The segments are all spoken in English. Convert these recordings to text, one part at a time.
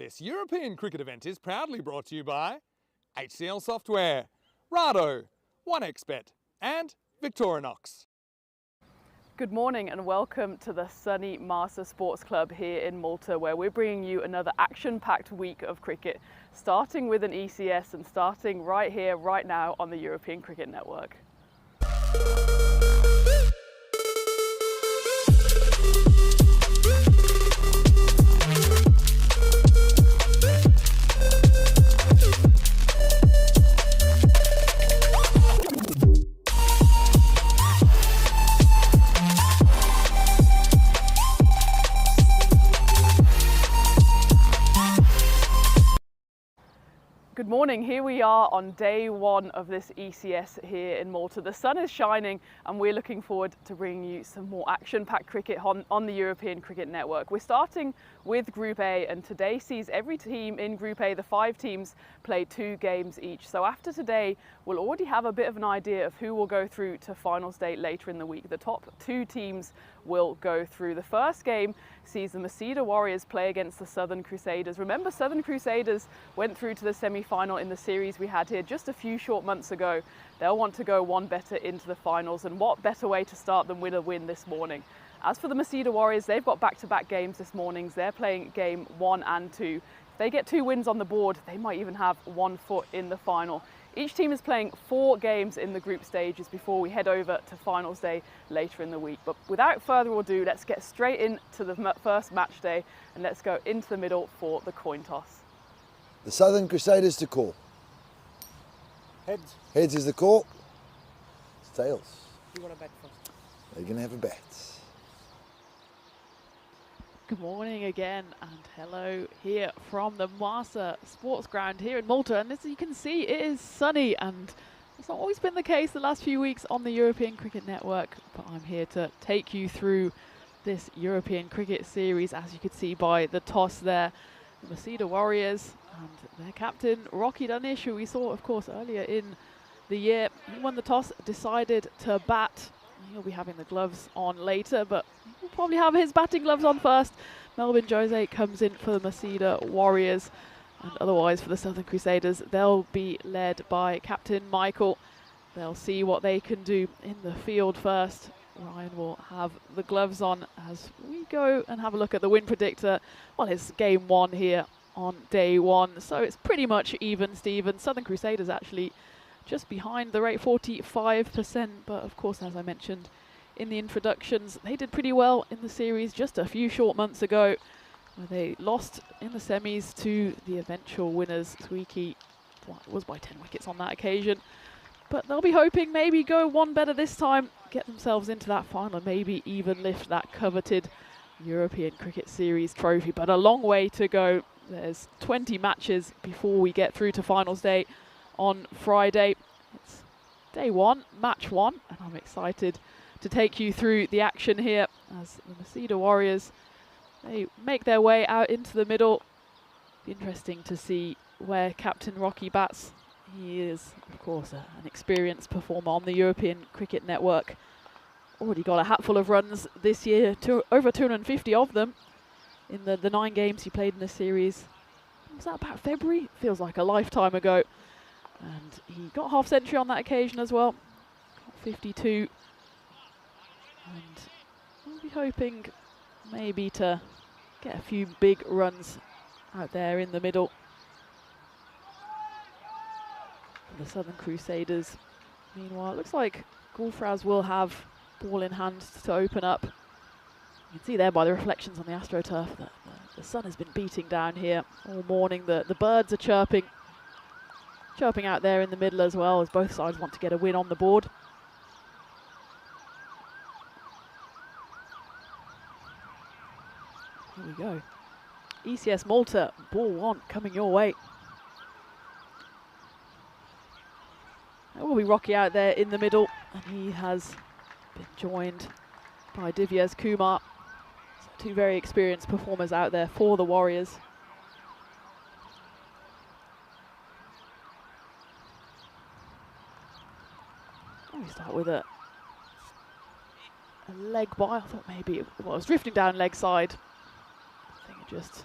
This European cricket event is proudly brought to you by HCL Software, Rado, 1xBet and Victorinox. Good morning and welcome to the sunny Malta Sports Club here in Malta, where we're bringing you another action-packed week of cricket, starting with an ECS and starting right here, right now on the European Cricket Network. Good morning, here we are on day one of this ECS here in Malta. The sun is shining and we're looking forward to bringing you some more action-packed cricket on the European Cricket Network. We're starting with Group A, and today sees every team in Group A, the 5 teams, play 2 games each. So after today, we'll already have a bit of an idea of who will go through to finals day later in the week. The top 2 teams will go through. The first game sees the Masida Warriors play against the Southern Crusaders. Remember, Southern Crusaders went through to the semi-final in the series we had here just a few short months ago. They'll want to go one better into the finals, and what better way to start than with a win this morning. As for the Masida Warriors, they've got back-to-back games this morning. They're playing game 1 and 2. If they get 2 wins on the board, they might even have 1 foot in the final. Each team is playing 4 games in the group stages before we head over to finals day later in the week. But without further ado, let's get straight into the first match day and let's go into the middle for the coin toss. The Southern Crusaders to call. Heads. Heads is the call. It's tails. You want to bet first? They're going to have a bet. Good morning again, and hello here from the Malta Sports Ground here in Malta. And as you can see, it is sunny, and it's not always been the case the last few weeks on the European Cricket Network. But I'm here to take you through this European Cricket Series, as you could see by the toss there. The Masida Warriors and their captain, Rocky Danish, who we saw, of course, earlier in the year. He won the toss, decided to bat. He'll be having the gloves on later, but he'll probably have his batting gloves on first. Melvin Jose comes in for the Masida Warriors, and otherwise for the Southern Crusaders, they'll be led by Captain Michael. They'll see what they can do in the field first. Ryan will have the gloves on as we go and have a look at the win predictor. Well, it's game 1 here on day 1, so it's pretty much even, Stephen. Southern Crusaders actually just behind the rate, 45%, but of course, as I mentioned in the introductions, they did pretty well in the series just a few short months ago, where they lost in the semis to the eventual winners. Tweaky was by 10 wickets on that occasion, but they'll be hoping maybe go one better this time, get themselves into that final, maybe even lift that coveted European Cricket Series trophy. But a long way to go. There's 20 matches before we get through to finals day on Friday. It's day 1, match 1, and I'm excited to take you through the action here as the Masida Warriors, they make their way out into the middle. Interesting to see where Captain Rocky bats. He is, of course, an experienced performer on the European Cricket Network. Already got a hatful of runs this year, over 250 of them in the 9 games he played in the series. Was that about February? Feels like a lifetime ago. And he got half century on that occasion as well, 52. And we'll be hoping maybe to get a few big runs out there in the middle. The Southern Crusaders, meanwhile, it looks like Gulfraz will have ball in hand to open up. You can see there by the reflections on the AstroTurf that the sun has been beating down here all morning. The birds are chirping out there in the middle as well, as both sides want to get a win on the board. Here we go. ECS Malta, ball 1 coming your way. There will be Rocky out there in the middle, and he has been joined by Divyas Kumar. So 2 very experienced performers out there for the Warriors. We start with a leg by. I thought maybe it was drifting down leg side. I think it just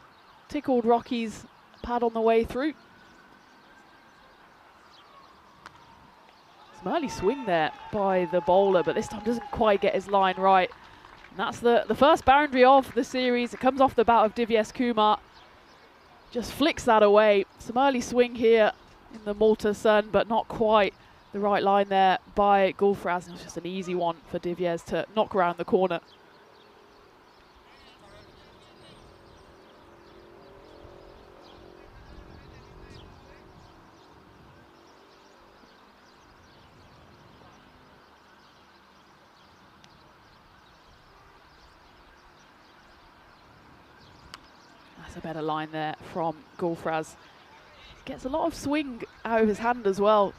tickled Rocky's pad on the way through. Some early swing there by the bowler, but this time doesn't quite get his line right. And that's the first boundary of the series. It comes off the bat of Divyesh Kumar. Just flicks that away. Some early swing here in the Malta sun, but not quite the right line there by Gulfraz. It was just an easy one for Divyesh to knock around the corner. That's a better line there from Gulfraz. Gets a lot of swing out of his hand as well.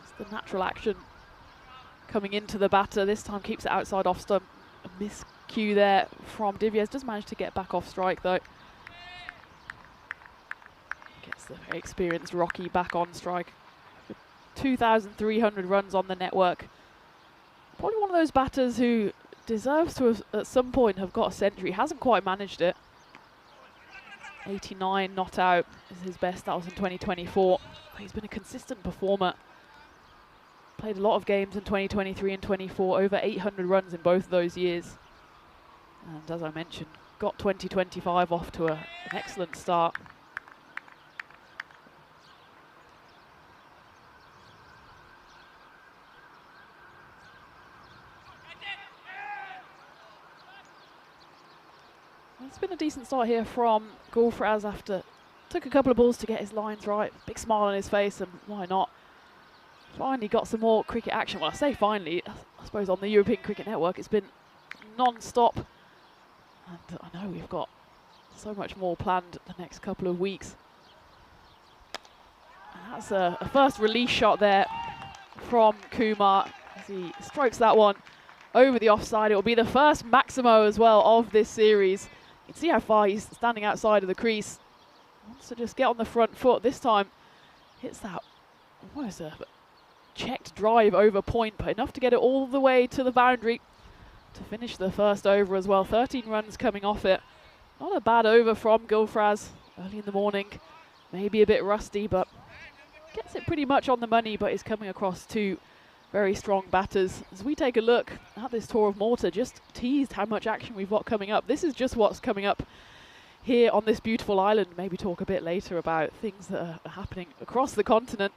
Just the natural action coming into the batter. This time keeps it outside off stump. A miscue there from Divyesh. Does manage to get back off strike though. Gets the very experienced Rocky back on strike. 2,300 runs on the network. Probably one of those batters who deserves to have, at some point, have got a century. Hasn't quite managed it. 89 not out is his best. That was in 2024. He's been a consistent performer. Played a lot of games in 2023 and 24. Over 800 runs in both of those years. And as I mentioned, got 2025 off to an excellent start. It's been a decent start here from Gulfraz after took a couple of balls to get his lines right. Big smile on his face, and why not? Finally got some more cricket action. Well, I say finally, I suppose on the European Cricket Network it's been non-stop. And I know we've got so much more planned the next couple of weeks. And that's a first release shot there from Kumar as he strokes that one over the offside. It will be the first Maximo as well of this series. You can see how far he's standing outside of the crease. Wants to just get on the front foot. This time hits that, what is a checked drive over point, but enough to get it all the way to the boundary to finish the first over as well. 13 runs coming off it. Not a bad over from Gulfraz early in the morning. Maybe a bit rusty, but gets it pretty much on the money, but is coming across two very strong batters. As we take a look at this tour of Malta, just teased how much action we've got coming up. This is just what's coming up here on this beautiful island. Maybe talk a bit later about things that are happening across the continent.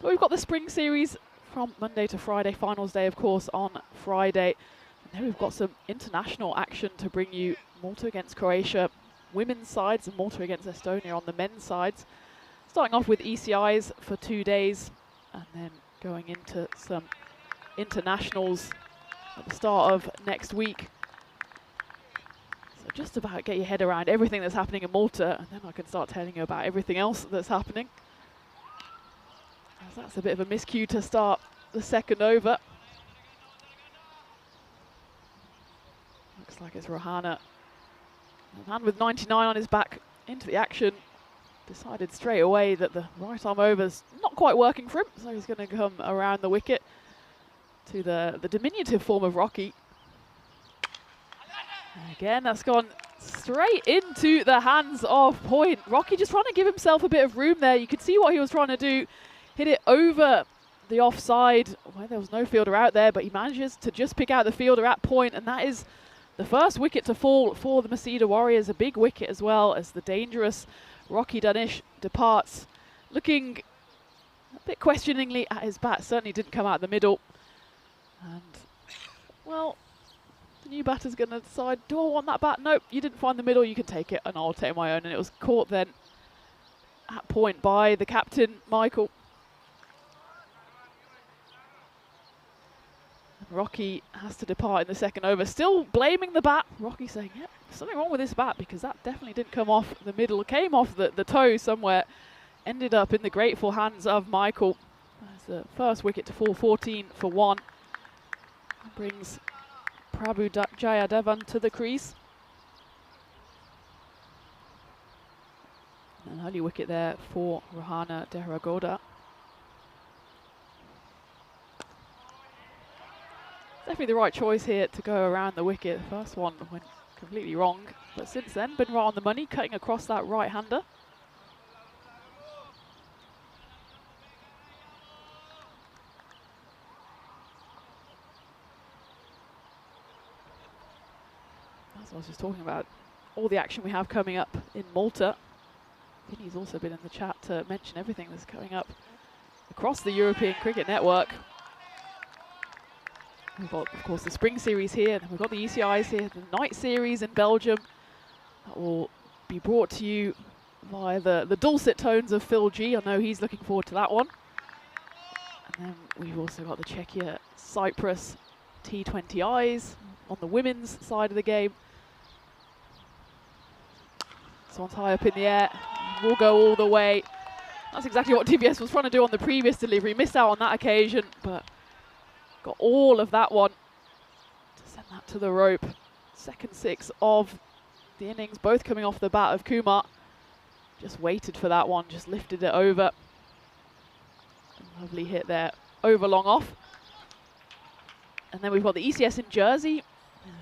But we've got the spring series from Monday to Friday, finals day of course on Friday. And then we've got some international action to bring you. Malta against Croatia, women's sides, and Malta against Estonia on the men's sides. Starting off with ECIs for 2 days, and then going into some internationals at the start of next week. So just about get your head around everything that's happening in Malta, and then I can start telling you about everything else that's happening. As that's a bit of a miscue to start the second over. Looks like it's Rohana. A man with 99 on his back into the action. Decided straight away that the right arm over's not quite working for him, so he's going to come around the wicket to the diminutive form of Rocky. And again, that's gone straight into the hands of point. Rocky just trying to give himself a bit of room there. You could see what he was trying to do. Hit it over the offside where there was no fielder out there, but he manages to just pick out the fielder at point, and that is the first wicket to fall for the Masida Warriors. A big wicket as well, as the dangerous Rocky Danish departs, looking a bit questioningly at his bat. Certainly didn't come out the middle. And, well, the new batter's going to decide, do I want that bat? Nope, you didn't find the middle, you can take it, and I'll take my own. And it was caught then at point by the captain, Michael. And Rocky has to depart in the second over, still blaming the bat. Rocky saying, yeah, something wrong with this bat, because that definitely didn't come off the middle. It came off the toe somewhere. Ended up in the grateful hands of Michael. That's the first wicket to fall, 14 for 1. Brings Prabhu Jayadevan to the crease. An early wicket there for Rohana Dehragoda. Definitely the right choice here to go around the wicket. The first one went completely wrong. But since then, been right on the money, cutting across that right-hander. As I was just talking about, all the action we have coming up in Malta. Vinny's also been in the chat to mention everything that's coming up across the European Cricket Network. We've got, of course, the Spring Series here, and we've got the ECIs here, the Night Series in Belgium. That will be brought to you via the dulcet tones of Phil G. I know he's looking forward to that one. And then we've also got the Czechia Cyprus T20Is on the women's side of the game. This one's high up in the air, will go all the way. That's exactly what TBS was trying to do on the previous delivery. Missed out on that occasion, but got all of that one to send that to the rope. Second 6 of the innings, both coming off the bat of Kumar. Just waited for that one, just lifted it over. A lovely hit there, over long off. And then we've got the ECS in Jersey,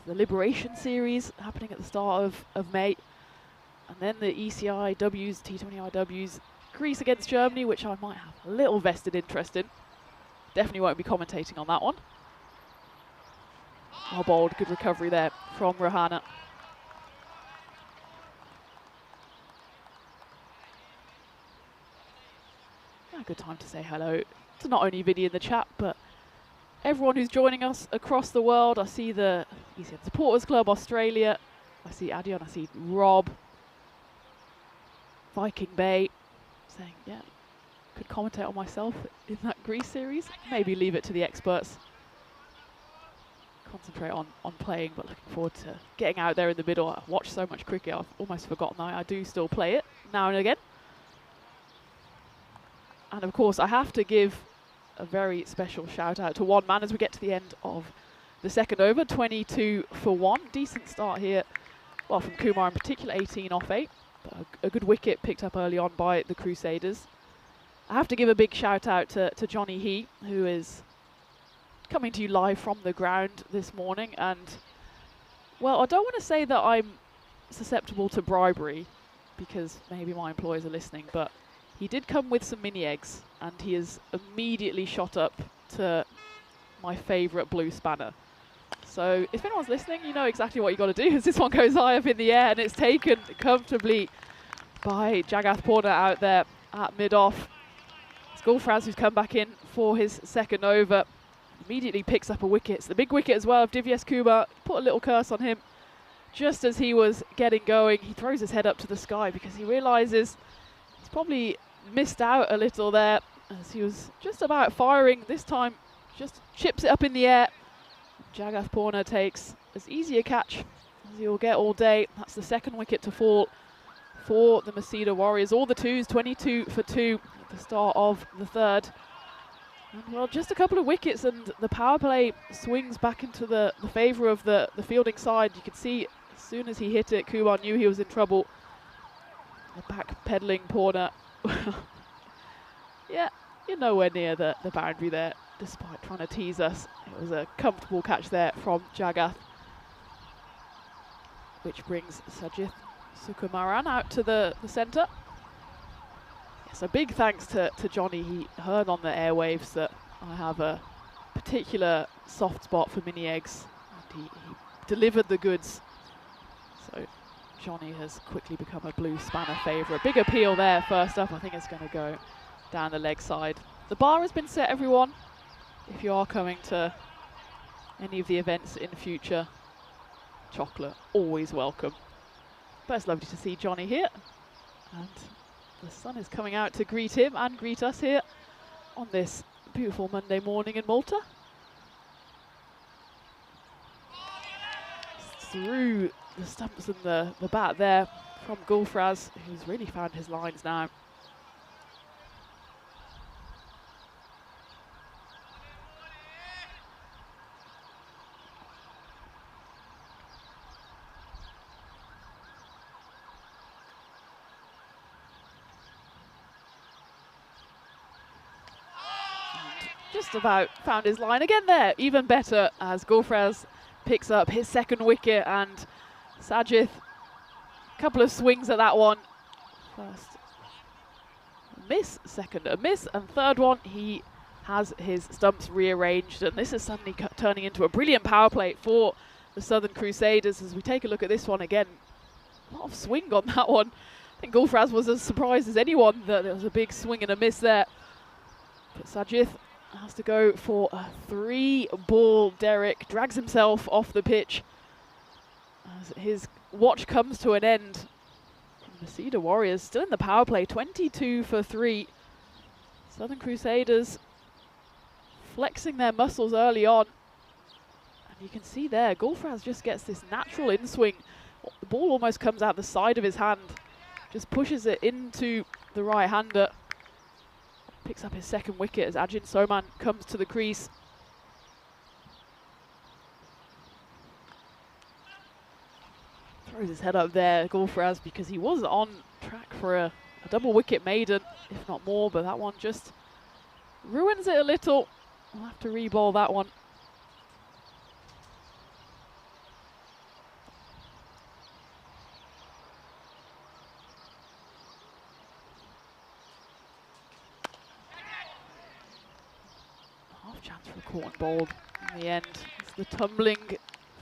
the Liberation Series happening at the start of May. And then the ECIWs, T20IWs, Greece against Germany, which I might have a little vested interest in. Definitely won't be commentating on that one. Well bowled, good recovery there from Rahana. A good time to say hello to not only Vinny in the chat, but everyone who's joining us across the world. I see the ECS Supporters Club Australia. I see Adion, I see Rob. Viking Bay saying, yeah, could commentate on myself in that Greece series. Maybe leave it to the experts. Concentrate on playing, but looking forward to getting out there in the middle. I've watched so much cricket, I've almost forgotten that I do still play it now and again. And of course, I have to give a very special shout out to one man as we get to the end of the second over. 22 for 1. Decent start here. Well, from Kumar in particular, 18 off 8. But a good wicket picked up early on by the Crusaders. I have to give a big shout out to Johnny He, who is coming to you live from the ground this morning. And, well, I don't want to say that I'm susceptible to bribery, because maybe my employers are listening, but he did come with some mini eggs, and he has immediately shot up to my favourite blue spanner. So if anyone's listening, you know exactly what you got to do, as this one goes high up in the air and it's taken comfortably by Jagath Purna out there at mid-off. It's Gulfraz who's come back in for his second over. Immediately picks up a wicket. It's the big wicket as well of Divyesh Kumar. Put a little curse on him just as he was getting going. He throws his head up to the sky because he realises he's probably missed out a little there as he was just about firing. This time just chips it up in the air. Jagath Purna takes as easy a catch as he'll get all day. That's the second wicket to fall for the Masida Warriors. All the twos, 22 for 2 at the start of the third. And well, just a couple of wickets and the power play swings back into the favour of the fielding side. You could see as soon as he hit it, Kumar knew he was in trouble. The back-pedalling Purna. Yeah, you're nowhere near the boundary there, despite trying to tease us. It was a comfortable catch there from Jagath, which brings Sajith Sukumaran out to the centre. Yes, a big thanks to Johnny. He heard on the airwaves that I have a particular soft spot for mini eggs, and he delivered the goods. So Johnny has quickly become a blue spanner favourite. Big appeal there first up. I think it's going to go down the leg side. The bar has been set, everyone. If you are coming to any of the events in future, chocolate, always welcome. But it's lovely to see Johnny here. And the sun is coming out to greet him and greet us here on this beautiful Monday morning in Malta. Through the stumps and the bat there from Gulfraz, who's really found his lines now. Just about found his line again there. Even better as Gulfraz picks up his second wicket and Sajith, a couple of swings at that one. First a miss, second a miss, and third one he has his stumps rearranged, and this is suddenly turning into a brilliant power play for the Southern Crusaders. As we take a look at this one again, a lot of swing on that one. I think Gulfraz was as surprised as anyone that there was a big swing and a miss there. But Sajith has to go for a 3-ball derrick, drags himself off the pitch as his watch comes to an end. Masida Warriors still in the power play, 22 for 3. Southern Crusaders flexing their muscles early on. And you can see there, Gulfraz just gets this natural in-swing. The ball almost comes out the side of his hand, just pushes it into the right-hander. Picks up his second wicket as Ajin Soman comes to the crease. Throws his head up there, Gulfraz, because he was on track for a double wicket maiden, if not more, but that one just ruins it a little. We'll have to re-ball that one. Half chance for a caught and bowled in the end. It's the tumbling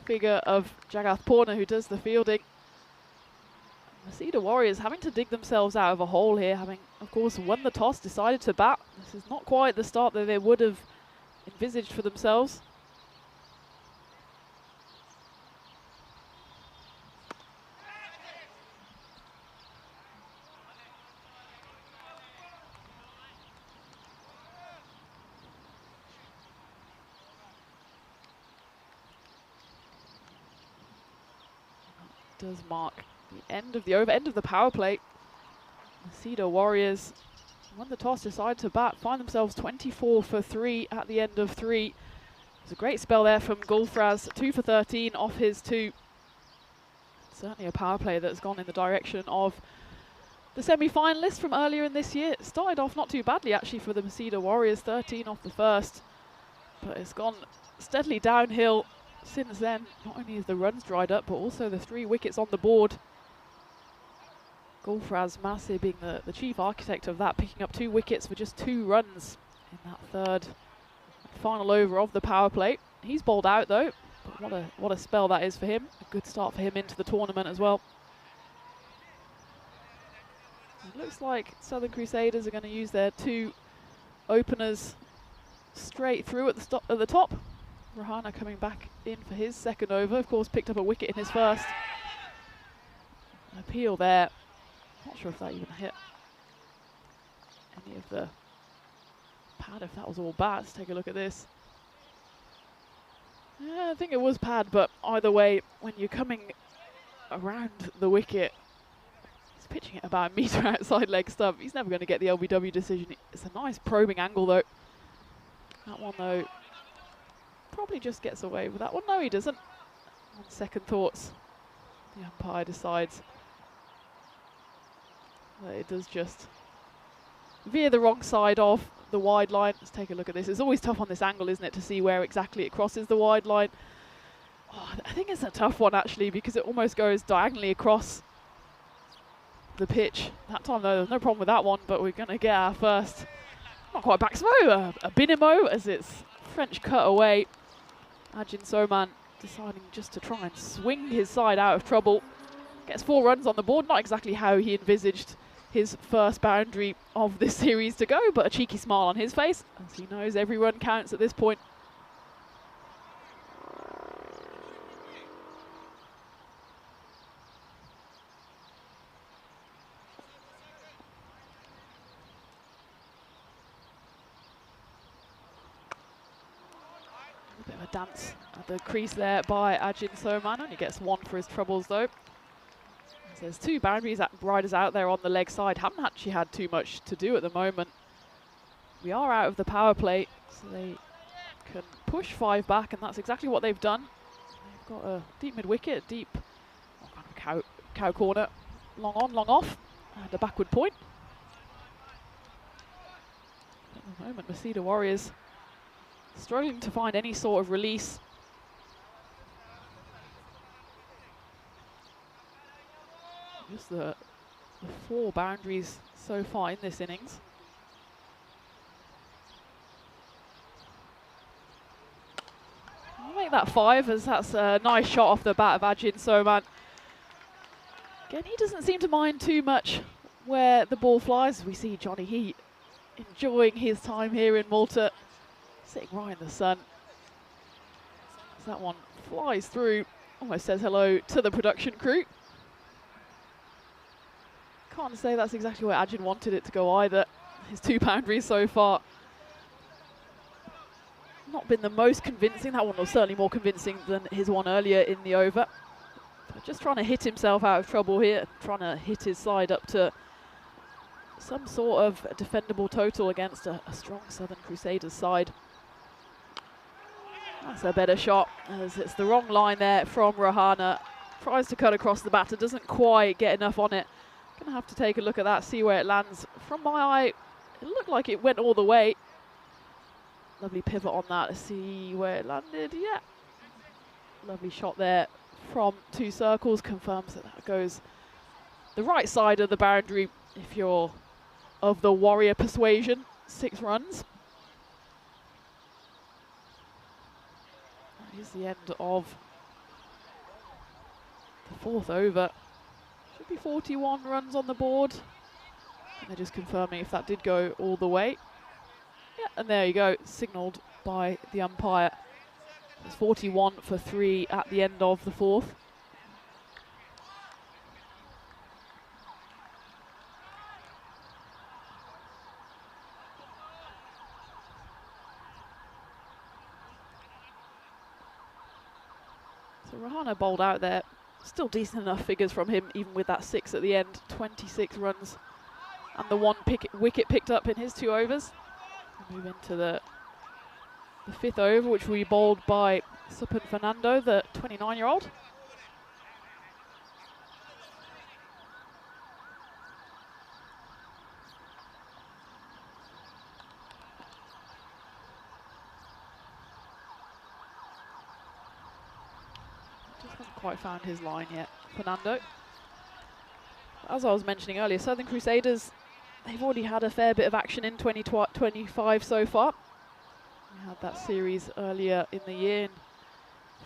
figure of Jagath Purna who does the fielding. Masida Warriors having to dig themselves out of a hole here, having of course won the toss, decided to bat. This is not quite the start that they would have envisaged for themselves. Does mark the end of the over, end of the power play. Masida Warriors won the toss, decide to bat, find themselves 24 for 3 at the end of 3. It was a great spell there from Gulfraz, 2 for 13 off his 2. Certainly a power play that's gone in the direction of the semi-finalists from earlier in this year. It started off not too badly actually for the Masida Warriors, 13 off the first, but it's gone steadily downhill since then. Not only has the runs dried up, but also the 3 wickets on the board. Gulfraz Massey being the chief architect of that, picking up 2 wickets for just 2 runs in that third final over of the power play. He's bowled out though, but what a spell that is for him. A good start for him into the tournament as well. It looks like Southern Crusaders are going to use their 2 openers straight through at the top. Rahana coming back in for his second over, of course picked up a wicket in his first. An appeal there. Not sure if that even hit any of the pad, if that was all bat. Let's take a look at this. Yeah, I think it was pad, but either way, when you're coming around the wicket, he's pitching it about a metre outside leg stump. He's never going to get the LBW decision. It's a nice probing angle though. That one though, probably just gets away with that one. No, he doesn't. On second thoughts, the umpire decides that it does just veer the wrong side of the wide line. Let's take a look at this. It's always tough on this angle, isn't it, to see where exactly it crosses the wide line. Oh, I think it's a tough one actually, because it almost goes diagonally across the pitch. That time though, there's no problem with that one, but we're going to get our first, not quite backsmo, a binimo as it's French cut away. Ajin Soman deciding just to try and swing his side out of trouble. Gets 4 runs on the board, not exactly how he envisaged his first boundary of this series to go, but a cheeky smile on his face, as he knows every run counts at this point. A bit of a dance at the crease there by Ajin Soman. Only gets 1 for his troubles though. There's 2 boundaries riders out there on the leg side. Haven't actually had too much to do at the moment. We are out of the power play, so they can push 5 back, and that's exactly what they've done. They've got a deep mid-wicket, deep kind of cow corner, long on, long off, and a backward point. At the moment, Masida Warriors struggling to find any sort of release. just the 4 boundaries so far in this innings. I'll make that 5, as that's a nice shot off the bat of Ajin Soman. Again, he doesn't seem to mind too much where the ball flies. We see Johnny Heat enjoying his time here in Malta, sitting right in the sun. As that one flies through, almost says hello to the production crew. Can't say that's exactly where Ajin wanted it to go either. His 2 boundaries so far. Not been the most convincing. That one was certainly more convincing than his one earlier in the over. But just trying to hit himself out of trouble here, trying to hit his side up to some sort of defendable total against a strong Southern Crusaders side. That's a better shot, as it's the wrong line there from Rahana. Tries to cut across the batter, doesn't quite get enough on it. Gonna have to take a look at that, see where it lands. From my eye, it looked like it went all the way. Lovely pivot on that, let's see where it landed, yeah. Lovely shot there from 2 circles, confirms that that goes the right side of the boundary if you're of the Warrior persuasion. 6 runs. That is the end of the 4th over. Should be 41 runs on the board. And they're just confirming if that did go all the way. Yeah, and there you go, signalled by the umpire. It's 41 for 3 at the end of the 4th. So Rahana bowled out there. Still decent enough figures from him, even with that 6 at the end. 26 runs and the 1 wicket picked up in his 2 overs. We'll move into the 5th over, which will be bowled by Supan Fernando, the 29-year-old. Just hasn't quite found his line yet, Fernando. As I was mentioning earlier, Southern Crusaders, they've already had a fair bit of action in 2025 so far. We had that series earlier in the year in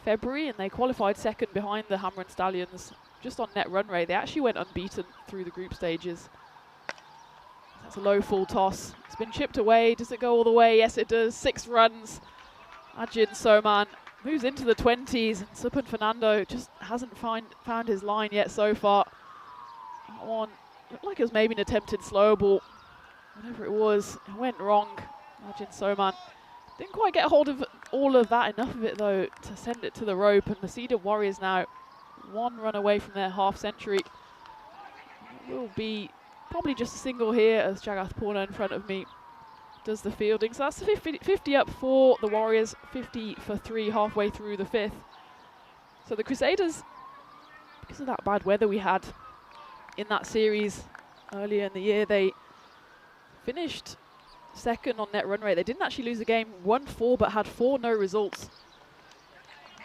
February, and they qualified 2nd behind the Hammer and Stallions just on net run rate. They actually went unbeaten through the group stages. That's a low full toss. It's been chipped away. Does it go all the way? Yes, it does. 6 runs. Ajin Soman moves into the 20s, and Supan Fernando just hasn't found his line yet so far. That one looked like it was maybe an attempted slow ball. Whatever it was, it went wrong. Ajin Soman didn't quite get a hold of all of that, enough of it though, to send it to the rope. And Masida Warriors now 1 run away from their half century. It will be probably just a single here, as Jagath Purna in front of me does the fielding. So that's 50 up for the Warriors, 50 for 3 halfway through the 5th. So the Crusaders, because of that bad weather we had in that series earlier in the year, they finished 2nd on net run rate. They didn't actually lose the game, won 4 but had 4 no results.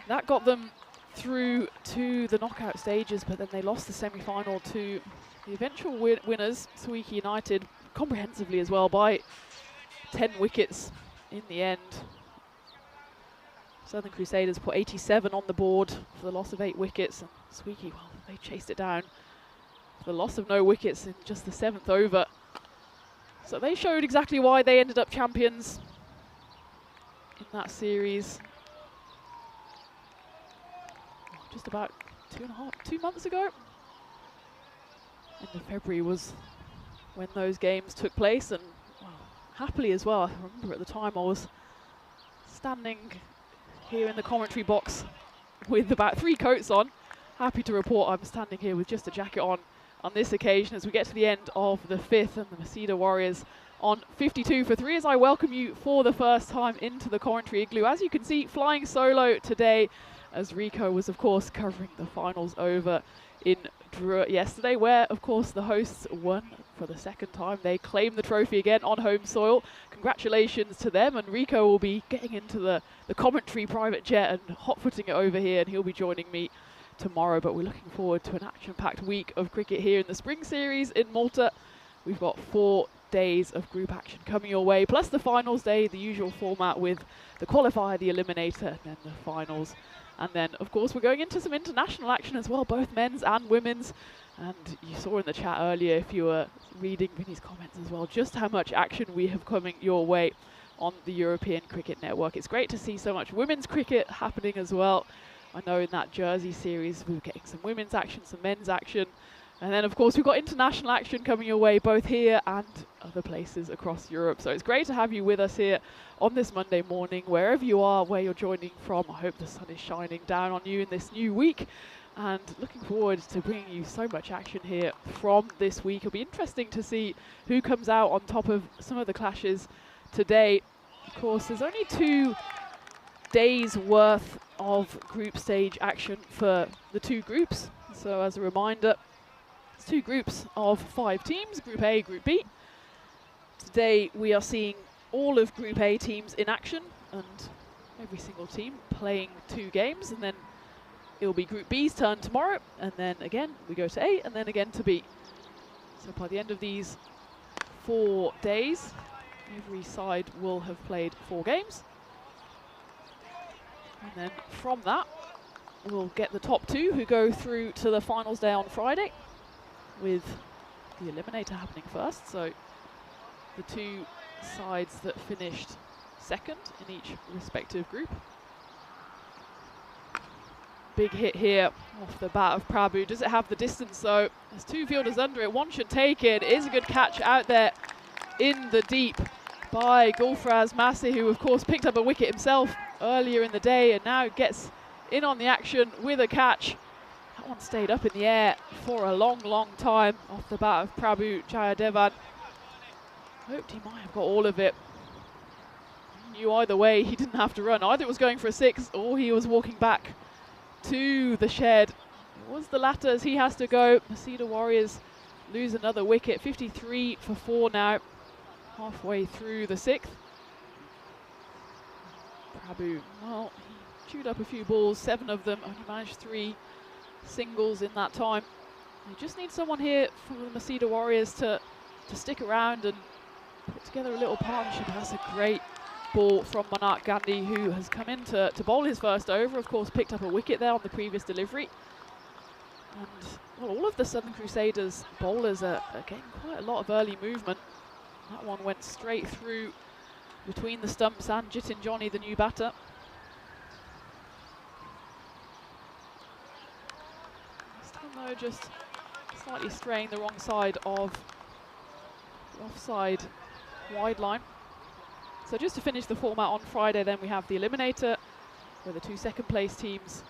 That got them through to the knockout stages, but then they lost the semi-final to the eventual winners, Suiki United, comprehensively as well, by 10 wickets in the end. Southern Crusaders put 87 on the board for the loss of 8 wickets, and Suiki, well, they chased it down for the loss of no wickets in just the 7th over. So they showed exactly why they ended up champions in that series. Just about 2 months ago. End of February was when those games took place, and well, happily as well. I remember at the time I was standing here in the commentary box with about 3 coats on. Happy to report I'm standing here with just a jacket on this occasion as we get to the end of the 5th, and the Masida Warriors on 52 for 3 as I welcome you for the first time into the commentary igloo. As you can see, flying solo today, as Rico was of course covering the finals over in Drua yesterday, where of course the hosts won for the 2nd time. They claimed the trophy again on home soil. Congratulations to them, and Rico will be getting into the commentary private jet and hot-footing it over here, and he'll be joining me tomorrow, but we're looking forward to an action-packed week of cricket here in the Spring Series in Malta. We've got 4 days of group action coming your way, plus the finals day, the usual format with the qualifier, the eliminator, and then the finals. And then, of course, we're going into some international action as well, both men's and women's. And you saw in the chat earlier, if you were reading Vinny's comments as well, just how much action we have coming your way on the European Cricket Network. It's great to see so much women's cricket happening as well. I know in that Jersey series we were getting some women's action, some men's action. And then, of course, we've got international action coming your way, both here and other places across Europe. So it's great to have you with us here on this Monday morning, wherever you are, where you're joining from. I hope the sun is shining down on you in this new week. And looking forward to bringing you so much action here from this week. It'll be interesting to see who comes out on top of some of the clashes today. Of course, there's only 2 days worth of group stage action for the 2 groups. So as a reminder, it's 2 groups of 5 teams, Group A, Group B. Today we are seeing all of Group A teams in action and every single team playing 2 games, and then it'll be Group B's turn tomorrow, and then again we go to A and then again to B. So by the end of these 4 days, every side will have played 4 games. And then from that, we'll get the top 2 who go through to the finals day on Friday, with the eliminator happening first. So the 2 sides that finished second in each respective group. Big hit here off the bat of Prabhu. Does it have the distance though? There's 2 fielders under it. One should take it. It is a good catch out there in the deep by Gulfraz Masih, who of course picked up a wicket himself earlier in the day and now gets in on the action with a catch. That one stayed up in the air for a long, long time off the bat of Prabhu Jayadevan. Hoped he might have got all of it. He knew either way he didn't have to run. Either it was going for a 6 or he was walking back to the shed. It was the latter as he has to go. Masida Warriors lose another wicket. 53 for 4 now, halfway through the 6th. Prabhu, well, he chewed up a few balls, 7 of them, only managed 3 singles in that time. You just need someone here for the Masida Warriors to stick around and put together a little partnership. That's a great ball from Manak Gandhi, who has come in to bowl his first over. Of course, picked up a wicket there on the previous delivery. And well, all of the Southern Crusaders bowlers are getting quite a lot of early movement. That one went straight through between the stumps and Jitin Johnny, the new batter. This time though, just slightly straying the wrong side of the offside wide line. So just to finish the format on Friday, then we have the eliminator, where the 2 second place teams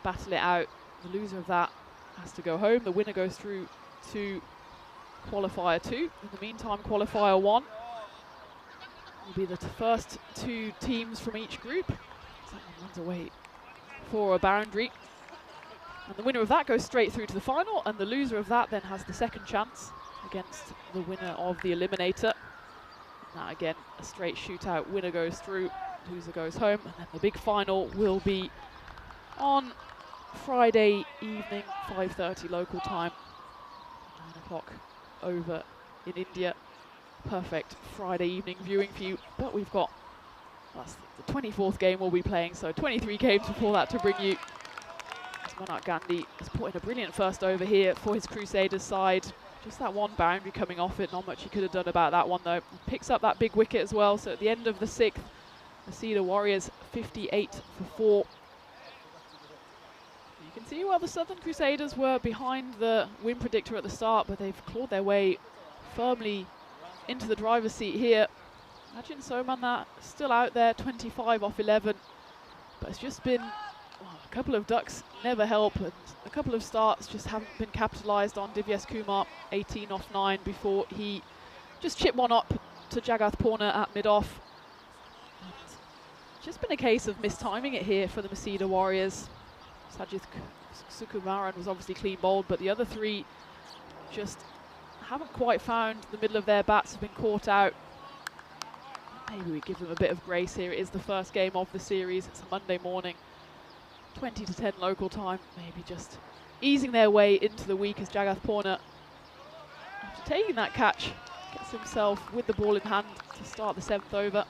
battle it out. The loser of that has to go home. The winner goes through to qualifier 2. In the meantime, qualifier 1 will be the first 2 teams from each group. So that one runs away for a boundary. And the winner of that goes straight through to the final, and the loser of that then has the second chance against the winner of the eliminator. Now again, a straight shootout. Winner goes through, loser goes home, and then the big final will be on Friday evening, 5:30 local time, 9 o'clock over in India. Perfect Friday evening viewing for you. But we've got, that's the 24th game we'll be playing, so 23 games before that to bring you. As Manak Gandhi has put in a brilliant first over here for his Crusaders side. Just that one boundary coming off it, not much he could have done about that one though. He picks up that big wicket as well, so at the end of the 6th, Masida Warriors 58 for 4. You can see, well, the Southern Crusaders were behind the win predictor at the start, but they've clawed their way firmly into the driver's seat here. Imagine Soman still out there, 25 off 11, but it's just been a couple of ducks never help, and a couple of starts just haven't been capitalised on. Divyesh Kumar 18 off 9 before he just chipped one up to Jagath Purna at mid-off. It's just been a case of mistiming it here for the Masida Warriors. Sajith Sukumaran was obviously clean bowled, but the other 3 just haven't quite found the middle of their bats, have been caught out. Maybe we give them a bit of grace here. It is the first game of the series. It's a Monday morning. 20 to 10 local time, maybe just easing their way into the week as Jagath Purna, after taking that catch, gets himself with the ball in hand to start the 7th over.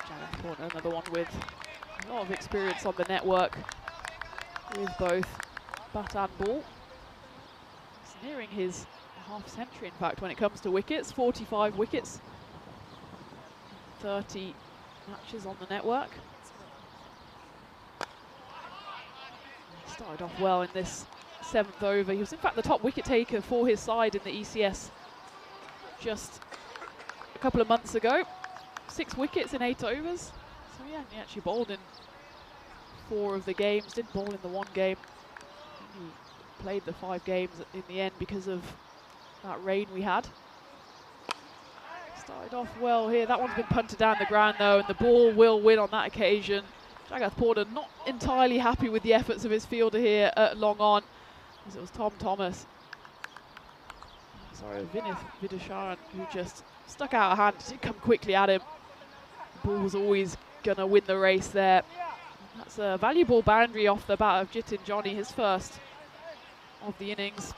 Jagath Purna, another one with a lot of experience on the network with both bat and ball. He's nearing his half century, in fact, when it comes to wickets. 45 wickets, 30 matches on the network. He started off well in this 7th over. He was in fact the top wicket taker for his side in the ECS just a couple of months ago. 6 wickets in 8 overs. So yeah, he actually bowled in 4 of the games, didn't bowl in the 1 game. He played the 5 games in the end because of that rain we had. Started off well here. That one's been punted down the ground though, and the ball will win on that occasion. Jagath Purna not entirely happy with the efforts of his fielder here at long on, as it was Tom Thomas. Sorry, Vinith Vidusharan, who just stuck out a hand, did come quickly at him. The ball was always gonna win the race there. That's a valuable boundary off the bat of Jitin Johnny, his first of the innings.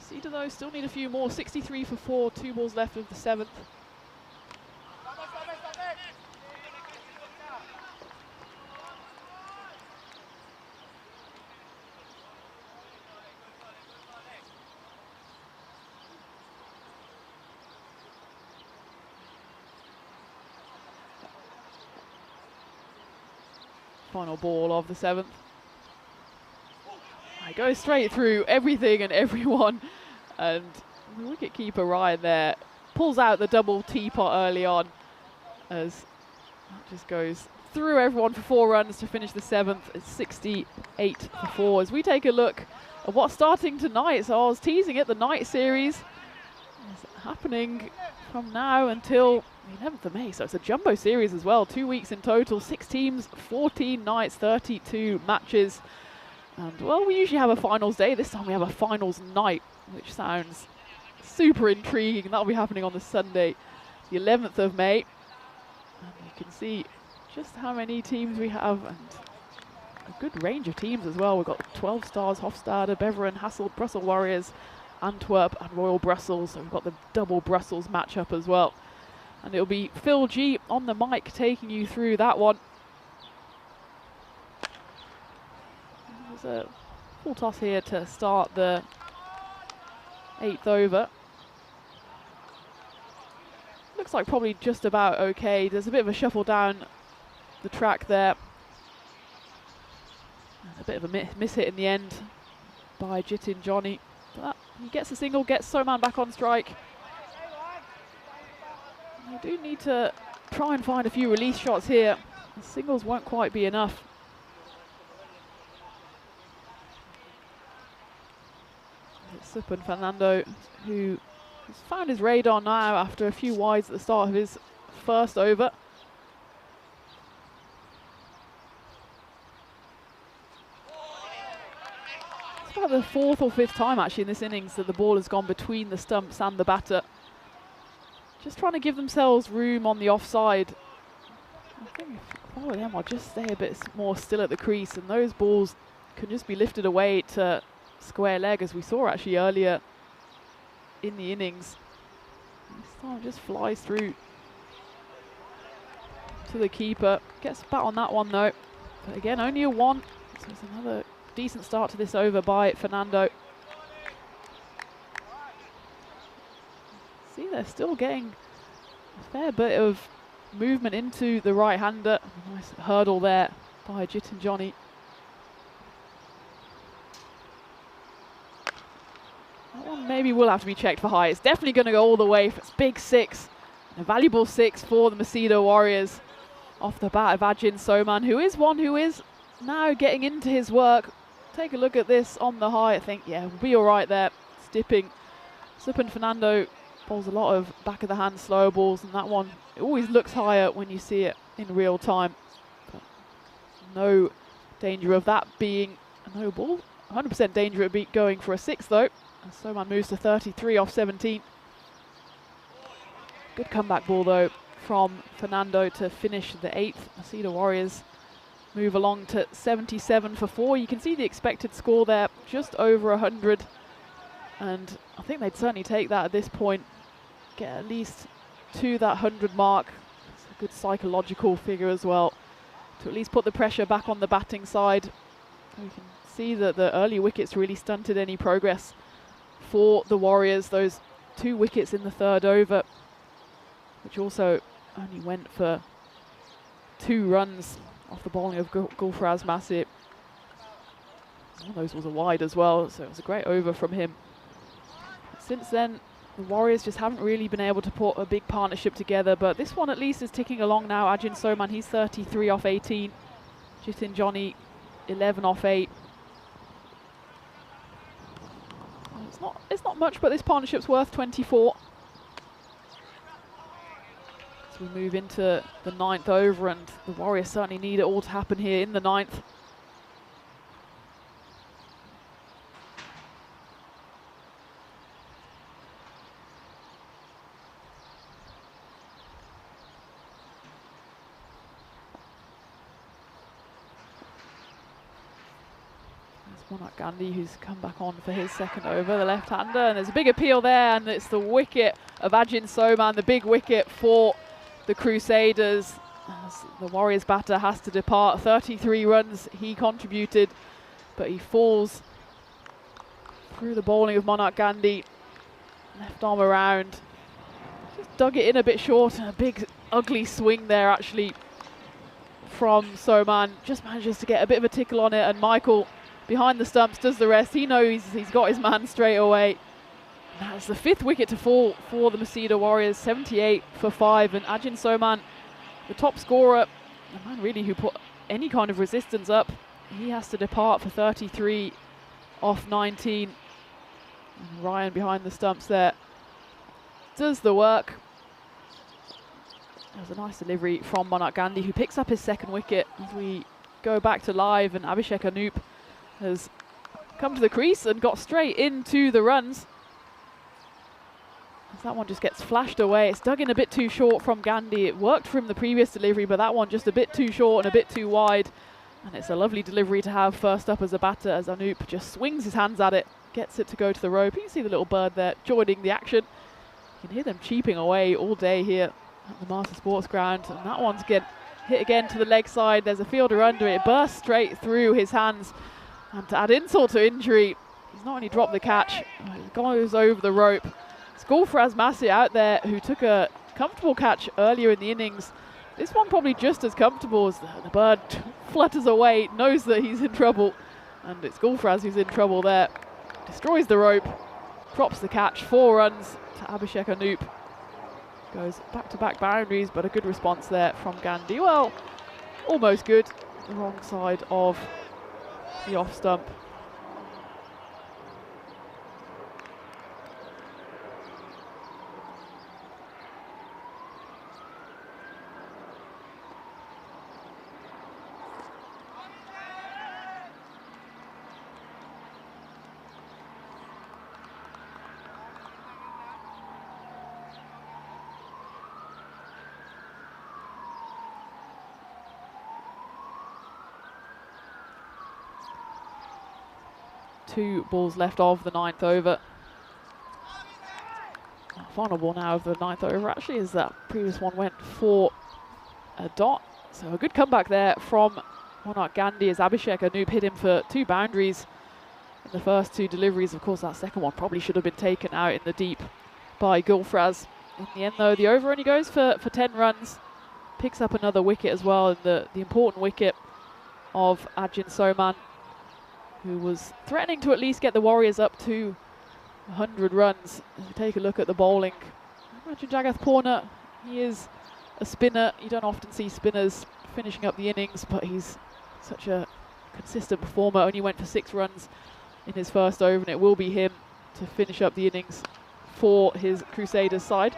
Cedar though still need a few more. 63 for 4, 2 balls left of the 7th. Final ball of the 7th. I go straight through everything and everyone, and the wicket-keeper Ryan there pulls out the double teapot early on, as that just goes through everyone for 4 runs to finish the 7th. It's 68 for 4. As we take a look at what's starting tonight, so I was teasing it, the night series is happening from now until the 11th of May, so it's a jumbo series as well. 2 weeks in total, 6 teams, 14 nights, 32 matches. And well, we usually have a finals day. This time we have a finals night, which sounds super intriguing. That'll be happening on the Sunday, the 11th of May. And you can see just how many teams we have, and a good range of teams as well. We've got 12 Stars, Hofstade, Beveren, Hasselt, Brussels Warriors, Antwerp and Royal Brussels. So we've got the double Brussels matchup as well. And it'll be Phil G on the mic taking you through that one. There's a full toss here to start the 8th over. Looks like probably just about okay. There's a bit of a shuffle down the track there. And a bit of a miss hit in the end by Jitin Johnny. But he gets a single, gets Soman back on strike. You do need to try and find a few release shots here. The singles won't quite be enough. It's Supan Fernando, who has found his radar now after a few wides at the start of his first over. It's about the 4th or 5th time actually in this innings that the ball has gone between the stumps and the batter. Just trying to give themselves room on the offside. I think if all of them will just stay a bit more still at the crease, and those balls can just be lifted away to square leg, as we saw actually earlier in the innings. This time just flies through to the keeper. Gets bat on that one though. But again, only a 1. So it's another decent start to this over by Fernando. See, they're still getting a fair bit of movement into the right-hander. Nice hurdle there by Jitin Johnny. That one maybe will have to be checked for high. It's definitely going to go all the way. It's big 6. A valuable 6 for the Macedo Warriors off the bat of Ajin Soman, who is one who is now getting into his work. Take a look at this on the high. I think, yeah, we'll be all right there. It's dipping. Supan Fernando bowls a lot of back of the hand slow balls, and that one, it always looks higher when you see it in real time. But No danger of that being a no ball. 100% danger of going for a 6 though. And Soman moves to 33 off 17. Good comeback ball though from Fernando to finish the 8th. Masita Warriors move along to 77 for 4. You can see the expected score there, just over 100. And I think they'd certainly take that at this point. Get at least to that 100 mark. It's a good psychological figure as well, to at least put the pressure back on the batting side. We can see that the early wickets really stunted any progress for the Warriors. Those 2 wickets in the 3rd over, which also only went for 2 runs off the bowling of Gulfraz Masip. One of those was a wide as well, so it was a great over from him. Since then, the Warriors just haven't really been able to put a big partnership together, but this one at least is ticking along now. Ajin Soman, he's 33 off 18. Jitin Johnny, 11 off 8. It's not much, but this partnership's worth 24. As we move into the 9th over, and the Warriors certainly need it all to happen here in the 9th. Monak Gandhi, who's come back on for his 2nd over, the left-hander, and there's a big appeal there, and it's the wicket of Ajin Soman, the big wicket for the Crusaders. As the Warriors batter has to depart. 33 runs he contributed, but he falls through the bowling of Monak Gandhi. Left arm around, just dug it in a bit short, and a big ugly swing there actually from Soman. Just manages to get a bit of a tickle on it, and Michael behind the stumps does the rest. He knows he's got his man straight away. That's the 5th wicket to fall for the Masita Warriors, 78 for 5. And Ajin Soman, the top scorer, the man really who put any kind of resistance up, he has to depart for 33 off 19. And Ryan behind the stumps there does the work. That was a nice delivery from Monak Gandhi, who picks up his 2nd wicket. As we go back to live, and Abhishek Anup has come to the crease and got straight into the runs. As that one just gets flashed away. It's dug in a bit too short from Gandhi. It worked for him the previous delivery, but that one just a bit too short and a bit too wide. And it's a lovely delivery to have first up as a batter, as Anup just swings his hands at it, gets it to go to the rope. You can see the little bird there joining the action. You can hear them cheeping away all day here at the Master Sports Ground. And that one's hit again to the leg side. There's a fielder under it. It bursts straight through his hands. And to add insult to injury, he's not only dropped the catch, he goes over the rope. It's Gulfraz Massi out there, who took a comfortable catch earlier in the innings. This one probably just as comfortable, as the bird flutters away, knows that he's in trouble. And it's Gulfraz who's in trouble there. Destroys the rope, drops the catch, 4 runs to Abhishek Anup. Goes back-to-back boundaries, but a good response there from Gandhi. Well, almost good. The wrong side of the off stump. Two balls left of the 9th over. Final ball now of the 9th over actually, as that previous one went for a dot. So a good comeback there from Monak Gandhi, as Abhishek Anup hit him for 2 boundaries in the first 2 deliveries. Of course, that second one probably should have been taken out in the deep by Gulfraz. In the end though, the over only goes for 10 runs. Picks up another wicket as well, and the important wicket of Ajin Soman, who was threatening to at least get the Warriors up to 100 runs. As we take a look at the bowling, Imagine Jagath Purna, he is a spinner. You don't often see spinners finishing up the innings, but he's such a consistent performer. Only went for 6 runs in his first over, and it will be him to finish up the innings for his Crusaders side.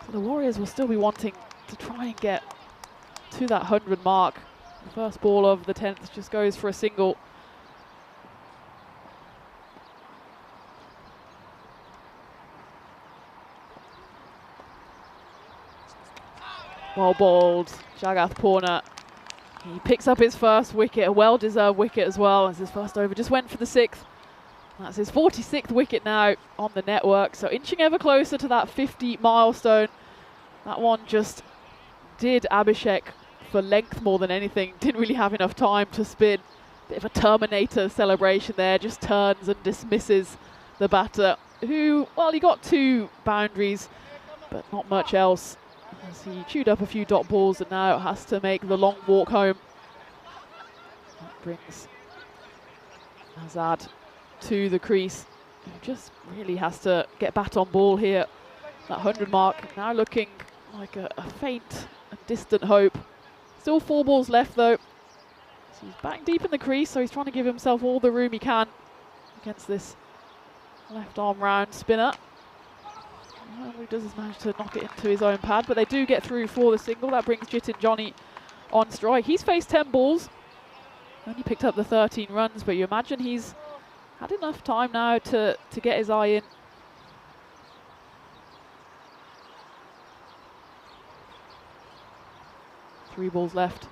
So the Warriors will still be wanting to try and get to that 100 mark. The first ball of the 10th just goes for a single. Well bowled, Jagath Purna. He picks up his first wicket, a well-deserved wicket as well, as his first over just went for the 6th. That's his 46th wicket now on the network, so inching ever closer to that 50 milestone. That one just did Abhishek for length more than anything. Didn't really have enough time to spin. Bit of a Terminator celebration there, just turns and dismisses the batter, who, well, he got 2 boundaries, but not much else, as he chewed up a few dot balls and now has to make the long walk home. That brings Azad to the crease, who just really has to get bat on ball here. That 100 mark now looking like a faint and distant hope. Still 4 balls left though. So he's back deep in the crease, so he's trying to give himself all the room he can against this left arm round spinner. All he does is manage to knock it into his own pad, but they do get through for the single. That brings Jitin Johnny on strike. He's faced 10 balls, only picked up the 13 runs, but you imagine he's had enough time now to get his eye in. Three balls left.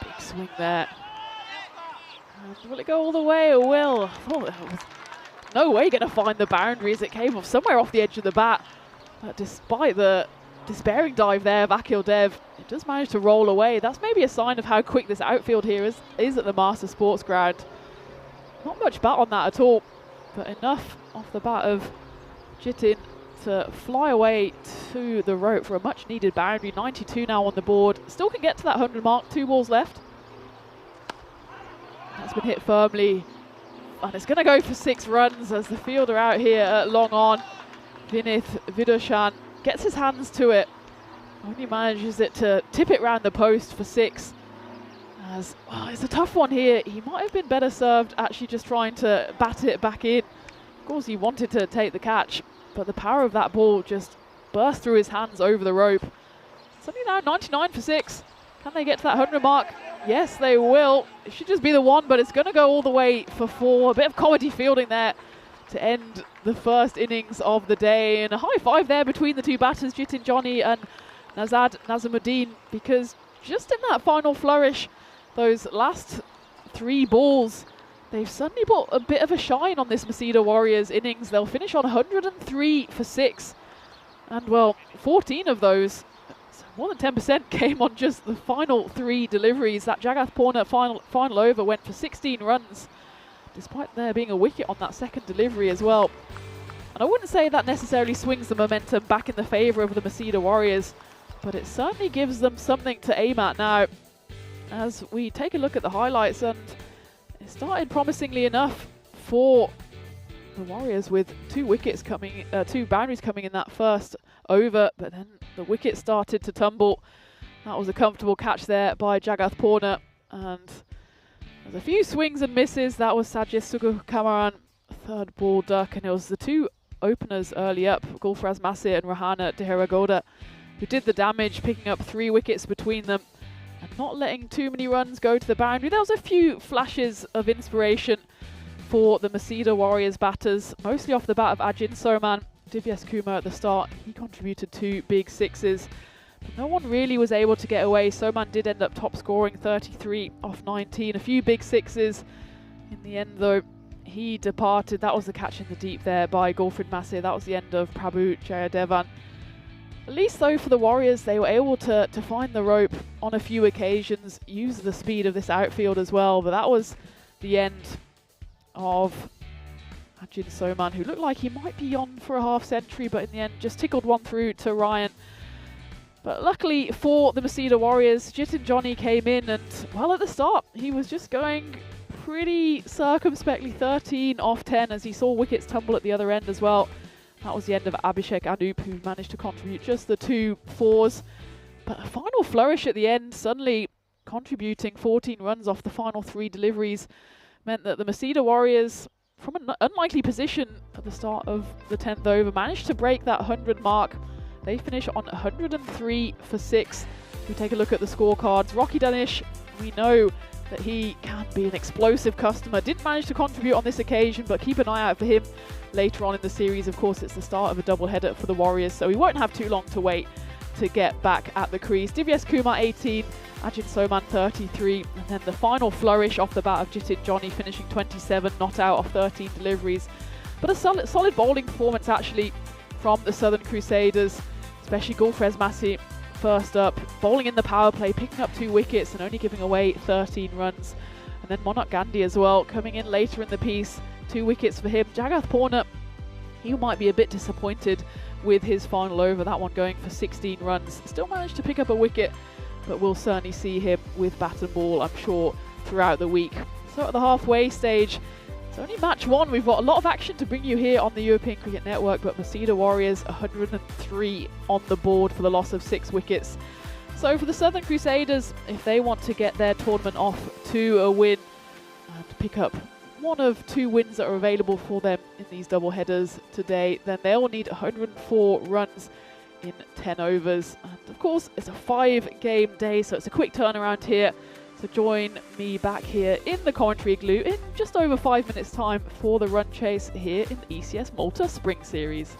Big swing there. And will it go all the way? It will. Oh, it was no way going to find the boundary as it came off somewhere off the edge of the bat. But despite the despairing dive there of Akhil Dev, it does manage to roll away. That's maybe a sign of how quick this outfield here is at the Master Sports Ground. Not much bat on that at all, but enough off the bat of Jitin to fly away to the rope for a much needed boundary. 92 now on the board. Still can get to that 100 mark, 2 balls left. That's been hit firmly. And it's going to go for 6 runs as the fielder out here at long on. Vinith Vidoshan gets his hands to it. Only manages it to tip it round the post for 6. As, well, it's a tough one here. He might have been better served actually just trying to bat it back in. Of course he wanted to take the catch, but the power of that ball just burst through his hands over the rope. It's only now 99 for 6. Can they get to that 100 mark? Yes, they will. It should just be the 1, but it's going to go all the way for 4. A bit of comedy fielding there to end the first innings of the day. And a high five there between the 2 batters, Jitin Johnny and Nazad Nazimuddin, because just in that final flourish, those last 3 balls, they've suddenly put a bit of a shine on this Masida Warriors innings. They'll finish on 103 for 6. And well, 14 of those, more than 10%, came on just the final 3 deliveries. That Jagath Purna final over went for 16 runs, despite there being a wicket on that second delivery as well. And I wouldn't say that necessarily swings the momentum back in the favour of the Masida Warriors, but it certainly gives them something to aim at now. As we take a look at the highlights, and it started promisingly enough for the Warriors with 2 wickets coming, 2 boundaries coming in that first over, but then the wicket started to tumble. That was a comfortable catch there by Jagath Purna, and there's a few swings and misses. That was Sajis Sugukamaran, 3rd ball duck, and it was the 2 openers early up, Gulfraz Masir and Rahana Deheragoda, who did the damage, picking up 3 wickets between them and not letting too many runs go to the boundary. There was a few flashes of inspiration for the Masida Warriors batters, mostly off the bat of Ajin Soman. Divyesh Kumar at the start, he contributed 2 big 6s. But no one really was able to get away. Soman did end up top scoring 33 off 19. A few big 6s. In the end though, he departed. That was the catch in the deep there by Gulfraz Masir. That was the end of Prabhu Jayadevan. At least though for the Warriors, they were able to find the rope on a few occasions, use the speed of this outfield as well. But that was the end of Ajin Soman, who looked like he might be on for a half century, but in the end just tickled one through to Ryan. But luckily for the Masida Warriors, Jitin Johnny came in and, well, at the start, he was just going pretty circumspectly, 13 off 10, as he saw wickets tumble at the other end as well. That was the end of Abhishek Anup, who managed to contribute just the 2 4s. But a final flourish at the end, suddenly contributing 14 runs off the final 3 deliveries, meant that the Masida Warriors, from an unlikely position at the start of the 10th over, managed to break that 100 mark They finish on 103 for 6. We take a look at the scorecards. Rocky Danish, we know that he can be an explosive customer. Didn't manage to contribute on this occasion, but keep an eye out for him later on in the series. Of course, it's the start of a doubleheader for the Warriors, so we won't have too long to wait to get back at the crease. Divyesh Kumar 18, Ajin Soman 33, and then the final flourish off the bat of Jitin Johnny finishing 27, not out of 13 deliveries. But a solid bowling performance actually from the Southern Crusaders, especially Gulfrez Massi first up, bowling in the power play, picking up 2 wickets and only giving away 13 runs. And then Monarch Gandhi as well, coming in later in the piece, 2 wickets for him. Jagath Purna, he might be a bit disappointed with his final over, that one going for 16 runs. Still managed to pick up a wicket, but we'll certainly see him with bat and ball, I'm sure, throughout the week. So at the halfway stage, it's only match 1. We've got a lot of action to bring you here on the European Cricket Network, but Masida Warriors 103 on the board for the loss of 6 wickets. So for the Southern Crusaders, if they want to get their tournament off to a win and pick up one of 2 wins that are available for them in these double headers today, then they'll need 104 runs in 10 overs. And of course, it's a 5-game day, so it's a quick turnaround here. So join me back here in the commentary igloo in just over 5 minutes time for the run chase here in the ECS Malta Spring Series.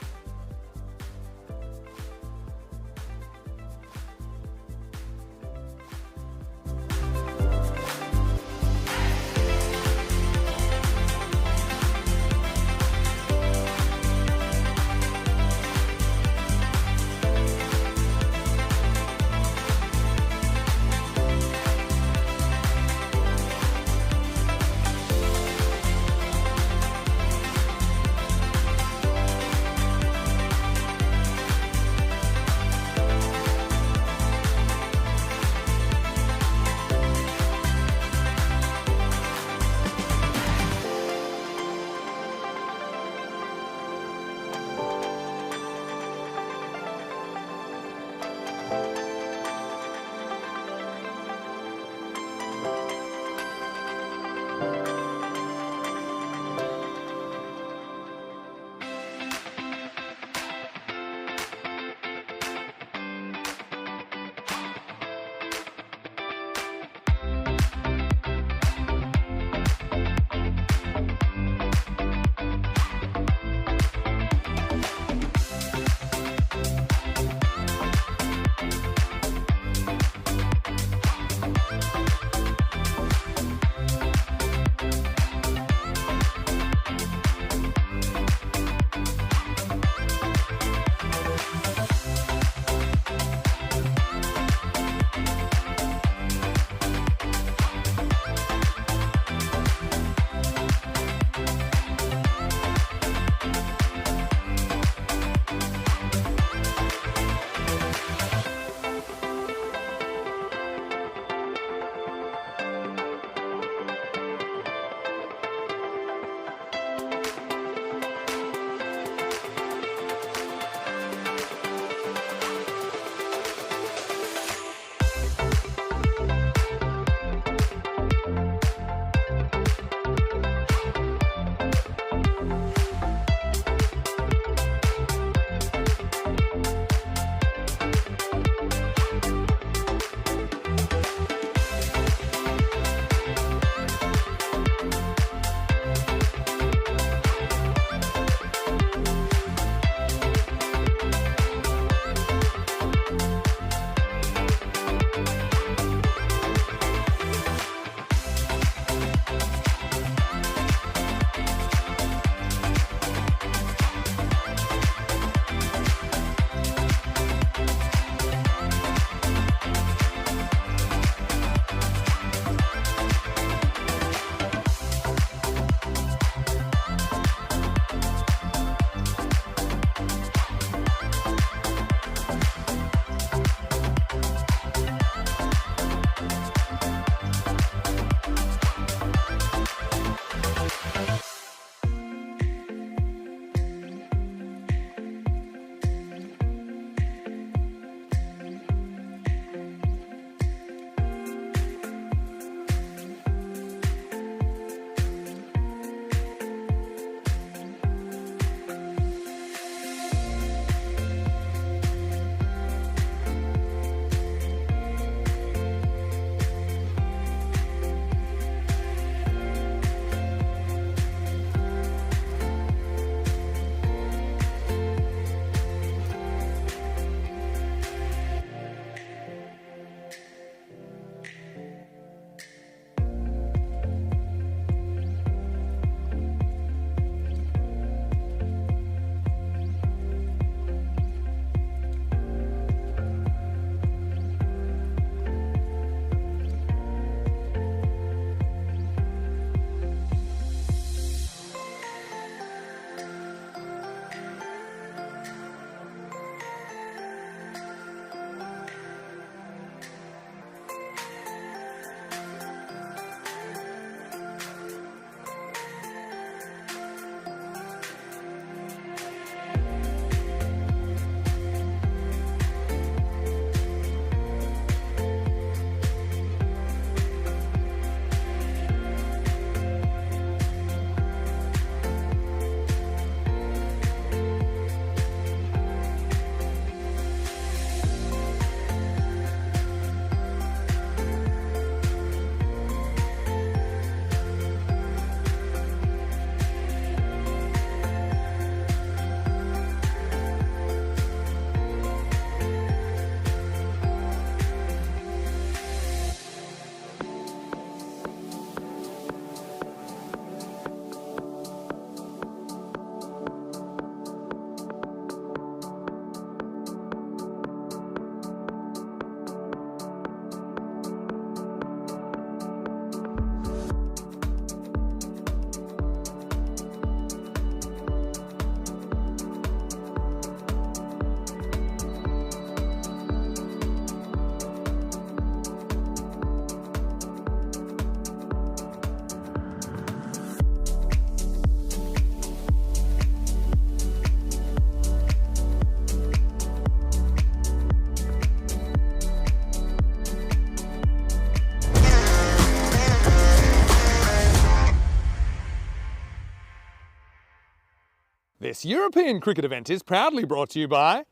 This European cricket event is proudly brought to you by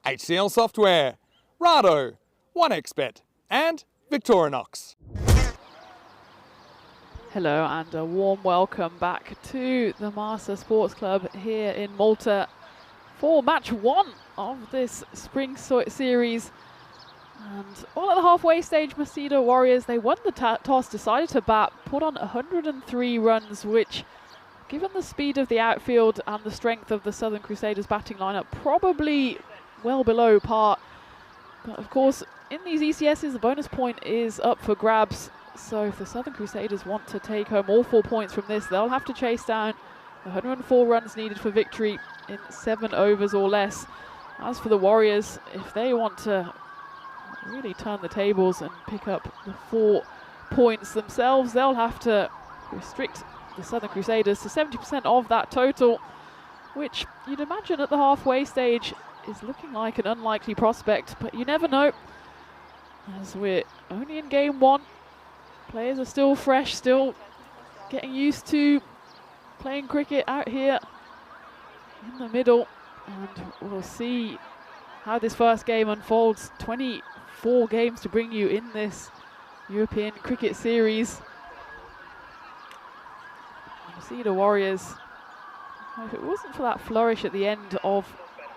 HCL Software, Rado, 1xBet and Victorinox. Hello and a warm welcome back to the Malta Sports Club here in Malta for match 1 of this spring series. And all at the halfway stage, Masida Warriors, they won the toss, decided to bat, put on 103 runs, which, given the speed of the outfield and the strength of the Southern Crusaders batting lineup, probably well below par. But of course, in these ECSs, the bonus point is up for grabs. So if the Southern Crusaders want to take home all 4 points from this, they'll have to chase down the 104 runs needed for victory in 7 overs or less. As for the Warriors, if they want to really turn the tables and pick up the 4 points themselves, they'll have to restrict the Southern Crusaders to 70% of that total, which you'd imagine at the halfway stage is looking like an unlikely prospect, but you never know. As we're only in game 1, players are still fresh, still getting used to playing cricket out here in the middle, and we'll see how this first game unfolds. 24 games to bring you in this European cricket series. You see the Warriors, if it wasn't for that flourish at the end of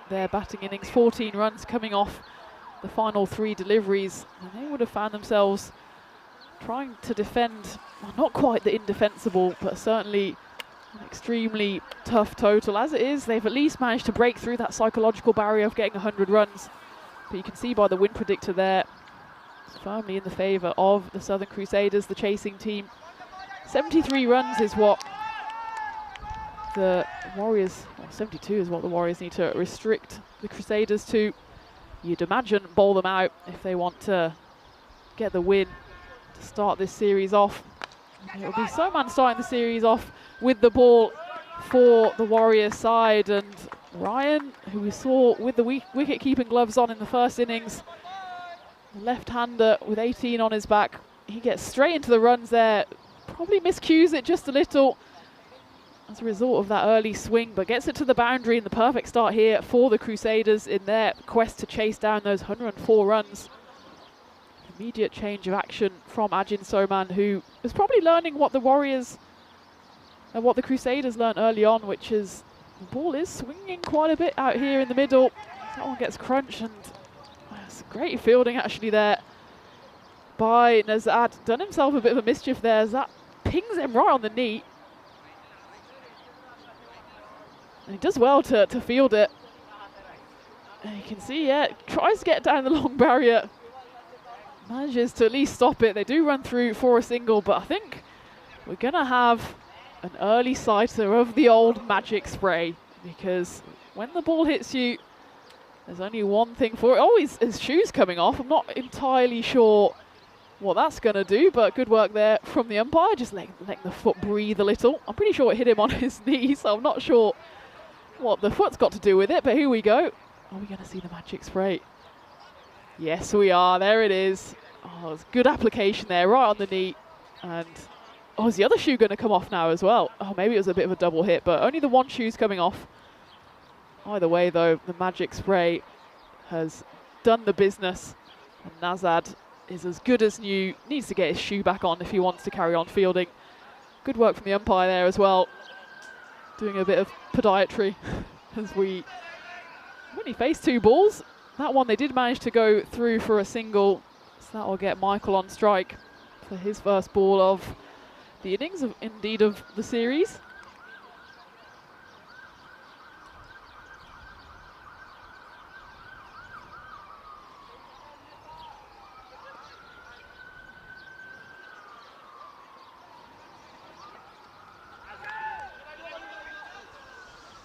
their batting innings, 14 runs coming off the final 3 deliveries, and they would have found themselves trying to defend, well, not quite the indefensible, but certainly an extremely tough total. As it is, they've at least managed to break through that psychological barrier of getting 100 runs. But you can see by the win predictor there, it's firmly in the favour of the Southern Crusaders, the chasing team. 73 runs is what the Warriors, or 72 is what the Warriors need to restrict the Crusaders to. You'd imagine bowl them out if they want to get the win to start this series off. It will be Soman starting the series off with the ball for the Warriors side, and Ryan, who we saw with the wicket-keeping gloves on in the first innings, the left-hander with 18 on his back, he gets straight into the runs there, probably miscues it just a little as a result of that early swing, but gets it to the boundary, and the perfect start here for the Crusaders in their quest to chase down those 104 runs. Immediate change of action from Ajin Soman, who is probably learning what the Warriors and what the Crusaders learned early on, which is the ball is swinging quite a bit out here in the middle. That one gets crunched, and it's great fielding actually there by Nazad. Done himself a bit of a mischief there as that pings him right on the knee. And he does well to field it. And you can see, yeah, tries to get down the long barrier. Manages to at least stop it. They do run through for a single, but I think we're going to have an early sighter of the old magic spray, because when the ball hits you, there's only one thing for it. Oh, his shoe's coming off. I'm not entirely sure what that's going to do, but good work there from the umpire, just letting the foot breathe a little. I'm pretty sure it hit him on his knee, so I'm not sure what the foot's got to do with it, but here we go. Are we going to see the magic spray? Yes, we are. There it is. Oh, it's good application there, right on the knee. And, oh, is the other shoe going to come off now as well? Oh, maybe it was a bit of a double hit, but only the one shoe's coming off. Either way, though, the magic spray has done the business. And Nazad is as good as new. Needs to get his shoe back on if he wants to carry on fielding. Good work from the umpire there as well. Doing a bit of podiatry as we only faced 2 balls. That one they did manage to go through for a single, so that will get Michael on strike for his first ball of the innings, indeed of the series.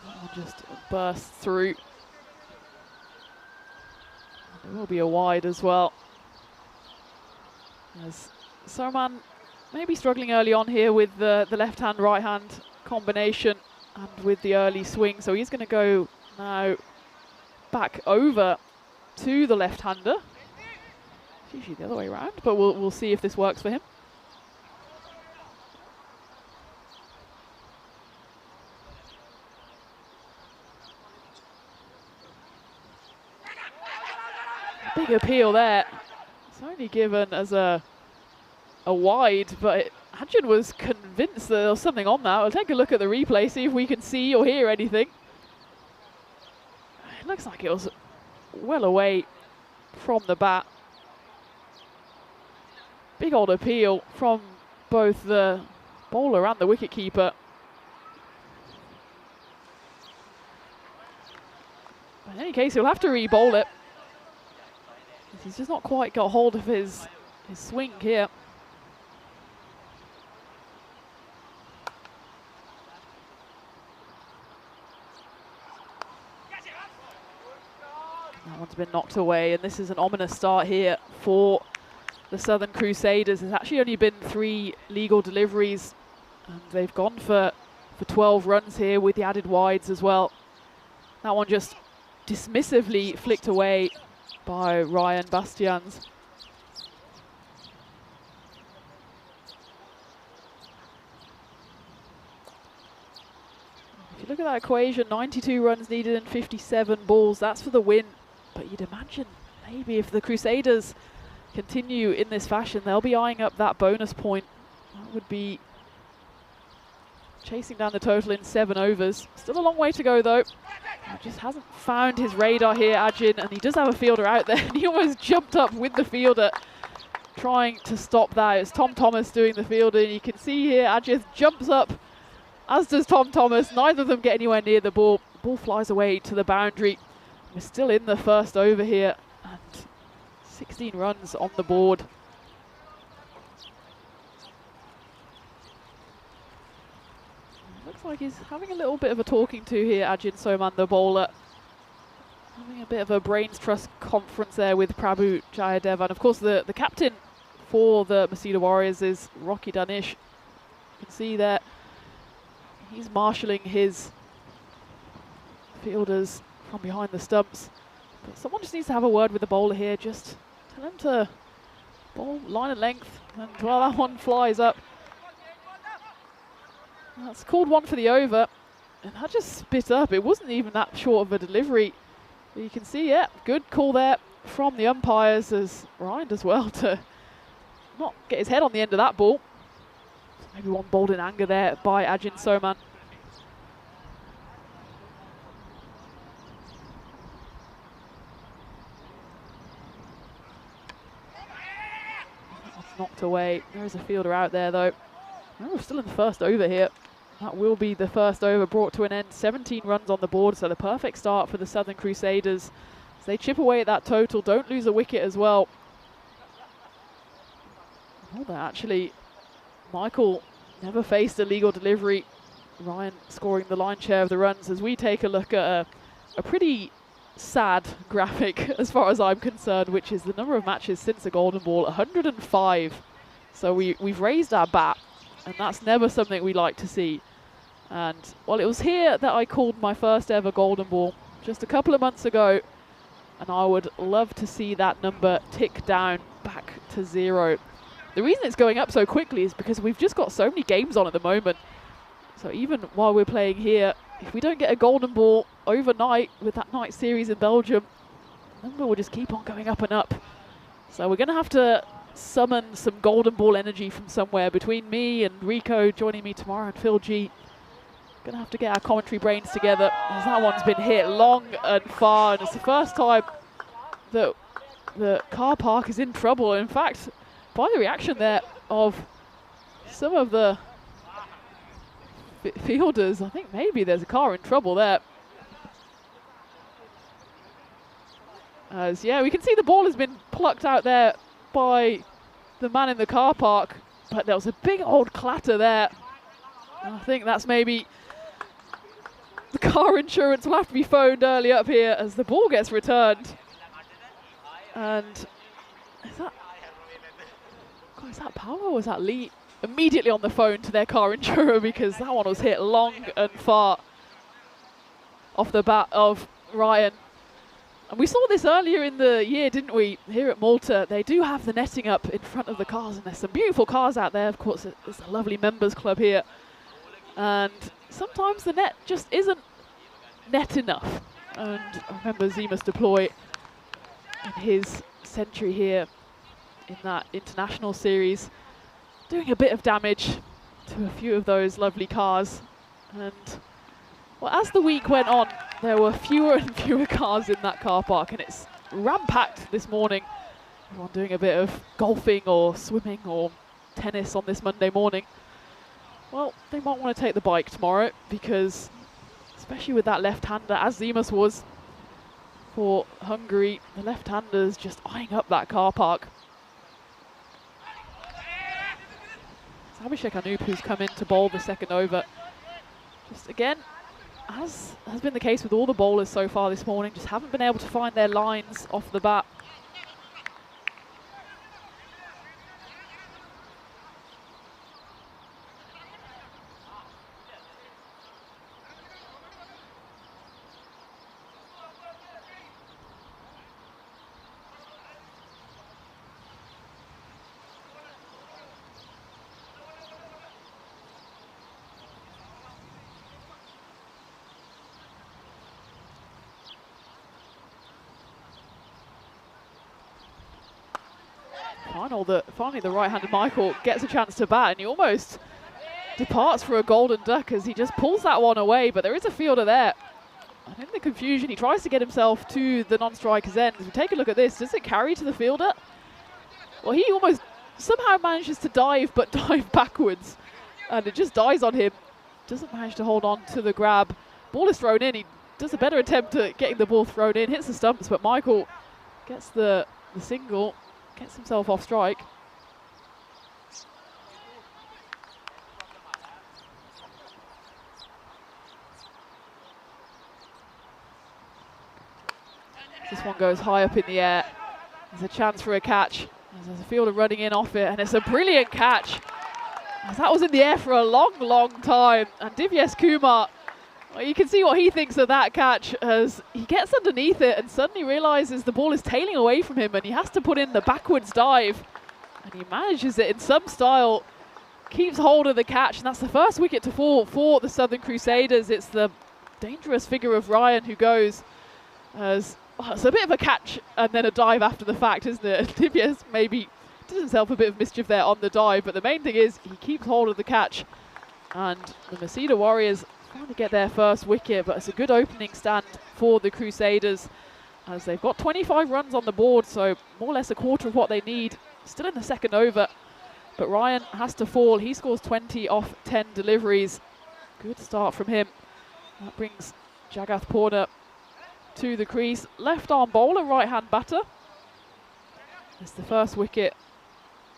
That one just burst through. There will be a wide as well. As Soman maybe struggling early on here with the left hand, right hand combination and with the early swing. So he's going to go now back over to the left hander. It's usually the other way around, but we'll see if this works for him. Big appeal there. It's only given as a wide, but Ajin was convinced that there was something on that. We'll take a look at the replay, see if we can see or hear anything. It looks like it was well away from the bat. Big old appeal from both the bowler and the wicketkeeper. In any case, he'll have to re-bowl it. He's just not quite got hold of his swing here. That one's been knocked away, and this is an ominous start here for the Southern Crusaders. There's actually only been 3 legal deliveries, and they've gone for 12 runs here with the added wides as well. That one just dismissively flicked away by Ryan Bastians. If you look at that equation, 92 runs needed and 57 balls, that's for the win. But you'd imagine maybe if the Crusaders continue in this fashion, they'll be eyeing up that bonus point. That would be chasing down the total in 7 overs. Still a long way to go though. He just hasn't found his radar here, Ajin, and he does have a fielder out there, and he almost jumped up with the fielder trying to stop that. It's Tom Thomas doing the fielding. You can see here Ajin jumps up, as does Tom Thomas. Neither of them get anywhere near the ball. The ball flies away to the boundary. We're still in the first over here, and 16 runs on the board. Looks like he's having a little bit of a talking to here, Ajin Soman, the bowler. Having a bit of a brains trust conference there with Prabhu Jayadev. And of course the captain for the Masita Warriors is Rocky Danish. You can see there he's marshalling his fielders from behind the stumps. But someone just needs to have a word with the bowler here. Just tell him to bowl line and length. And well, that one flies up. That's called one for the over, and that just spit up. It wasn't even that short of a delivery. But you can see, yeah, good call there from the umpires, as Ryan does well to not get his head on the end of that ball. So maybe one bowled in anger there by Ajin Soman. That's knocked away. There is a fielder out there though. Oh, we're still in the first over here. That will be the first over brought to an end. 17 runs on the board, so the perfect start for the Southern Crusaders. As they chip away at that total, don't lose a wicket as well. Oh, actually, Michael never faced a legal delivery. Ryan scoring the lion's share of the runs, as we take a look at a pretty sad graphic as far as I'm concerned, which is the number of matches since the Golden Ball, 105. So we've raised our bat, and that's never something we like to see. And well, it was here that I called my first ever Golden Ball just a couple of months ago, and I would love to see that number tick down back to 0. The reason it's going up so quickly is because we've just got so many games on at the moment. So even while we're playing here, if we don't get a Golden Ball overnight with that night series in Belgium, the number will just keep on going up and up. So we're going to have to summon some Golden Ball energy from somewhere, between me and Rico joining me tomorrow and Phil G. Gonna have to get our commentary brains together, as that one's been hit long and far, and it's the first time that the car park is in trouble. In fact, by the reaction there of some of the fielders, I think maybe there's a car in trouble there. As yeah, we can see the ball has been plucked out there by the man in the car park, but there was a big old clatter there. And I think that's maybe the car insurance will have to be phoned early up here as the ball gets returned. And is that Paolo or was that Lee? Immediately on the phone to their car insurer, because that one was hit long and far off the bat of Ryan. And we saw this earlier in the year, didn't we? Here at Malta, they do have the netting up in front of the cars, and there's some beautiful cars out there. Of course, it's a lovely members club here. And sometimes the net just isn't net enough. And I remember Zima's deploy in his century here in that international series, doing a bit of damage to a few of those lovely cars. And well, as the week went on, there were fewer and fewer cars in that car park, and it's ram-packed this morning. Everyone doing a bit of golfing or swimming or tennis on this Monday morning. Well, they might want to take the bike tomorrow, because especially with that left-hander, as Zemus was for Hungary, the left-handers just eyeing up that car park. It's Abhishek Anup who's come in to bowl the second over. Just again, as has been the case with all the bowlers so far this morning, just haven't been able to find their lines off the bat. Finally the right-handed Michael gets a chance to bat, and he almost departs for a golden duck as he just pulls that one away, but there is a fielder there. And in the confusion, he tries to get himself to the non-striker's end. As we take a look at this, does it carry to the fielder? Well, he almost somehow manages to dive, but dive backwards, and it just dies on him. Doesn't manage to hold on to the grab. Ball is thrown in. He does a better attempt at getting the ball thrown in, hits the stumps, but Michael gets the single, gets himself off strike. This one goes high up in the air. There's a chance for a catch. There's a fielder running in off it, and it's a brilliant catch. As that was in the air for a long, long time. And Divyesh Kumar, well, you can see what he thinks of that catch as he gets underneath it and suddenly realizes the ball is tailing away from him and he has to put in the backwards dive. And he manages it in some style, keeps hold of the catch, and that's the first wicket to fall for the Southern Crusaders. It's the dangerous figure of Ryan who goes as... Oh, it's a bit of a catch and then a dive after the fact, isn't it? Divyesh maybe did himself a bit of mischief there on the dive, but the main thing is he keeps hold of the catch. And the Masida Warriors trying to get their first wicket, but it's a good opening stand for the Crusaders as they've got 25 runs on the board, so more or less a quarter of what they need. Still in the second over, but Ryan has to fall. He scores 20 off 10 deliveries. Good start from him. That brings Jagath Purna to the crease. Left arm bowler, right hand batter. It's the first wicket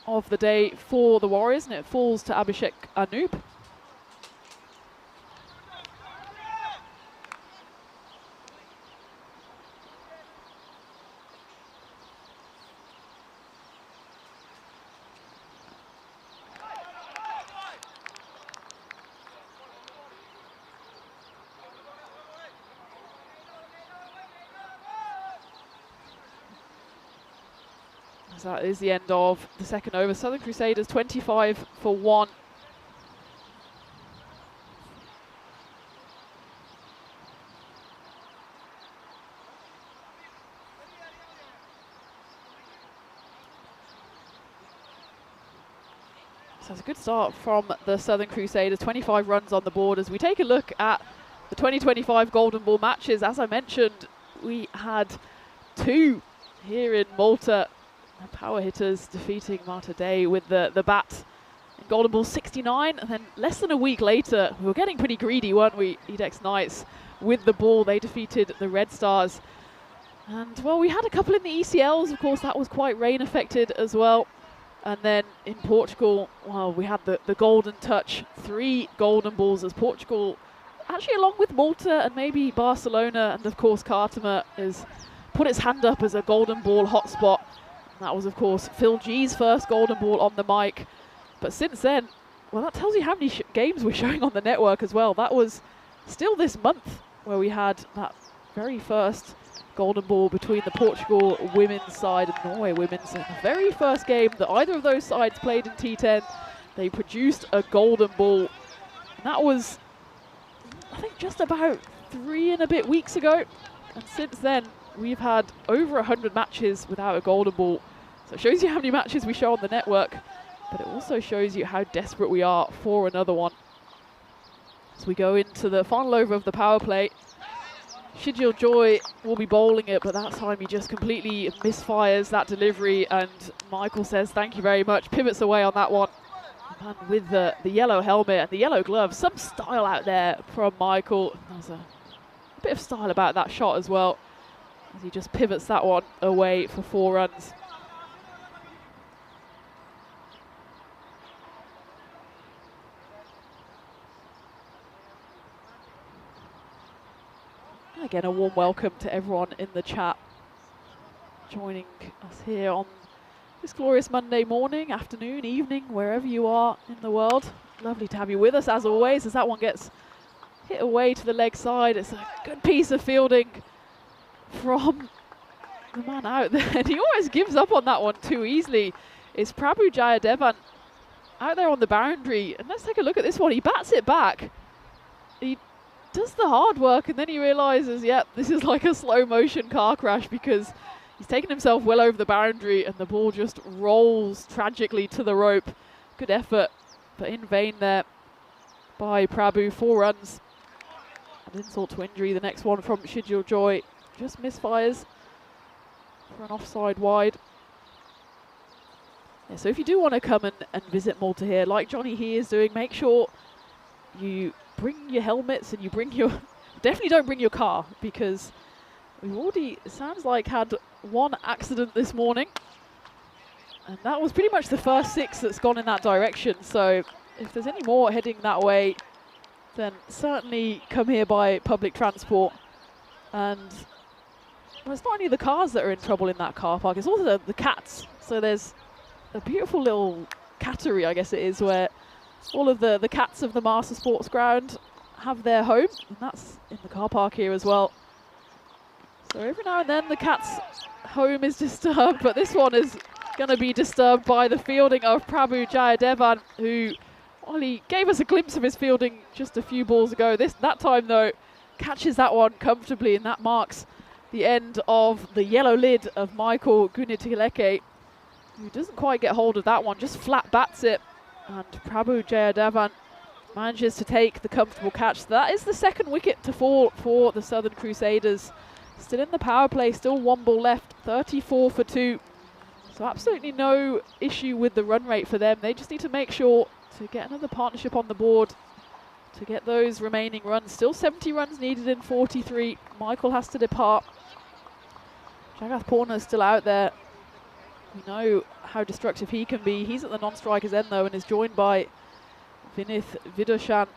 of the day for the Warriors, and it falls to Abhishek Anup. So that is the end of the second over. Southern Crusaders 25 for 1. So it's a good start from the Southern Crusaders, 25 runs on the board. As we take a look at the 2025 Golden Ball matches, as I mentioned, we had 2 here in Malta. Power hitters defeating Marta Day with the bat in Golden Ball 69, and then less than a week later, we were getting pretty greedy, weren't we? Edex Knights with the ball, they defeated the Red Stars. And well, we had a couple in the ECLs, of course, that was quite rain affected as well. And then in Portugal, well, we had the golden touch, 3 Golden Balls as Portugal, actually along with Malta and maybe Barcelona, and of course Khartoum has put its hand up as a Golden Ball hotspot. That was, of course, Phil G's first Golden Ball on the mic. But since then, well, that tells you how many games we're showing on the network as well. That was still this month where we had that very first Golden Ball between the Portugal women's side and Norway women's. And the very first game that either of those sides played in T10, they produced a Golden Ball. And that was, I think, just about 3 and a bit weeks ago. And since then, we've had over 100 matches without a golden ball. So it shows you how many matches we show on the network, but it also shows you how desperate we are for another one. As we go into the final over of the power play, Shijil Joy will be bowling it, but that time he just completely misfires that delivery, and Michael says thank you very much, pivots away on that one. And with the yellow helmet and the yellow gloves, some style out there from Michael. There's a bit of style about that shot as well, as he just pivots that one away for 4 runs. Again, a warm welcome to everyone in the chat joining us here on this glorious Monday morning, afternoon, evening, wherever you are in the world. Lovely to have you with us as always, as that one gets hit away to the leg side. It's a good piece of fielding from the man out there, and he always gives up on that one too easily. It's Prabhu Jayadevan out there on the boundary, and let's take a look at this one. He bats it back. He does the hard work, and then he realizes, yep, this is like a slow motion car crash, because he's taken himself well over the boundary and the ball just rolls tragically to the rope. Good effort, but in vain there by Prabhu. 4 runs. And insult to injury, the next one from Shijil Joy just misfires for an offside wide. Yeah, so if you do want to come and visit Malta here, like Johnny here is doing, make sure you bring your helmets and you bring your definitely don't bring your car, because we've already, it sounds like, had 1 accident this morning, and that was pretty much the first 6 that's gone in that direction. So if there's any more heading that way, then certainly come here by public transport. And well, it's not only the cars that are in trouble in that car park, it's also the cats. So there's a beautiful little cattery, I guess it is, where all of the cats of the Master Sports Ground have their home, and that's in the car park here as well. So every now and then the cat's home is disturbed, but this one is going to be disturbed by the fielding of Prabhu Jayadevan, who, well, he gave us a glimpse of his fielding just a few balls ago. That time, though, catches that one comfortably, and that marks the end of the yellow lid of Michael Gunitileke, who doesn't quite get hold of that one, just flat bats it. And Prabhu Jayadevan manages to take the comfortable catch. So that is the 2nd wicket to fall for the Southern Crusaders. Still in the power play, still 1 ball left, 34 for 2. So absolutely no issue with the run rate for them. They just need to make sure to get another partnership on the board to get those remaining runs. Still 70 runs needed in 43. Michael has to depart. Jagath Purna is still out there. We know how destructive he can be. He's at the non-strikers end though, and is joined by Vinith Vidoshan.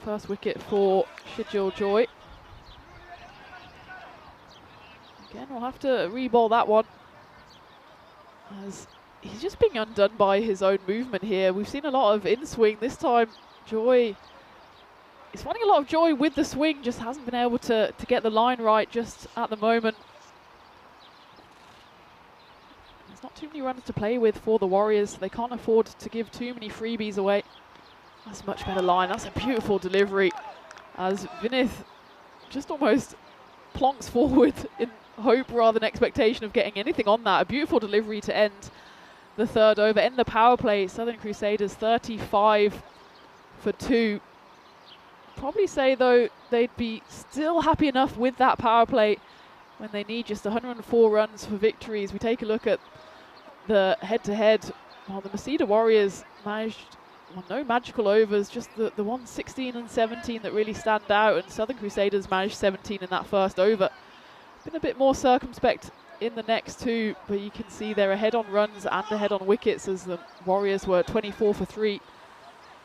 First wicket for Shijil Joy. Again, we'll have to re-bowl that one, as he's just being undone by his own movement here. We've seen a lot of in-swing. This time, Joy is finding a lot of joy with the swing, just hasn't been able to get the line right just at the moment. There's not too many runs to play with for the Warriors, so they can't afford to give too many freebies away. That's a much better line. That's a beautiful delivery, as Vinith just almost plonks forward in hope rather than expectation of getting anything on that. A beautiful delivery to end the 3rd over. In the power play, Southern Crusaders 35 for 2. Probably say, though, they'd be still happy enough with that power play when they need just 104 runs for victories. We take a look at the head-to-head. Well, the Masida Warriors managed, well, no magical overs, just the ones 16 and 17 that really stand out, and Southern Crusaders managed 17 in that first over. Been a bit more circumspect in the next 2, but you can see they're ahead on runs and ahead on wickets, as the Warriors were 24 for 3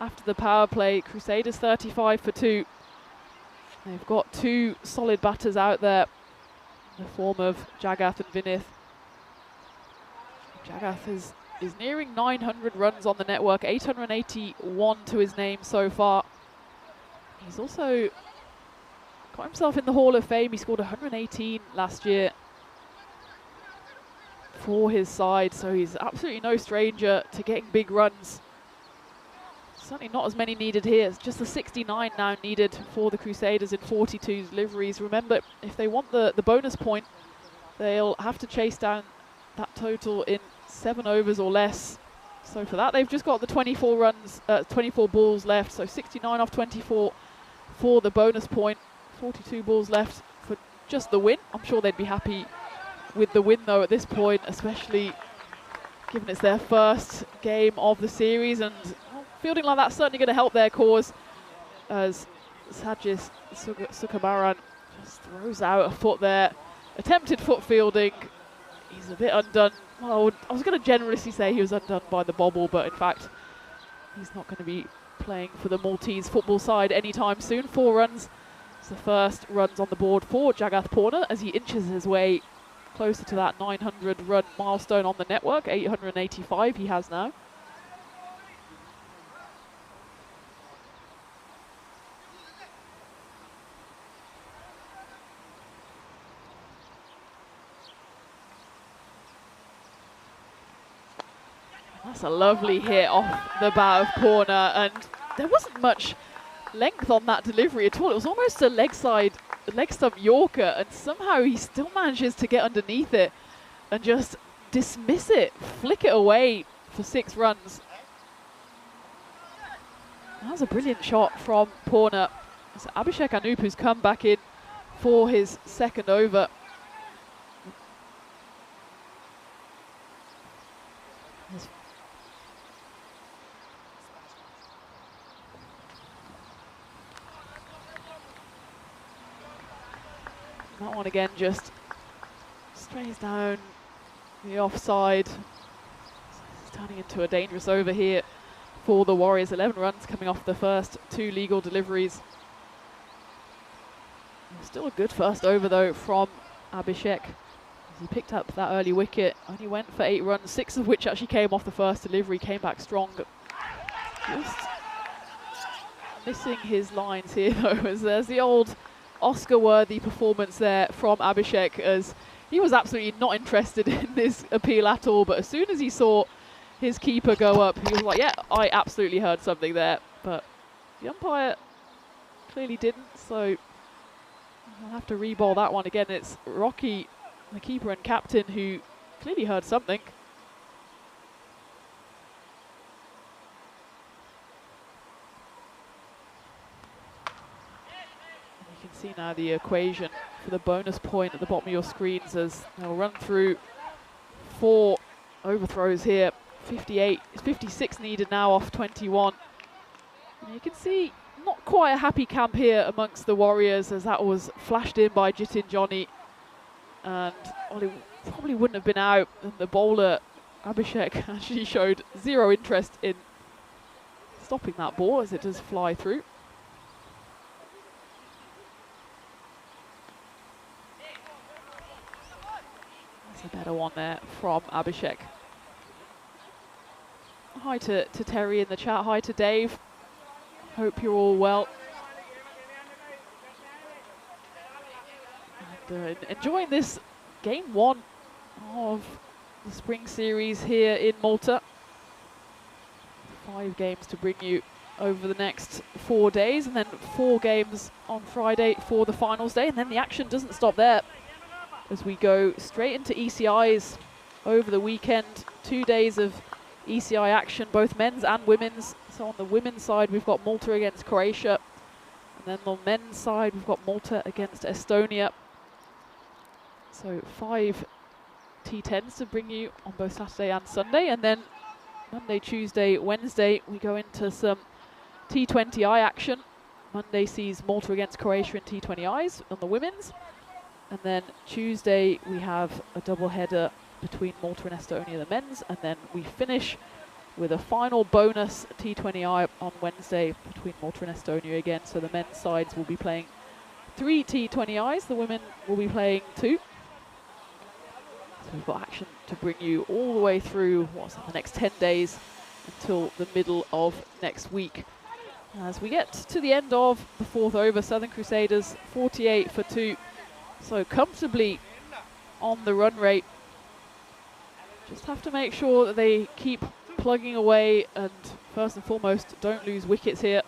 after the power play. Crusaders 35 for 2. They've got 2 solid batters out there in the form of Jagath and Vinith. Jagath is nearing 900 runs on the network, 881 to his name so far. He's also got himself in the Hall of Fame. He scored 118 last year for his side, so he's absolutely no stranger to getting big runs. Certainly not as many needed here. It's just the 69 now needed for the Crusaders in 42 deliveries. Remember, if they want the bonus point, they'll have to chase down that total in 7 overs or less. So for that, they've just got the 24 runs, 24 balls left. So 69 off 24 for the bonus point. 42 balls left for just the win. I'm sure they'd be happy with the win though at this point, especially given it's their first game of the series, and fielding like that's certainly going to help their cause as Sajis Sukumaran just throws out a foot there. Attempted foot fielding. He's a bit undone. Well, I was going to generously say he was undone by the bobble, but in fact, he's not going to be playing for the Maltese football side anytime soon. 4 runs. It's the first runs on the board for Jagath Purna as he inches his way closer to that 900 run milestone on the network. 885 he has now. That's a lovely hit off the bat of Purna, and there wasn't much length on that delivery at all. It was almost a leg stump Yorker, and somehow he still manages to get underneath it and just dismiss it, flick it away for 6 runs. That was a brilliant shot from Purna. So Abhishek Anup, who's come back in for his second over. That one again just strays down the offside. It's turning into a dangerous over here for the Warriors. 11 runs coming off the first 2 legal deliveries. Still a good first over though from Abhishek. He picked up that early wicket, only went for 8 runs, 6 of which actually came off the first delivery, came back strong. Just missing his lines here though, as there's the old Oscar-worthy performance there from Abhishek, as he was absolutely not interested in this appeal at all, but as soon as he saw his keeper go up, he was like, yeah, I absolutely heard something there, but the umpire clearly didn't, so I'll have to re-ball that one again. It's Rocky, the keeper and captain, who clearly heard something. See now the equation for the bonus point at the bottom of your screens as they'll run through 4 overthrows here. 56 needed now off 21. And you can see not quite a happy camp here amongst the Warriors, as that was flashed in by Jitin Johnny, and Ollie probably wouldn't have been out, and the bowler Abhishek actually showed 0 interest in stopping that ball as it does fly through. A better one there from Abhishek. Hi to Terry in the chat. Hi to Dave. Hope you're all well. And, enjoying this game 1 of the spring series here in Malta. 5 games to bring you over the next 4 days, and then 4 games on Friday for the finals day, and then the action doesn't stop there, as we go straight into ECIs over the weekend. 2 days of ECI action, both men's and women's. So on the women's side, we've got Malta against Croatia. And then on the men's side, we've got Malta against Estonia. So 5 T10s to bring you on both Saturday and Sunday. And then Monday, Tuesday, Wednesday, we go into some T20I action. Monday sees Malta against Croatia in T20Is on the women's. And then Tuesday we have a double header between Malta and Estonia, the men's, and then we finish with a final bonus T20I on Wednesday between Malta and Estonia again. So the men's sides will be playing 3 T20Is, the women will be playing 2. So we've got action to bring you all the way through the next 10 days until the middle of next week. As we get to the end of the 4th over, Southern Crusaders 48 for 2. So comfortably on the run rate. Just have to make sure that they keep plugging away and first and foremost don't lose wickets here,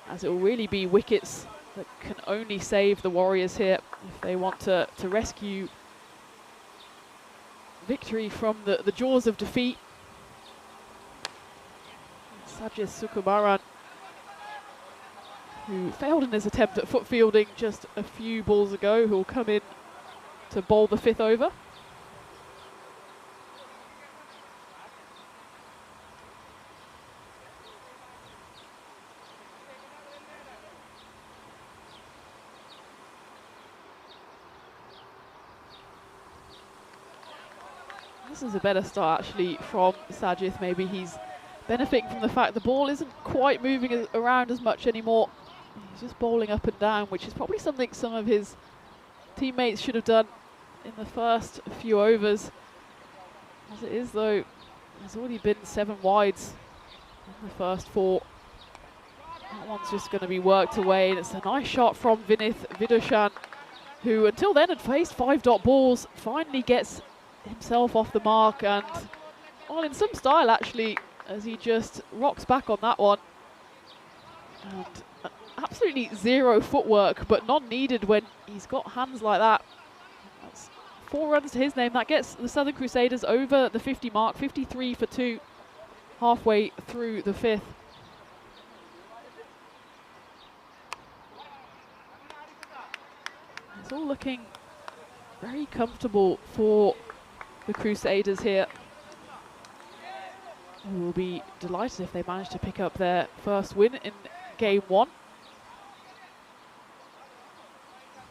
as it will really be wickets that can only save the Warriors here if they want to rescue victory from the jaws of defeat. Sajid Sukumaran, who failed in his attempt at foot fielding just a few balls ago, who will come in to bowl the 5th over. This is a better start actually from Sajid. Maybe he's benefiting from the fact the ball isn't quite moving around as much anymore. He's just bowling up and down, which is probably something some of his teammates should have done in the first few overs. As it is though, there's already been 7 wides in the first 4. That one's just going to be worked away, and it's a nice shot from Vinith Vidushan, who until then had faced 5-dot balls, finally gets himself off the mark, and well, in some style actually, as he just rocks back on that one. And absolutely zero footwork, but none needed when he's got hands like that. That's 4 runs to his name. That gets the Southern Crusaders over the 50 mark, 53 for 2, halfway through the 5th. It's all looking very comfortable for the Crusaders here. Who will be delighted if they manage to pick up their first win in game 1.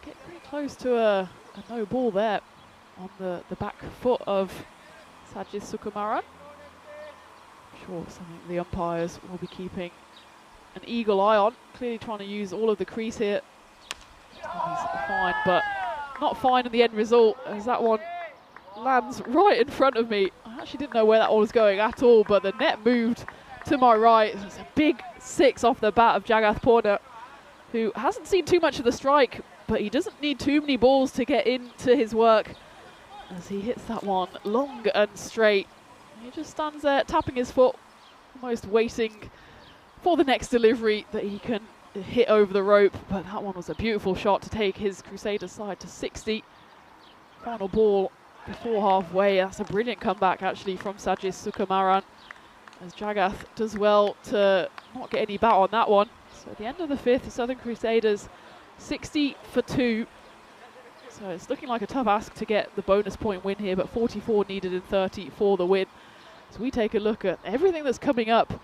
Get pretty close to a no ball there on the back foot of Sajid Sukumaran. I'm sure something the umpires will be keeping an eagle eye on. Clearly trying to use all of the crease here. He's fine, but not fine in the end result, as that one lands right in front of me. I actually didn't know where that one was going at all, but the net moved to my right. It's a big 6 off the bat of Jagath Purna, who hasn't seen too much of the strike, but he doesn't need too many balls to get into his work, as he hits that one long and straight. He just stands there tapping his foot, almost waiting for the next delivery that he can hit over the rope. But that one was a beautiful shot to take his Crusaders side to 60. Final ball before halfway. That's a brilliant comeback actually from Sajid Sukumaran, as Jagath does well to not get any bat on that one. So at the end of the 5th, the Southern Crusaders 60 for 2. So it's looking like a tough ask to get the bonus point win here, but 44 needed in 30 for the win. So we take a look at everything that's coming up.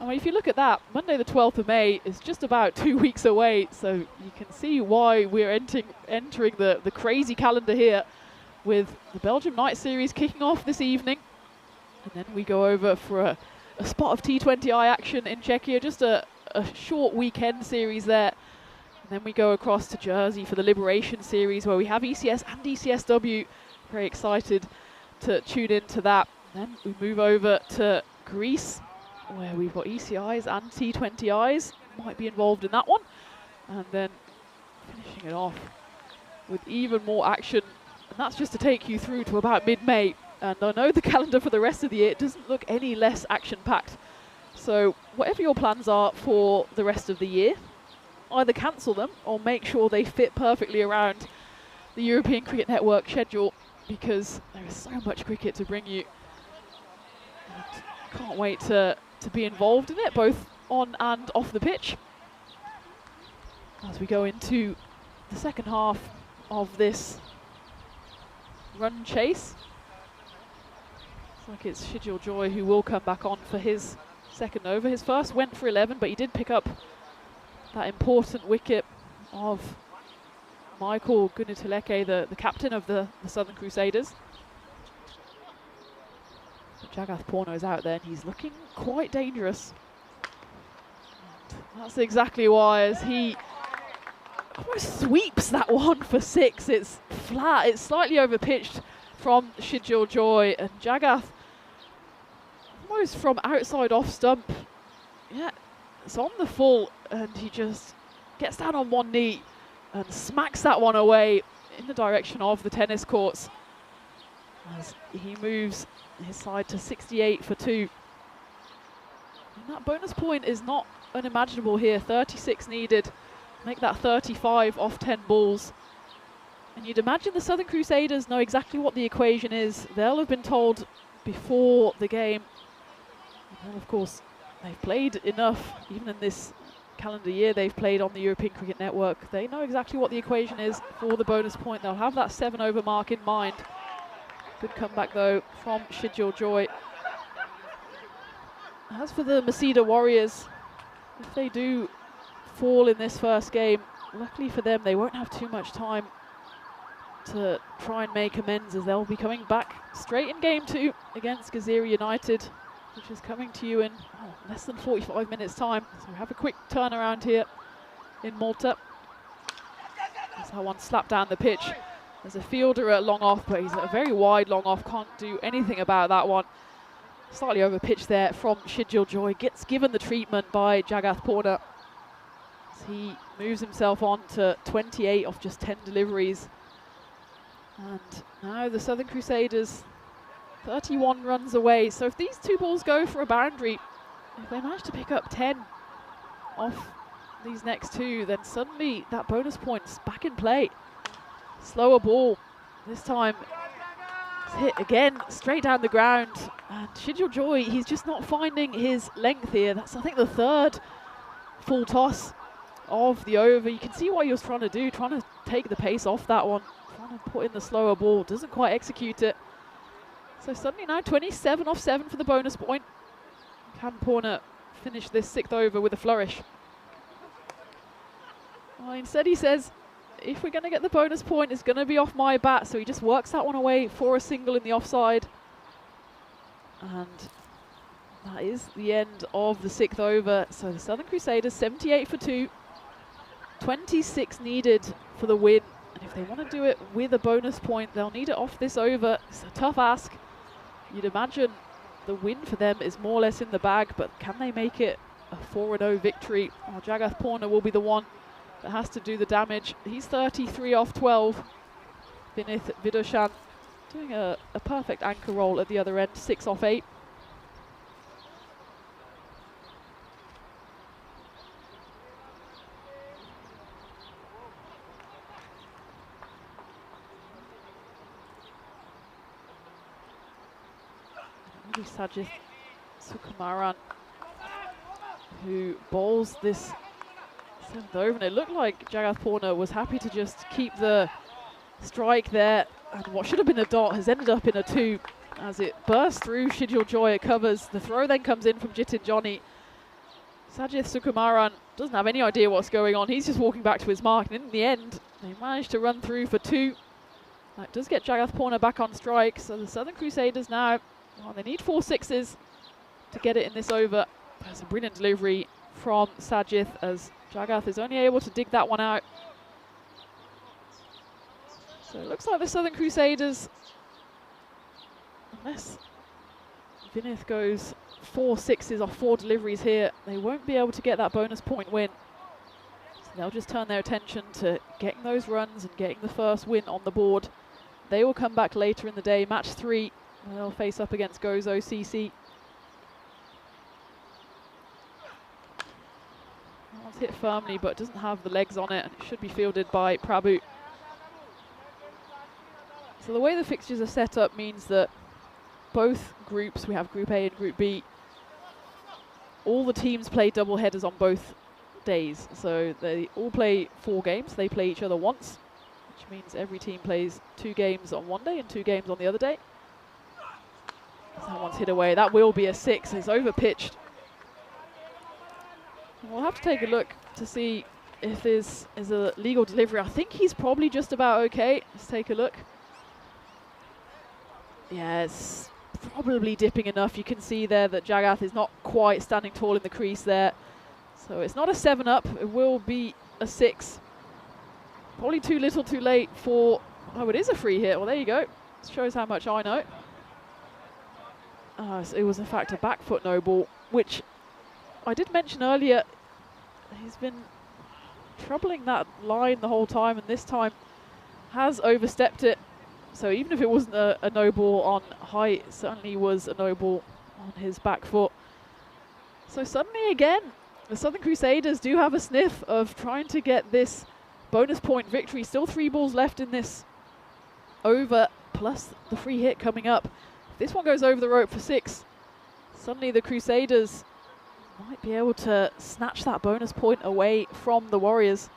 I mean, if you look at that, Monday the 12th of May is just about 2 weeks away, so you can see why we're entering the crazy calendar here, with the Belgium Night Series kicking off this evening. And then we go over for a spot of T20I action in Czechia, just a short weekend series there. And then we go across to Jersey for the Liberation Series, where we have ECS and ECSW. Very excited to tune into that. And then we move over to Greece, where we've got ECIs and T20Is, might be involved in that one. And then finishing it off with even more action. And that's just to take you through to about mid-May. And I know the calendar for the rest of the year doesn't look any less action-packed. So whatever your plans are for the rest of the year, either cancel them or make sure they fit perfectly around the European Cricket Network schedule, because there is so much cricket to bring you. And can't wait to be involved in it, both on and off the pitch, as we go into the second half of this run chase. Looks like it's Shijil Joy who will come back on for his second over. His first went for 11, but he did pick up that important wicket of Michael Guniteleke, the captain of the Southern Crusaders. But Jagath Purna is out there and he's looking quite dangerous. And that's exactly why, as he almost sweeps that one for 6. It's flat, it's slightly overpitched from Shijil Joy, and Jagath almost from outside off stump. Yeah, it's on the full, and he just gets down on one knee and smacks that one away in the direction of the tennis courts, as he moves his side to 68 for 2. And that bonus point is not unimaginable here. 36 needed, make that 35 off 10 balls. And you'd imagine the Southern Crusaders know exactly what the equation is. They'll have been told before the game. And of course, they've played enough, even in this calendar year they've played on the European Cricket Network. They know exactly what the equation is for the bonus point. They'll have that 7 over mark in mind. Good comeback though from Shijil Joy. As for the Masida Warriors, if they do fall in this first game, luckily for them they won't have too much time to try and make amends, as they'll be coming back straight in game 2 against Gazira United, which is coming to you in less than 45 minutes time. So we have a quick turnaround here in Malta. As that one slapped down the pitch. There's a fielder at long off, but he's at a very wide long off, can't do anything about that one. Slightly over pitch there from Shijil Joy, gets given the treatment by Jagath Purna. As he moves himself on to 28 off just 10 deliveries. And now the Southern Crusaders 31 runs away. So if these 2 balls go for a boundary, if they manage to pick up 10 off these next 2, then suddenly that bonus point's back in play. Slower ball, this time it's hit again, straight down the ground. And Shijil Joy, he's just not finding his length here. That's, I think, the 3rd full toss of the over. You can see what he was trying to do, trying to take the pace off that one, trying to put in the slower ball, doesn't quite execute it. So suddenly now 27 off 7 for the bonus point. Can Purna finish this 6th over with a flourish? Well, instead he says, if we're going to get the bonus point, it's going to be off my bat. So he just works that one away for a single in the offside. And that is the end of the 6th over. So the Southern Crusaders 78 for 2. 26 needed for the win. And if they want to do it with a bonus point, they'll need it off this over. It's a tough ask. You'd imagine the win for them is more or less in the bag, but can they make it a 4-0 victory? Well, Jagath Purna will be the one that has to do the damage. He's 33 off 12. Vinith Vidoshan doing a perfect anchor roll at the other end, 6 off 8. Sajith Sukumaran, who bowls this 7th over, and it looked like Jagath Purna was happy to just keep the strike there, and what should have been a dot has ended up in a 2 as it bursts through Shijil Joy. It covers. The throw then comes in from Jitin Johnny. Sajith Sukumaran doesn't have any idea what's going on. He's just walking back to his mark, and in the end they managed to run through for 2. That does get Jagath Purna back on strike, so the Southern Crusaders now, well, they need 4 sixes to get it in this over. That's a brilliant delivery from Sajith, as Jagath is only able to dig that one out. So it looks like the Southern Crusaders, unless Vinith goes 4 sixes off 4 deliveries here, they won't be able to get that bonus point win. So they'll just turn their attention to getting those runs and getting the first win on the board. They will come back later in the day, match 3. They'll face up against Gozo CC. That one's hit firmly, but doesn't have the legs on it, and it should be fielded by Prabhu. So the way the fixtures are set up means that both groups, we have Group A and Group B, all the teams play double headers on both days. So they all play 4 games. They play each other once, which means every team plays 2 games on one day and 2 games on the other day. That one's hit away. That will be a 6. It's over pitched. We'll have to take a look to see if this is a legal delivery. I think he's probably just about okay. Let's take a look. Yeah, it's probably dipping enough. You can see there that Jagath is not quite standing tall in the crease there. So it's not a 7-up. It will be a 6. Probably too little too late for... Oh, it is a free hit. Well, there you go. Shows how much I know. So it was in fact a back foot no ball, which I did mention earlier. He's been troubling that line the whole time, and this time has overstepped it. So even if it wasn't a no ball on height, it certainly was a no ball on his back foot. So suddenly again, the Southern Crusaders do have a sniff of trying to get this bonus point victory. Still 3 balls left in this over, plus the free hit coming up. If this one goes over the rope for 6, suddenly the Crusaders might be able to snatch that bonus point away from the Warriors.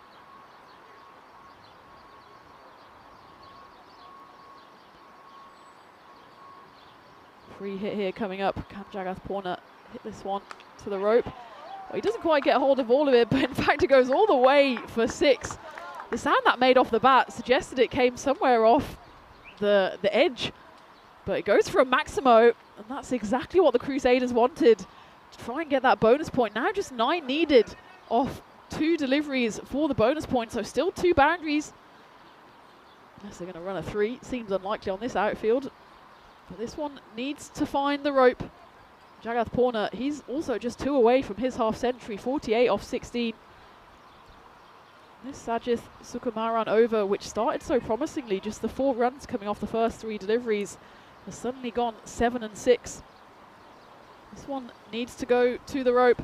Free hit here coming up. Can Jagath Purna hit this one to the rope? Well, he doesn't quite get hold of all of it, but in fact it goes all the way for 6. The sound that made off the bat suggested it came somewhere off the edge, but it goes for a Maximo, and that's exactly what the Crusaders wanted, to try and get that bonus point. Now just 9 needed off 2 deliveries for the bonus point, so still 2 boundaries. Unless they're going to run a 3, seems unlikely on this outfield. But this one needs to find the rope. Jagath Purna, he's also just 2 away from his half century, 48 off 16. This Sajith Sukumaran over, which started so promisingly, just the 4 runs coming off the first 3 deliveries, has suddenly gone 7 and 6. This one needs to go to the rope.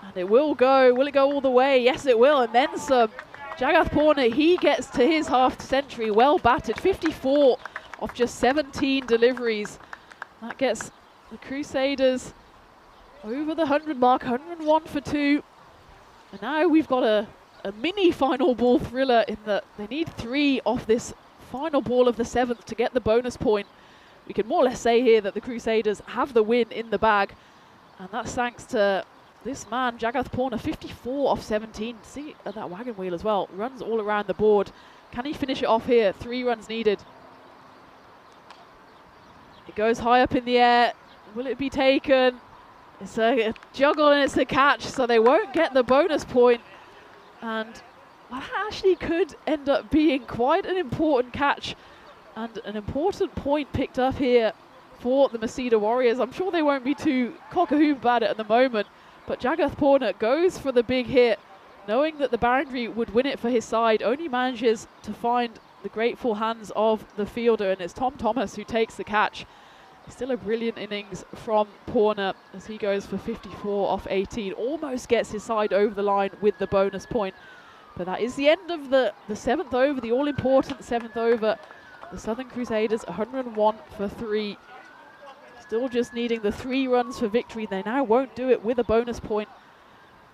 And it will go. Will it go all the way? Yes, it will, and then some. Jagath Purna, he gets to his half century, well batted, 54 off just 17 deliveries. That gets the Crusaders over the 100 mark, 101 for 2. And now we've got a mini final ball thriller in that they need 3 off this final ball of the 7th to get the bonus point. We can more or less say here that the Crusaders have the win in the bag. And that's thanks to this man, Jagath Purna, 54 off 17. See at that wagon wheel as well. Runs all around the board. Can he finish it off here? 3 runs needed. It goes high up in the air. Will it be taken? It's a juggle and it's a catch, so they won't get the bonus point. And that actually could end up being quite an important catch and an important point picked up here for the Masida Warriors. I'm sure they won't be too cock-a-hoop about it at the moment, but Jagath Purna goes for the big hit, knowing that the boundary would win it for his side, only manages to find the grateful hands of the fielder, and it's Tom Thomas who takes the catch. Still a brilliant innings from Purna as he goes for 54 off 18. Almost gets his side over the line with the bonus point. But that is the end of the 7th over, the all-important 7th over. The Southern Crusaders 101 for 3. Still just needing the 3 runs for victory. They now won't do it with a bonus point.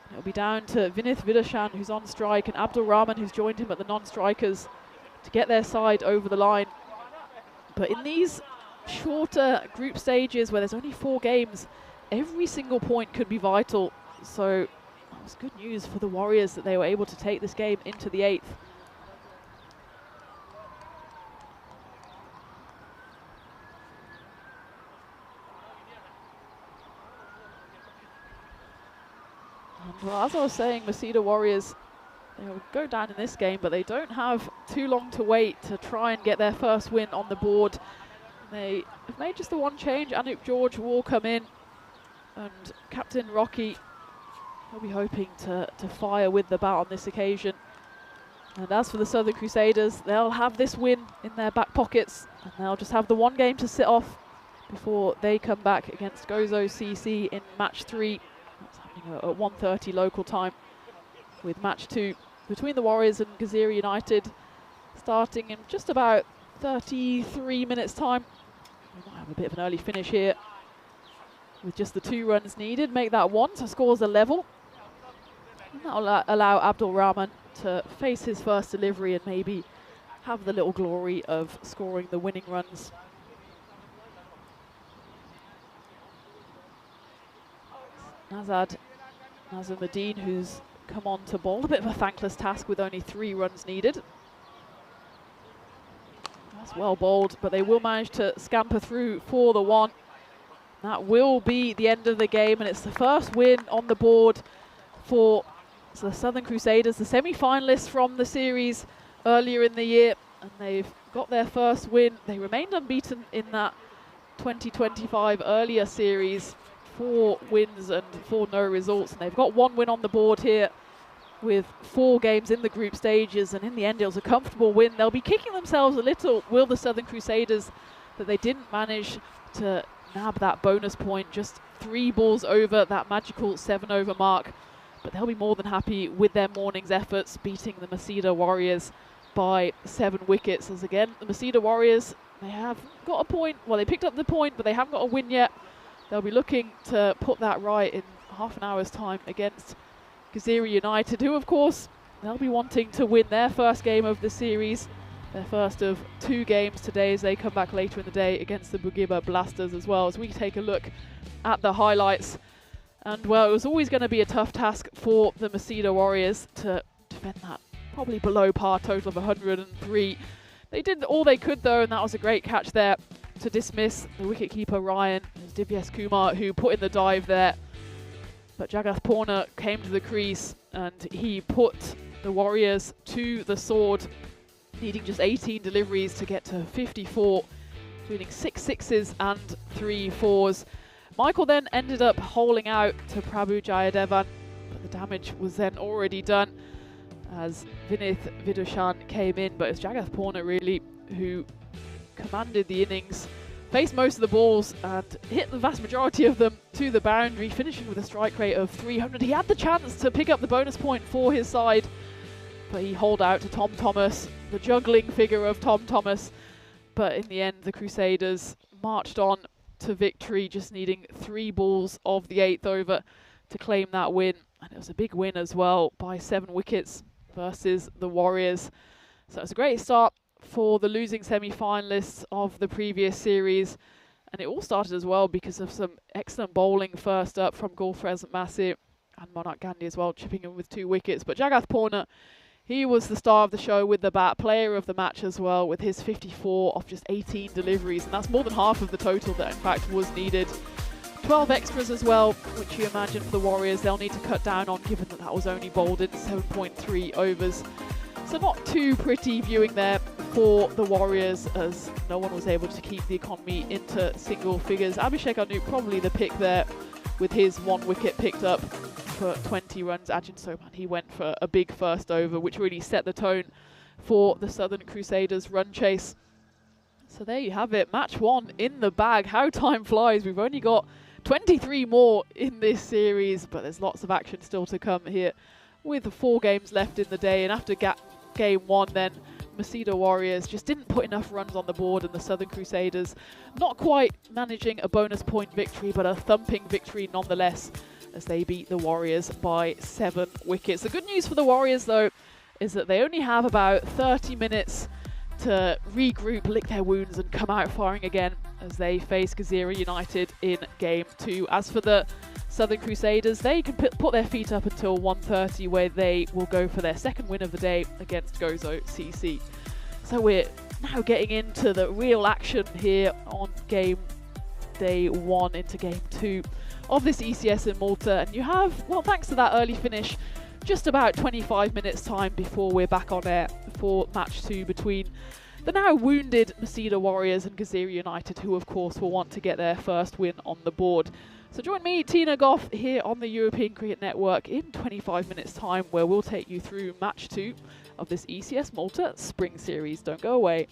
It'll be down to Vinith Vidashan, who's on strike, and Abdul Rahman, who's joined him at the non-strikers, to get their side over the line. But in these shorter group stages where there's only 4 games, every single point could be vital. So that was good news for the Warriors that they were able to take this game into the 8th. And well, as I was saying, Masida Warriors, they'll go down in this game, but they don't have too long to wait to try and get their first win on the board. They have made just the one change. Anup George will come in, and Captain Rocky, he'll be hoping to fire with the bat on this occasion. And as for the Southern Crusaders, they'll have this win in their back pockets, and they'll just have the one game to sit off before they come back against Gozo CC in match 3. That's happening at 1:30 local time, with match 2 between the Warriors and Gazira United starting in just about 33 minutes time. We might have a bit of an early finish here with just the 2 runs needed. Make that 1, so scores a level. And that'll allow Abdul Rahman to face his first delivery and maybe have the little glory of scoring the winning runs. Nazamuddin, who's come on to bowl, a bit of a thankless task with only 3 runs needed. That's well bowled, but they will manage to scamper through for the 1. That will be the end of the game, and it's the first win on the board for the Southern Crusaders, the semi-finalists from the series earlier in the year, and they've got their first win. They remained unbeaten in that 2025 earlier series, 4 wins and 4 no results, and they've got 1 win on the board here with 4 games in the group stages, and in the end it was a comfortable win. They'll be kicking themselves a little, will the Southern Crusaders, that they didn't manage to nab that bonus point, just 3 balls over that magical 7 over mark. But they'll be more than happy with their morning's efforts, beating the Masida Warriors by 7 wickets. As again, the Masida Warriors, they have got a point. Well, they picked up the point, but they haven't got a win yet. They'll be looking to put that right in half an hour's time against Gaziri United, who of course, they'll be wanting to win their first game of the series, their first of 2 games today as they come back later in the day against the Bugiba Blasters as well. As we take a look at the highlights, and well, it was always going to be a tough task for the Masida Warriors to defend that probably below par total of 103. They did all they could though, and that was a great catch there to dismiss the wicketkeeper Ryan. It was Divyesh Kumar who put in the dive there. But Jagath Purna came to the crease and he put the Warriors to the sword, needing just 18 deliveries to get to 54, including 6 sixes and 3 fours. Michael then ended up holing out to Prabhu Jayadevan, but the damage was then already done as Vinith Vidushan came in. But it's Jagath Purna really who commanded the innings, faced most of the balls and hit the vast majority of them to the boundary, finishing with a strike rate of 300. He had the chance to pick up the bonus point for his side, but he holed out to Tom Thomas, the juggling figure of Tom Thomas. But in the end, the Crusaders marched on to victory, just needing 3 balls of the 8th over to claim that win. And it was a big win as well by 7 wickets versus the Warriors. So it was a great start for the losing semi-finalists of the previous series, and it all started as well because of some excellent bowling first up from Gulfrez Massey and Monarch Gandhi as well, chipping in with 2 wickets. But Jagath Purna, he was the star of the show with the bat, player of the match as well, with his 54 off just 18 deliveries, and that's more than half of the total that in fact was needed. 12 extras as well, which you imagine for the Warriors they'll need to cut down on, given that that was only bowled in 7.3 overs. So not too pretty viewing there for the Warriors, as no one was able to keep the economy into single figures. Abhishek Anu probably the pick there with his 1 wicket picked up for 20 runs. Ajin Soman, he went for a big first over, which really set the tone for the Southern Crusaders run chase. So there you have it, match 1 in the bag. How time flies. We've only got 23 more in this series, but there's lots of action still to come here with 4 games left in the day. And after game 1 then, Masida Warriors just didn't put enough runs on the board, and the Southern Crusaders not quite managing a bonus point victory, but a thumping victory nonetheless as they beat the Warriors by 7 wickets. The good news for the Warriors though is that they only have about 30 minutes to regroup, lick their wounds and come out firing again as they face Gazira United in game 2. As for the Southern Crusaders, they can put their feet up until 1:30, where they will go for their 2nd win of the day against Gozo CC. So we're now getting into the real action here on game day 1 into game 2 of this ECS in Malta. And you have, well, thanks to that early finish, just about 25 minutes time before we're back on air for match 2 between the now wounded Masida Warriors and Gazira United, who of course will want to get their first win on the board. So join me, Tina Goff, here on the European Cricket Network in 25 minutes time, where we'll take you through match 2 of this ECS Malta Spring Series. Don't go away.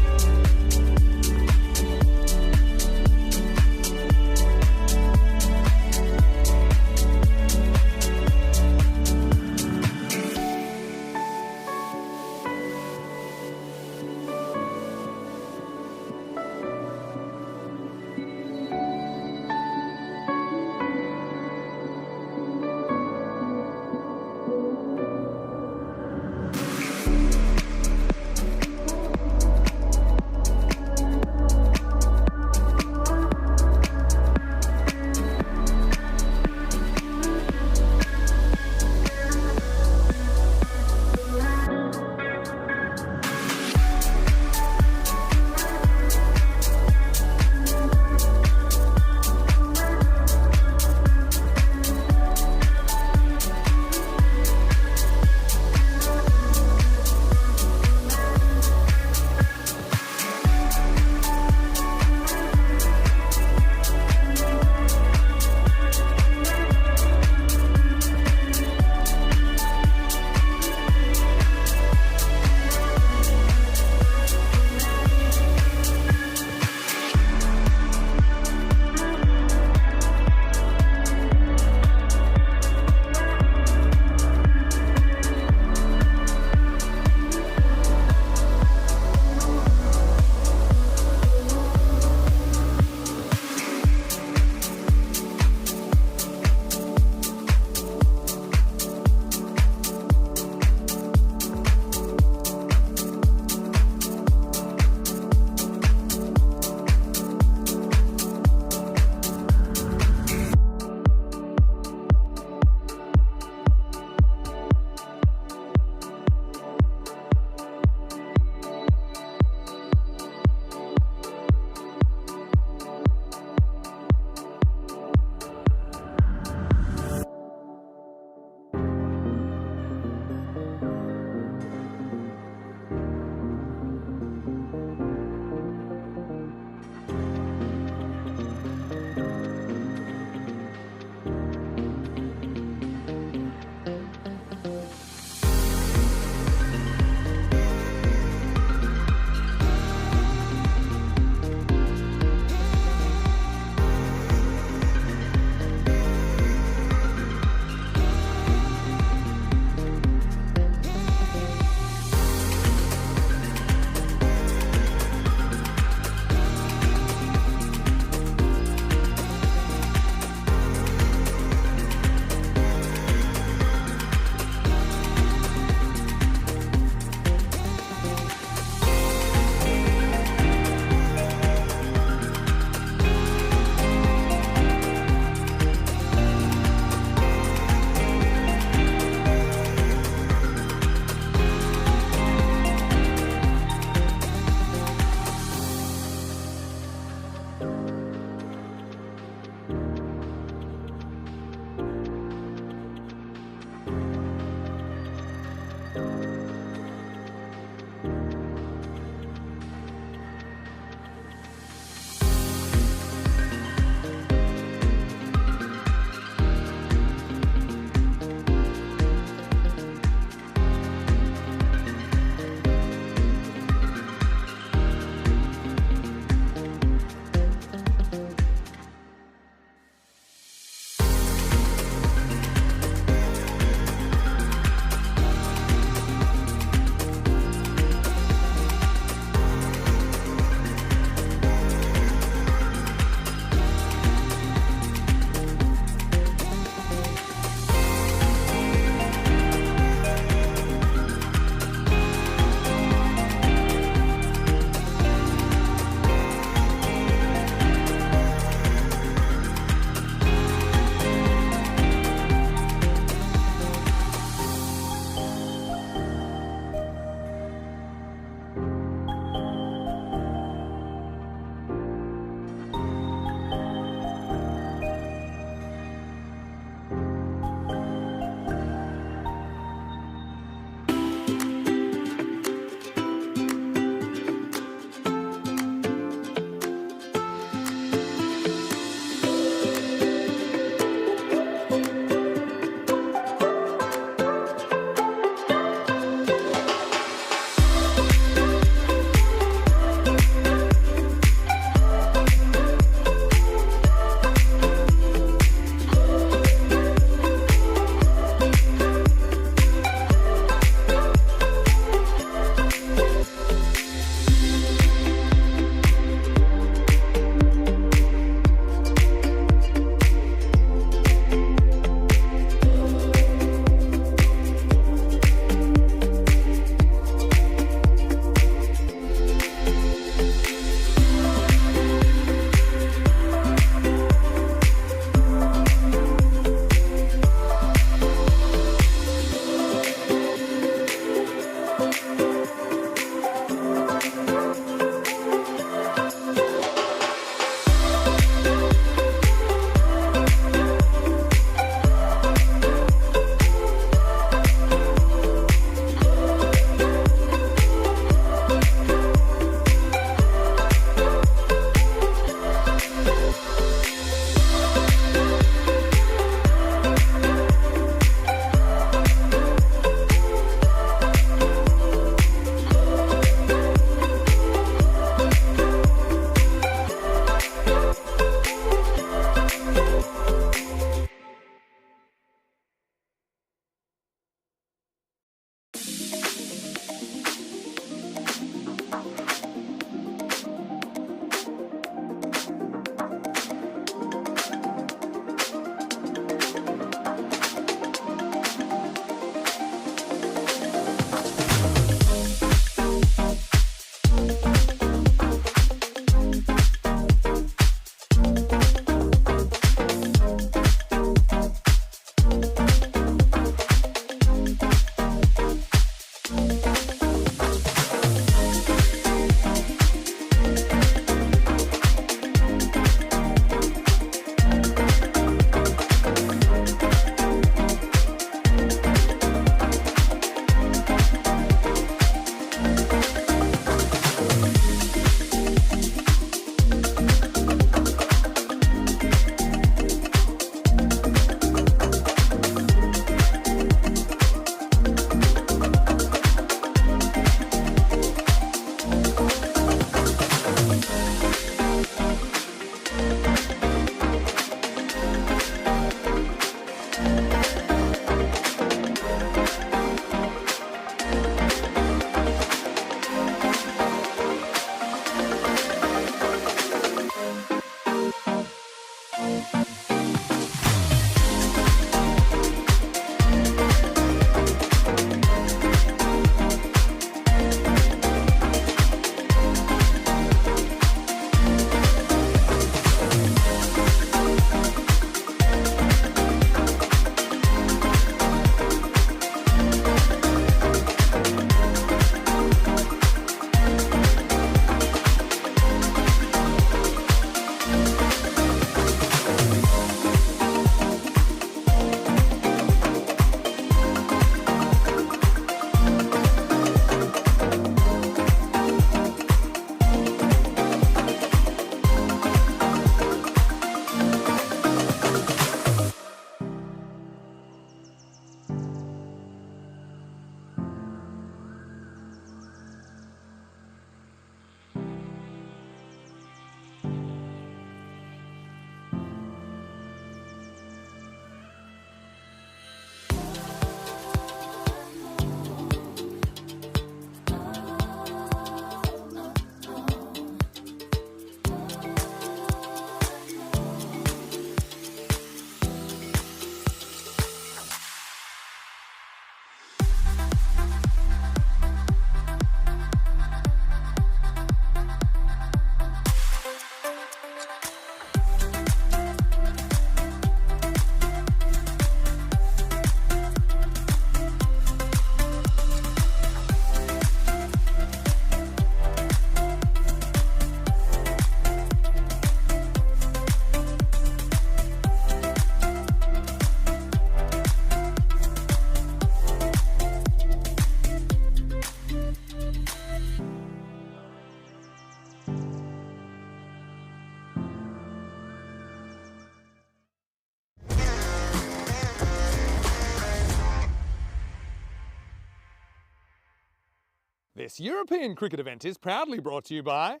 This European cricket event is proudly brought to you by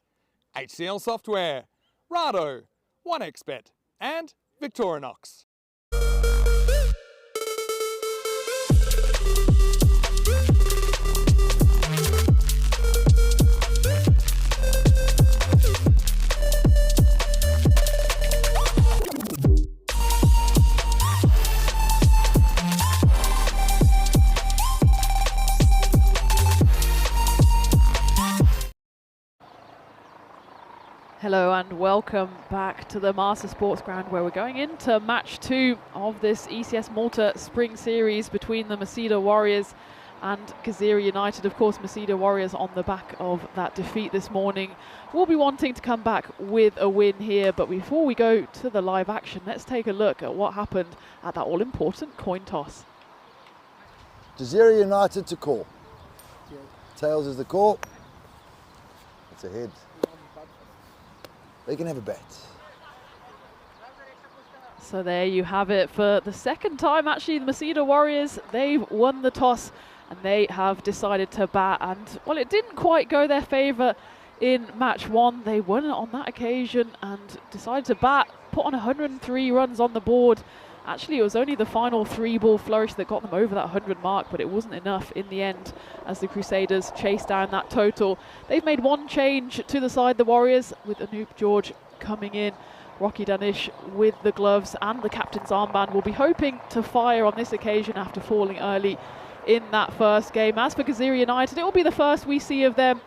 HCL Software, Rado, 1xBet and Victorinox. Hello and welcome back to the Malta Sports Ground, where we're going into match 2 of this ECS Malta Spring Series between the Masida Warriors and Gazira United. Of course, Masida Warriors on the back of that defeat this morning will be wanting to come back with a win here. But before we go to the live action, let's take a look at what happened at that all-important coin toss. Gazira United to call. Tails is the call. It's a head. They can have a bet. So there you have it. For the second time, actually, the Masida Warriors, they've won the toss and they have decided to bat. And, well, it didn't quite go their favour in match 1. They won it on that occasion and decided to bat, put on 103 runs on the board. Actually, it was only the final 3-ball flourish that got them over that 100 mark, but it wasn't enough in the end as the Crusaders chased down that total. They've made one change to the side, the Warriors, with Anoop George coming in. Rocky Danish with the gloves and the captain's armband will be hoping to fire on this occasion after falling early in that first game. As for Gazira United, it will be the first we see of them.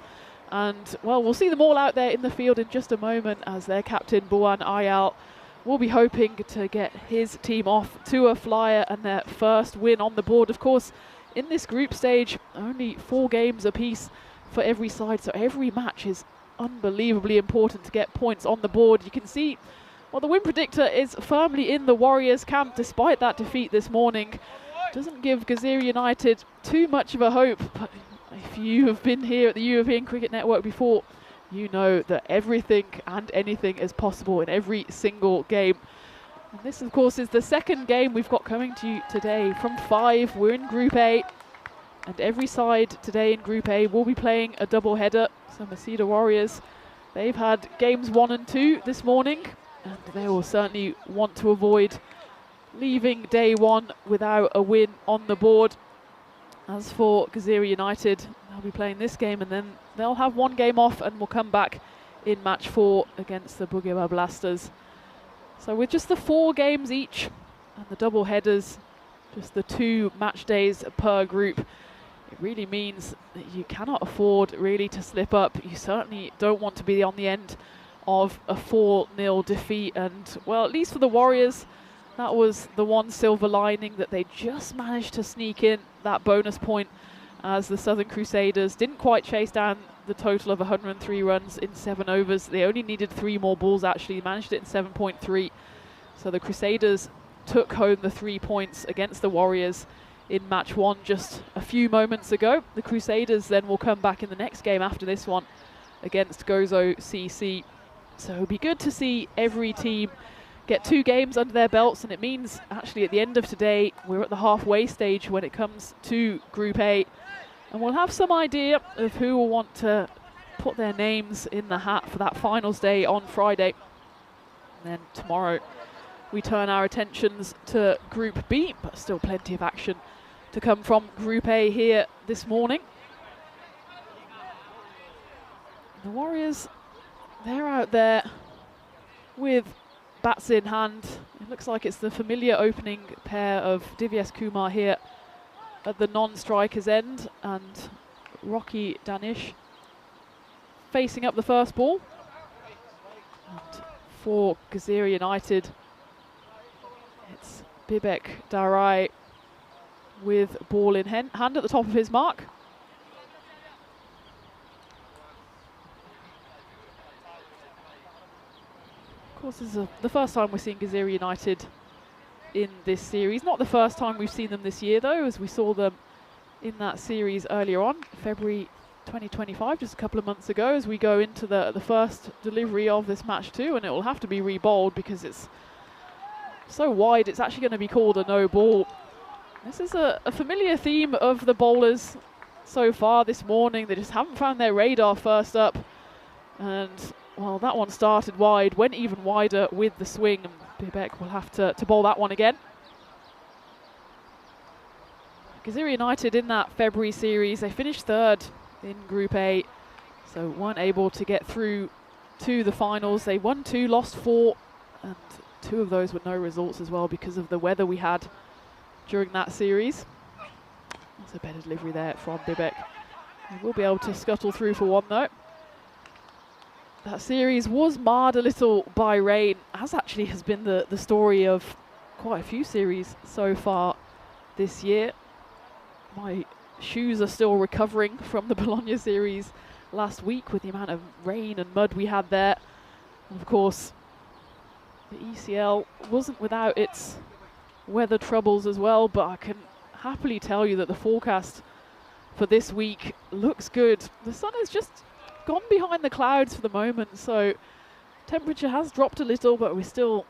And, well, we'll see them all out there in the field in just a moment as their captain, Buwan Ayal, will be hoping to get his team off to a flyer and their first win on the board. Of course, in this group stage, only 4 games apiece for every side, so every match is unbelievably important to get points on the board. You can see, well, the win predictor is firmly in the Warriors' camp despite that defeat this morning. Doesn't give Gazira United too much of a hope, but if you have been here at the European Cricket Network before, you know that everything and anything is possible in every single game. And this, of course, is the second game we've got coming to you today. From 5, we're in Group A, and every side today in Group A will be playing a double header. So Masida Warriors, they've had games 1 and 2 this morning, and they will certainly want to avoid leaving day 1 without a win on the board. As for Gazira United, they'll be playing this game and then they'll have 1 game off and will come back in match 4 against the Bugema Blasters. So with just the 4 games each and the double headers, just the 2 match days per group, it really means that you cannot afford really to slip up. You certainly don't want to be on the end of a 4-0 defeat. And, well, at least for the Warriors, that was the one silver lining, that they just managed to sneak in that bonus point as the Southern Crusaders didn't quite chase down the total of 103 runs in 7 overs. They only needed 3 more balls, actually. They managed it in 7.3. So the Crusaders took home the 3 points against the Warriors in match 1 just a few moments ago. The Crusaders then will come back in the next game after this one against Gozo CC. So it'll be good to see every team get 2 games under their belts, and it means actually at the end of today we're at the halfway stage when it comes to Group A, and we'll have some idea of who will want to put their names in the hat for that finals day on Friday. And then tomorrow we turn our attentions to Group B, but still plenty of action to come from Group A here this morning. The Warriors, they're out there with bats in hand. It looks like it's the familiar opening pair of Divyesh Kumar here at the non-striker's end, and Rocky Danish facing up the first ball. And for Gazira United, it's Bibek Darai with ball in hand at the top of his mark. Of course, this is the first time we're seeing Gazira United in this series. Not the first time we've seen them this year, though, as we saw them in that series earlier on, February 2025, just a couple of months ago, as we go into the first delivery of this match 2, and it will have to be re-bowled because it's so wide it's actually going to be called a no ball. This is a familiar theme of the bowlers so far this morning. They just haven't found their radar first up. And, well, that one started wide, went even wider with the swing, and Bibek will have to bowl that one again. Gaziri United in that February series, they finished third in Group A, so weren't able to get through to the finals. They won 2, lost 4, and 2 of those were no results as well because of the weather we had during that series. That's a better delivery there from Bibek. They will be able to scuttle through for 1 though. That series was marred a little by rain, as actually has been the story of quite a few series so far this year. My shoes are still recovering from the Bologna series last week with the amount of rain and mud we had there. And of course, the ECL wasn't without its weather troubles as well, but I can happily tell you that the forecast for this week looks good. The sun has just gone behind the clouds for the moment, so temperature has dropped a little, but we're still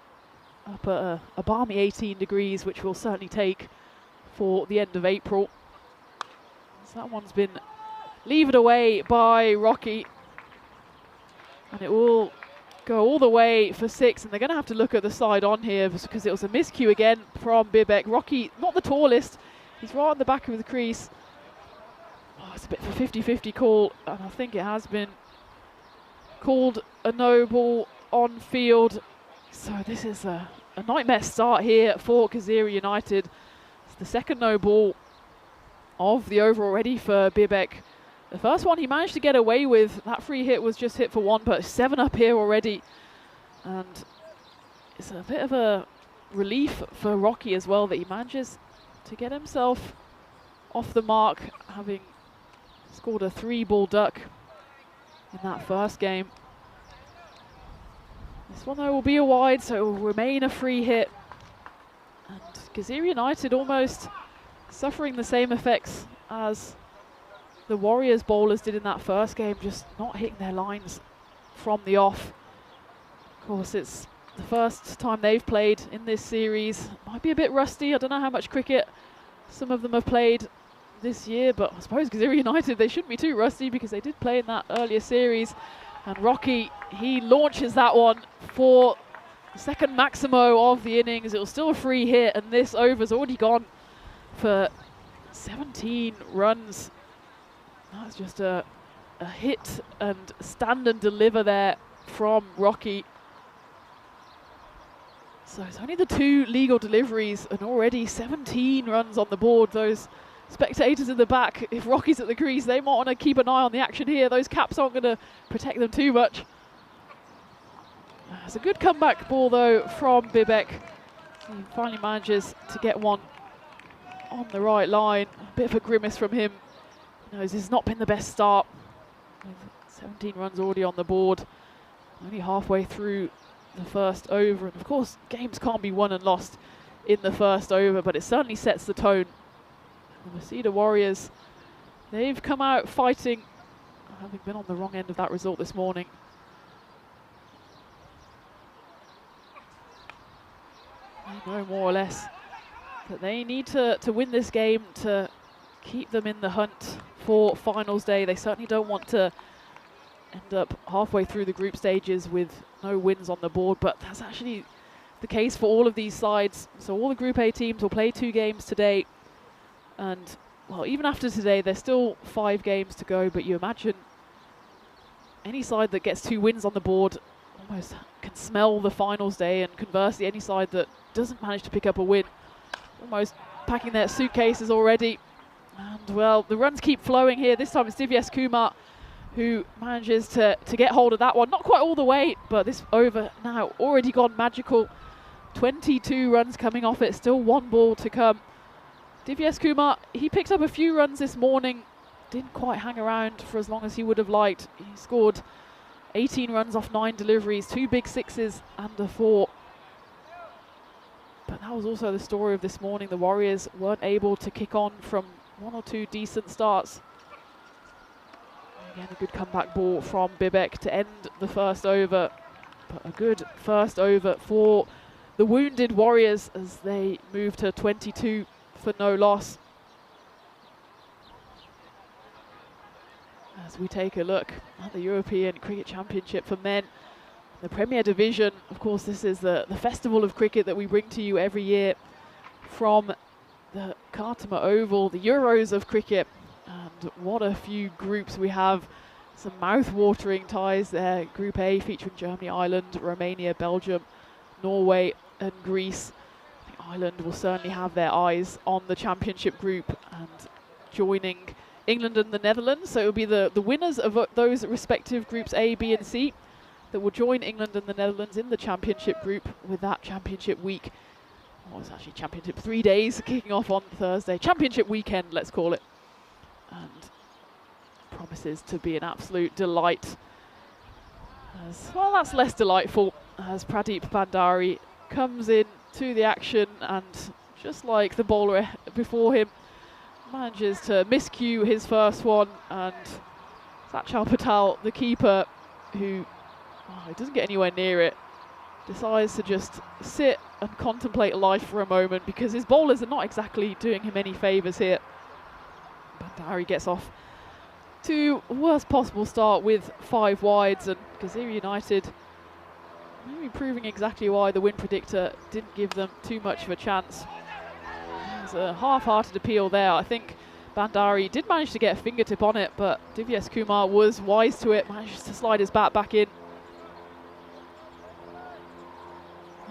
up at a balmy 18 degrees, which we'll certainly take for the end of April. So that one's been levered away by Rocky, and it will go all the way for 6, and they're going to have to look at the side on here because it was a miscue again from Bibek. Rocky, not the tallest, he's right on the back of the crease. Oh, it's a bit of a 50-50 call, and I think it has been called a no ball on field. So this is a nightmare start here for Gaziri United. It's the second no ball of the over already for Bibek. The first one he managed to get away with. That free hit was just hit for 1, but 7 up here already. And it's a bit of a relief for Rocky as well that he manages to get himself off the mark, having scored a 3-ball duck in that first game. This one though will be a wide, so it will remain a free hit. And Gaziri United almost suffering the same effects as the Warriors bowlers did in that first game, just not hitting their lines from the off. Of course, it's the first time they've played in this series. Might be a bit rusty. I don't know how much cricket some of them have played this year, but I suppose Gaziri United, they shouldn't be too rusty because they did play in that earlier series. And Rocky, he launches that one for the second maximo of the innings. It was still a free hit, and this over's already gone for 17 runs. That's just a hit and stand and deliver there from Rocky. So it's only the 2 legal deliveries and already 17 runs on the board. Those spectators in the back, if Rocky's at the crease, they might want to keep an eye on the action here. Those caps aren't going to protect them too much. It's a good comeback ball though from Bibek. He finally manages to get one on the right line. A bit of a grimace from him. He knows this has not been the best start. With 17 runs already on the board. Only halfway through the first over. And of course, games can't be won and lost in the first over, but it certainly sets the tone. The Masida Warriors, they've come out fighting, having been on the wrong end of that result this morning. They know more or less that they need to win this game to keep them in the hunt for finals day. They certainly don't want to end up halfway through the group stages with no wins on the board, but that's actually the case for all of these sides. So all the Group A teams will play 2 games today. And, well, even after today, there's still 5 games to go, but you imagine any side that gets 2 wins on the board almost can smell the finals day, and conversely, any side that doesn't manage to pick up a win, almost packing their suitcases already. And, well, the runs keep flowing here. This time it's Divyesh Kumar who manages to get hold of that one. Not quite all the way, but this over now already gone magical. 22 runs coming off it, still 1 ball to come. Divyesh Kumar, he picked up a few runs this morning, didn't quite hang around for as long as he would have liked. He scored 18 runs off 9 deliveries, 2 big 6s and a 4. But that was also the story of this morning. The Warriors weren't able to kick on from 1 or 2 decent starts. Again, a good comeback ball from Bibek to end the first over. But a good first over for the wounded Warriors as they move to 22 for no loss. as we take a look at the European Cricket Championship for men. The Premier Division, of course, this is the festival of cricket that we bring to you every year from the Khartoum Oval, the Euros of cricket. And what a few groups we have. Some mouth-watering ties there. Group A featuring Germany, Ireland, Romania, Belgium, Norway and Greece. I think Ireland will certainly have their eyes on the championship group and joining England and the Netherlands. So it will be the winners of those respective groups A, B and C that will join England and the Netherlands in the championship group with that championship week. Well, it's actually championship 3 days kicking off on Thursday. Championship weekend, let's call it. And promises to be an absolute delight. Well, that's less delightful as Pradeep Bhandari comes in to the action and just like the bowler before him, manages to miscue his first one, and Sachal Patel, the keeper, who he doesn't get anywhere near it, decides to just sit and contemplate life for a moment because his bowlers are not exactly doing him any favours here. Bhandari gets off to worst possible start with 5 wides, and Gazira United maybe proving exactly why the win predictor didn't give them too much of a chance. There's a half-hearted appeal there. I think Bhandari did manage to get a fingertip on it, but Divyesh Kumar was wise to it, managed to slide his bat back in.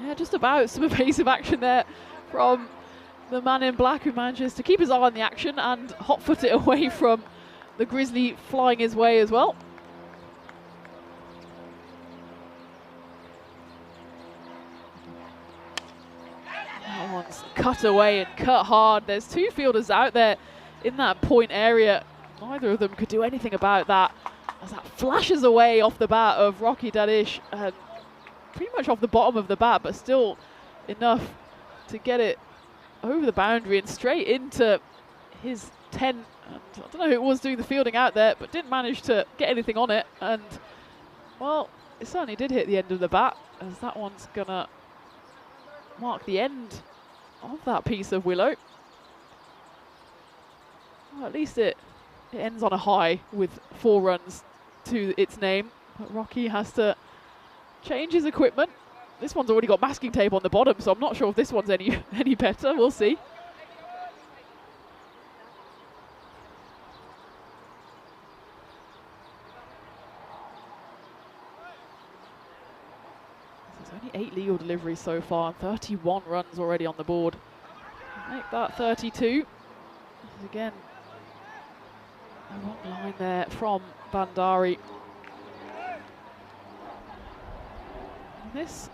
Yeah, just about some evasive action there from the man in black, who manages to keep his eye on the action and hot-foot it away from the Grizzly flying his way as well. That one's cut away and cut hard. There's 2 fielders out there in that point area. Neither of them could do anything about that, as that flashes away off the bat of Rocky Dadish and pretty much off the bottom of the bat, but still enough to get it over the boundary and straight into his 10. And I don't know who it was doing the fielding out there, but didn't manage to get anything on it. And, well, it certainly did hit the end of the bat, as that one's going to mark the end of that piece of willow. Well, at least it ends on a high with 4 runs to its name. But Rocky has to change his equipment. This one's already got masking tape on the bottom, so I'm not sure if this one's any better. We'll see. There's only 8 legal deliveries so far, and 31 runs already on the board. Make that 32. Again, a long line there from Bhandari. This,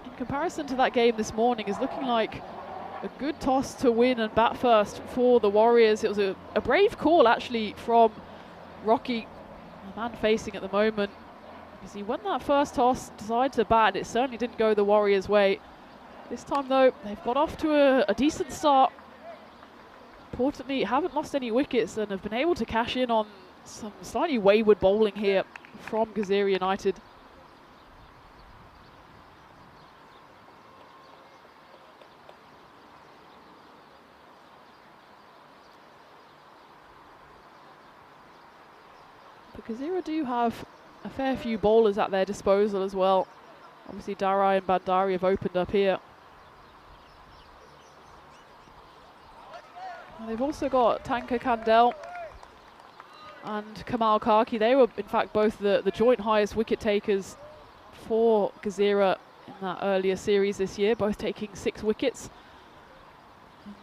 in comparison to that game this morning, is looking like a good toss to win and bat first for the Warriors. It was a brave call actually from Rocky, the man facing at the moment, because he won that first toss, decided to bat. It certainly didn't go the Warriors' way. This time though, they've got off to a decent start. Importantly, haven't lost any wickets and have been able to cash in on some slightly wayward bowling here from Gazira United. Gazira do have a fair few bowlers at their disposal as well. Obviously Darai and Bhandari have opened up here. And they've also got Tanka Kandel and Kamal Karki. They were in fact both the joint highest wicket takers for Gazira in that earlier series this year, both taking 6 wickets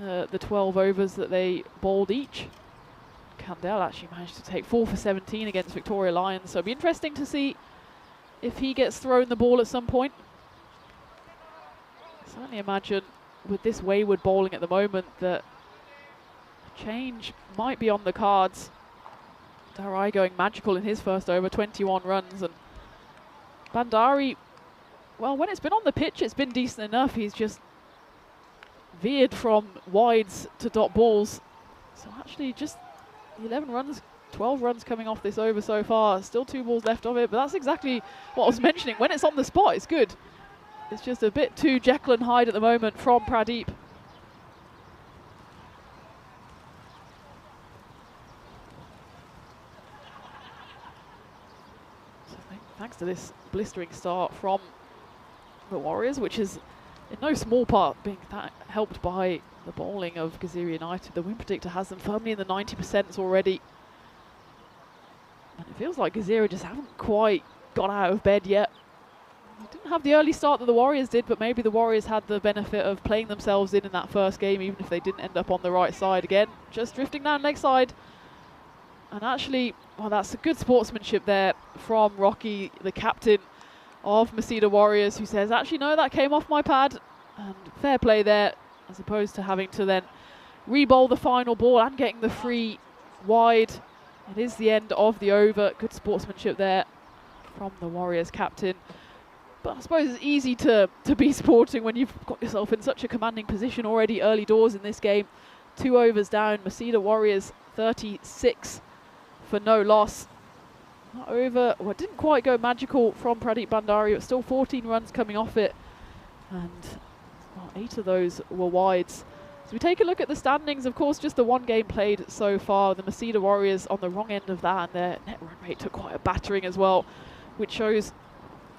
in the 12 overs that they bowled each. Kandel actually managed to take 4 for 17 against Victoria Lions, so it'll be interesting to see if he gets thrown the ball at some point. I certainly imagine with this wayward bowling at the moment that a change might be on the cards. Darai going magical in his first over, 21 runs, and Bhandari, well, when it's been on the pitch it's been decent enough. He's just veered from wides to dot balls, so actually just 11 runs, 12 runs coming off this over so far. Still 2 balls left of it, but that's exactly what I was mentioning. When it's on the spot, it's good. It's just a bit too Jekyll and Hyde at the moment from Pradeep. thanks to this blistering start from the Warriors, which is in no small part being helped by the bowling of Gazira United. The win predictor has them firmly in the 90% already. And it feels like Gazira just haven't quite got out of bed yet. They didn't have the early start that the Warriors did, but maybe the Warriors had the benefit of playing themselves in that first game, even if they didn't end up on the right side again. Just drifting down leg side. And actually, well, that's a good sportsmanship there from Rocky, the captain of Masida Warriors, who says, actually, no, that came off my pad. And fair play there, as opposed to having to then re-bowl the final ball and getting the free wide. It is the end of the over. Good sportsmanship there from the Warriors captain. But I suppose it's easy to be sporting when you've got yourself in such a commanding position already early doors in this game. 2 overs down, Masida Warriors 36 for no loss. That over, well, it didn't quite go magical from Pradeep Bandari, but still 14 runs coming off it. And well, 8 of those were wides. So we take a look at the standings. Of course, just the 1 game played so far. The Masida Warriors on the wrong end of that, and their net run rate took quite a battering as well, which shows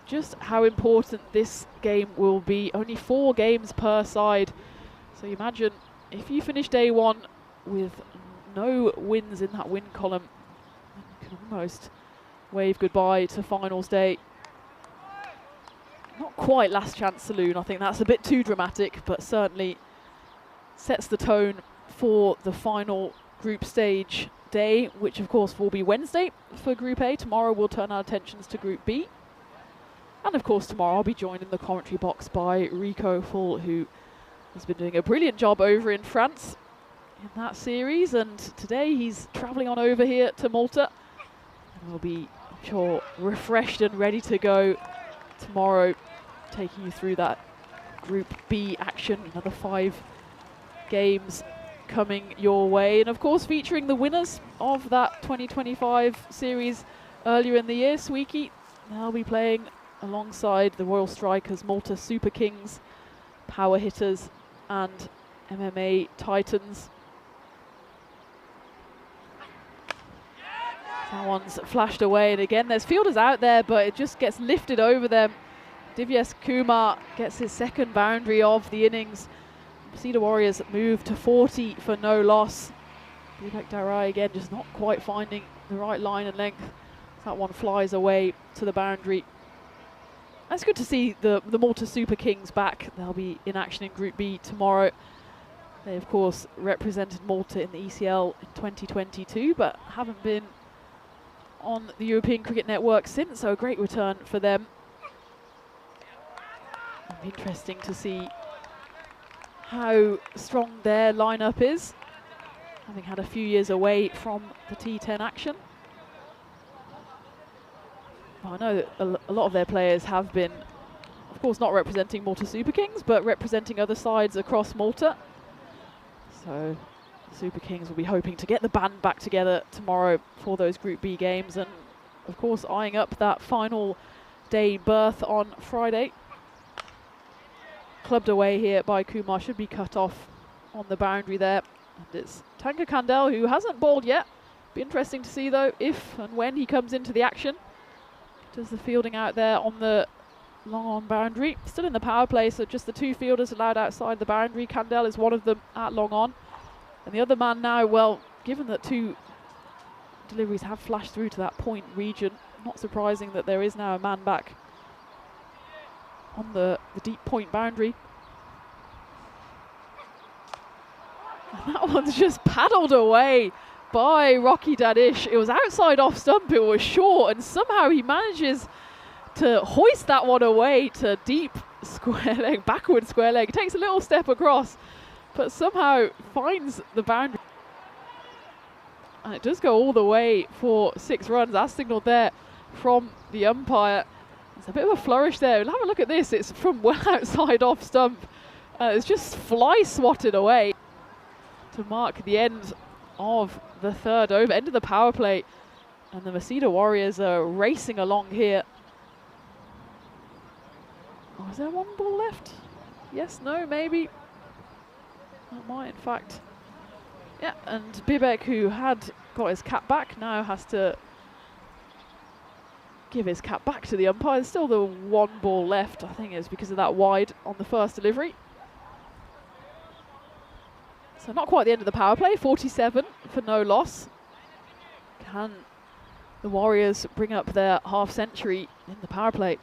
just how important this game will be. Only 4 games per side. So you imagine if you finish day 1 with no wins in that win column, you can almost wave goodbye to finals day. Not quite last chance saloon, I think that's a bit too dramatic, but certainly sets the tone for the final group stage day, which of course will be Wednesday for Group A. Tomorrow we'll turn our attentions to Group B. And of course tomorrow I'll be joined in the commentary box by Rico Full, who has been doing a brilliant job over in France in that series, and today he's travelling on over here to Malta. And we'll be, I'm sure, refreshed and ready to go tomorrow, taking you through that Group B action. Another 5 games coming your way, and of course featuring the winners of that 2025 series earlier in the year, Sweeky. They'll be playing alongside the Royal Strikers, Malta Super Kings, Power Hitters and MMA Titans. That one's flashed away, and again there's fielders out there, but it just gets lifted over them. Divyesh Kumar gets his 2nd boundary of the innings. Masida Warriors move to 40 for no loss. Vivek Darai again just not quite finding the right line and length. That one flies away to the boundary. It's good to see the Malta Super Kings back. They'll be in action in Group B tomorrow. They of course represented Malta in the ECL in 2022, but haven't been on the European Cricket Network since, so a great return for them. It'll be interesting to see how strong their lineup is, having had a few years away from the T10 action. Well, I know that a lot of their players have been, of course, not representing Malta Super Kings, but representing other sides across Malta. So the Super Kings will be hoping to get the band back together tomorrow for those Group B games, and of course eyeing up that final day berth on Friday. Clubbed away here by Kumar, should be cut off on the boundary there. And it's Tanka Kandel, who hasn't bowled yet. Be interesting to see though if and when he comes into the action. Does the fielding out there on the long on boundary. Still in the power play, so just the 2 fielders allowed outside the boundary. Kandel is one of them at long on. And the other man now, well, given that 2 deliveries have flashed through to that point region, not surprising that there is now a man back on the deep point boundary. And that one's just paddled away by Rocky Dadish. It was outside off stump, it was short, and somehow he manages to hoist that one away to deep square leg, backward square leg. It takes a little step across, but somehow finds the boundary. And it does go all the way for 6 runs, as signalled there from the umpire. There's a bit of a flourish there. We'll have a look at this. It's from well outside off stump. It's just fly swatted away to mark the end of the 3rd over, end of the power play. And the Masida Warriors are racing along here. Oh, is there 1 ball left? Yes, no, maybe. That might, in fact. Yeah, and Bibek, who had got his cap back, now has to give his cap back to the umpire. There's still the one ball left. I think it's because of that wide on the first delivery. So not quite the end of the power play. 47 for no loss. Can the Warriors bring up their half century in the power play?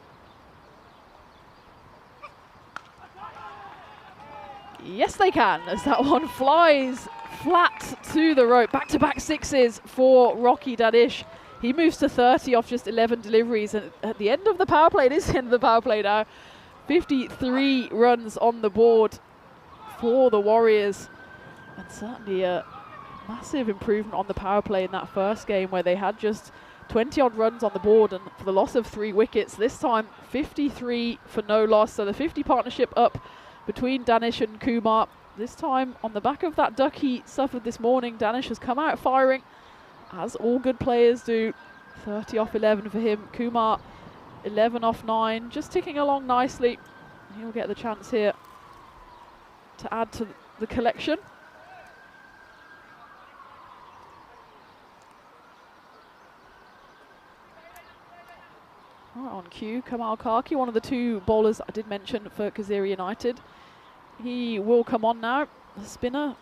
Yes, they can, as that one flies flat to the rope. Back-to-back sixes for Rocky Danish. He moves to 30 off just 11 deliveries, and at the end of the power play, it is the end of the power play now. 53 runs on the board for the Warriors, and certainly a massive improvement on the power play in that first game where they had just 20 odd runs on the board and for the loss of 3 wickets. This time 53 for no loss, so the 50 partnership up between Danish and Kumar. This time on the back of that duck he suffered this morning, Danish has come out firing, as all good players do. 30 off 11 for him. Kumar 11 off 9, just ticking along nicely. He'll get the chance here to add to the collection. Right, on cue, Kamal Karki, one of the 2 bowlers I did mention for Kazira United. He will come on now. The spinner,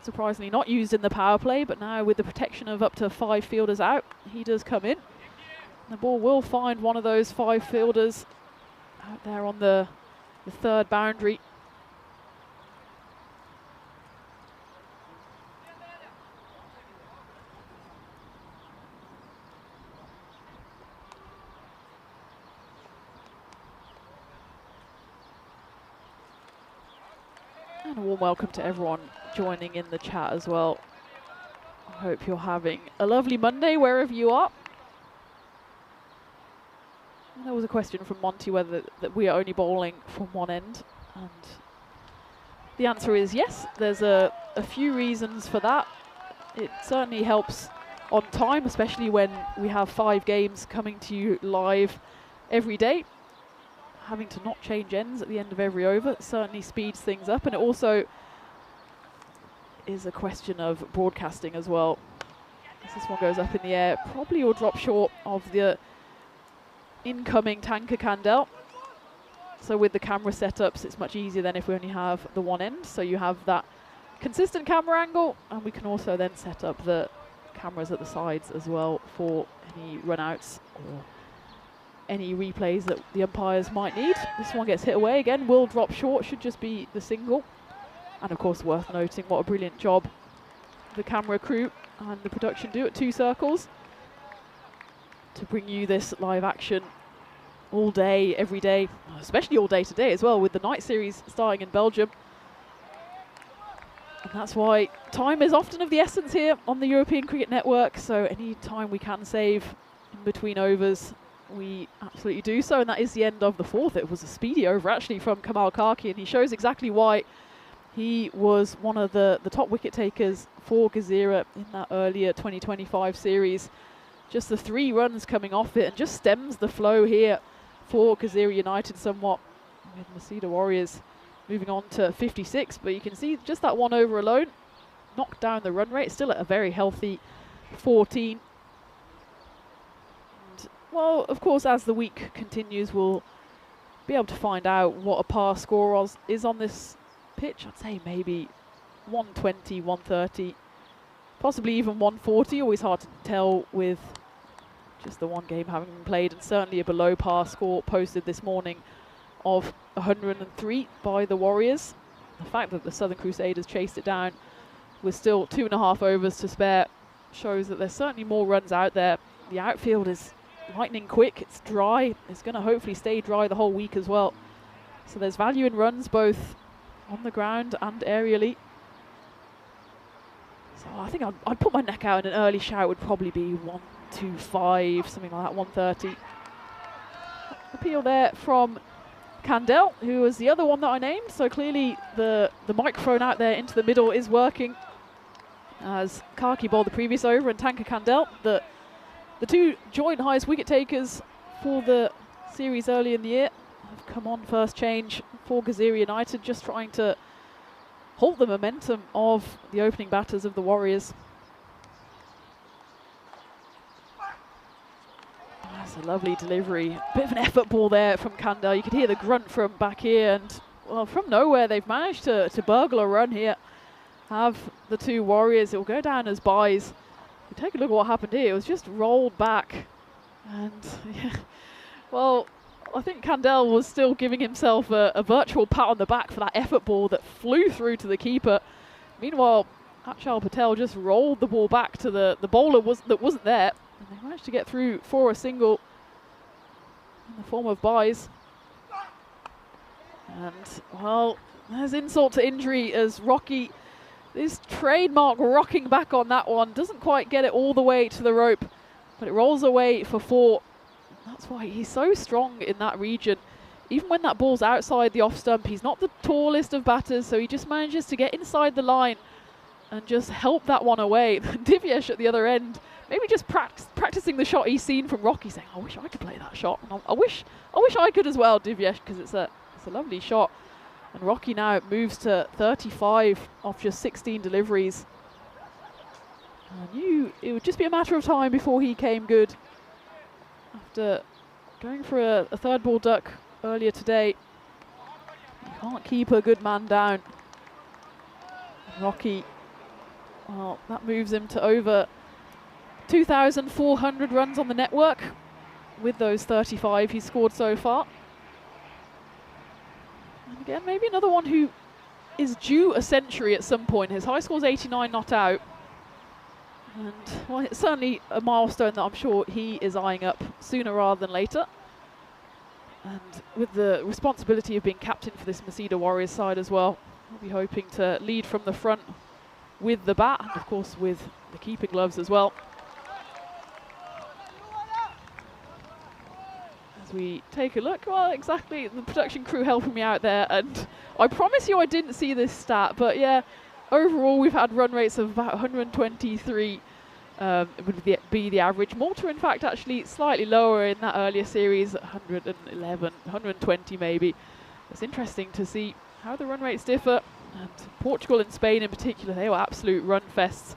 surprisingly not used in the power play, but now with the protection of up to 5 fielders out, he does come in. The ball will find one of those 5 fielders out there on the 3rd boundary. And a warm welcome to everyone joining in the chat as well. I hope you're having a lovely Monday wherever you are. And there was a question from Monty whether that we are only bowling from one end, and the answer is yes. There's a few reasons for that. It certainly helps on time, especially when we have 5 games coming to you live every day. Having to not change ends at the end of every over certainly speeds things up, and it also is a question of broadcasting as well. As this one goes up in the air, probably will drop short of the incoming Tanka Kandel. So with the camera setups, it's much easier than if we only have the one end. So you have that consistent camera angle, and we can also then set up the cameras at the sides as well for any run-outs or any replays that the umpires might need. This one gets hit away again, will drop short, should just be the single. And of course, worth noting what a brilliant job the camera crew and the production do at 2 Circles to bring you this live action all day, every day, especially all day today as well, with the night series starting in Belgium. And that's why time is often of the essence here on the European Cricket Network, so any time we can save in between overs, we absolutely do so. And that is the end of the 4th. It was a speedy over actually from Kamal Karki, and he shows exactly why he was one of the top wicket takers for Kazira in that earlier 2025 series. Just the 3 runs coming off it, and just stems the flow here for Kazira United somewhat, with Masida Warriors moving on to 56. But you can see just that 1 over alone knocked down the run rate, still at a very healthy 14. Well, of course, as the week continues, we'll be able to find out what a par score is on this pitch. I'd say maybe 120, 130, possibly even 140. Always hard to tell with just the one game having been played, and certainly a below par score posted this morning of 103 by the Warriors. The fact that the Southern Crusaders chased it down with still 2.5 overs to spare shows that there's certainly more runs out there. The outfield is lightning quick, it's dry, it's going to hopefully stay dry the whole week as well. So there's value in runs both on the ground and aerially. So I think I'd put my neck out, and an early shout would probably be 125, something like that, 130. Appeal there from Kandel, who was the other one that I named. So clearly the microphone out there into the middle is working, as Karki bowled the previous over and Tanka Kandel, the 2 joint highest wicket takers for the series early in the year, have come on first change for Kazira United, just trying to halt the momentum of the opening batters of the Warriors. That's a lovely delivery. Bit of an effort ball there from Kandel. You could hear the grunt from back here, and well, from nowhere they've managed to burgle a run here. Have the two Warriors. It will go down as byes. You take a look at what happened here. It was just rolled back, and yeah, well, I think Kandel was still giving himself a virtual pat on the back for that effort ball that flew through to the keeper. Meanwhile, Achal Patel just rolled the ball back to the bowler that wasn't there, and they managed to get through for a single in the form of byes. And well, there's insult to injury as Rocky, this trademark rocking back on that one, doesn't quite get it all the way to the rope, but it rolls away for 4. That's why he's so strong in that region. Even when that ball's outside the off stump, he's not the tallest of batters, so he just manages to get inside the line and just help that one away. Divyesh at the other end, maybe just practicing the shot he's seen from Rocky, saying, I wish I could play that shot. And I wish I could as well, Divyesh, because it's a lovely shot. And Rocky now moves to 35 off just 16 deliveries. I knew it would just be a matter of time before he came good. After going for a third ball duck earlier today, you can't keep a good man down. And Rocky, well, that moves him to over 2,400 runs on the network with those 35 he's scored so far. And again, maybe another one who is due a century at some point. His high score's 89 not out. And well, it's certainly a milestone that I'm sure he is eyeing up sooner rather than later. And with the responsibility of being captain for this Masida Warriors side as well, I'll be hoping to lead from the front with the bat, and of course with the keeping gloves as well. As we take a look, well, exactly, the production crew helping me out there, and I promise you I didn't see this stat, but yeah, overall we've had run rates of about 123 would be the average. Malta, in fact, actually slightly lower in that earlier series, 111, 120 maybe. It's interesting to see how the run rates differ, and Portugal and Spain in particular, they were absolute run fests.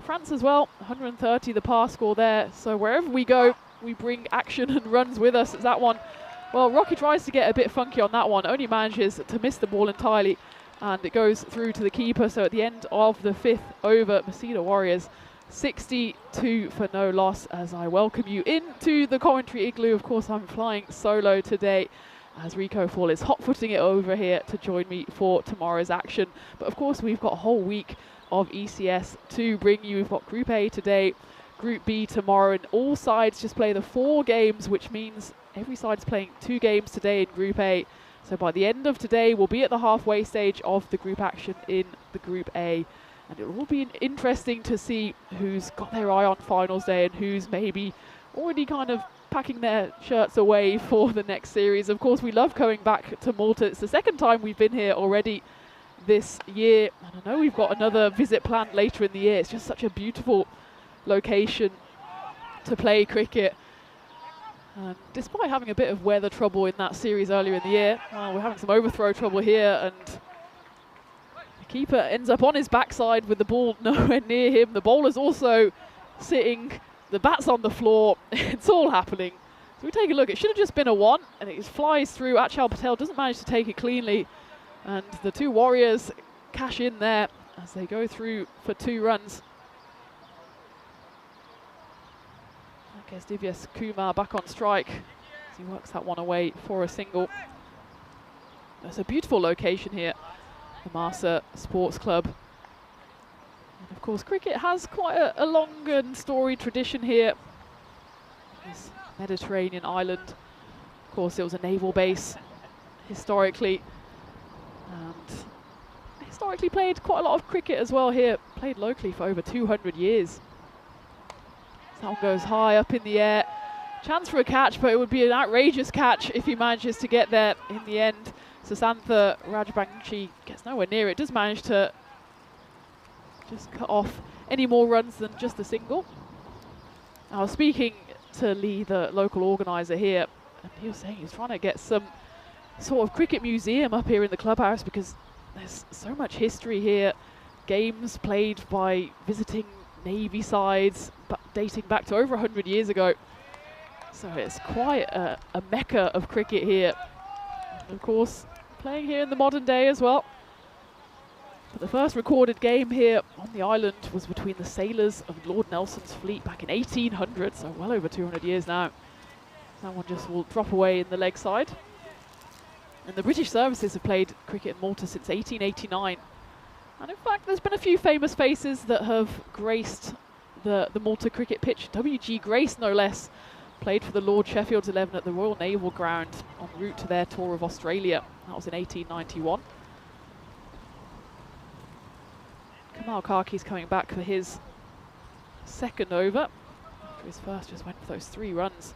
France as well, 130 the par score there, so wherever we go, we bring action and runs with us. It's that one. Well, Rocky tries to get a bit funky on that one, only manages to miss the ball entirely, and it goes through to the keeper. So at the end of the 5th over, Masida Warriors 62 for no loss, as I welcome you into the commentary igloo. Of course, I'm flying solo today, as Rico Fall is hot-footing it over here to join me for tomorrow's action. But of course, we've got a whole week of ECS to bring you. We've got Group A today, Group B tomorrow, and all sides just play the 4 games, which means every side's playing 2 games today in Group A. So by the end of today, we'll be at the halfway stage of the group action in the Group A. And it will be interesting to see who's got their eye on finals day and who's maybe already kind of packing their shirts away for the next series. Of course, we love going back to Malta. It's the 2nd time we've been here already this year. And I know we've got another visit planned later in the year. It's just such a beautiful location to play cricket. And despite having a bit of weather trouble in that series earlier in the year, well, we're having some overthrow trouble here, and the keeper ends up on his backside with the ball nowhere near him. The bowler's also sitting, the bat's on the floor. It's all happening. So we take a look. It should have just been a 1, and it just flies through. Achal Patel doesn't manage to take it cleanly, and the 2 Warriors cash in there as they go through for 2 runs. I guess Divyesh Kumar back on strike as he works that one away for a single. It's a beautiful location here, the Malta Sports Club. And of course, cricket has quite a long and storied tradition here. This Mediterranean island. Of course, it was a naval base historically, and historically played quite a lot of cricket as well here. Played locally for over 200 years. That one goes high up in the air. Chance for a catch, but it would be an outrageous catch if he manages to get there in the end. Susantha Rajbanshi gets nowhere near it. Does manage to just cut off any more runs than just a single. I was speaking to Lee, the local organiser here, and he was saying he was trying to get some sort of cricket museum up here in the clubhouse because there's so much history here. Games played by visiting Navy sides, but dating back to over 100 years ago. So it's quite a mecca of cricket here. And of course, playing here in the modern day as well. But the first recorded game here on the island was between the sailors of Lord Nelson's fleet back in 1800, so well over 200 years now. That one just will drop away in the leg side. And the British services have played cricket in Malta since 1889. And in fact, there's been a few famous faces that have graced the Malta cricket pitch. W.G. Grace, no less, played for the Lord Sheffield's 11 at the Royal Naval Ground en route to their tour of Australia. That was in 1891. Kamal Karki's coming back for his second over. After his first just went for those 3 runs.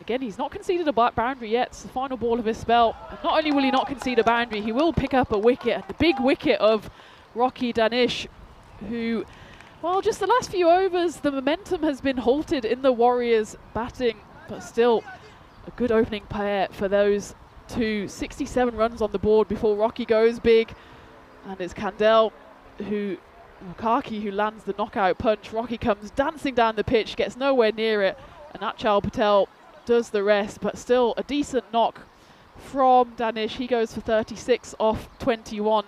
Again, he's not conceded a boundary yet. It's the final ball of his spell. And not only will he not concede a boundary, he will pick up a wicket. And the big wicket of Rocky Danish, who, well, just the last few overs, the momentum has been halted in the Warriors' batting. But still, a good opening pair for those two. 67 runs on the board before Rocky goes big. And it's Karki who lands the knockout punch. Rocky comes dancing down the pitch, gets nowhere near it. And Achal Patel does the rest, but still a decent knock from Danish. He goes for 36 off 21.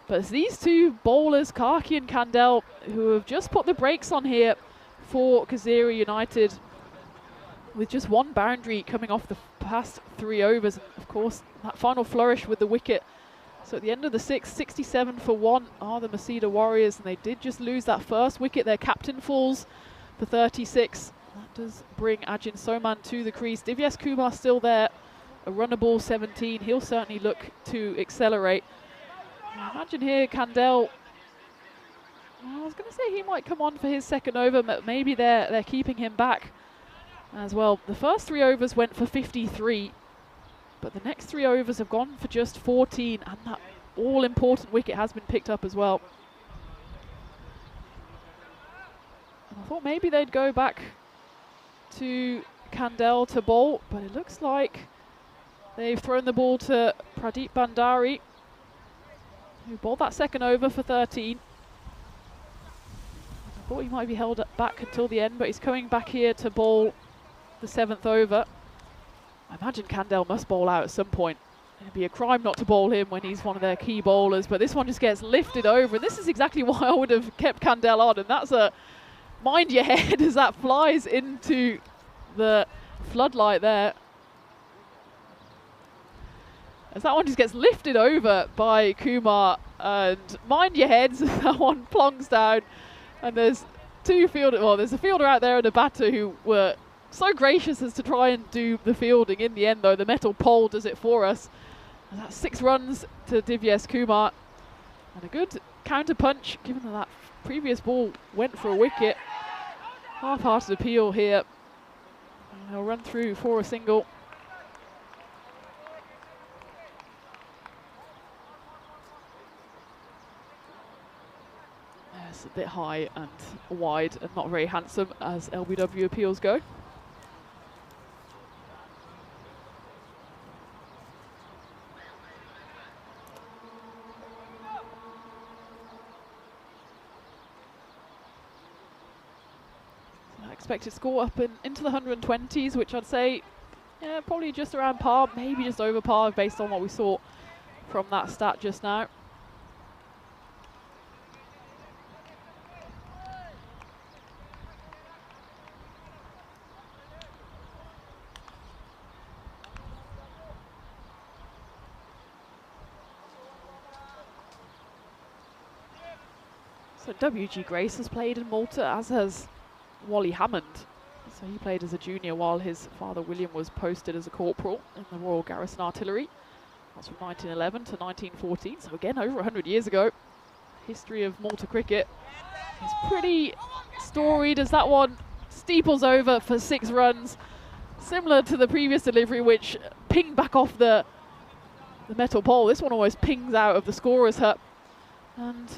But it's these two bowlers, Karki and Kandel, who have just put the brakes on here for Kazira United, with just 1 boundary coming off the past 3 overs. And of course, that final flourish with the wicket. So at the end of the 6th, 67 for 1 are the Masida Warriors, and they did just lose that first wicket. Their captain falls for 36. That does bring Ajin Soman to the crease. Divyesh Kumar still there, a runnable 17. He'll certainly look to accelerate. I imagine here Kandel, I was going to say he might come on for his second over, but maybe they're keeping him back as well. The first 3 overs went for 53, but the next 3 overs have gone for just 14, and that all-important wicket has been picked up as well. And I thought maybe they'd go back to Kandel to bowl, but it looks like they've thrown the ball to Pradeep Bandari, who bowled that second over for 13. I thought he might be held back until the end, but he's coming back here to bowl the 7th over. I imagine Kandel must bowl out at some point. It'd be a crime not to bowl him when he's one of their key bowlers, but this one just gets lifted over, and this is exactly why I would have kept Kandel on, and that's a mind your head as that flies into the floodlight there. As that one just gets lifted over by Kumar, and mind your heads, that one plongs down. And there's 2 fielders, well, there's a fielder out there and a batter who were so gracious as to try and do the fielding. In the end, though, the metal pole does it for us. And that's 6 runs to Divyesh Kumar. And a good counter punch, given that previous ball went for a wicket. Half-hearted appeal here. And he'll run through for a single. It's a bit high and wide and not very handsome as LBW appeals go. Expected score up into the 120s, which I'd say, yeah, probably just around par, maybe just over par based on what we saw from that stat just now. So W.G. Grace has played in Malta, as has Wally Hammond. So he played as a junior while his father William was posted as a corporal in the Royal Garrison Artillery. That's from 1911 to 1914, so again over 100 years ago. History of Malta cricket is pretty storied as that one steeples over for 6 runs. Similar to the previous delivery, which pinged back off the metal pole. This one almost pings out of the scorer's hut. And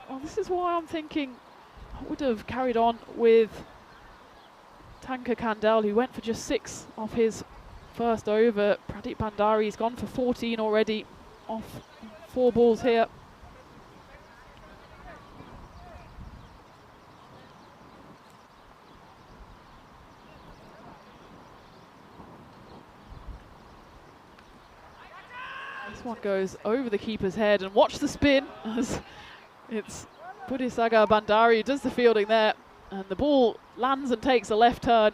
well, this is why I'm thinking I would have carried on with Tanka Kandel, who went for just 6 off his first over. Pradeep Bandari's gone for 14 already off 4 balls here. This one goes over the keeper's head, and watch the spin as it's Budisagar Bandari who does the fielding there, and the ball lands and takes a left turn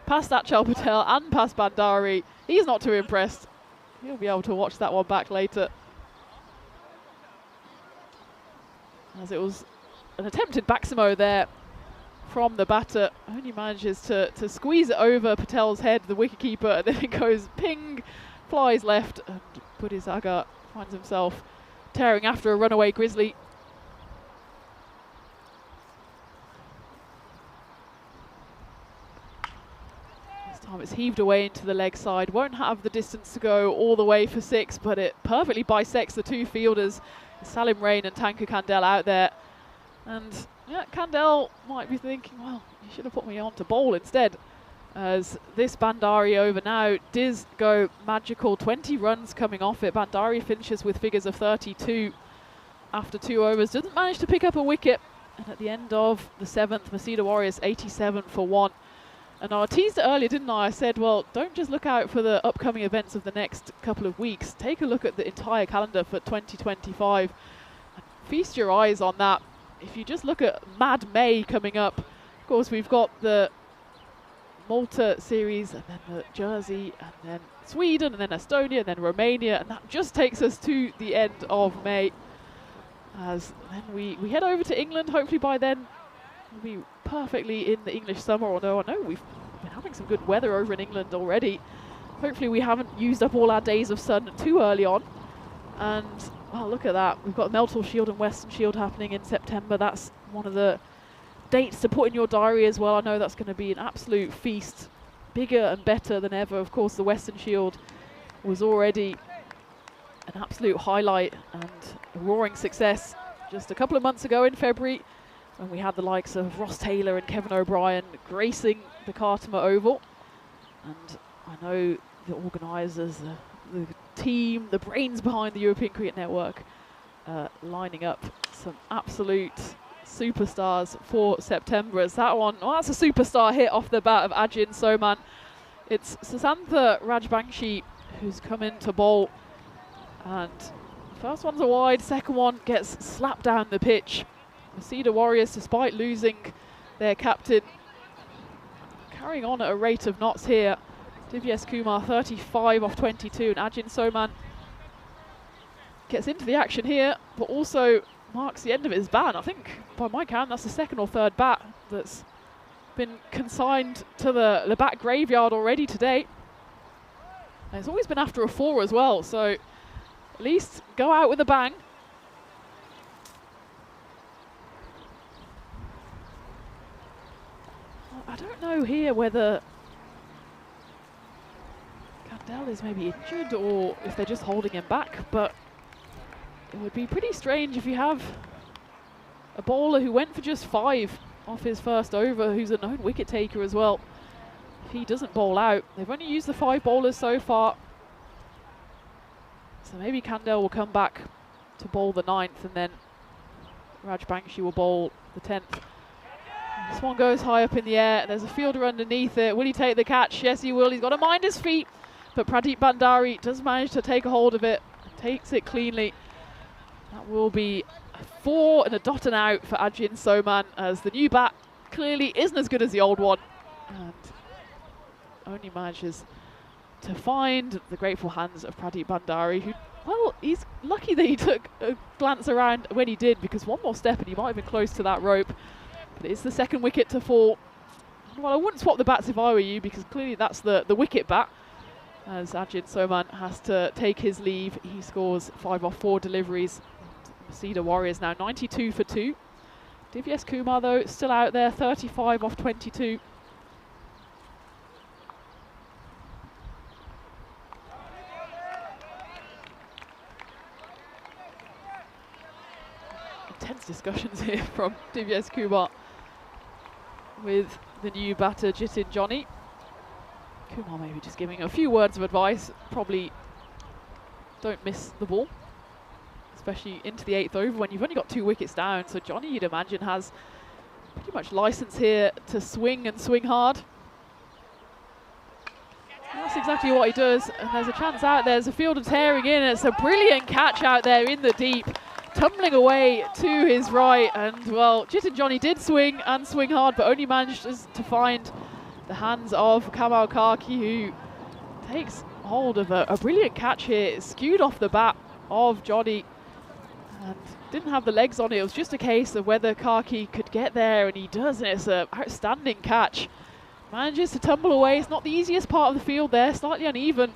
past Achal Patel and past Bandari. He's not too impressed. He'll be able to watch that one back later, as it was an attempted backsimo there from the batter. Only manages to squeeze it over Patel's head, the wicketkeeper, and then it goes ping, flies left, and Budisagar finds himself tearing after a runaway Grizzly. This time it's heaved away into the leg side. Won't have the distance to go all the way for 6, but it perfectly bisects the two fielders, Salim Rain and Tanku Kandel out there. And yeah, Kandel might be thinking, well, you should have put me on to bowl instead. As this Bandari over now does go magical, 20 runs coming off it. Bandari finishes with figures of 32 after 2 overs, doesn't manage to pick up a wicket. And at the end of the 7th, Masida Warriors 87 for 1. And I teased it earlier, didn't I? I said, well, don't just look out for the upcoming events of the next couple of weeks. Take a look at the entire calendar for 2025 and feast your eyes on that. If you just look at Mad May coming up, of course, we've got the Malta series, and then the Jersey, and then Sweden, and then Estonia, and then Romania, and that just takes us to the end of May. As then we head over to England. Hopefully by then we'll be perfectly in the English summer, although I know we've been having some good weather over in England already. Hopefully we haven't used up all our days of sun too early on. And well, look at that. We've got Meltal Shield and Western Shield happening in September. That's one of the dates to put in your diary as well. I know that's going to be an absolute feast, bigger and better than ever. Of course, the Western Shield was already an absolute highlight and a roaring success just a couple of months ago in February, when we had the likes of Ross Taylor and Kevin O'Brien gracing the Khartoum Oval. And I know the organisers, the team, the brains behind the European Cricket Network, lining up some absolute superstars for September. As that one, well, that's a superstar hit off the bat of Ajin Soman. It's Susantha Rajbangshi who's come in to bowl, and first one's a wide, second one gets slapped down the pitch. Masida Warriors, despite losing their captain, carrying on at a rate of knots here. Divyesh Kumar 35 off 22, and Ajin Soman gets into the action here, but also marks the end of his ban. I think by my count that's the second or third bat that's been consigned to the bat graveyard already today. And it's always been after a 4 as well, so at least go out with a bang. I don't know here whether Kandel is maybe injured or if they're just holding him back, but it would be pretty strange if you have a bowler who went for just 5 off his first over, who's a known wicket taker as well. If he doesn't bowl out, they've only used the 5 bowlers so far, so maybe Kandel will come back to bowl the 9th, and then Rajbangshi will bowl the 10th. This one goes high up in the air. There's a fielder underneath it. Will he take the catch? Yes, he will. He's got to mind his feet, but Pradeep Bandari does manage to take a hold of it and takes it cleanly. That will be a 4 and a dot and out for Ajin Soman, as the new bat clearly isn't as good as the old one, and only manages to find the grateful hands of Pradeep Bandari, who, well, he's lucky that he took a glance around when he did, because one more step and he might have been close to that rope. But it's the second wicket to fall. Well, I wouldn't swap the bats if I were you, because clearly that's the wicket bat, as Ajin Soman has to take his leave. He scores 5 off 4 deliveries. Masida Warriors now 92 for 2. Divyesh Kumar, though, still out there, 35 off 22. Intense discussions here from Divyesh Kumar with the new batter Jitin Johnny. Kumar maybe just giving a few words of advice. Probably don't miss the ball, especially into the 8th over when you've only got 2 wickets down. So Johnny, you'd imagine, has pretty much license here to swing and swing hard. that's exactly what he does. And there's a chance out there. There's a fielder tearing in. It's a brilliant catch out there in the deep, tumbling away to his right. And well, Jitin Johnny did swing and swing hard, but only managed to find the hands of Kamal Kaki, who takes hold of a brilliant catch here. It skewed off the bat of Johnny and didn't have the legs on it. It was just a case of whether Kaki could get there, and he does, and it's an outstanding catch. Manages to tumble away. It's not the easiest part of the field there, slightly uneven,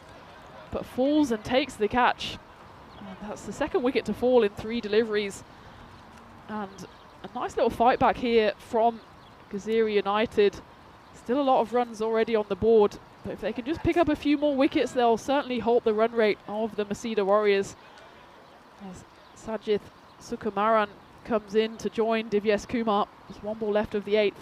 but falls and takes the catch. And that's the second wicket to fall in 3 deliveries. And a nice little fight back here from Gazira United. Still a lot of runs already on the board, but if they can just pick up a few more wickets, they'll certainly halt the run rate of the Masida Warriors. As Sajith Sukumaran comes in to join Divyesh Kumar. There's 1 ball left of the 8th.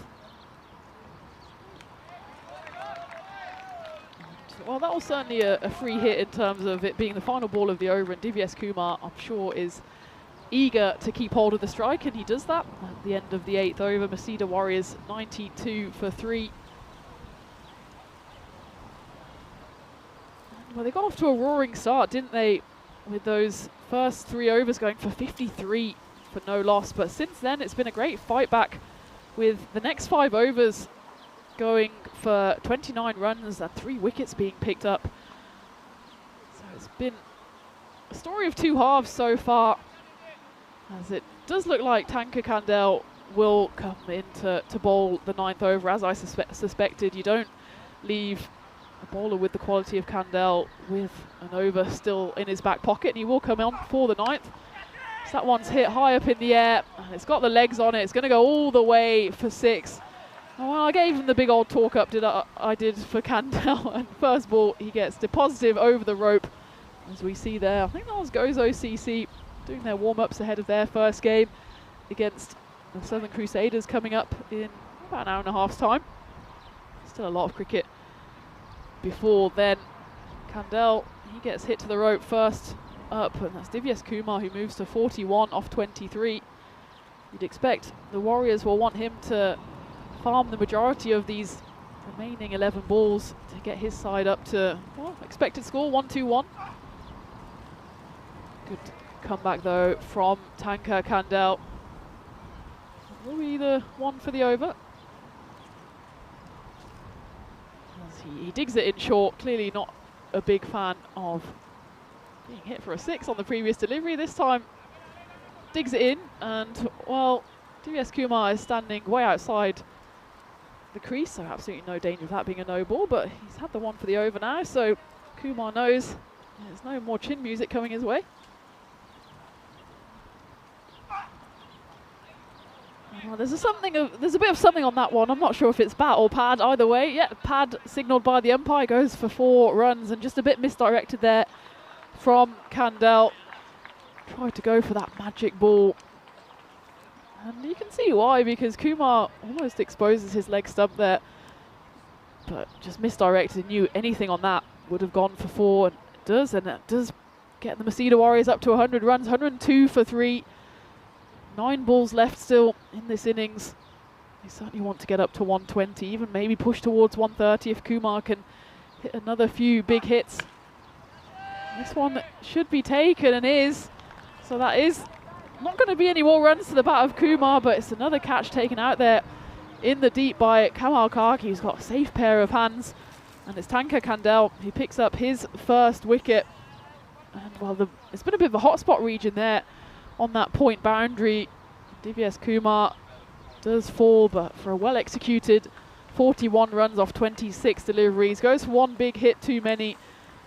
Well, that was certainly a free hit in terms of it being the final ball of the over, and Divyesh Kumar, I'm sure, is eager to keep hold of the strike, and he does that at the end of the 8th over. Masida Warriors 92 for 3. Well, they got off to a roaring start, didn't they, with those first 3 overs going for 53 for no loss. But since then, it's been a great fight back, with the next 5 overs going for 29 runs and 3 wickets being picked up. So it's been a story of 2 halves so far, as it does look like Tanka Kandel will come in to bowl the 9th over. As I suspected, you don't leave a bowler with the quality of Kandel with an over still in his back pocket, and he will come on for the 9th. So that one's hit high up in the air, and it's got the legs on it. It's going to go all the way for 6. Oh, well, I gave him the big old talk up, I did for Kandel, and first ball he gets depositive over the rope, as we see there. I think that was Gozo CC doing their warm-ups ahead of their first game against the Southern Crusaders coming up in about an hour and a half's time. Still a lot of cricket before then. Kandel, he gets hit to the rope first up, and that's Divyesh Kumar who moves to 41 off 23. You'd expect the Warriors will want him to farm the majority of these remaining 11 balls to get his side up to, well, expected score 1-2-1. Good comeback though from Tanka Kandel. Will be the 1 for the over. As he digs it in short, clearly not a big fan of being hit for a 6 on the previous delivery. This time digs it in, and well, Divyesh Kumar is standing way outside the crease, so absolutely no danger of that being a no ball, but he's had the 1 for the over now, so Kumar knows there's no more chin music coming his way. Well, there's a bit of something on that one. I'm not sure if it's bat or pad. Either way, yeah, pad signalled by the umpire, goes for 4 runs, and just a bit misdirected there from Kandel. Tried to go for that magic ball, and you can see why, because Kumar almost exposes his leg stump there, but just misdirected. Knew anything on that would have gone for 4, and it does get the Masida Warriors up to 100 runs, 102 for 3. 9 balls left still in this innings. They certainly want to get up to 120, even maybe push towards 130 if Kumar can hit another few big hits. This one should be taken, and is. So that is not going to be any more runs to the bat of Kumar, but it's another catch taken out there in the deep by Kamal Kaki, who's got a safe pair of hands. And it's Tanka Kandel who picks up his first wicket. And well, it's been a bit of a hotspot region there on that point boundary. Divyesh Kumar does fall, but for a well executed 41 runs off 26 deliveries. Goes for 1 big hit too many,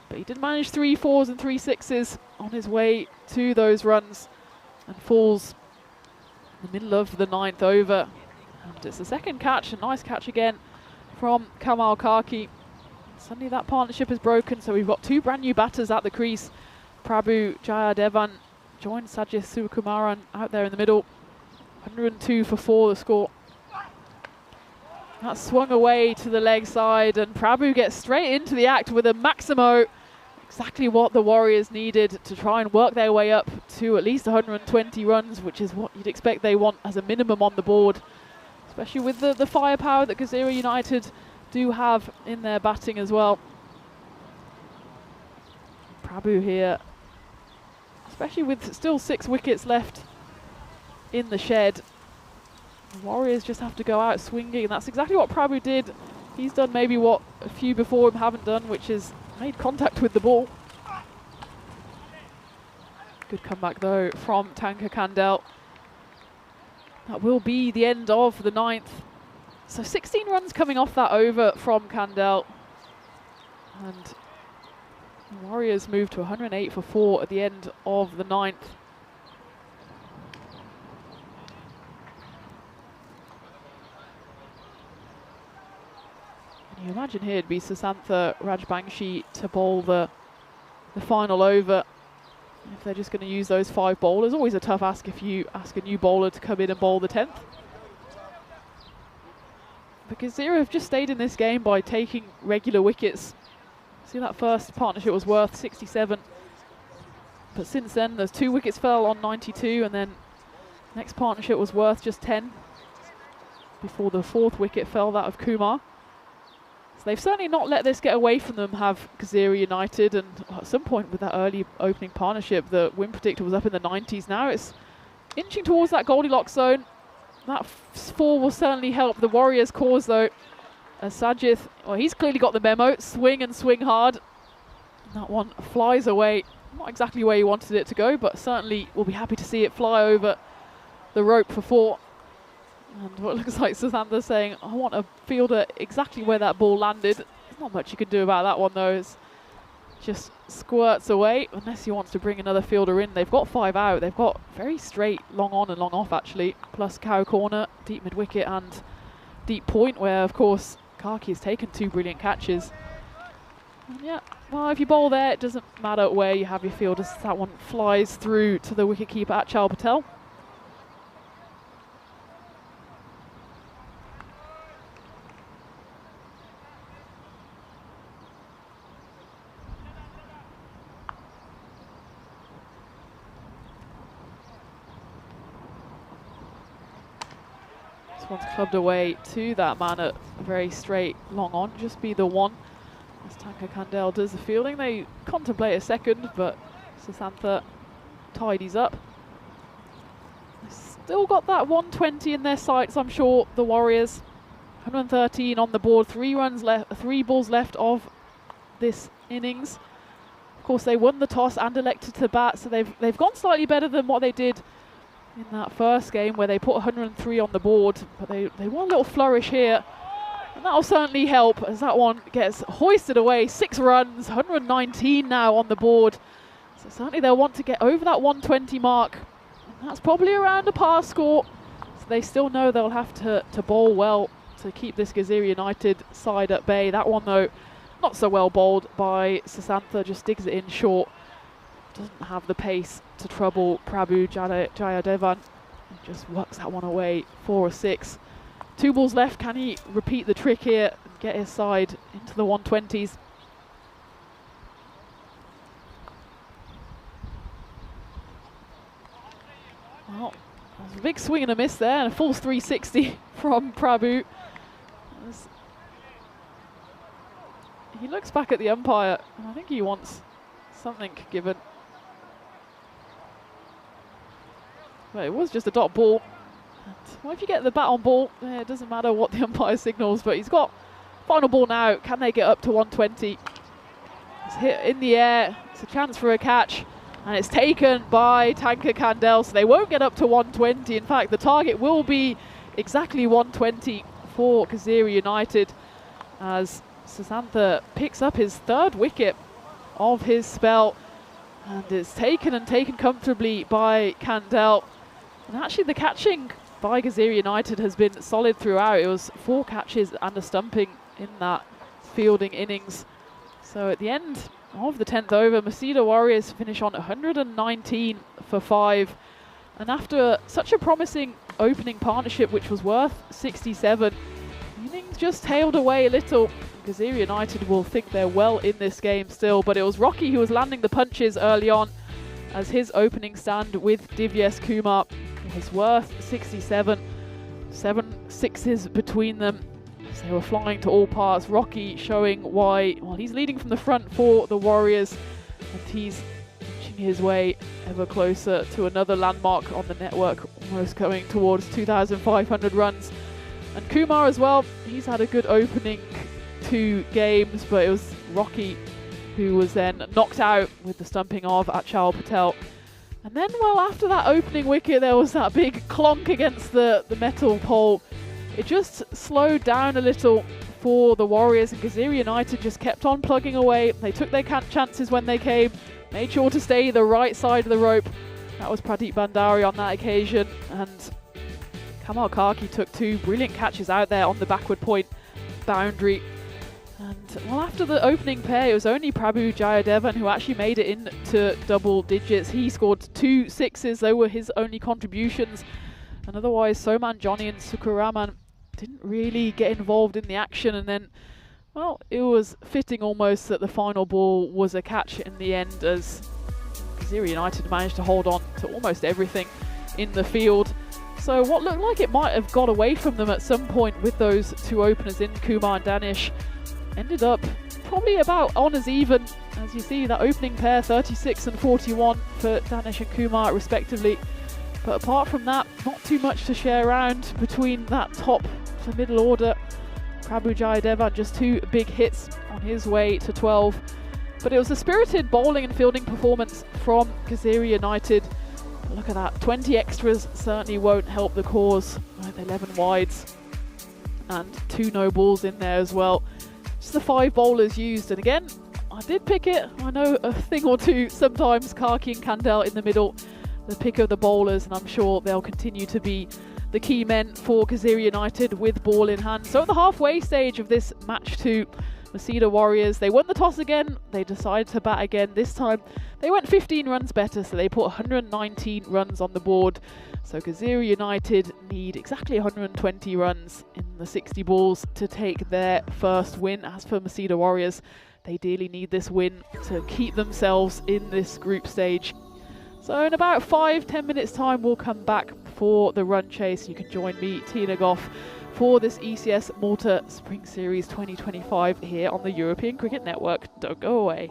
but he did manage 3 4s and 3 6s on his way to those runs, and falls in the middle of the 9th over. And it's the second catch, a nice catch again from Kamal Kaki. Suddenly that partnership is broken, so we've got 2 brand new batters at the crease. Prabhu Jayadevan joined Sajith Sukumaran out there in the middle. 102 for 4 the score. That swung away to the leg side, and Prabhu gets straight into the act with a Maximo. Exactly what the Warriors needed to try and work their way up to at least 120 runs, which is what you'd expect they want as a minimum on the board, especially with the firepower that Gazira United do have in their batting as well. Prabhu here, especially with still 6 wickets left in the shed. The Warriors just have to go out swinging, and that's exactly what Prabhu did. He's done maybe what a few before him haven't done, which is made contact with the ball. Good comeback though from Tanka Kandel. That will be the end of the 9th. So 16 runs coming off that over from Kandel. And the Warriors move to 108 for 4 at the end of the 9th. Can you imagine here it'd be Susantha Rajbangshi to bowl the final over. If they're just going to use those 5 bowlers, always a tough ask if you ask a new bowler to come in and bowl the 10th. Because Zero have just stayed in this game by taking regular wickets. See, that first partnership was worth 67. But since then, there's 2 wickets fell on 92, and then next partnership was worth just 10 before the 4th wicket fell, that of Kumar. So they've certainly not let this get away from them, have Gazira United, and at some point with that early opening partnership, the win predictor was up in the 90s. Now it's inching towards that Goldilocks zone. That 4 will certainly help the Warriors' cause though. As Sajith, well, he's clearly got the memo, swing and swing hard. And that one flies away, not exactly where he wanted it to go, but certainly we'll be happy to see it fly over the rope for 4. And what looks like Susantha saying, I want a fielder exactly where that ball landed. There's not much you can do about that one though. It just squirts away, unless he wants to bring another fielder in. They've got 5 out. They've got very straight, long on and long off actually, plus cow corner, deep mid wicket and deep point, where of course Kaki has taken 2 brilliant catches. And yeah, well, if you bowl there, it doesn't matter where you have your fielders. That one flies through to the wicketkeeper Achal Patel. One's clubbed away to that man at a very straight long on, just be the 1 as Tanka Kandel does the fielding. They contemplate a second, but Susantha tidies up. They've still got that 120 in their sights, I'm sure, the Warriors. 113 on the board, 3 runs left, 3 balls left of this innings. Of course, they won the toss and elected to bat, so they've gone slightly better than what they did in that first game where they put 103 on the board, but they want a little flourish here, and that'll certainly help as that one gets hoisted away. 6 runs, 119 now on the board, so certainly they'll want to get over that 120 mark, and that's probably around a par score, so they still know they'll have to bowl well to keep this Gazira United side at bay. That one though, not so well bowled by Susantha, just digs it in short. Doesn't have the pace to trouble Prabhu Jayadevan. Just works that one away, 4 or 6. 2 balls left. Can he repeat the trick here and get his side into the 120s? Well, there's a big swing and a miss there, and a full 360 from Prabhu. He looks back at the umpire, and I think he wants something given. But it was just a dot ball. And, well, if you get the bat on ball, it doesn't matter what the umpire signals, but he's got final ball now. Can they get up to 120? It's hit in the air. It's a chance for a catch, and it's taken by Tanka Kandel, so they won't get up to 120. In fact, the target will be exactly 120 for Gazira United as Susantha picks up his 3rd wicket of his spell, and it's taken and taken comfortably by Kandel. And actually the catching by Gazira United has been solid throughout. It was 4 catches and a stumping in that fielding innings. So at the end of the 10th over, Masida Warriors finish on 119 for 5. And after such a promising opening partnership, which was worth 67, the innings just tailed away a little. Gazira United will think they're well in this game still, but it was Rocky who was landing the punches early on, as his opening stand with Divyesh Kumar was worth 67. 7 sixes between them. So they were flying to all parts. Rocky showing why, well, he's leading from the front for the Warriors. and he's inching his way ever closer to another landmark on the network, almost coming towards 2,500 runs. And Kumar as well, he's had a good opening 2 games, but it was Rocky who was then knocked out with the stumping of Achal Patel. And then, well, after that opening wicket, there was that big clonk against the metal pole. It just slowed down a little for the Warriors, and Gaziri United just kept on plugging away. They took their chances when they came, made sure to stay the right side of the rope. That was Pradeep Bandari on that occasion, and Kamal Karki took 2 brilliant catches out there on the backward point boundary. And well, after the opening pair, it was only Prabhu Jayadevan who actually made it into double digits. He scored 2 sixes, they were his only contributions. And otherwise, Soman Johnny and Sukuraman didn't really get involved in the action. And then, well, it was fitting almost that the final ball was a catch in the end, as Gaziri United managed to hold on to almost everything in the field. So what looked like it might have got away from them at some point with those 2 openers in, Kumar and Danish, ended up probably about on as even. As you see, that opening pair, 36 and 41 for Danish and Kumar respectively. But apart from that, not too much to share around between that top to middle order. Prabhu Jayadevan just 2 big hits on his way to 12. But it was a spirited bowling and fielding performance from Gaziri United. Look at that, 20 extras certainly won't help the cause. Right, 11 wides and 2 no balls in there as well. Just the 5 bowlers used, and again, I did pick it. I know a thing or two sometimes, Karki and Kandel in the middle, the pick of the bowlers, and I'm sure they'll continue to be the key men for Gaziri United with ball in hand. So at the halfway stage of this match 2, Masida Warriors, they won the toss again. They decided to bat again. This time they went 15 runs better, so they put 119 runs on the board. So Gaziri United need exactly 120 runs in the 60 balls to take their first win. As for Masida Warriors, they dearly need this win to keep themselves in this group stage. So in about 5-10 minutes time, we'll come back for the run chase. You can join me, Tina Goff, for this ECS Malta Spring Series 2025 here on the European Cricket Network. Don't go away.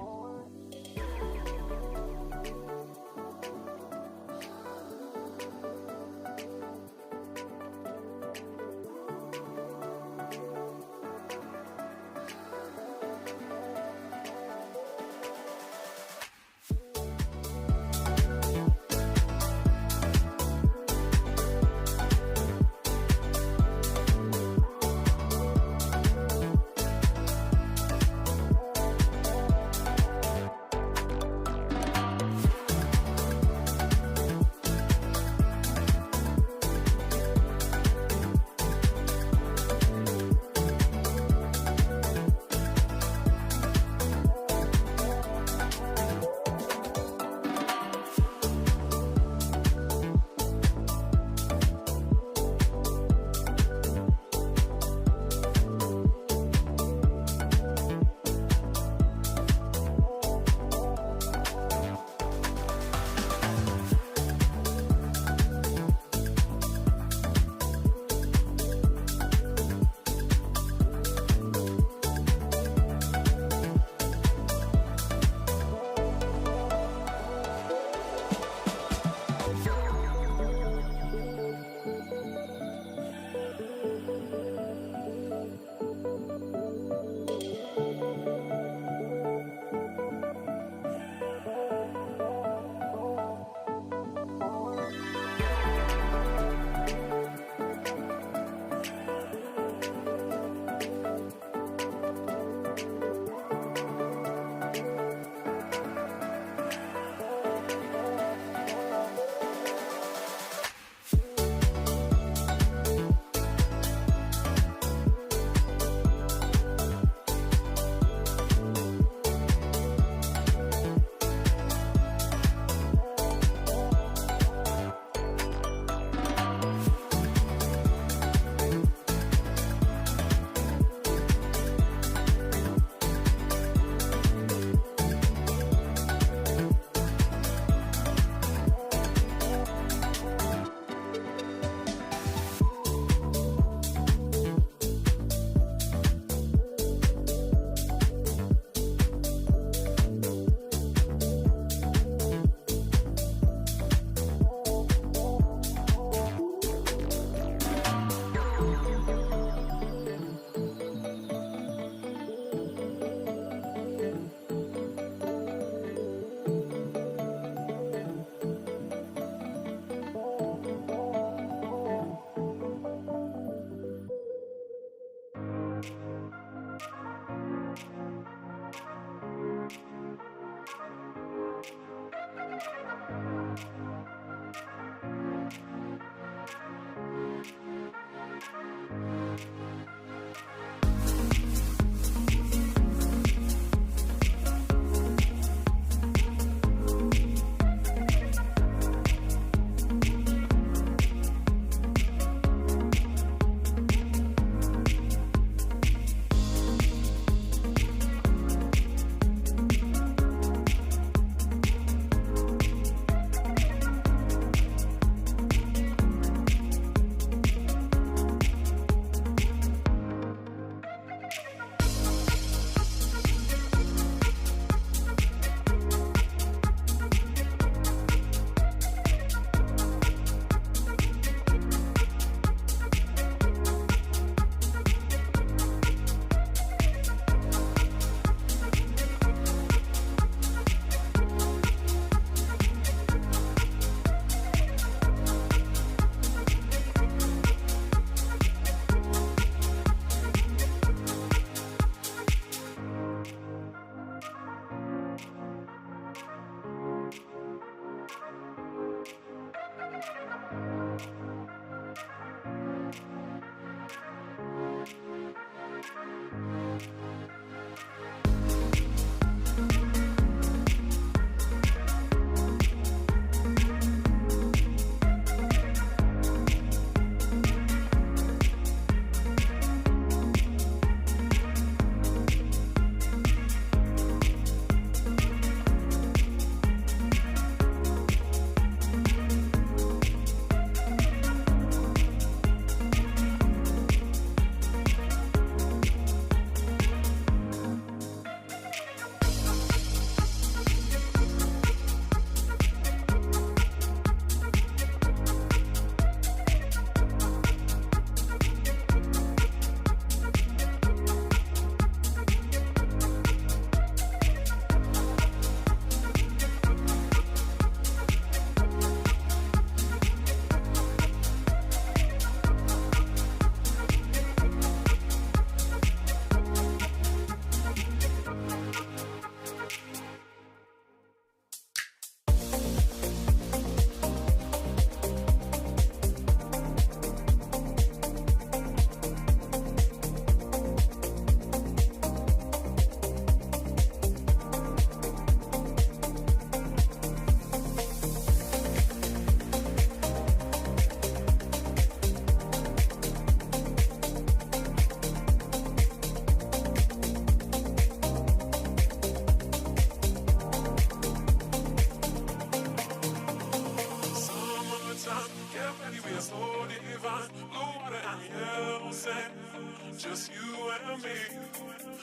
Just you and me.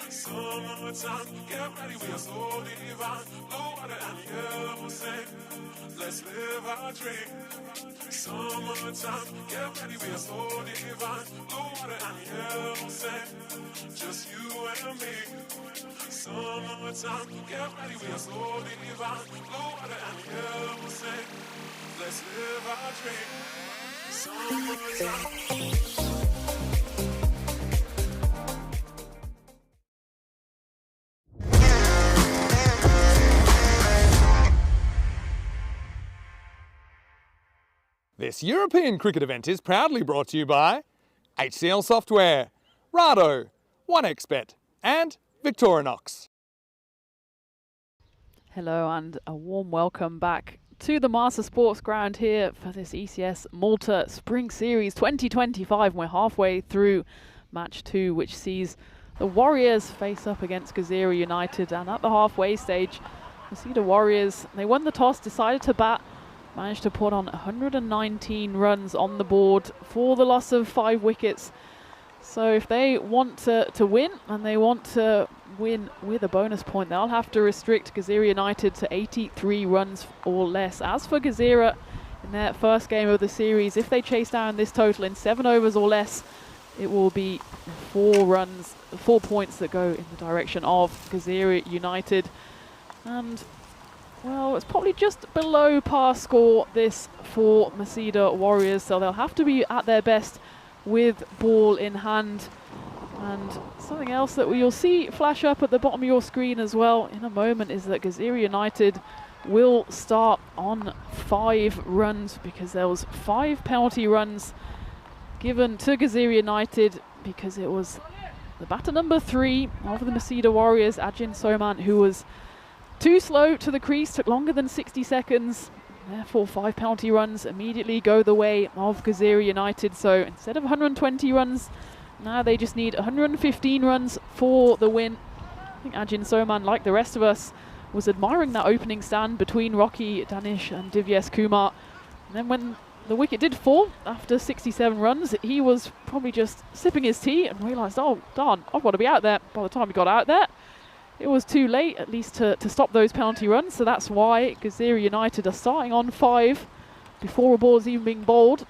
Summertime, get ready, we are so divine. Blue water and yellow sand. Let's live our dream. Summertime, get ready, we are so divine. Blue water and yellow sand. Just you and me. Summertime, get ready, we are so divine. Blue water and yellow sand. Let's live our dream. Summertime. This European cricket event is proudly brought to you by HCL Software, Rado, 1xBet and Victorinox. Hello and a warm welcome back to the Master Sports Ground here for this ECS Malta Spring Series 2025. We're halfway through match 2, which sees the Warriors face up against Gazira United, and at the halfway stage we see the Warriors, they won the toss, decided to bat, managed to put on 119 runs on the board for the loss of 5 wickets. So if they want to win, and they want to win with a bonus point, they'll have to restrict Gazira United to 83 runs or less. As for Gazira, in their first game of the series, if they chase down this total in 7 overs or less, it will be 4 points that go in the direction of Gazira United. And well, it's probably just below par score this for Masida Warriors, so they'll have to be at their best with ball in hand. And something else that you'll see flash up at the bottom of your screen as well in a moment is that Gazira United will start on 5 runs, because there was 5 penalty runs given to Gazira United because it was the batter number 3 of the Masida Warriors, Ajin Soman, who was too slow to the crease, took longer than 60 seconds. Therefore, 5 penalty runs immediately go the way of Gazira United. So instead of 120 runs, now they just need 115 runs for the win. I think Ajin Soman, like the rest of us, was admiring that opening stand between Rocky Danish and Divyesh Kumar. And then when the wicket did fall after 67 runs, he was probably just sipping his tea and realised, oh darn, I've got to be out there. By the time he got out there, it was too late, at least to stop those penalty runs. So that's why Gazira United are starting on 5 before a ball is even being bowled.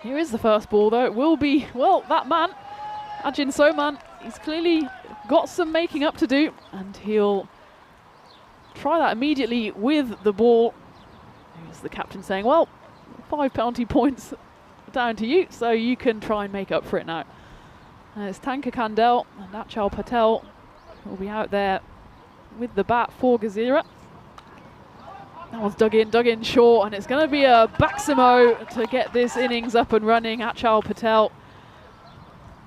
Here is the first ball, though. It will be, well, that man, Ajin Soman, he's clearly got some making up to do, and he'll try that immediately with the ball. Here's the captain saying, well, 5 penalty points down to you, so you can try and make up for it now. It's Tanka Kandel and Achal Patel will be out there with the bat for Gazira. That one's dug in short, and it's going to be a Baximo to get this innings up and running. Achal Patel,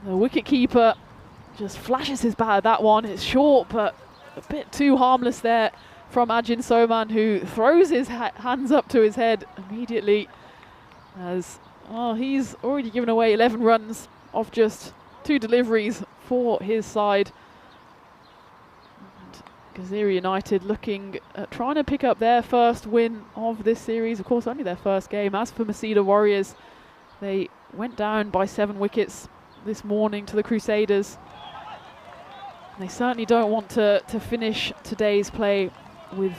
the wicket keeper, just flashes his bat at that one. It's short, but a bit too harmless there from Ajin Soman, who throws his hands up to his head immediately, as he's already given away 11 runs off just 2 deliveries for his side. Gazira United looking at trying to pick up their first win of this series. Of course, only their first game. As for Masida Warriors, they went down by 7 wickets this morning to the Crusaders. They certainly don't want to finish today's play with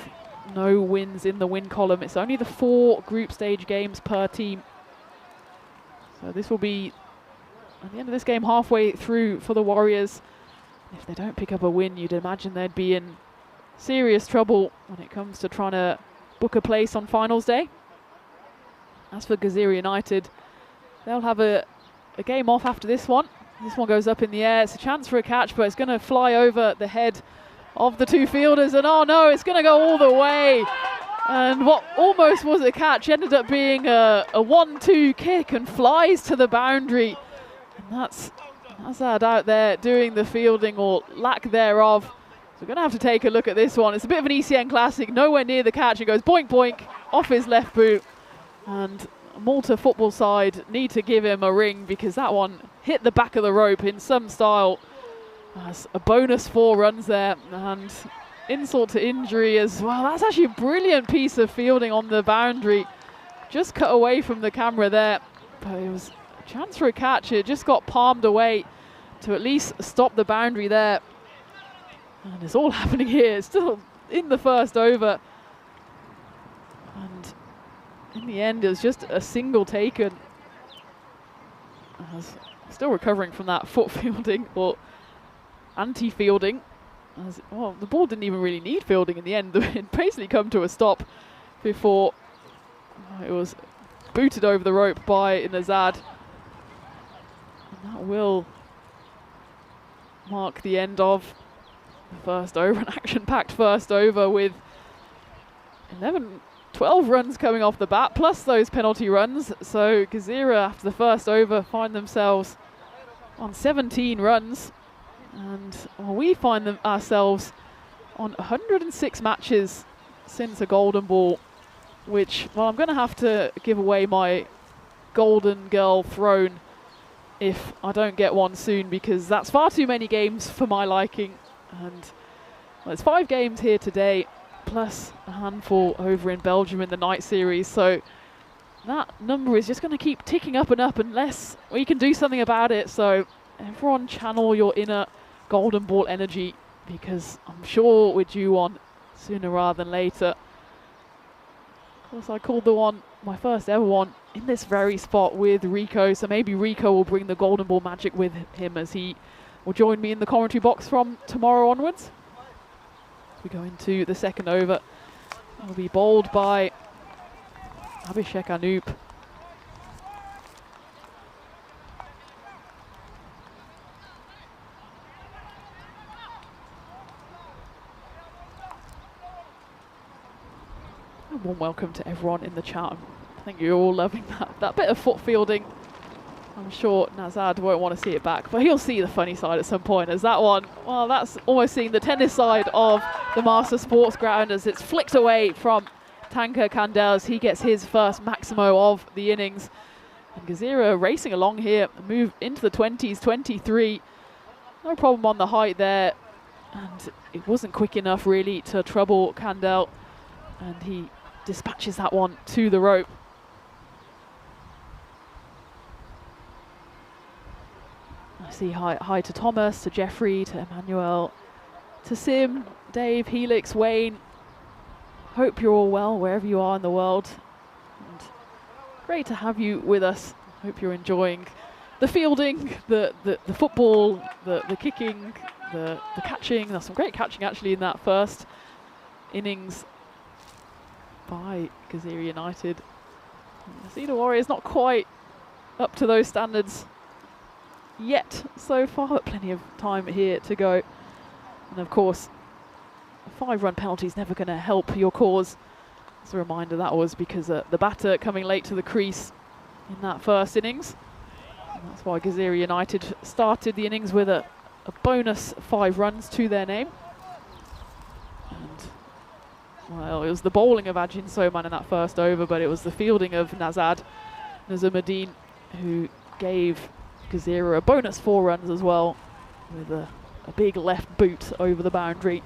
no wins in the win column. It's only the 4 group stage games per team. So this will be, at the end of this game, halfway through for the Warriors. If they don't pick up a win, you'd imagine they'd be in serious trouble when it comes to trying to book a place on finals day. As for Gazira United, they'll have a game off after this one. This one goes up in the air. It's a chance for a catch, but it's going to fly over the head of the 2 fielders. And oh no, it's going to go all the way. And what almost was a catch ended up being a 1-2 kick and flies to the boundary. And that's Azad out there doing the fielding, or lack thereof. So we're going to have to take a look at this one. It's a bit of an ECN classic, nowhere near the catch. It goes boink boink off his left boot. And Malta football side need to give him a ring, because that one hit the back of the rope in some style. That's a bonus 4 runs there, and insult to injury as well. That's actually a brilliant piece of fielding on the boundary. Just cut away from the camera there, but it was a chance for a catch. It just got palmed away to at least stop the boundary there. And it's all happening here. It's still in the first over. And in the end, it was just a single taken. Still recovering from that foot fielding, or anti-fielding. Well, the ball didn't even really need fielding in the end. It basically come to a stop before it was booted over the rope by Nazad. And that will mark the end of the first over, an action-packed first over with 12 runs coming off the bat, plus those penalty runs. So Gazira, after the first over, find themselves on 17 runs. And we find ourselves on 106 matches since a golden ball, which, well, I'm going to have to give away my golden girl throne if I don't get one soon, because that's far too many games for my liking. And well, it's 5 games here today, plus a handful over in Belgium in the night series. So that number is just going to keep ticking up and up unless we can do something about it. So everyone channel your inner golden ball energy, because I'm sure we're due one sooner rather than later. Of course, I called the one, my first ever one, in this very spot with Rico. So maybe Rico will bring the golden ball magic with him, as he will join me in the commentary box from tomorrow onwards. As we go into the second over, will be bowled by Abhishek Anoop. A warm welcome to everyone in the chat. I think you're all loving that bit of foot fielding. I'm sure Nazad won't want to see it back, but he'll see the funny side at some point, as that one, well, that's almost seeing the tennis side of the Master Sports Ground, as it's flicked away from Tanka Kandel as he gets his first Maximo of the innings. And Gazira racing along here, move into the 20s, 23. No problem on the height there, and it wasn't quick enough really to trouble Kandel, and he dispatches that one to the rope. I see hi to Thomas, to Jeffrey, to Emmanuel, to Sim, Dave, Helix, Wayne. Hope you're all well wherever you are in the world. And great to have you with us. Hope you're enjoying the fielding, the football, the kicking, the catching. There's some great catching actually in that first innings by Gazira United. Masida Warriors not quite up to those standards yet so far, but plenty of time here to go. And of course, a 5-run penalty is never going to help your cause. As a reminder, that was because the batter coming late to the crease in that first innings. And that's why Gazira United started the innings with a bonus 5 runs to their name. And, well, it was the bowling of Ajin Soman in that first over, but it was the fielding of Nazad Nazimuddin who gave Gazira a bonus 4 runs as well, with a big left boot over the boundary.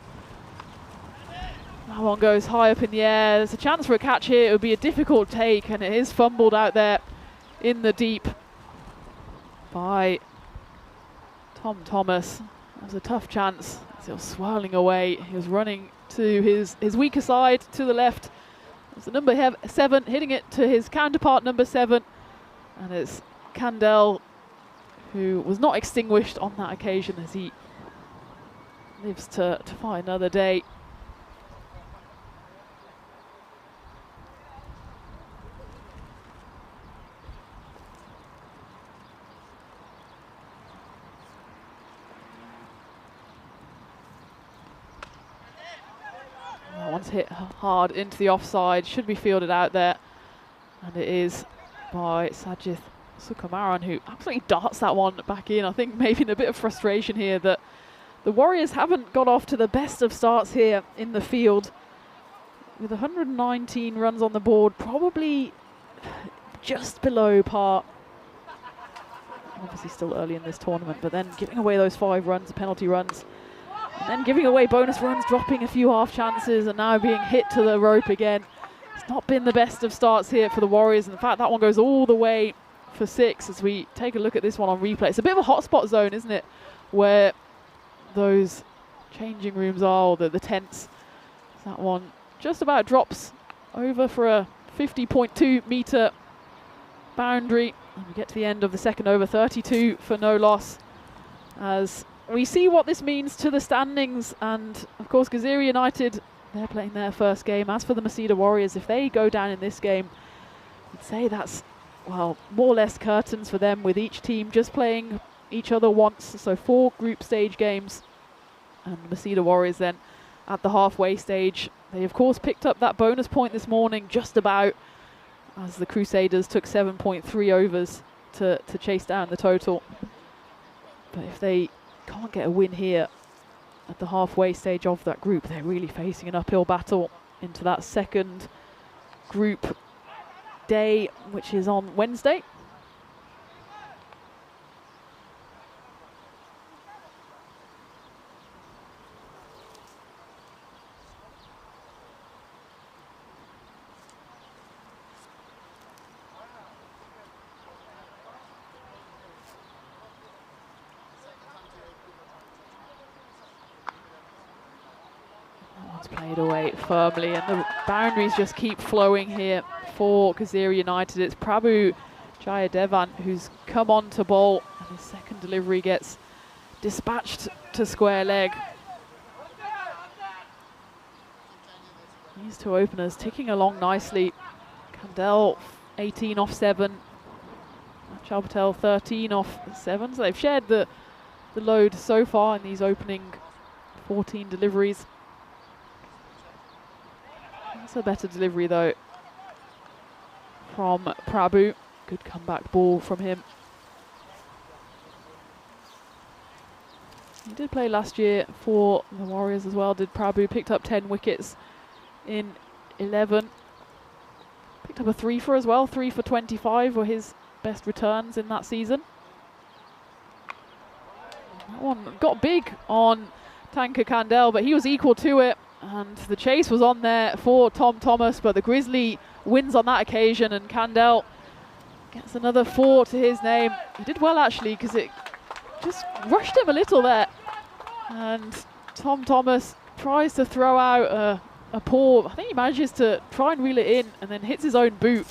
That one goes high up in the air. There's a chance for a catch here. It would be a difficult take, and it is fumbled out there in the deep by Tom Thomas. That was a tough chance. Still swirling away. He was running to his weaker side, to the left. It's the number 7, hitting it to his counterpart, number 7. And it's Kandel, who was not extinguished on that occasion, as he lives to fight another day. That one's hit hard into the offside, should be fielded out there, and it is by Sajith Sukumaran, who absolutely darts that one back in. I think maybe in a bit of frustration here that the Warriors haven't got off to the best of starts here in the field. With 119 runs on the board, probably just below par. Obviously still early in this tournament, but then giving away those 5 runs, penalty runs, and then giving away bonus runs, dropping a few half chances, and now being hit to the rope again. It's not been the best of starts here for the Warriors. In fact, that one goes all the way for 6 as we take a look at this one on replay. It's a bit of a hotspot zone, isn't it, where those changing rooms are, or the tents. That one just about drops over for a 50.2 metre boundary. And we get to the end of the second over, 32 for no loss, as we see what this means to the standings. And of course Gazira United, they're playing their first game. As for the Masida Warriors, if they go down in this game, I'd say that's, well, more or less curtains for them, with each team just playing each other once. So 4 group stage games, and Masida Warriors then at the halfway stage. They of course picked up that bonus point this morning, just about, as the Crusaders took 7.3 overs to chase down the total. But if they can't get a win here at the halfway stage of that group, they're really facing an uphill battle into that second group day, which is on Wednesday. Played away firmly, and the boundaries just keep flowing here for Gazira United. It's Prabhu Jayadevan who's come on to bowl, and his second delivery gets dispatched to square leg. These 2 openers ticking along nicely. Kandel 18 off 7, Chaupatel 13 off 7. So they've shared the load so far in these opening 14 deliveries. That's a better delivery though from Prabhu. Good comeback ball from him. He did play last year for the Warriors as well, did Prabhu. Picked up 10 wickets in 11. Picked up a 3 for as well. 3 for 25 were his best returns in that season. That one got big on Tanka Kandel, but he was equal to it. And the chase was on there for Tom Thomas, but the Grizzly wins on that occasion, and Kandel gets another 4 to his name. He did well actually, because it just rushed him a little there. And Tom Thomas tries to throw out a paw. I think he manages to try and reel it in, and then hits his own boot.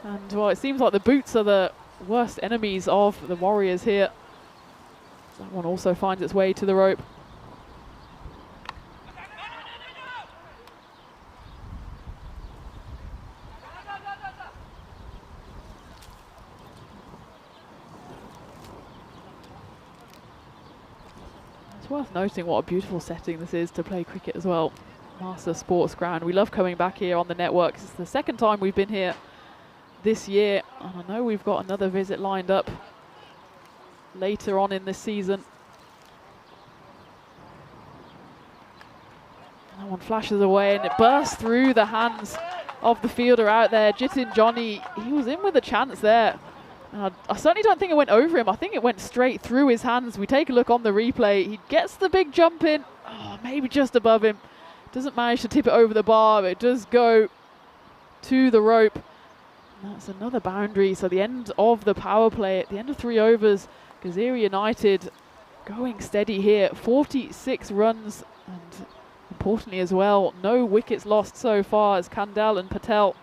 And well, it seems like the boots are the worst enemies of the Warriors here. That one also finds its way to the rope. It's worth noting what a beautiful setting this is to play cricket as well. Malta Sports Ground. We love coming back here on the network. It's the second time we've been here this year, and I know we've got another visit lined up later on in this season. That one flashes away and it bursts through the hands of the fielder out there. Jitin Johnny, he was in with a chance there. I certainly don't think it went over him. I think it went straight through his hands. We take a look on the replay. He gets the big jump in, maybe just above him. Doesn't manage to tip it over the bar, but it does go to the rope. And that's another boundary. So the end of the power play, at the end of 3 overs, Gazira United going steady here. 46 runs, and importantly as well, no wickets lost so far, as Kandel and Patel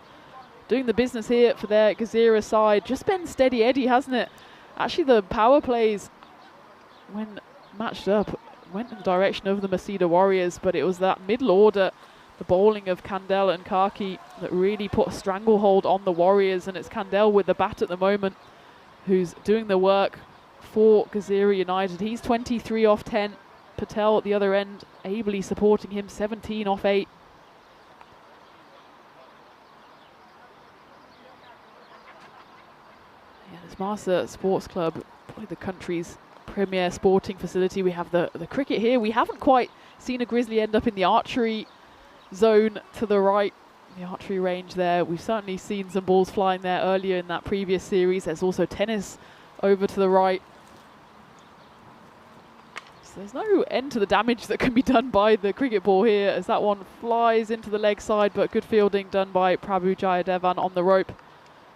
doing the business here for their Gazira side. Just been steady Eddie, hasn't it? Actually, the power plays, when matched up, went in the direction of the Masida Warriors, but it was that middle order, the bowling of Kandel and Kaki, that really put a stranglehold on the Warriors, and it's Kandel with the bat at the moment who's doing the work for Gazira United. He's 23 off 10. Patel at the other end, ably supporting him, 17 off 8. Yeah, this Malta Sports Club, probably the country's premier sporting facility. We have the cricket here. We haven't quite seen a Grizzly end up in the archery zone to the right, the archery range there. We've certainly seen some balls flying there earlier in that previous series. There's also tennis over to the right. So there's no end to the damage that can be done by the cricket ball here, as that one flies into the leg side, but good fielding done by Prabhu Jayadevan on the rope.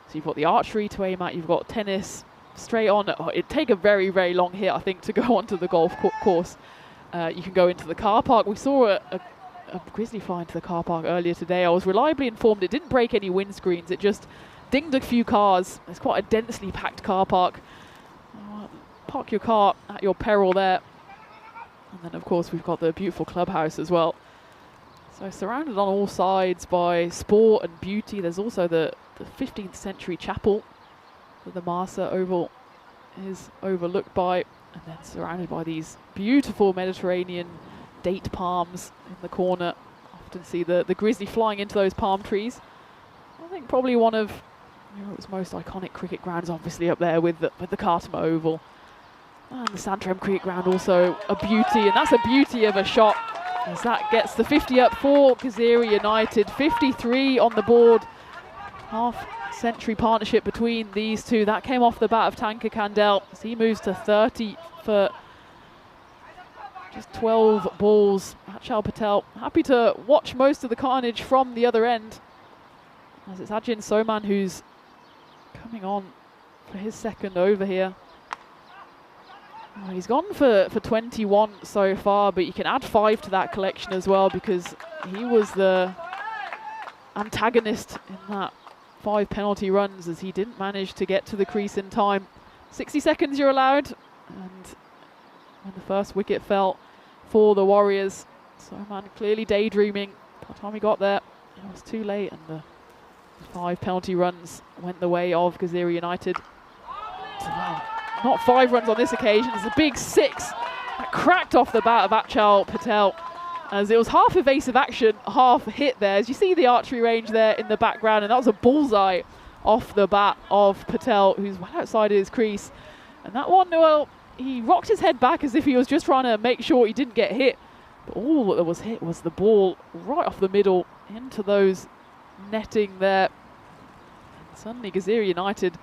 So you've got the archery to aim at, you've got tennis straight on. It'd take a very, very long hit, I think, to go onto the golf course. You can go into the car park. We saw a Grizzly fly into the car park earlier today. I was reliably informed it didn't break any windscreens, it just dinged a few cars. It's quite a densely packed car park. Park your car at your peril there. And then, of course, we've got the beautiful clubhouse as well. So surrounded on all sides by sport and beauty. There's also the 15th century chapel that the Malta Oval is overlooked by. And then surrounded by these beautiful Mediterranean date palms in the corner. Often see the Grizzly flying into those palm trees. I think probably one of Europe's most iconic cricket grounds, obviously up there with the Khartoum Oval. And the Santrem Cricket Ground, also a beauty, and that's a beauty of a shot, as that gets the 50 up for Gazira United. 53 on the board. Half-century partnership between these two. That came off the bat of Tanka Kandel, as he moves to 30 for just 12 balls. Achal Patel happy to watch most of the carnage from the other end, as it's Ajin Soman who's coming on for his second over here. He's gone for 21 so far, but you can add 5 to that collection as well, because he was the antagonist in that 5 penalty runs, as he didn't manage to get to the crease in time. 60 seconds you're allowed, and when the first wicket fell for the Warriors, Soman clearly daydreaming. By the time he got there, it was too late, and the 5 penalty runs went the way of Gazira United. Wow. Not 5 runs on this occasion. It's a big 6 that cracked off the bat of Achal Patel, as it was half evasive action, half hit there. As you see the archery range there in the background, and that was a bullseye off the bat of Patel, who's well outside his crease. And that one, well, he rocked his head back as if he was just trying to make sure he didn't get hit. But all that was hit was the ball right off the middle into those netting there. And suddenly Gazira United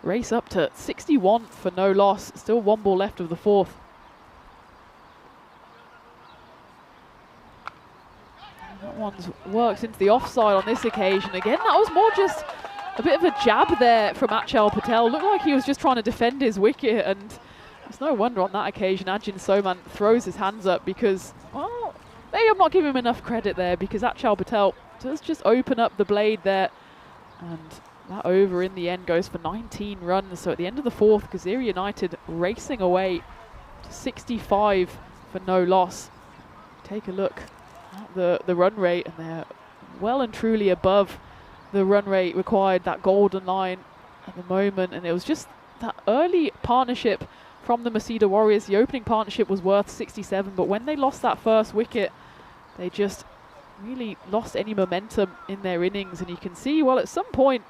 race up to 61 for no loss. Still 1 ball left of the 4th. And that one's worked into the offside on this occasion. Again, that was more just a bit of a jab there from Achal Patel. Looked like he was just trying to defend his wicket, and it's no wonder on that occasion Ajin Soman throws his hands up, because, well, maybe I'm not giving him enough credit there, because Achal Patel does just open up the blade there, and that over in the end goes for 19 runs. So at the end of the 4th, Gazira United racing away to 65 for no loss. Take a look at the run rate, and they're well and truly above the run rate required, that golden line at the moment. And it was just that early partnership from the Masida Warriors. The opening partnership was worth 67, but when they lost that first wicket, they just really lost any momentum in their innings. And you can see, well, at some point,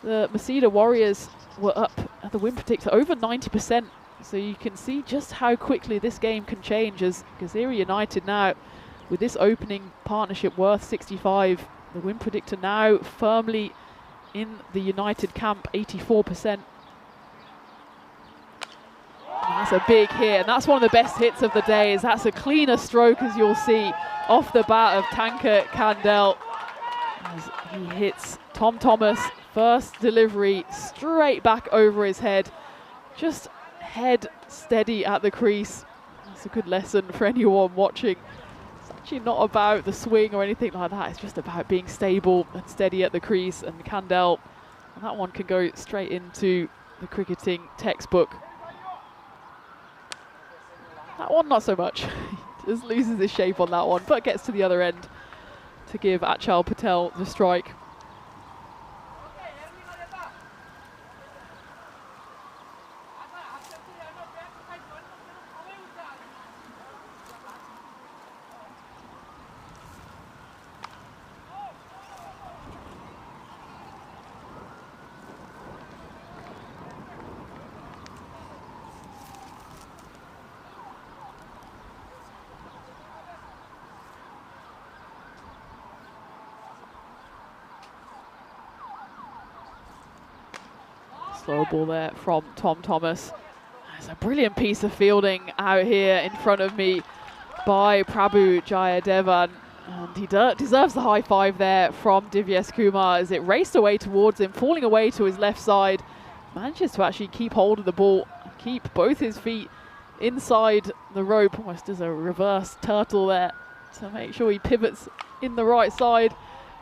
the Masida Warriors were up at the win predictor over 90%. So you can see just how quickly this game can change, as Gazira United now, with this opening partnership worth 65, the win predictor now firmly in the United camp, 84%. That's a big hit, and that's one of the best hits of the day. Is that's a cleaner stroke, as you'll see, off the bat of Tanka Kandel, as he hits Tom Thomas. First delivery straight back over his head, just head steady at the crease. That's a good lesson for anyone watching. It's actually not about the swing or anything like that. It's just about being stable and steady at the crease. And Kandel, and that one can go straight into the cricketing textbook. That one, not so much. Just loses his shape on that one, but gets to the other end to give Achal Patel the strike. Slow ball there from Tom Thomas. It's a brilliant piece of fielding out here in front of me by Prabhu Jayadevan. And he deserves the high five there from Divyesh Kumar as it raced away towards him, falling away to his left side. Manages to actually keep hold of the ball, keep both his feet inside the rope. Almost does a reverse turtle there to make sure he pivots in the right side.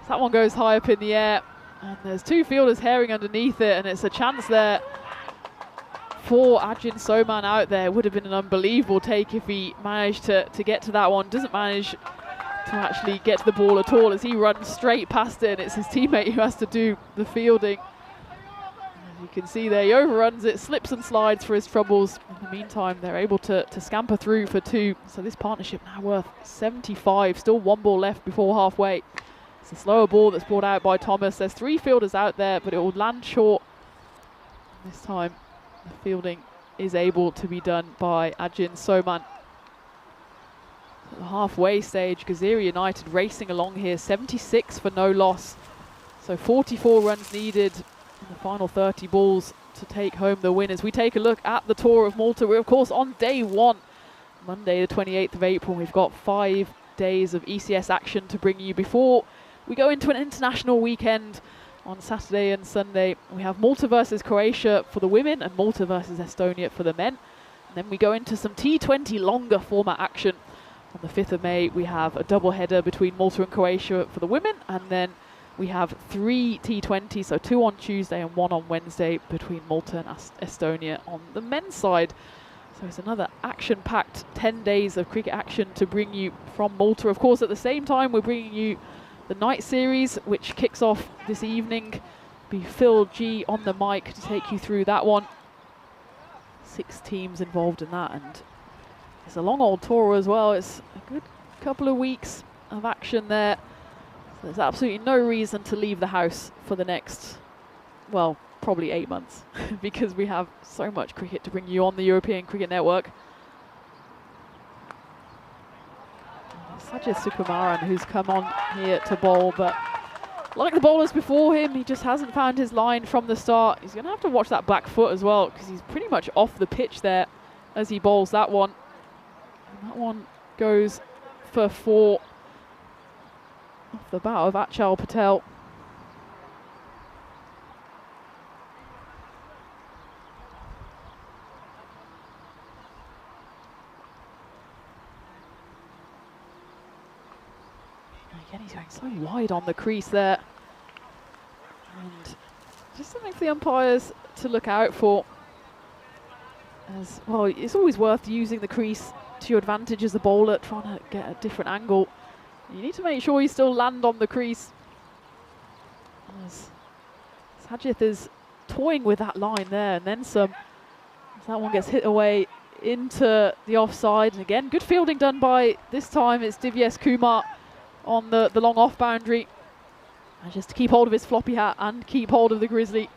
So that one goes high up in the air. And there's two fielders herring underneath it, and it's a chance there for Ajin Soman out there. Would have been an unbelievable take if he managed to get to that one. Doesn't manage to actually get to the ball at all as he runs straight past it, and it's his teammate who has to do the fielding. As you can see there, he overruns it, slips and slides for his troubles. In the meantime, they're able to scamper through for two. So this partnership now worth 75, still one ball left before halfway. It's a slower ball that's brought out by Thomas. There's three fielders out there, but it will land short. This time, the fielding is able to be done by Ajin Soman. At the halfway stage, Gazira United racing along here, 76 for no loss. So 44 runs needed in the final 30 balls to take home the win. As we take a look at the Tour of Malta, we're of course on day one, Monday the 28th of April. We've got 5 days of ECS action to bring you before we go into an international weekend on Saturday and Sunday. We have Malta versus Croatia for the women and Malta versus Estonia for the men. And then we go into some T20 longer format action. On the 5th of May, we have a double header between Malta and Croatia for the women. And then we have 3 T20, so 2 on Tuesday and 1 on Wednesday between Malta and Estonia on the men's side. So it's another action-packed 10 days of cricket action to bring you from Malta. Of course, at the same time, we're bringing you the night series, which kicks off this evening. Be Phil G on the mic to take you through that one. 6 teams involved in that, and it's a long old tour as well. It's a good couple of weeks of action there. So there's absolutely no reason to leave the house for the next, well, probably 8 months because we have so much cricket to bring you on the European Cricket Network. Sajid Sukumaran, who's come on here to bowl, but like the bowlers before him, he just hasn't found his line from the start. He's going to have to watch that back foot as well because he's pretty much off the pitch there as he bowls that one. And that one goes for 4 off the bat of Achal Patel. Again, he's going so wide on the crease there. And just something for the umpires to look out for. As well, it's always worth using the crease to your advantage as a bowler, trying to get a different angle. You need to make sure you still land on the crease. As Sajid is toying with that line there, and then some. As that one gets hit away into the offside. And again, good fielding done by, this time it's Divyesh Kumar, on the long off boundary. And just to keep hold of his floppy hat and keep hold of the Grizzly.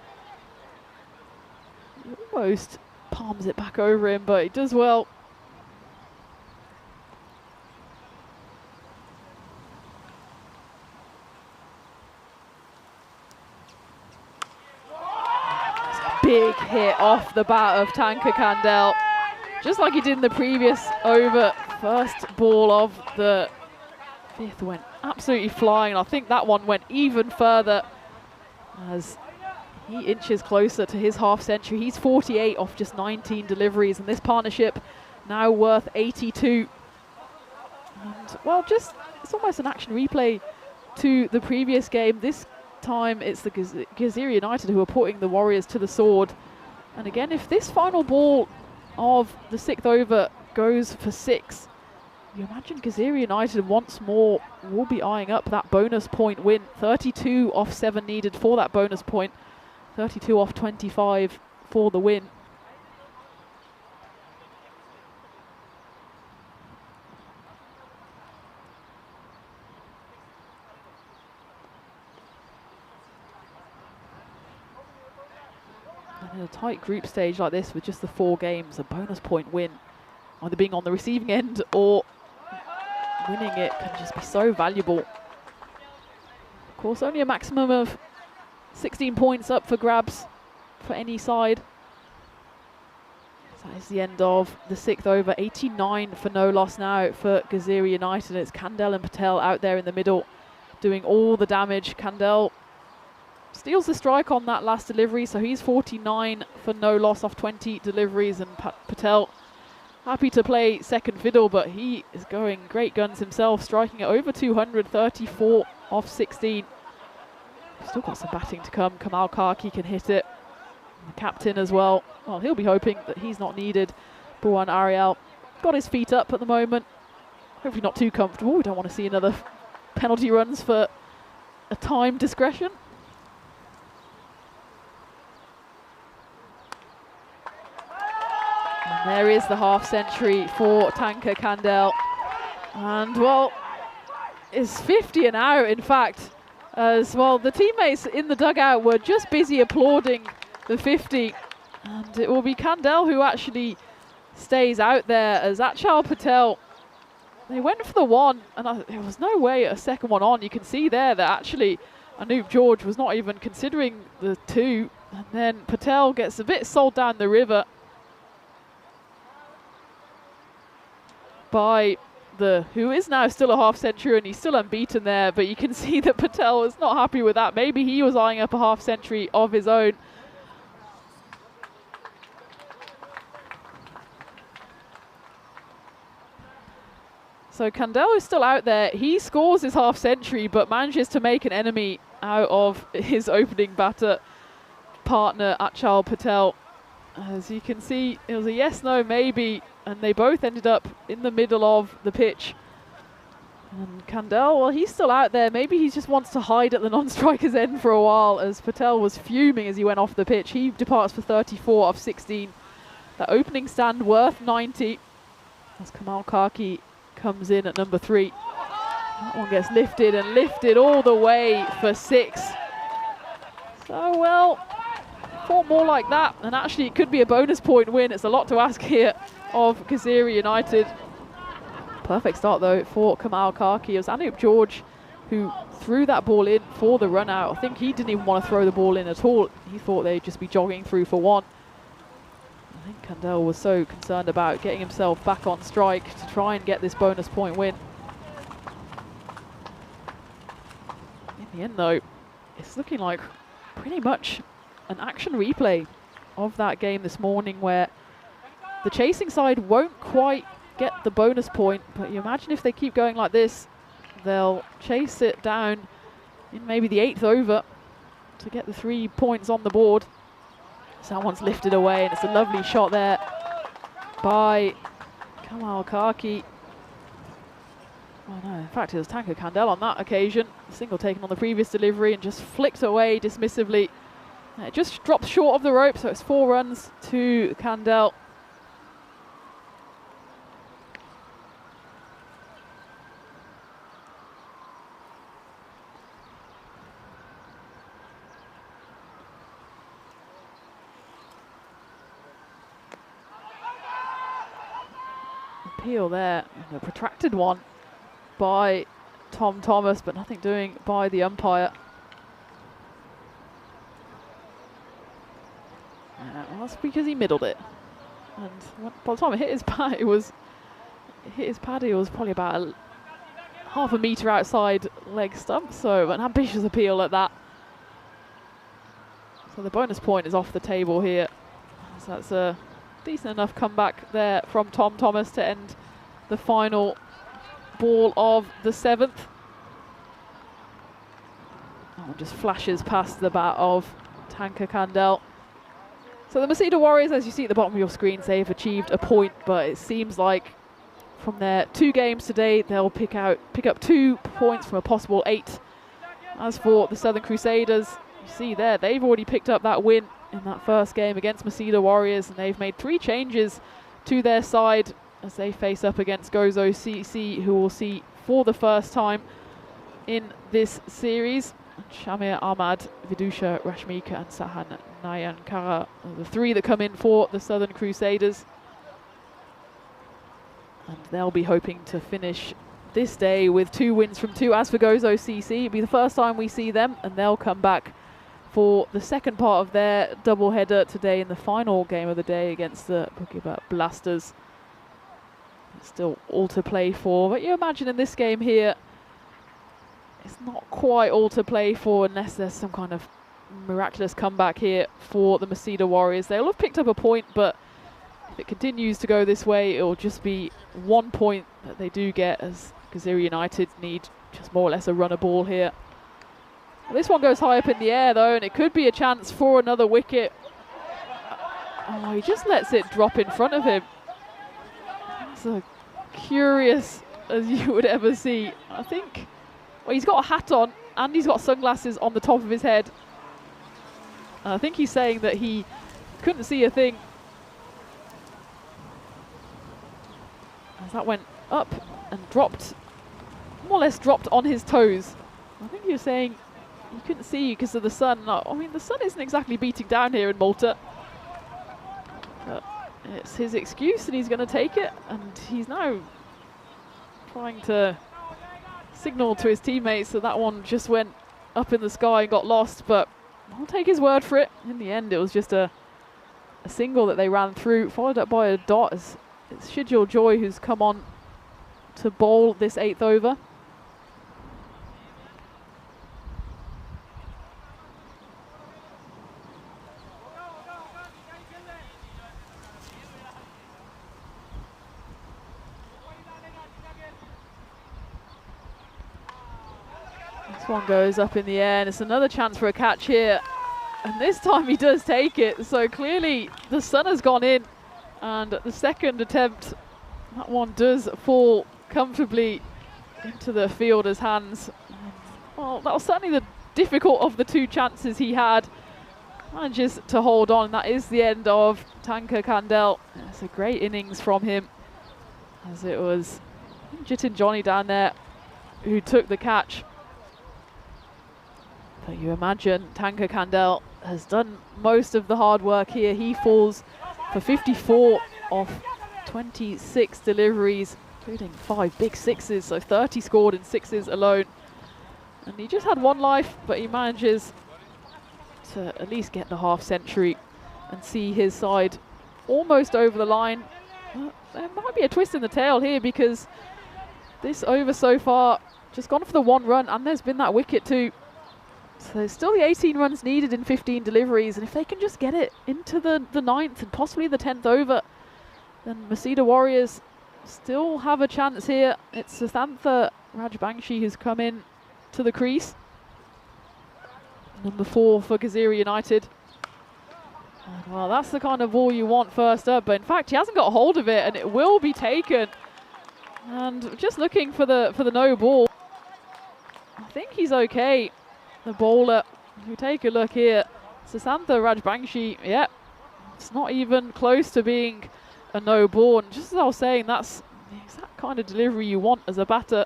He almost palms it back over him, but he does well. Big hit off the bat of Tanka Kandel, just like he did in the previous over. First ball of the 5th went absolutely flying. I think that one went even further as he inches closer to his half century. He's 48 off just 19 deliveries, and this partnership now worth 82. And well, it's almost an action replay to the previous game. This time it's the Gaziri United who are putting the Warriors to the sword. And again, if this final ball of the 6th over goes for 6, you imagine Gaziri United once more will be eyeing up that bonus point win. 32 off 7 needed for that bonus point. 32 off 25 for the win. And in a tight group stage like this with just the 4 games, a bonus point win, either being on the receiving end or winning it, can just be so valuable. Of course, only a maximum of 16 points up for grabs for any side. So that is the end of the 6th over. 89 for no loss now for Gaziri United. It's Kandel and Patel out there in the middle doing all the damage. Kandel steals the strike on that last delivery, so he's 49 for no loss off 20 deliveries, and Patel happy to play second fiddle, but he is going great guns himself, striking at over 200, 34 off 16. Still got some batting to come. Kamal Karki can hit it. And the captain as well. Well, he'll be hoping that he's not needed. Buwan Ariel got his feet up at the moment. Hopefully not too comfortable. We don't want to see another penalty runs for a time discretion. And there is the half century for Tanka Kandel. And well, it's 50 and out, in fact. As well, the teammates in the dugout were just busy applauding the 50, and it will be Kandel who actually stays out there, as Achal Patel, they went for the 1, and there was no way a second one on. You can see there that actually Anup George was not even considering the 2, and then Patel gets a bit sold down the river by who is now still a half century, and he's still unbeaten there, but you can see that Patel was not happy with that. Maybe he was eyeing up a half century of his own. So Kandel is still out there. He scores his half century, but manages to make an enemy out of his opening batter partner, Achal Patel. As you can see, it was a yes, no, maybe, and they both ended up in the middle of the pitch. And Kandel, well, he's still out there. Maybe he just wants to hide at the non-striker's end for a while, as Patel was fuming as he went off the pitch. He departs for 34 off 16. That opening stand worth 90, as Kamal Karki comes in at number 3. That one gets lifted and lifted all the way for 6. So, well, 4 more like that, and actually it could be a bonus point win. It's a lot to ask here of Gaziri United. Perfect start though for Kamal Karki. It was Anup George who threw that ball in for the run out. I think he didn't even want to throw the ball in at all. He thought they'd just be jogging through for 1. I think Kandel was so concerned about getting himself back on strike to try and get this bonus point win. In the end though, it's looking like pretty much an action replay of that game this morning, where the chasing side won't quite get the bonus point, but you imagine if they keep going like this, they'll chase it down in maybe the 8th over to get the 3 points on the board. Someone's lifted away, and it's a lovely shot there by Kamal Karki. Oh no, in fact it was Tanka Kandel on that occasion. A single taken on the previous delivery and just flicked away dismissively. It just drops short of the rope, so it's 4 runs to Kandel. appeal there, a protracted one by Tom Thomas, but nothing doing by the umpire. Well, that's because he middled it, and by the time it hit his pad, it was probably about half a metre outside leg stump. So an ambitious appeal at that. So the bonus point is off the table here. So that's a decent enough comeback there from Tom Thomas to end the final ball of the 7th. Oh, just flashes past the bat of Tanka Kandel. So the Masida Warriors, as you see at the bottom of your screen, they've achieved a point, but it seems like from their 2 games today, they'll pick up 2 points from a possible 8. As for the Southern Crusaders, you see there, they've already picked up that win in that first game against Masida Warriors, and they've made 3 changes to their side as they face up against Gozo CC, who we'll see for the first time in this series. Shamir Ahmad, Vidusha Rashmika and Sahan Nayankara are the 3 that come in for the Southern Crusaders. And they'll be hoping to finish this day with 2 wins from 2. As for Gozo CC, it'll be the first time we see them, and they'll come back for the second part of their doubleheader today in the final game of the day against the Bukit Blasters. It's still all to play for, but you imagine in this game here, it's not quite all to play for unless there's some kind of miraculous comeback here for the Masida Warriors. They'll have picked up a point, but if it continues to go this way, it'll just be 1 point that they do get, as Gaziri United need just more or less a runner ball here. This one goes high up in the air though, and it could be a chance for another wicket. Oh, he just lets it drop in front of him. That's as curious as you would ever see. I think, well, he's got a hat on and he's got sunglasses on the top of his head. I think he's saying that he couldn't see a thing. As that went up and dropped, more or less dropped on his toes. I think he was saying you couldn't see because of the sun. I mean, the sun isn't exactly beating down here in Malta. But it's his excuse and he's going to take it. And he's now trying to signal to his teammates that that one just went up in the sky and got lost. But I'll take his word for it. In the end, it was just a single that they ran through, followed up by a dot. It's Shijil Joy who's come on to bowl this 8th over. This one goes up in the air, and it's another chance for a catch here. And this time he does take it. So clearly the sun has gone in. And the second attempt, that one does fall comfortably into the fielder's hands. Well, that was certainly the difficult of the 2 chances he had. Manages to hold on. That is the end of Tanka Kandel. It's a great innings from him, as it was Jitin Johnny down there who took the catch. But you imagine Tanka Kandel has done most of the hard work here. He falls for 54 off 26 deliveries, including 5 big 6s, so 30 scored in 6s alone. And he just had 1 life, but he manages to at least get the half century and see his side almost over the line. There might be a twist in the tail here, because this over so far just gone for the 1 run, and there's been that wicket too. So there's still the 18 runs needed in 15 deliveries, and if they can just get it into the 9th and possibly the 10th over, then Masida Warriors still have a chance here. It's Sithantha Rajbangshi who's come in to the crease. Number 4 for Gaziri United. And well, that's the kind of ball you want first up, but in fact he hasn't got a hold of it, and it will be taken. And just looking for the no ball. I think he's okay. The bowler, if you take a look here, Sithantha Rajbangshi, yeah, it's not even close to being a no ball. And just as I was saying, that's the exact kind of delivery you want as a batter.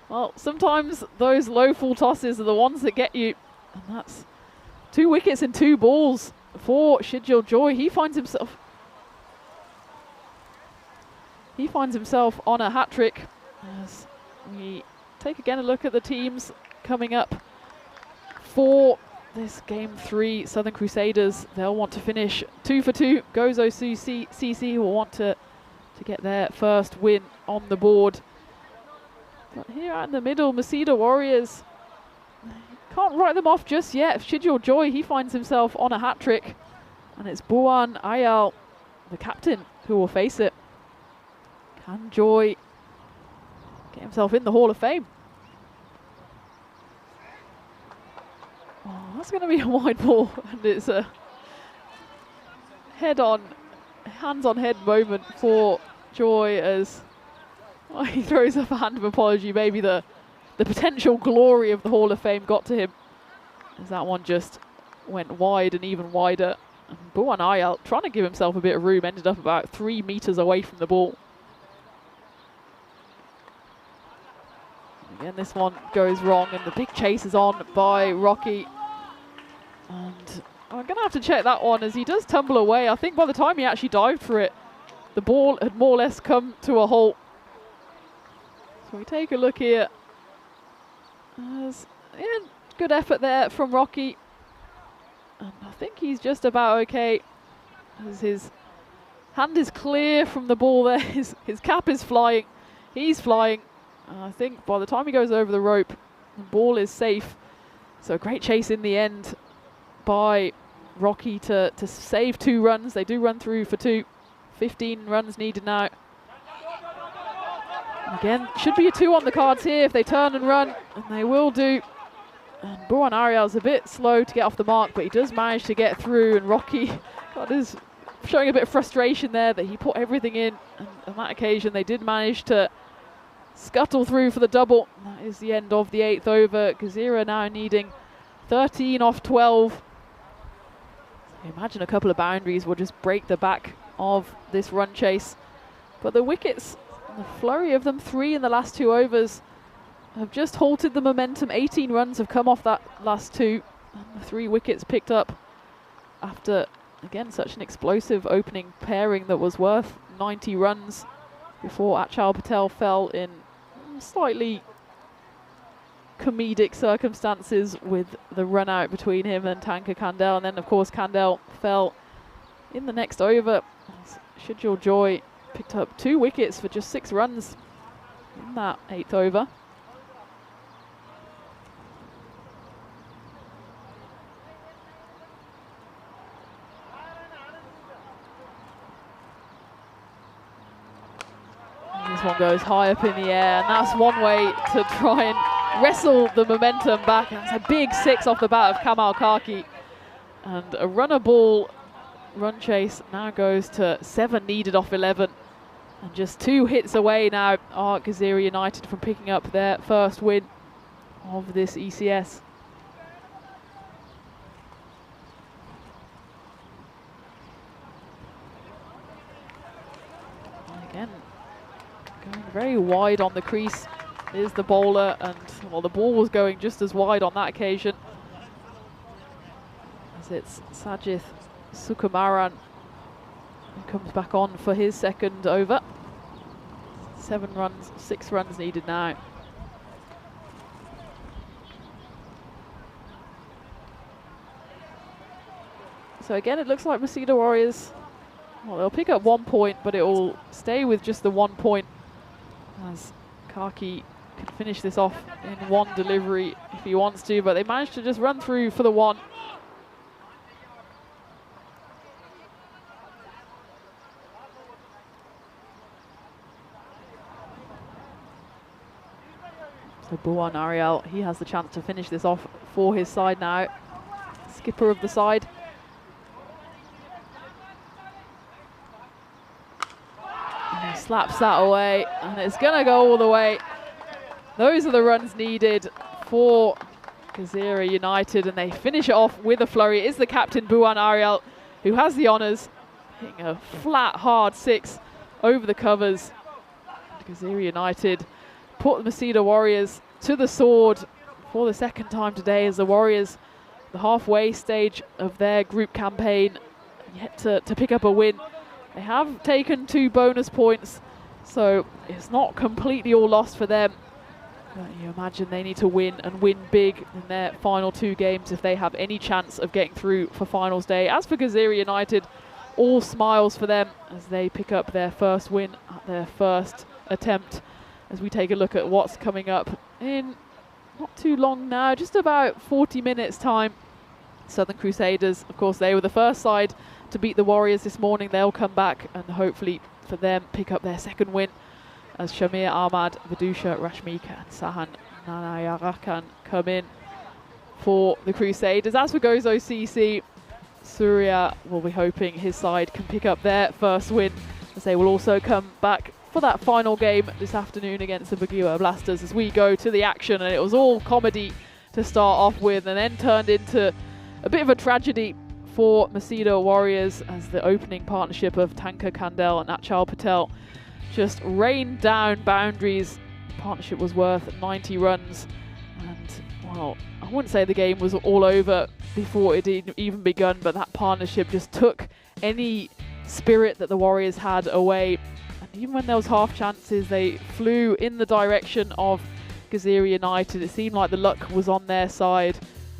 Well, sometimes those low full tosses are the ones that get you. And that's 2 wickets in 2 balls for Shijil Joy. He finds himself he finds himself on a hat-trick. As we take again a look at the teams coming up for this Game 3. Southern Crusaders, they'll want to finish 2 for 2. Gozo CC will want to get their first win on the board. But here out in the middle, Masida Warriors, can't write them off just yet. Shijul Joy, he finds himself on a hat-trick. And it's Buan Ayal, the captain, who will face it. Can Joy get himself in the Hall of Fame? Oh, that's going to be a wide ball, and it's a head-on, hands-on-head moment for Joy as he throws up a hand of apology. Maybe the potential glory of the Hall of Fame got to him, as that one just went wide and even wider. And Buan Ayal, trying to give himself a bit of room, ended up about 3 meters away from the ball. Again, this one goes wrong, and the big chase is on by Rocky. And I'm going to have to check that one, as he does tumble away. I think by the time he actually dived for it, the ball had more or less come to a halt. So we take a look here. Good effort there from Rocky. And I think he's just about okay, as his hand is clear from the ball there. His cap is flying. He's flying. I think by the time he goes over the rope, the ball is safe. So a great chase in the end by Rocky to save 2 runs. They do run through for 2. 15 runs needed now. Again, should be a 2 on the cards here if they turn and run, and they will do. And Buan Ariel's a bit slow to get off the mark, but he does manage to get through, and Rocky is showing a bit of frustration there that he put everything in, and on that occasion they did manage to scuttle through for the double. That is the end of the 8th over. Gazira now needing 13 off 12. So imagine a couple of boundaries will just break the back of this run chase. But the wickets, the flurry of them, 3 in the last 2 overs, have just halted the momentum. 18 runs have come off that last 2. And the 3 wickets picked up after, again, such an explosive opening pairing that was worth 90 runs before Achal Patel fell in slightly comedic circumstances with the run out between him and Tanka Kandel. And then, of course, Kandel fell in the next over. Shijul Joy picked up 2 wickets for just 6 runs in that 8th over. This one goes high up in the air, and that's one way to try and wrestle the momentum back. And it's a big 6 off the bat of Kamal Kaki. And a runner ball run chase now goes to 7 needed off 11. And just 2 hits away now are Gazira United from picking up their first win of this ECS. And again, going very wide on the crease is the bowler, and well, the ball was going just as wide on that occasion, as it's Sajith Sukumaran who comes back on for his 2nd over. 7 runs, 6 runs needed now. So again, it looks like Masida Warriors, well, they'll pick up 1 point, but it will stay with just the 1 point, as Kaki can finish this off in 1 delivery if he wants to, but they managed to just run through for the 1. So Buan Ariel, he has the chance to finish this off for his side now. Skipper of the side. And he slaps that away, and it's going to go all the way. Those are the runs needed for Gazira United, and they finish it off with a flurry. It is the captain, Buan Ariel, who has the honours, hitting a flat, hard 6 over the covers. And Gazira United put the Masida Warriors to the sword for the 2nd time today, as the Warriors, the halfway stage of their group campaign, yet to pick up a win. They have taken 2 bonus points So it's not completely all lost for them. But you imagine they need to win and win big in their final 2 games if they have any chance of getting through for finals day. As for Gazira United, all smiles for them as they pick up their first win at their first attempt. As we take a look at what's coming up in not too long now, just about 40 minutes time. Southern Crusaders, of course, they were the first side to beat the Warriors this morning. They'll come back and hopefully for them pick up their second win as Shamir Ahmad, Vidusha Rashmika and Sahan Nanayarakan come in for the Crusaders. As for Gozo CC, Surya will be hoping his side can pick up their first win as they will also come back for that final game this afternoon against the Bugua Blasters as we go to the action. And it was all comedy to start off with and then turned into a bit of a tragedy for Masida Warriors as the opening partnership of Tanka Kandel and Achal Patel just rained down boundaries. The partnership was worth 90 runs and, well, I wouldn't say the game was all over before it had even begun, but that partnership just took any spirit that the Warriors had away. And even when there was half chances, they flew in the direction of Gazira United. It seemed like the luck was on their side.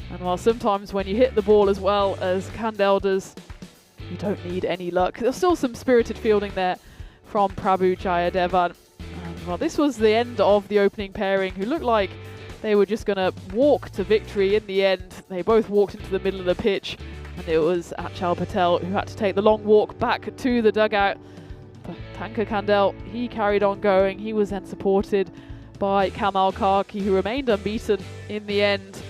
And while sometimes when you hit the ball as well as Kandel does, you don't need any luck. There's still some spirited fielding there from Prabhu Jayadevan. And, well, this was the end of the opening pairing, who looked like they were just going to walk to victory in the end. They both walked into the middle of the pitch, and it was Achal Patel who had to take the long walk back to the dugout. But Tanka Kandel, he carried on going. He was then supported by Kamal Karki, who remained unbeaten in the end.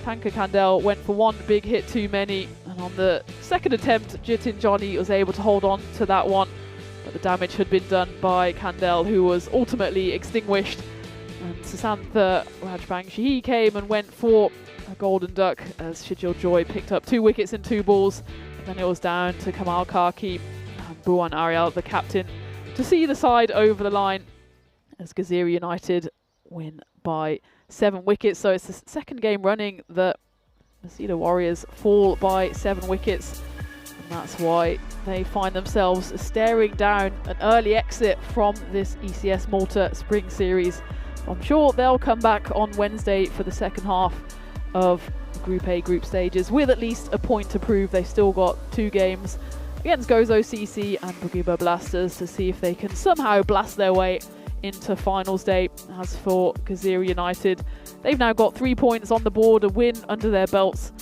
Tanka Kandel went for one big hit too many, and on the second attempt, Jitin Johnny was able to hold on to that one. But the damage had been done by Kandel, who was ultimately extinguished. And Susantha Rajbangshi, he came and went for a golden duck as Shijil Joy picked up 2 wickets and 2 balls. And then it was down to Kamal Karki and Buwan Ariel, the captain, to see the side over the line as Gazira United win by 7 wickets. So it's the second game running that Masida Warriors fall by 7 wickets. And that's why they find themselves staring down an early exit from this ECS Malta Spring Series. I'm sure they'll come back on Wednesday for the second half of Group A group stages with at least a point to prove. They've still got 2 games against Gozo CC and Bugua Blasters to see if they can somehow blast their way into finals day. As for Gazira United, they've now got 3 points on the board, a win under their belts,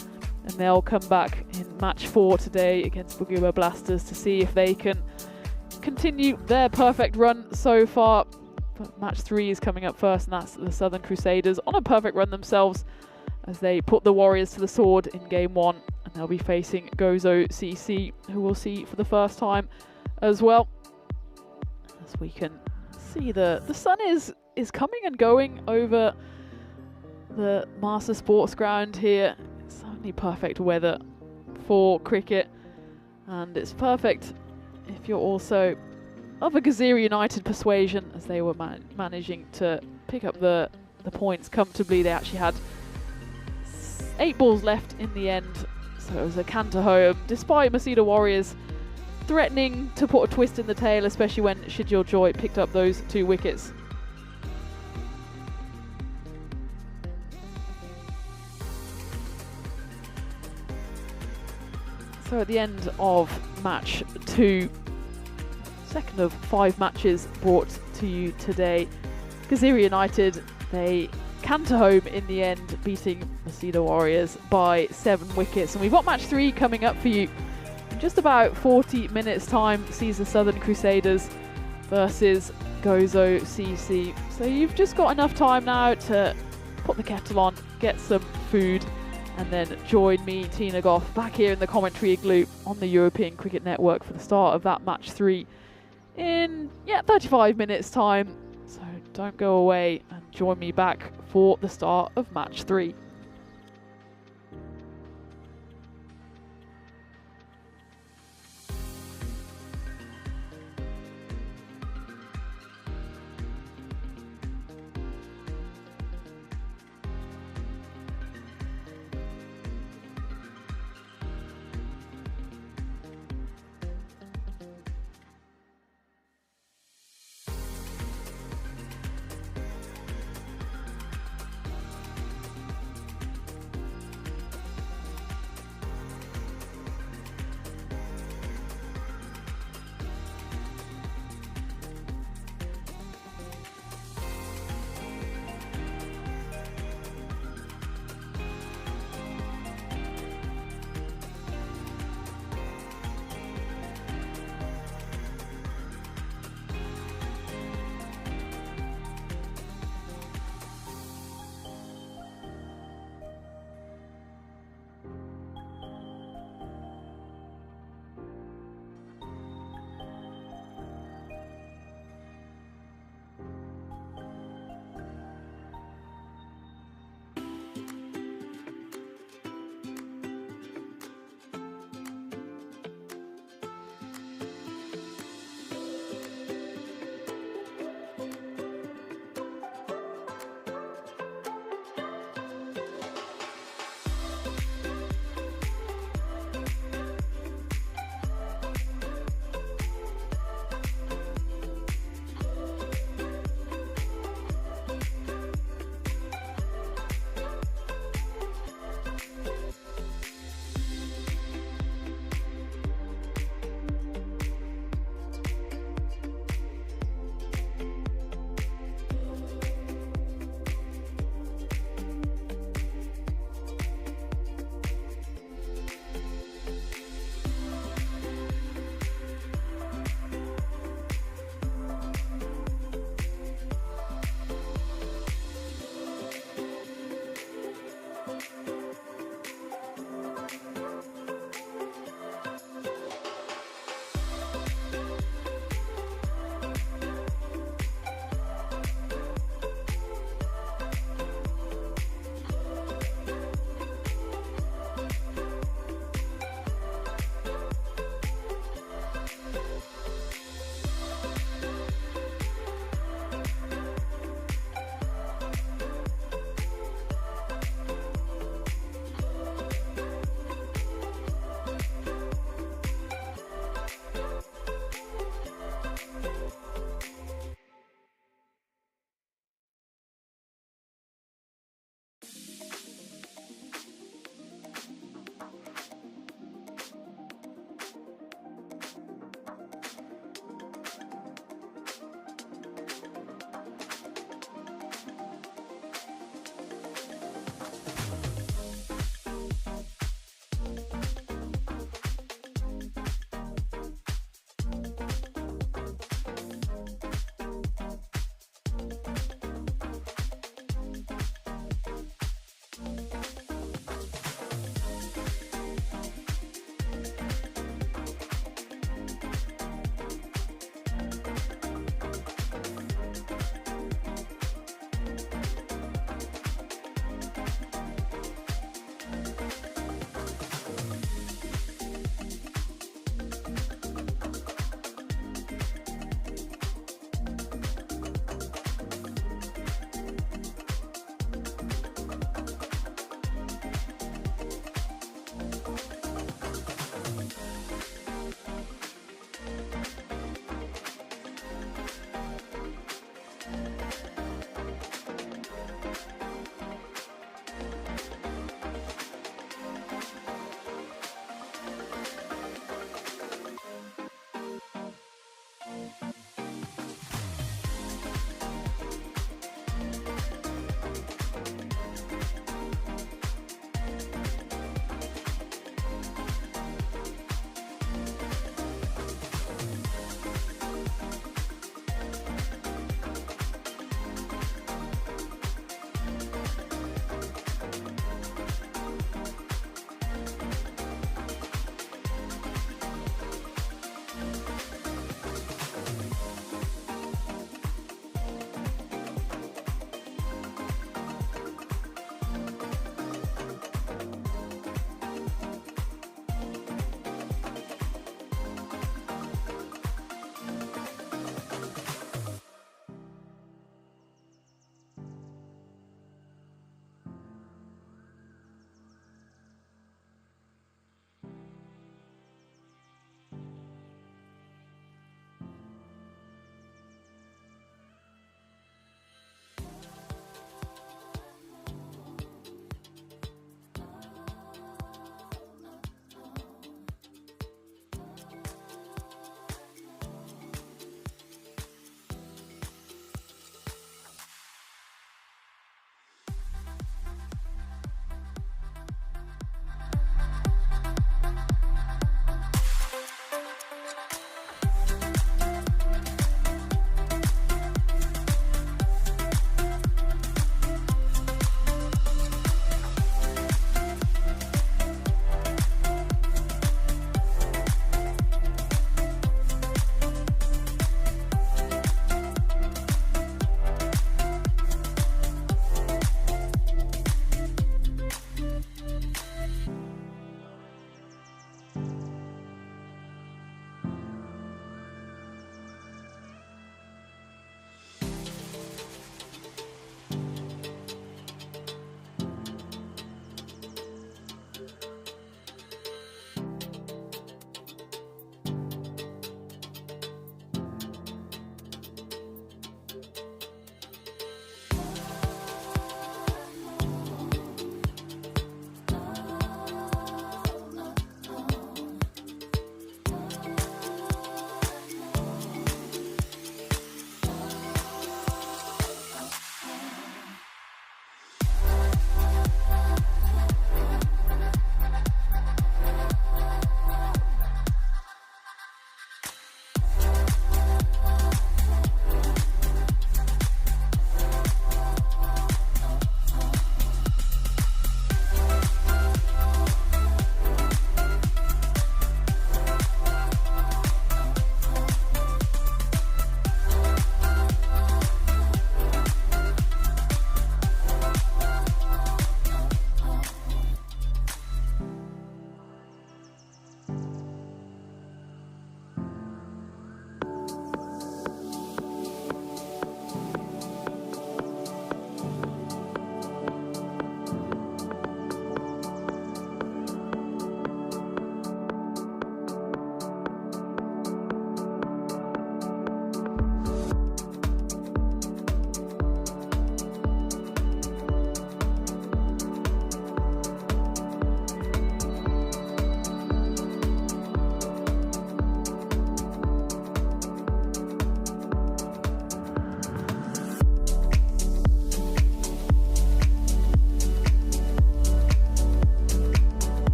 and they'll come back in match 4 today against Bugua Blasters to see if they can continue their perfect run so far. But match 3 is coming up first, and that's the Southern Crusaders on a perfect run themselves as they put the Warriors to the sword in game 1, and they'll be facing Gozo CC, who we'll see for the first time as well. As we can see, the sun is coming and going over the Master Sports Ground here. It's certainly perfect weather for cricket, and it's perfect if you're also of a Gazira United persuasion, as they were managing to pick up the points comfortably. They actually had 8 balls left in the end, so it was a canter home, despite Masida Warriors threatening to put a twist in the tail, especially when Shijil Joy picked up those 2 wickets. So at the end of match 2, second of 5 matches brought to you today, Gazira United, they canter home in the end, beating Masida Warriors by 7 wickets. And we've got match 3 coming up for you in just about 40 minutes time. Sees the Southern Crusaders versus Gozo CC. So you've just got enough time now to put the kettle on, get some food, and then join me, Tina Goff, back here in the commentary igloo on the European Cricket Network for the start of that match 3 in 35 minutes time. So don't go away and join me back for the start of match 3.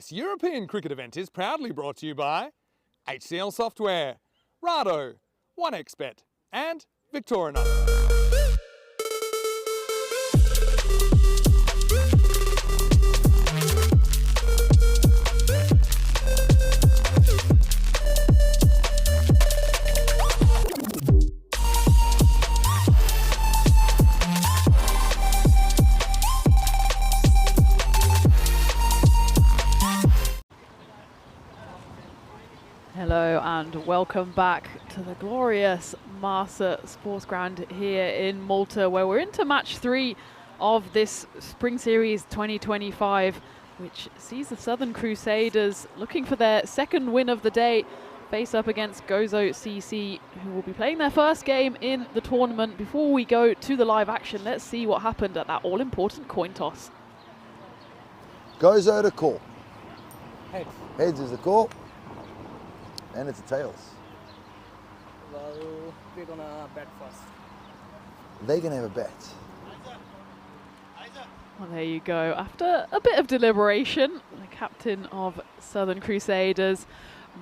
This European cricket event is proudly brought to you by HCL Software, Rado, 1xBet and Victorinox. Hello and welcome back to the glorious Malta Sports Ground here in Malta, where we're into match 3 of this Spring Series 2025, which sees the Southern Crusaders looking for their second win of the day, face up against Gozo CC, who will be playing their first game in the tournament. Before we go to the live action, let's see what happened at that all-important coin toss. Gozo to call. Heads. Heads is the call. And it's a tails. Well, we're gonna bet first. They can have a bet. Well, there you go. After a bit of deliberation, the captain of Southern Crusaders,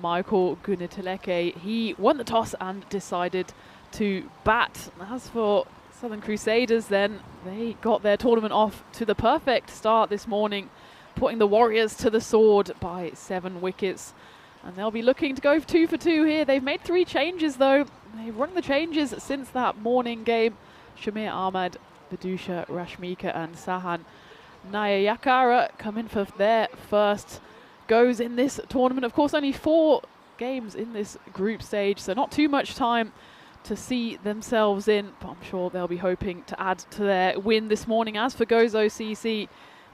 Michael Guniteleke, he won the toss and decided to bat. As for Southern Crusaders, then, they got their tournament off to the perfect start this morning, putting the Warriors to the sword by 7 wickets. And they'll be looking to go 2 for 2 here. They've made 3 changes though. They've run the changes since that morning game. Shamir Ahmad, Vidusha Rashmika and Sahan Nayakara come in for their first goes in this tournament. Of course, only 4 games in this group stage, so not too much time to see themselves in, but I'm sure they'll be hoping to add to their win this morning. As for Gozo CC,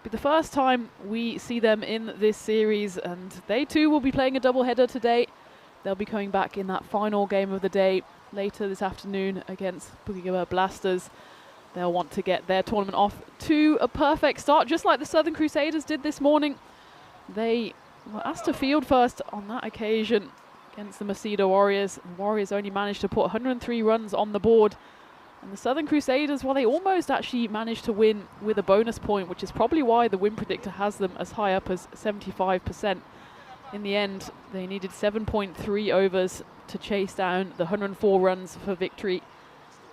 be the first time we see them in this series, and they too will be playing a double-header today. They'll be coming back in that final game of the day later this afternoon against Pregame Blasters. They'll want to get their tournament off to a perfect start, just like the Southern Crusaders did this morning. They were asked to field first on that occasion against the Macedo Warriors. The Warriors only managed to put 103 runs on the board. And the Southern Crusaders, well, they almost actually managed to win with a bonus point, which is probably why the win predictor has them as high up as 75%. In the end, they needed 7.3 overs to chase down the 104 runs for victory.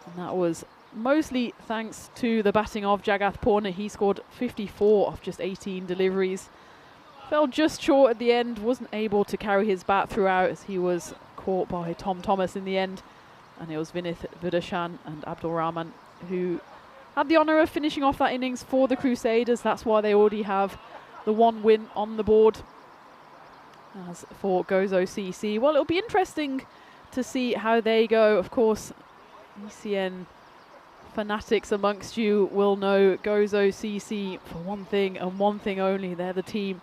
And that was mostly thanks to the batting of Jagath Purna. He scored 54 off just 18 deliveries. Fell just short at the end, wasn't able to carry his bat throughout as he was caught by Tom Thomas in the end. And it was Vinith Vidushan and Abdul Rahman who had the honour of finishing off that innings for the Crusaders. That's why they already have the 1 win on the board. As for Gozo CC, well, it'll be interesting to see how they go. Of course, ECN fanatics amongst you will know Gozo CC for one thing and one thing only. They're the team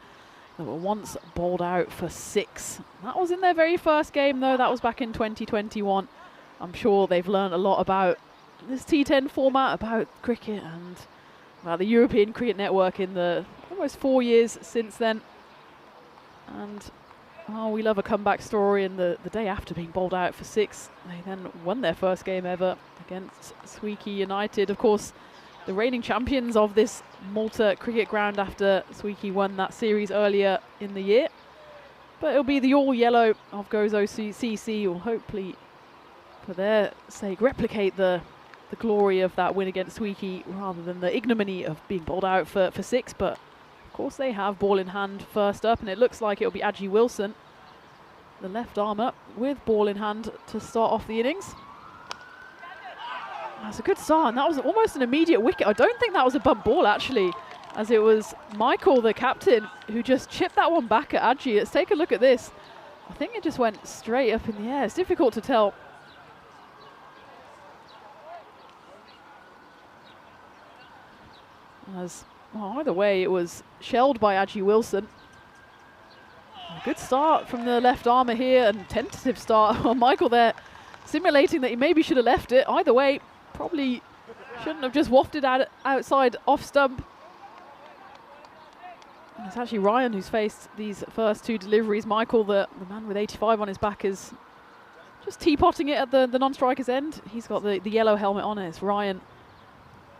that were once bowled out for 6. That was in their very first game though. That was back in 2021. I'm sure they've learned a lot about this T10 format, about cricket and about the European Cricket Network in the almost 4 years since then. And oh, we love a comeback story. And the day after being bowled out for 6, they then won their first game ever against Sweeky United. Of course, the reigning champions of this Malta cricket ground after Sweeky won that series earlier in the year. But it'll be the all-yellow of Gozo CC, who will hopefully, for their sake, replicate the glory of that win against Sweeky rather than the ignominy of being bowled out for 6. But of course they have ball in hand first up, and it looks like it'll be Adji Wilson, the left arm up with ball in hand to start off the innings. That's a good start, and that was almost an immediate wicket. I don't think that was a bump ball actually, as it was Michael, the captain, who just chipped that one back at Adji. Let's take a look at this. I think it just went straight up in the air. It's difficult to tell. As well, either way, it was shelled by Adji Wilson. A good start from the left armour here, and tentative start on Michael there, simulating that he maybe should have left it. Either way, probably shouldn't have just wafted out outside off stump. And it's actually Ryan who's faced these first 2 deliveries. Michael, the man with 85 on his back, is just teapotting it at the non-striker's end. He's got the yellow helmet on. It's Ryan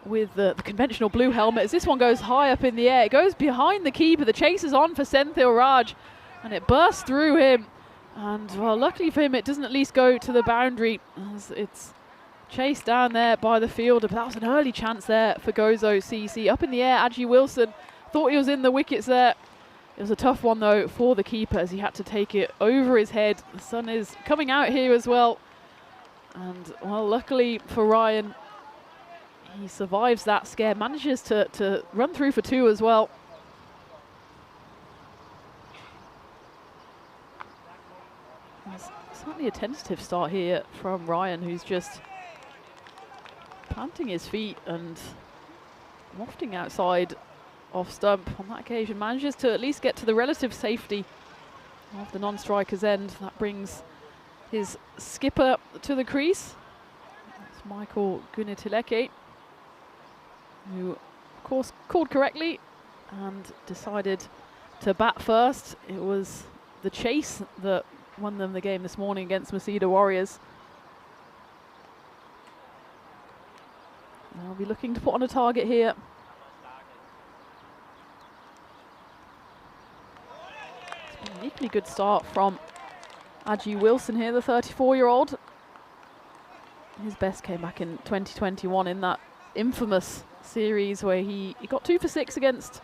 with the conventional blue helmet, as this one goes high up in the air. It goes behind the keeper. The chase is on for Senthil Raj, and it bursts through him. And, well, luckily for him, it doesn't at least go to the boundary, as it's chased down there by the fielder. But that was an early chance there for Gozo CC. Up in the air, Adji Wilson thought he was in the wickets there. It was a tough one, though, for the keeper, as he had to take it over his head. The sun is coming out here as well. And, well, luckily for Ryan, he survives that scare, manages to run through for 2 as well. There's certainly a tentative start here from Ryan, who's just planting his feet and wafting outside off stump. On that occasion, manages to at least get to the relative safety of the non-striker's end. That brings his skipper to the crease. That's Michael Gunitileke, who, of course, called correctly and decided to bat first. It was the chase that won them the game this morning against Masida Warriors. They'll be looking to put on a target here. It's been an equally good start from Adji Wilson here, the 34-year-old. His best came back in 2021 in that infamous series where he got 2 for 6 against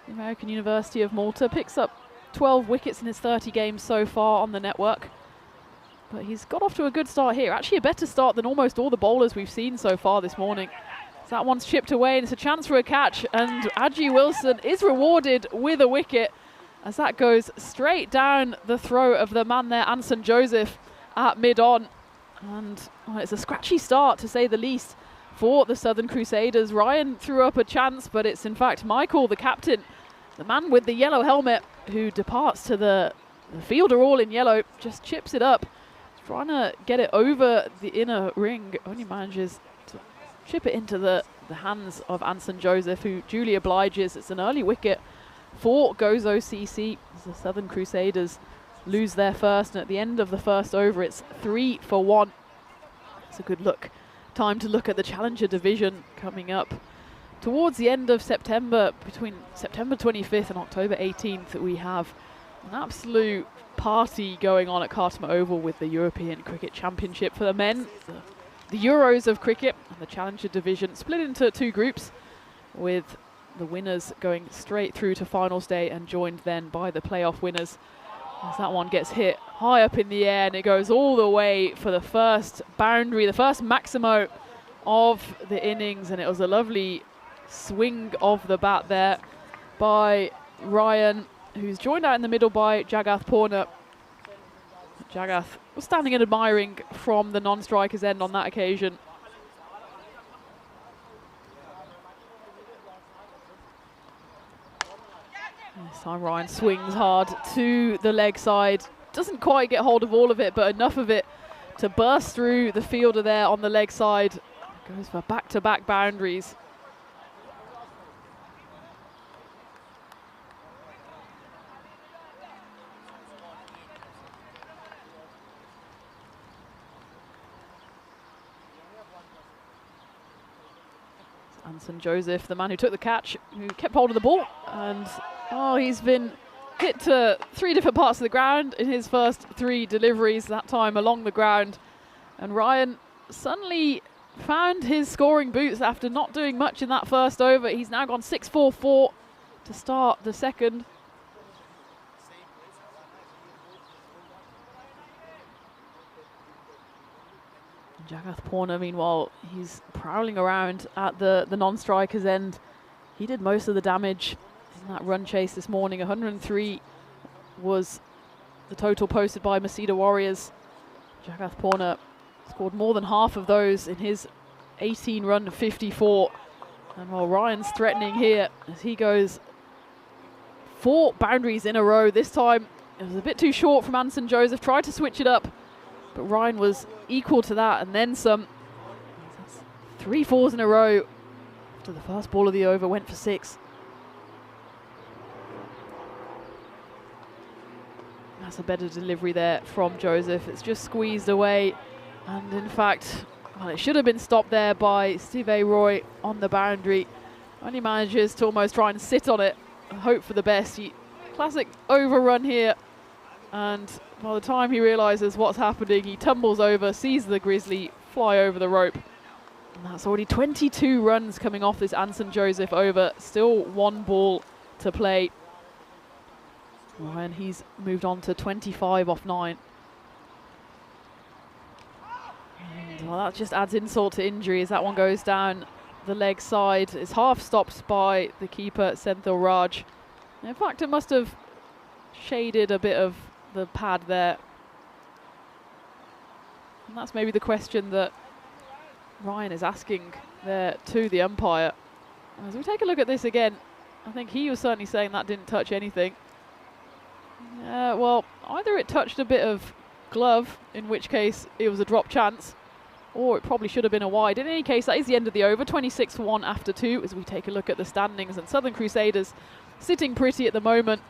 the American University of Malta. Picks up 12 wickets in his 30 games so far on the network. But he's got off to a good start here. Actually a better start than almost all the bowlers we've seen so far this morning. So that one's chipped away and it's a chance for a catch. And Adji Wilson is rewarded with a wicket as that goes straight down the throat of the man there, Anson Joseph, at mid-on. And well, it's a scratchy start, to say the least, for the Southern Crusaders. Ryan threw up a chance, but it's in fact Michael, the captain, the man with the yellow helmet, who departs to the fielder all in yellow, just chips it up. Trying to get it over the inner ring, only manages to chip it into the hands of Anson Joseph, who duly obliges. It's an early wicket for Gozo CC as the Southern Crusaders lose their first, and at the end of the first over it's 3 for 1. It's a good look. Time to look at the Challenger division coming up towards the end of September. Between September 25th and October 18th we have an absolute party going on at Khartoum Oval with the European Cricket Championship for the men, the Euros of cricket, and the Challenger division split into 2 groups, with the winners going straight through to finals day and joined then by the playoff winners. As that one gets hit high up in the air and it goes all the way for the first boundary, the first maximo of the innings, and it was a lovely swing of the bat there by Ryan, who's joined out in the middle by Jagath Purna. Jagath was standing and admiring from the non-striker's end on that occasion. This time Ryan swings hard to the leg side. Doesn't quite get hold of all of it, but enough of it to burst through the fielder there on the leg side. Goes for back-to-back boundaries. Anson Joseph, the man who took the catch, who kept hold of the ball, and he's been hit to 3 different parts of the ground in his first 3 deliveries, that time along the ground. And Ryan suddenly found his scoring boots after not doing much in that first over. He's now gone 6-4-4 to start the second. Jagath Purna, meanwhile, he's prowling around at the non-striker's end. He did most of the damage in that run chase this morning. 103 was the total posted by Masida Warriors. Jagath Purna scored more than half of those in his 18-run 54. And while Ryan's threatening here as he goes 4 boundaries in a row. This time it was a bit too short from Anson Joseph. Tried to switch it up, but Ryan was equal to that and then some. That's 3 fours in a row after the first ball of the over went for 6. That's a better delivery there from Joseph. It's just squeezed away, and in fact Well, it should have been stopped there by Steve Roy on the boundary. Only manages to almost try and sit on it and hope for the best. Classic overrun here. And by the time he realises what's happening, he tumbles over, sees the Grizzly fly over the rope. And that's already 22 runs coming off this Anson Joseph over. Still 1 ball to play. And he's moved on to 25 off 9. And, well, that just adds insult to injury as that one goes down the leg side. It's half stopped by the keeper, Senthil Raj. In fact, it must have shaded a bit of the pad there. And that's maybe the question that Ryan is asking there to the umpire. As we take a look at this again, I think he was certainly saying that didn't touch anything. Well, either it touched a bit of glove, in which case it was a drop chance, or it probably should have been a wide. In any case, that is the end of the over, 26-1 after 2, as we take a look at the standings. And Southern Crusaders sitting pretty at the moment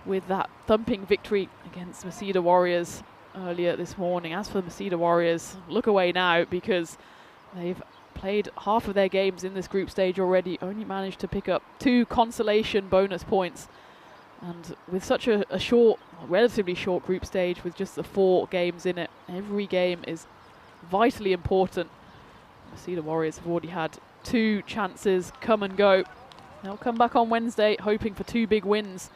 with that thumping victory against Masida Warriors earlier this morning. As for Masida Warriors, look away now, because they've played half of their games in this group stage already, only managed to pick up 2 consolation bonus points. And with such a relatively short group stage with just the 4 games in it, every game is vitally important. Masida Warriors have already had 2 chances come and go. They'll come back on Wednesday hoping for 2 big wins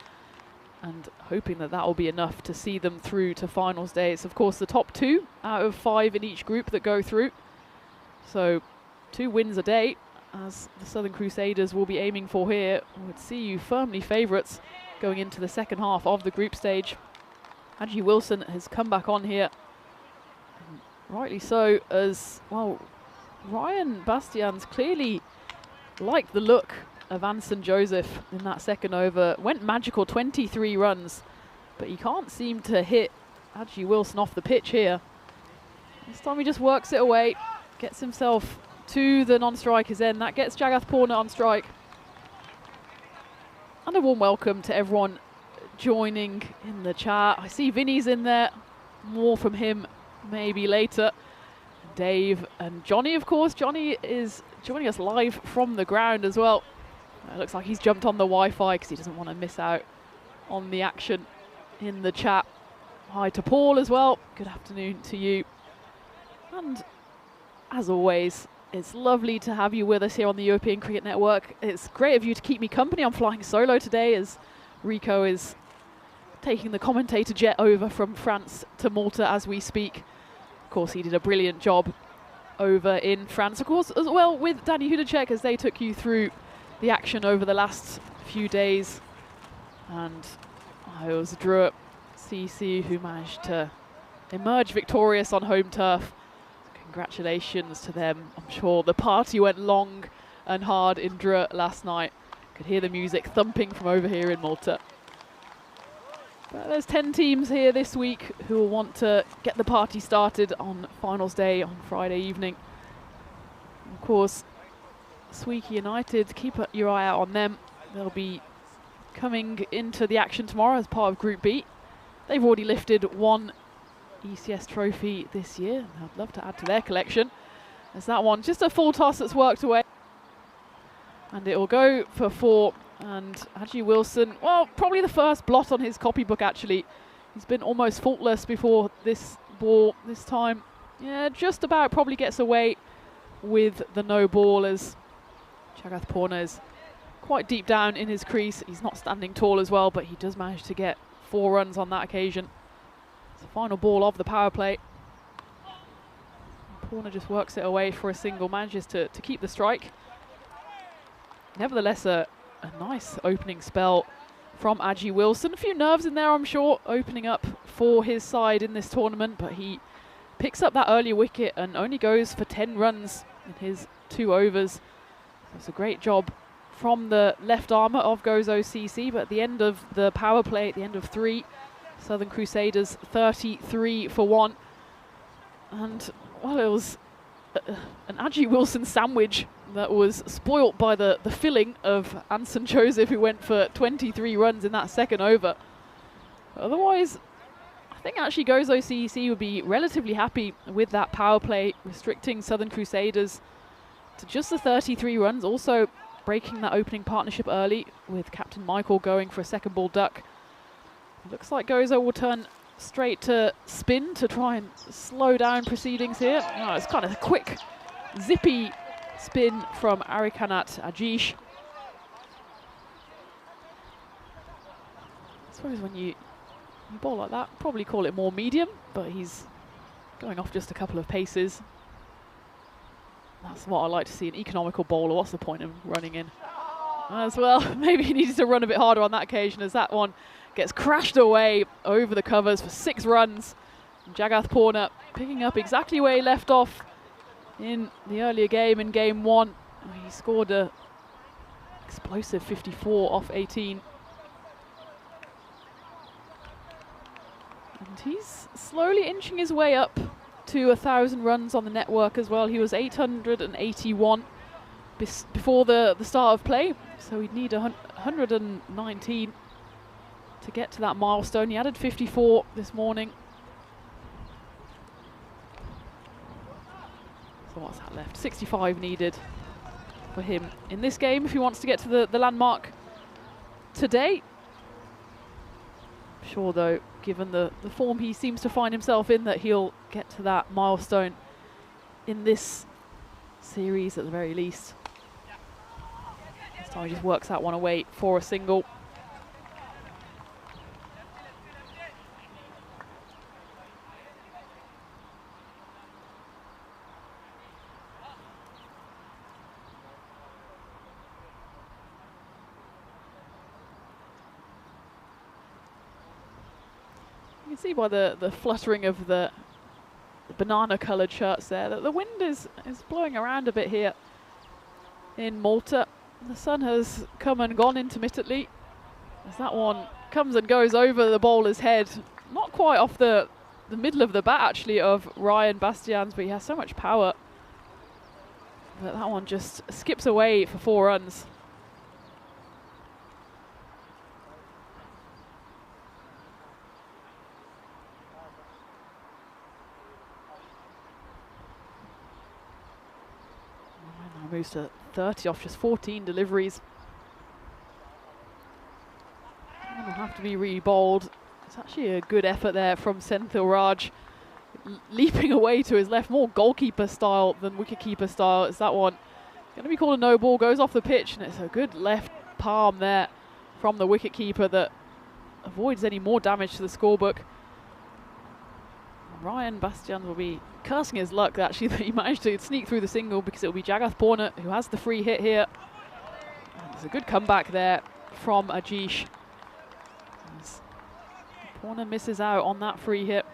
and hoping that that will be enough to see them through to finals day. It's of course the top 2 out of 5 in each group that go through. So 2 wins a day, as the Southern Crusaders will be aiming for here. Would see you firmly favourites going into the second half of the group stage. Haji Wilson has come back on here. And rightly so, as well. Ryan Bastian's clearly liked the look of Anson Joseph in that second over. Went magical 23 runs, but he can't seem to hit Haji Wilson off the pitch here. This time he just works it away, gets himself to the non-striker's end. That gets Jagath Purna on strike. And a warm welcome to everyone joining in the chat. I see Vinny's in there. More from him maybe later. Dave and Johnny, of course. Johnny is joining us live from the ground as well. It looks like he's jumped on the Wi-Fi because he doesn't want to miss out on the action in the chat. Hi to Paul as well. Good afternoon to you. And as always, it's lovely to have you with us here on the European Cricket Network. It's great of you to keep me company. I'm flying solo today as Rico is taking the commentator jet over from France to Malta as we speak. Of course, he did a brilliant job over in France, of course, as well with Danny Hudacek, as they took you through the action over the last few days. And it was Drew CC who managed to emerge victorious on home turf. Congratulations to them. I'm sure the party went long and hard in Dreux last night. Could hear the music thumping from over here in Malta. But there's 10 teams here this week who will want to get the party started on finals day on Friday evening. Of course, Sweeky United, keep your eye out on them. They'll be coming into the action tomorrow as part of Group B. They've already lifted 1 ECS trophy this year. I'd love to add to their collection. There's that one, just a full toss that's worked away. And it will go for 4. And Haji Wilson, well, probably the first blot on his copybook actually. He's been almost faultless before this ball this time. Yeah, just about probably gets away with the no ball, as Jagath Purna is quite deep down in his crease. He's not standing tall as well, but he does manage to get 4 runs on that occasion. It's the final ball of the power play. Purna just works it away for a single, manages to keep the strike. Nevertheless, a nice opening spell from Haji Wilson. A few nerves in there, I'm sure, opening up for his side in this tournament, but he picks up that early wicket and only goes for 10 runs in his 2 overs. So it's a great job from the left armour of Gozo CC, but at the end of the power play, at the end of 3, Southern Crusaders 33 for 1. And, well, it was an Haji Wilson sandwich that was spoilt by the filling of Anson Joseph, who went for 23 runs in that second over. Otherwise, I think actually Gozo CEC would be relatively happy with that power play, restricting Southern Crusaders to just the 33 runs, also breaking that opening partnership early with Captain Michael going for a second ball duck. Looks like Gozo will turn straight to spin to try and slow down proceedings here. Oh, it's kind of a quick, zippy spin from Arikanat Ajish. I suppose when you bowl like that, probably call it more medium, but he's going off just a couple of paces. That's what I like to see, an economical bowler. What's the point of running in as well? Maybe he needs to run a bit harder on that occasion, as that one gets crashed away over the covers for 6 runs. And Jagath Purna picking up exactly where he left off in the earlier game, in game 1. He scored a explosive 54 off 18. And he's slowly inching his way up to 1,000 runs on the network as well. He was 881 before the start of play, so he'd need 119 to get to that milestone. He added 54 this morning. So what's that left? 65 needed for him in this game if he wants to get to the landmark today. Sure though, given the form he seems to find himself in, that he'll get to that milestone in this series at the very least. This time he just works that one away for a single. You can see by the fluttering of the banana coloured shirts there that the wind is blowing around a bit here in Malta. The sun has come and gone intermittently as that one comes and goes over the bowler's head. Not quite off the middle of the bat actually of Ryan Bastians, but he has so much power that that one just skips away for 4 runs. Moves to 30 off just 14 deliveries. Will have to be re-bowled. It's actually a good effort there from Senthil Raj, leaping away to his left, more goalkeeper style than wicketkeeper style. It's that one going to be called a no ball, goes off the pitch, and it's a good left palm there from the wicketkeeper that avoids any more damage to the scorebook. Ryan Bastian will be cursing his luck actually that he managed to sneak through the single, because it will be Jagath Purna who has the free hit here. And there's a good comeback there from Ajish. As Purna misses out on that free hit.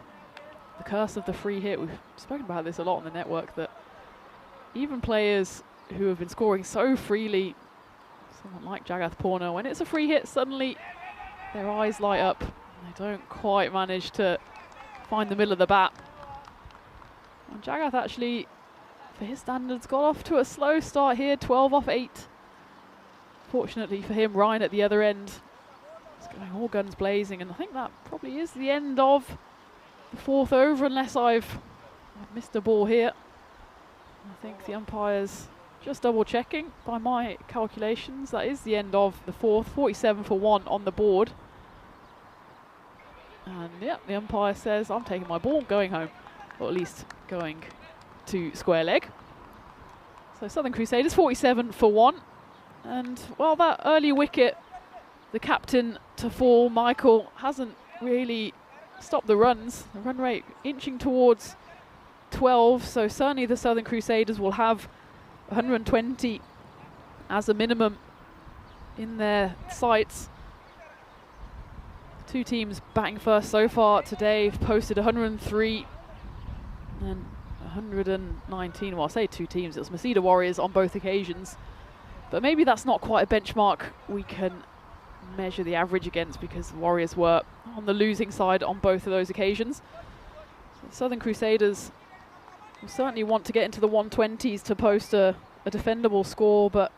The curse of the free hit. We've spoken about this a lot on the network, that even players who have been scoring so freely, someone like Jagath Purna, when it's a free hit, suddenly their eyes light up. They don't quite manage to find the middle of the bat. And Jagath actually, for his standards, got off to a slow start here, 12 off 8. Fortunately for him, Ryan at the other end is going all guns blazing, and I think that probably is the end of the 4th over, unless I've missed a ball here. I think the umpire's just double checking. By my calculations, that is the end of the 4th, 47 for 1 on the board. And yeah, the umpire says, I'm taking my ball, going home. Or at least going to square leg. So Southern Crusaders 47 for 1. And well, that early wicket, the captain to fall, Michael, hasn't really stopped the runs. The run rate inching towards 12. So certainly the Southern Crusaders will have 120 as a minimum in their sights. 2 teams batting first so far today have posted 103 and 119. Well, I say 2 teams, it was Masida Warriors on both occasions. But maybe that's not quite a benchmark we can measure the average against, because the Warriors were on the losing side on both of those occasions. So Southern Crusaders will certainly want to get into the 120s to post a defendable score, but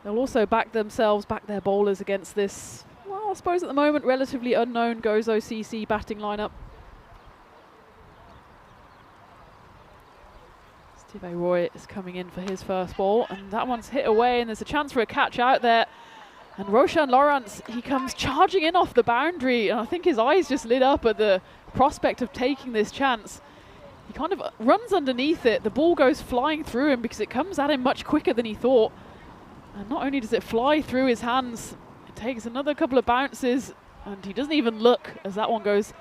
they'll also back themselves, back their bowlers against this, well, I suppose at the moment, relatively unknown Gozo CC batting lineup. Steve Roy is coming in for his first ball, and that one's hit away, and there's a chance for a catch out there. And Roshan Lawrence, he comes charging in off the boundary, and I think his eyes just lit up at the prospect of taking this chance. He kind of runs underneath it. The ball goes flying through him because it comes at him much quicker than he thought. And not only does it fly through his hands, it takes another couple of bounces, and he doesn't even look as that one goes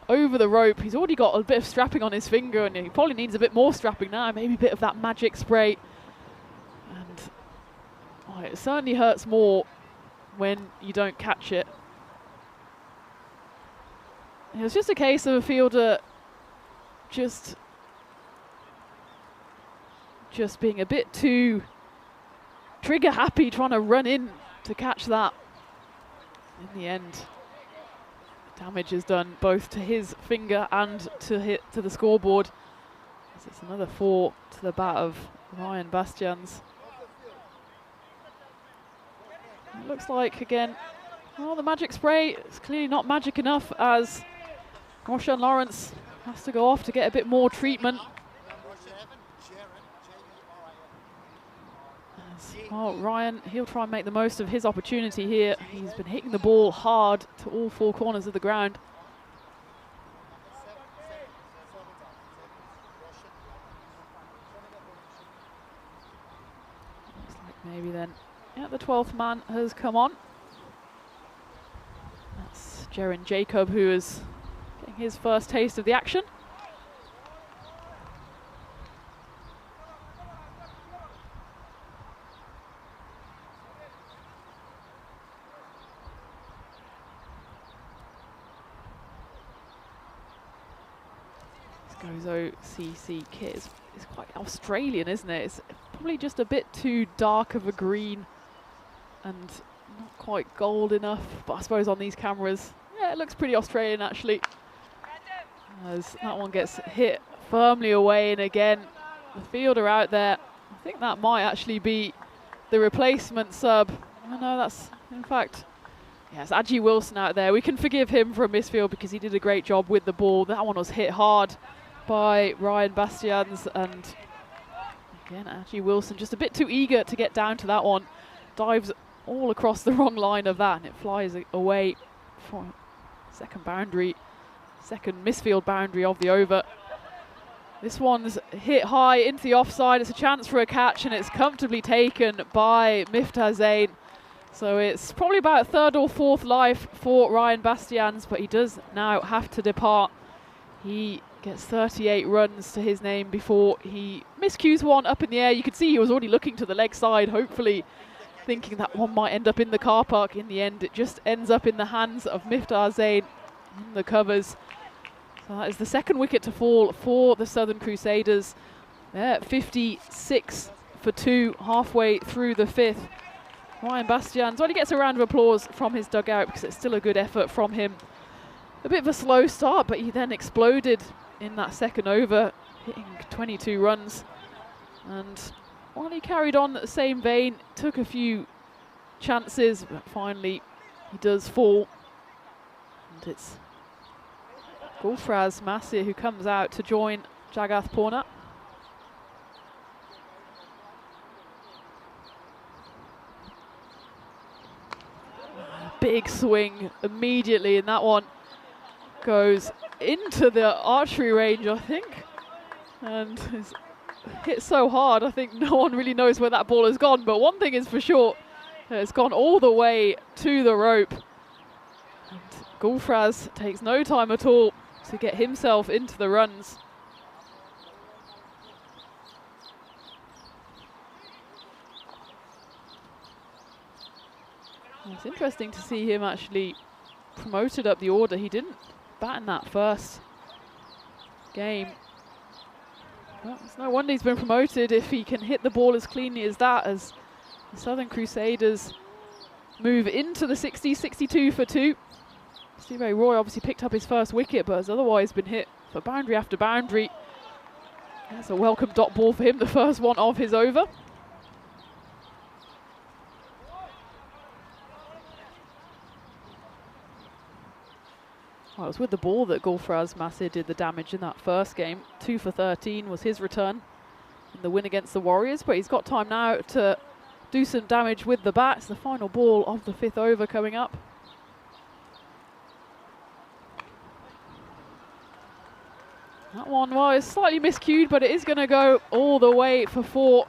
over the rope. He's already got a bit of strapping on his finger, and he probably needs a bit more strapping now, maybe a bit of that magic spray. And it certainly hurts more when you don't catch it. It was just a case of a fielder just being a bit too trigger happy, trying to run in to catch that. In the end, damage is done both to his finger and to the scoreboard. It's another 4 to the bat of Ryan Bastians. It looks like, again, well, the magic spray is clearly not magic enough, as Roshan Lawrence has to go off to get a bit more treatment. Well, Ryan, he'll try and make the most of his opportunity here. He's been hitting the ball hard to all 4 corners of the ground. Looks like maybe then, yeah, the 12th man has come on. That's Jaron Jacob, who is getting his first taste of the action. Gozo CC kit is quite Australian, isn't it? It's probably just a bit too dark of a green and not quite gold enough, but I suppose on these cameras, yeah, it looks pretty Australian actually. As that one gets hit firmly away, and again, the fielder out there, I think that might actually be the replacement sub. Oh no, that's in fact, yes, Aji Wilson out there. We can forgive him for a misfield because he did a great job with the ball. That one was hit hard by Ryan Bastians, and again, Aji Wilson just a bit too eager to get down to that one. Dives all across the wrong line of that, and it flies away for second boundary, second misfield boundary of the over. This one's hit high into the offside. It's a chance for a catch, and it's comfortably taken by Miftah Zain. So it's probably about 3rd or 4th life for Ryan Bastians, but he does now have to depart. He gets 38 runs to his name before he miscues one up in the air. You could see he was already looking to the leg side, hopefully thinking that one might end up in the car park. In the end, it just ends up in the hands of Miftah Zain in the covers. So that is the 2nd wicket to fall for the Southern Crusaders. They're 56 for 2 halfway through the 5th. Ryan Bastians, well, he gets a round of applause from his dugout because it's still a good effort from him. A bit of a slow start, but he then exploded in that 2nd over, hitting 22 runs. And while he carried on the same vein, took a few chances, but finally he does fall. And it's Gulfraz Masir who comes out to join Jagath Purna. Big swing immediately, and that one goes into the archery range, I think, and it's hit so hard I think no one really knows where that ball has gone, but one thing is for sure, it's gone all the way to the rope, and Gulfraz takes no time at all to get himself into the runs. It's interesting to see him actually promoted up the order. He didn't bat in that first game. Well, it's no wonder he's been promoted if he can hit the ball as cleanly as that, as the Southern Crusaders move into the 60s, 62 for 2. Steve Roy obviously picked up his first wicket, but has otherwise been hit for boundary after boundary. That's a welcome dot ball for him, the first one of his over. Well, it was with the ball that Gulfraz Masir did the damage in that first game. 2 for 13 was his return. in the win against the Warriors, but he's got time now to do some damage with the bats. The final ball of the 5th over coming up. That one was slightly miscued, but it is going to go all the way for 4.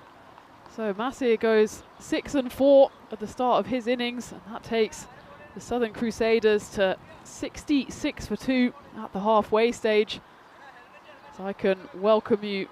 So Massey goes 6 and 4 at the start of his innings, and that takes the Southern Crusaders to 66 for 2 at the halfway stage. So I can welcome you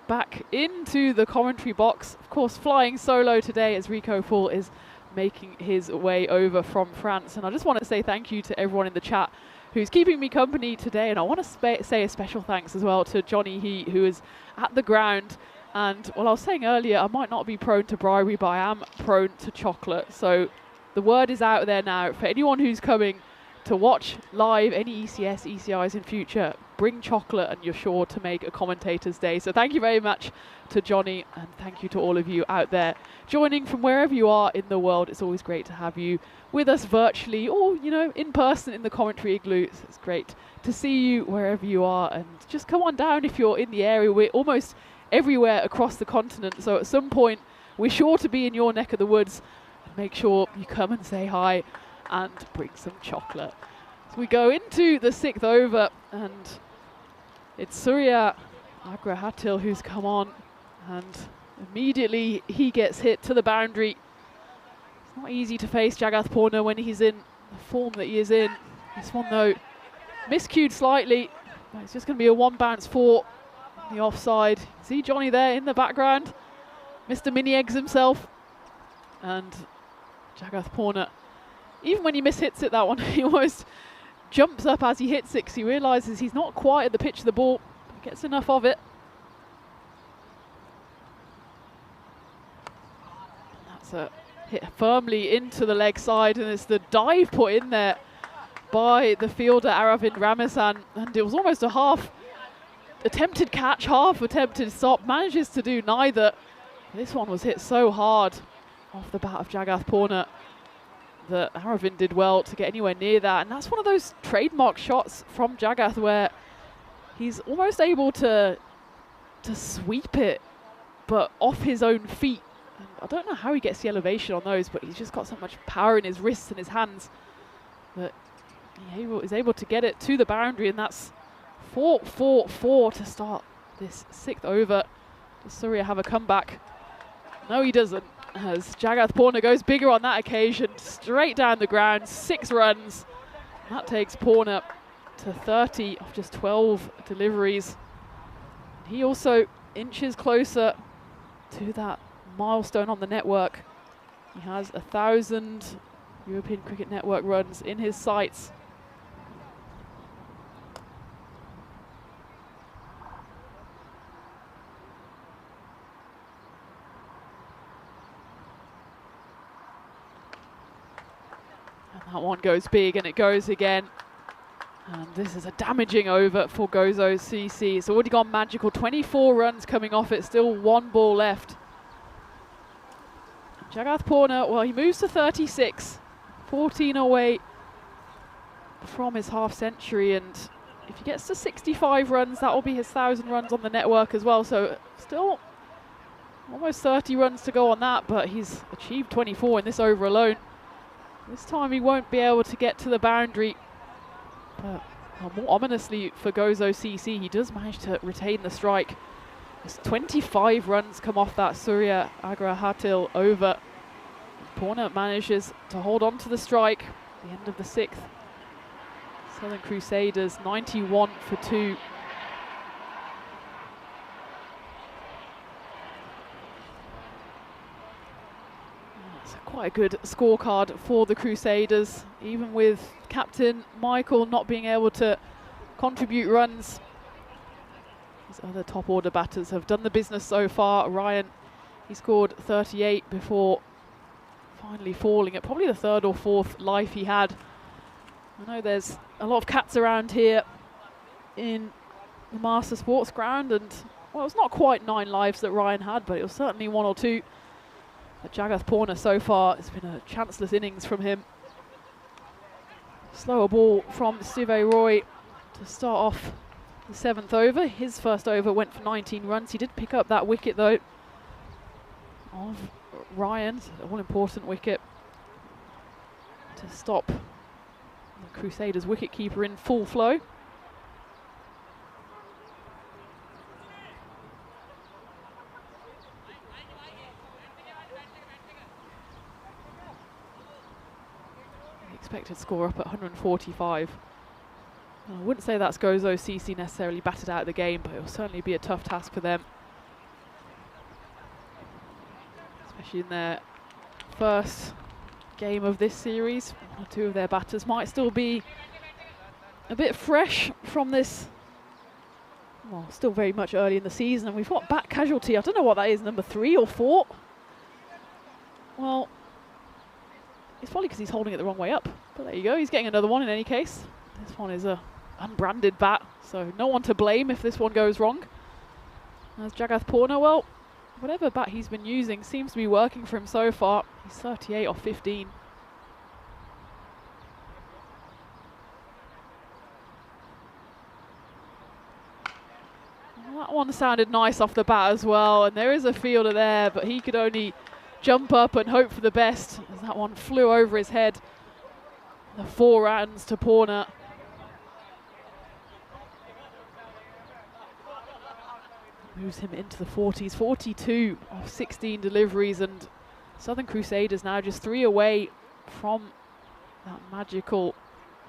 back into the commentary box. Of course, flying solo today as Rico Fall is making his way over from France. And I just want to say thank you to everyone in the chat who's keeping me company today. And I want to say a special thanks as well to Johnny Heat, who is at the ground. And well, I was saying earlier, I might not be prone to bribery, but I am prone to chocolate. So the word is out there now for anyone who's coming to watch live any ECS, ECIs in future. Bring chocolate and you're sure to make a commentator's day. So thank you very much to Johnny, and thank you to all of you out there joining from wherever you are in the world. It's always great to have you with us virtually or, you know, in person in the commentary igloo. It's great to see you wherever you are, and just come on down if you're in the area. We're almost everywhere across the continent, so at some point we're sure to be in your neck of the woods. Make sure you come and say hi and bring some chocolate. So we go into the 6th over, and it's Surya Agrahatil who's come on, and immediately he gets hit to the boundary. It's not easy to face Jagath Purna when he's in the form that he is in. This one though, miscued slightly, but it's just going to be a 1 bounce 4 on the offside. See Johnny there in the background, Mr. Mini Eggs himself, and Jagath Purna, even when he mishits it, that one, he almost jumps up as he hits it, 'cause he realises he's not quite at the pitch of the ball, but gets enough of it. And that's a hit firmly into the leg side, and it's the dive put in there by the fielder Aravind Ramasan, and it was almost a half attempted catch, half attempted stop, manages to do neither. This one was hit so hard off the bat of Jagath Purna that Aravind did well to get anywhere near that. And that's one of those trademark shots from Jagath where he's almost able to sweep it, but off his own feet. And I don't know how he gets the elevation on those, but he's just got so much power in his wrists and his hands that he is able to get it to the boundary. And that's 4-4-4 to start this 6th over. Does Surya have a comeback? No, he doesn't, as Jagath Purna goes bigger on that occasion, straight down the ground, 6 runs. That takes Purna to 30 off just 12 deliveries. He also inches closer to that milestone on the network. He has 1,000 European Cricket Network runs in his sights. That one goes big, and it goes again. And this is a damaging over for Gozo CC. It's already gone magical. 24 runs coming off it, still 1 ball left. Jagath Purna, well, he moves to 36, 14 away from his half century. And if he gets to 65 runs, that will be his 1,000 runs on the network as well. So still almost 30 runs to go on that, but he's achieved 24 in this over alone. This time he won't be able to get to the boundary, but more ominously for Gozo CC, he does manage to retain the strike. There's 25 runs come off that Surya Agrahatil over. Purna manages to hold on to the strike at the end of the 6th. Southern Crusaders 91 for 2. Quite a good scorecard for the Crusaders, even with captain Michael not being able to contribute runs. His other top order batters have done the business so far. Ryan, he scored 38 before finally falling at probably the 3rd or 4th life he had. I know there's a lot of cats around here in the Master Sports Ground, and well, it's not quite 9 lives that Ryan had, but it was certainly 1 or 2. But Jagath Purna so far, it's been a chanceless innings from him. Slower ball from Steve Roy to start off the 7th over. His first over went for 19 runs. He did pick up that wicket though of Ryan's, an all-important wicket to stop the Crusaders wicketkeeper in full flow. The expected score up at 145. I wouldn't say that's Gozo CC necessarily batted out of the game, but it will certainly be a tough task for them, especially in their first game of this series. One or two of their batters might still be a bit fresh from this, well, still very much early in the season, and we've got bat casualty. I don't know what that is, number 3 or 4. Well, it's probably because he's holding it the wrong way up, but there you go, he's getting another one in any case. This one is a unbranded bat, so no one to blame if this one goes wrong. As Jagath Purna, well, whatever bat he's been using seems to be working for him so far. He's 38 off 15. Well, that one sounded nice off the bat as well, and there is a fielder there, but he could only jump up and hope for the best as that one flew over his head. The 4 runs to Purna. Moves him into the 40s, 42 of 16 deliveries, and Southern Crusaders now just 3 away from that magical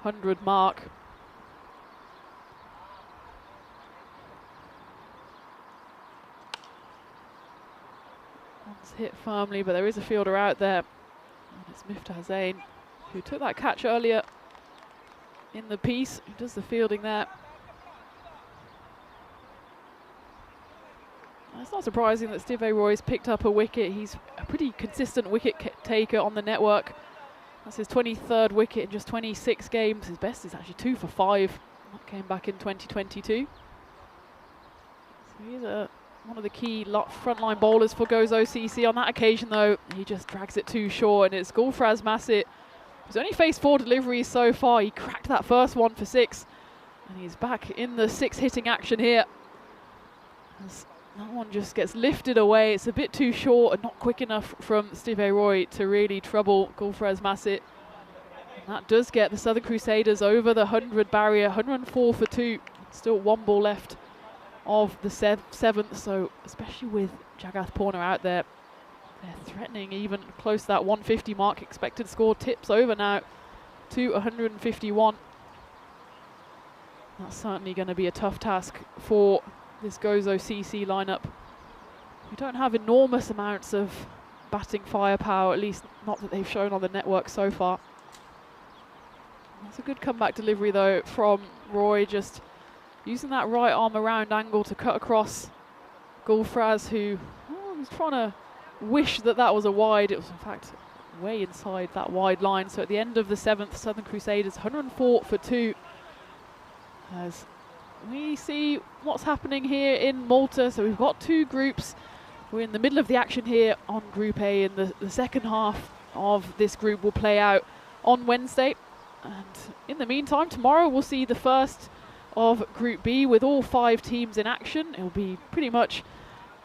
100 mark. One's hit firmly, but there is a fielder out there, and it's Miftah Zain, who took that catch earlier in the piece, who does the fielding there. It's not surprising that Steve Roy's picked up a wicket. He's a pretty consistent wicket taker on the network. That's his 23rd wicket in just 26 games. His best is actually 2 for 5. That came back in 2022. So he's one of the key frontline bowlers for Gozo CC. On that occasion, though, he just drags it too short, and it's Gulfraz Massit, who's only faced 4 deliveries so far. He cracked that first one for 6, and he's back in the 6 hitting action here. That one just gets lifted away. It's a bit too short and not quick enough from Steve Roy to really trouble Gulfraz Massit. And that does get the Southern Crusaders over the 100 barrier, 104 for 2. Still 1 ball left of the 7th, so especially with Jagath Purna out there, they're threatening even close to that 150 mark. Expected score tips over now to 151. That's certainly going to be a tough task for this Gozo CC lineup. We don't have enormous amounts of batting firepower, at least not that they've shown on the network so far. That's a good comeback delivery though from Roy, just using that right arm around angle to cut across Gulfraz, who was trying to wish that that was a wide. It was in fact way inside that wide line. So at the end of the 7th, Southern Crusaders 104 for 2. As we see what's happening here in Malta. So we've got 2 groups. We're in the middle of the action here on Group A, and the second half of this group will play out on Wednesday. And in the meantime, tomorrow we'll see the first of Group B with all 5 teams in action. It'll be pretty much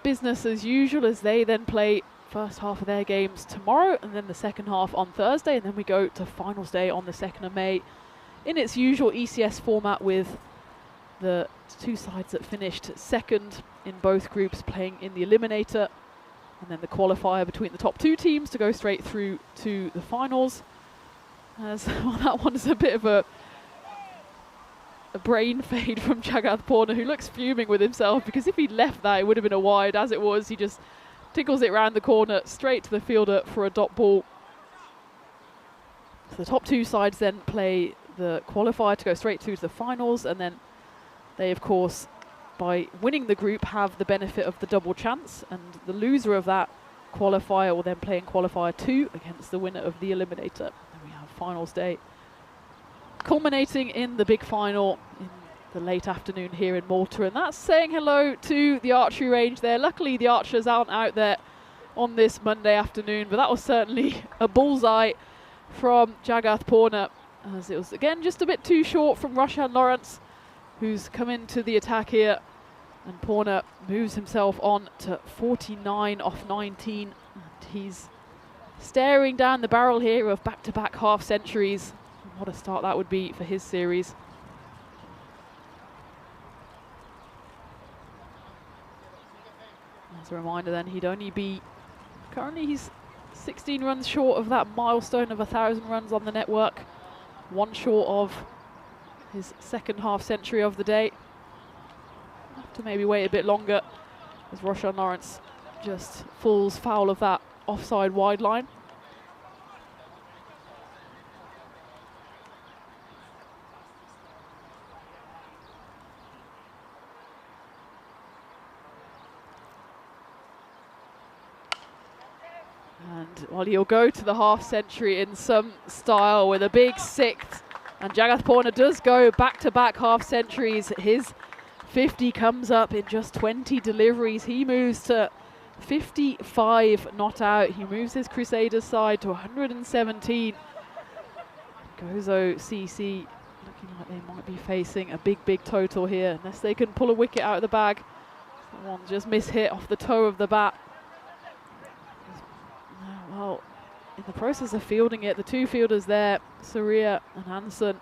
business as usual as they then play first half of their games tomorrow, and then the second half on Thursday, and then we go to finals day on the 2nd of May in its usual ECS format, with the 2 sides that finished second in both groups playing in the eliminator, and then the qualifier between the top 2 teams to go straight through to the finals. As well, that one is a bit of a brain fade from Jagath Purna, who looks fuming with himself, because if he'd left that, it would have been a wide. As it was, he just tickles it round the corner straight to the fielder for a dot ball. So the top 2 sides then play the qualifier to go straight through to the finals, and then they, of course, by winning the group, have the benefit of the double chance, and the loser of that qualifier will then play in qualifier 2 against the winner of the eliminator. Then we have finals day, culminating in the big final in the late afternoon here in Malta. And that's saying hello to the archery range there. Luckily, the archers aren't out there on this Monday afternoon, but that was certainly a bullseye from Jagath Purna, as it was again just a bit too short from Roshan Lawrence. who's come into the attack here. And Porner moves himself on to 49 off 19. And he's staring down the barrel here of back-to-back half centuries. And what a start that would be for his series. As a reminder then, he'd only be, currently he's 16 runs short of that milestone of 1,000 runs on the network. One short of his second half century of the day. Have to maybe wait a bit longer as Roshan Lawrence just falls foul of that offside wide line. And well, he'll go to the half century in some style with a big sixth. And Jagath Porner does go back-to-back half centuries. His 50 comes up in just 20 deliveries. He moves to 55 not out. He moves his Crusaders side to 117. Gozo CC looking like they might be facing a big total here, unless they can pull a wicket out of the bag. That one just mishit off the toe of the bat. Well, in the process of fielding it, the two fielders there, Surya and Hansen,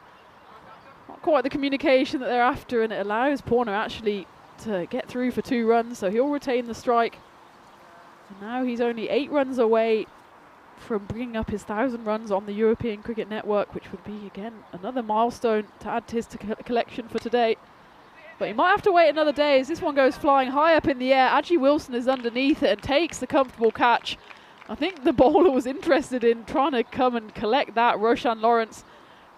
not quite the communication that they're after, and it allows Porner actually to get through for 2 runs, so he'll retain the strike. And now he's only 8 runs away from bringing up his 1,000 runs on the European Cricket Network, which would be, again, another milestone to add to his collection for today. But he might have to wait another day as this one goes flying high up in the air. Ajee Wilson is underneath it and takes the comfortable catch. I think the bowler was interested in trying to come and collect that. Roshan Lawrence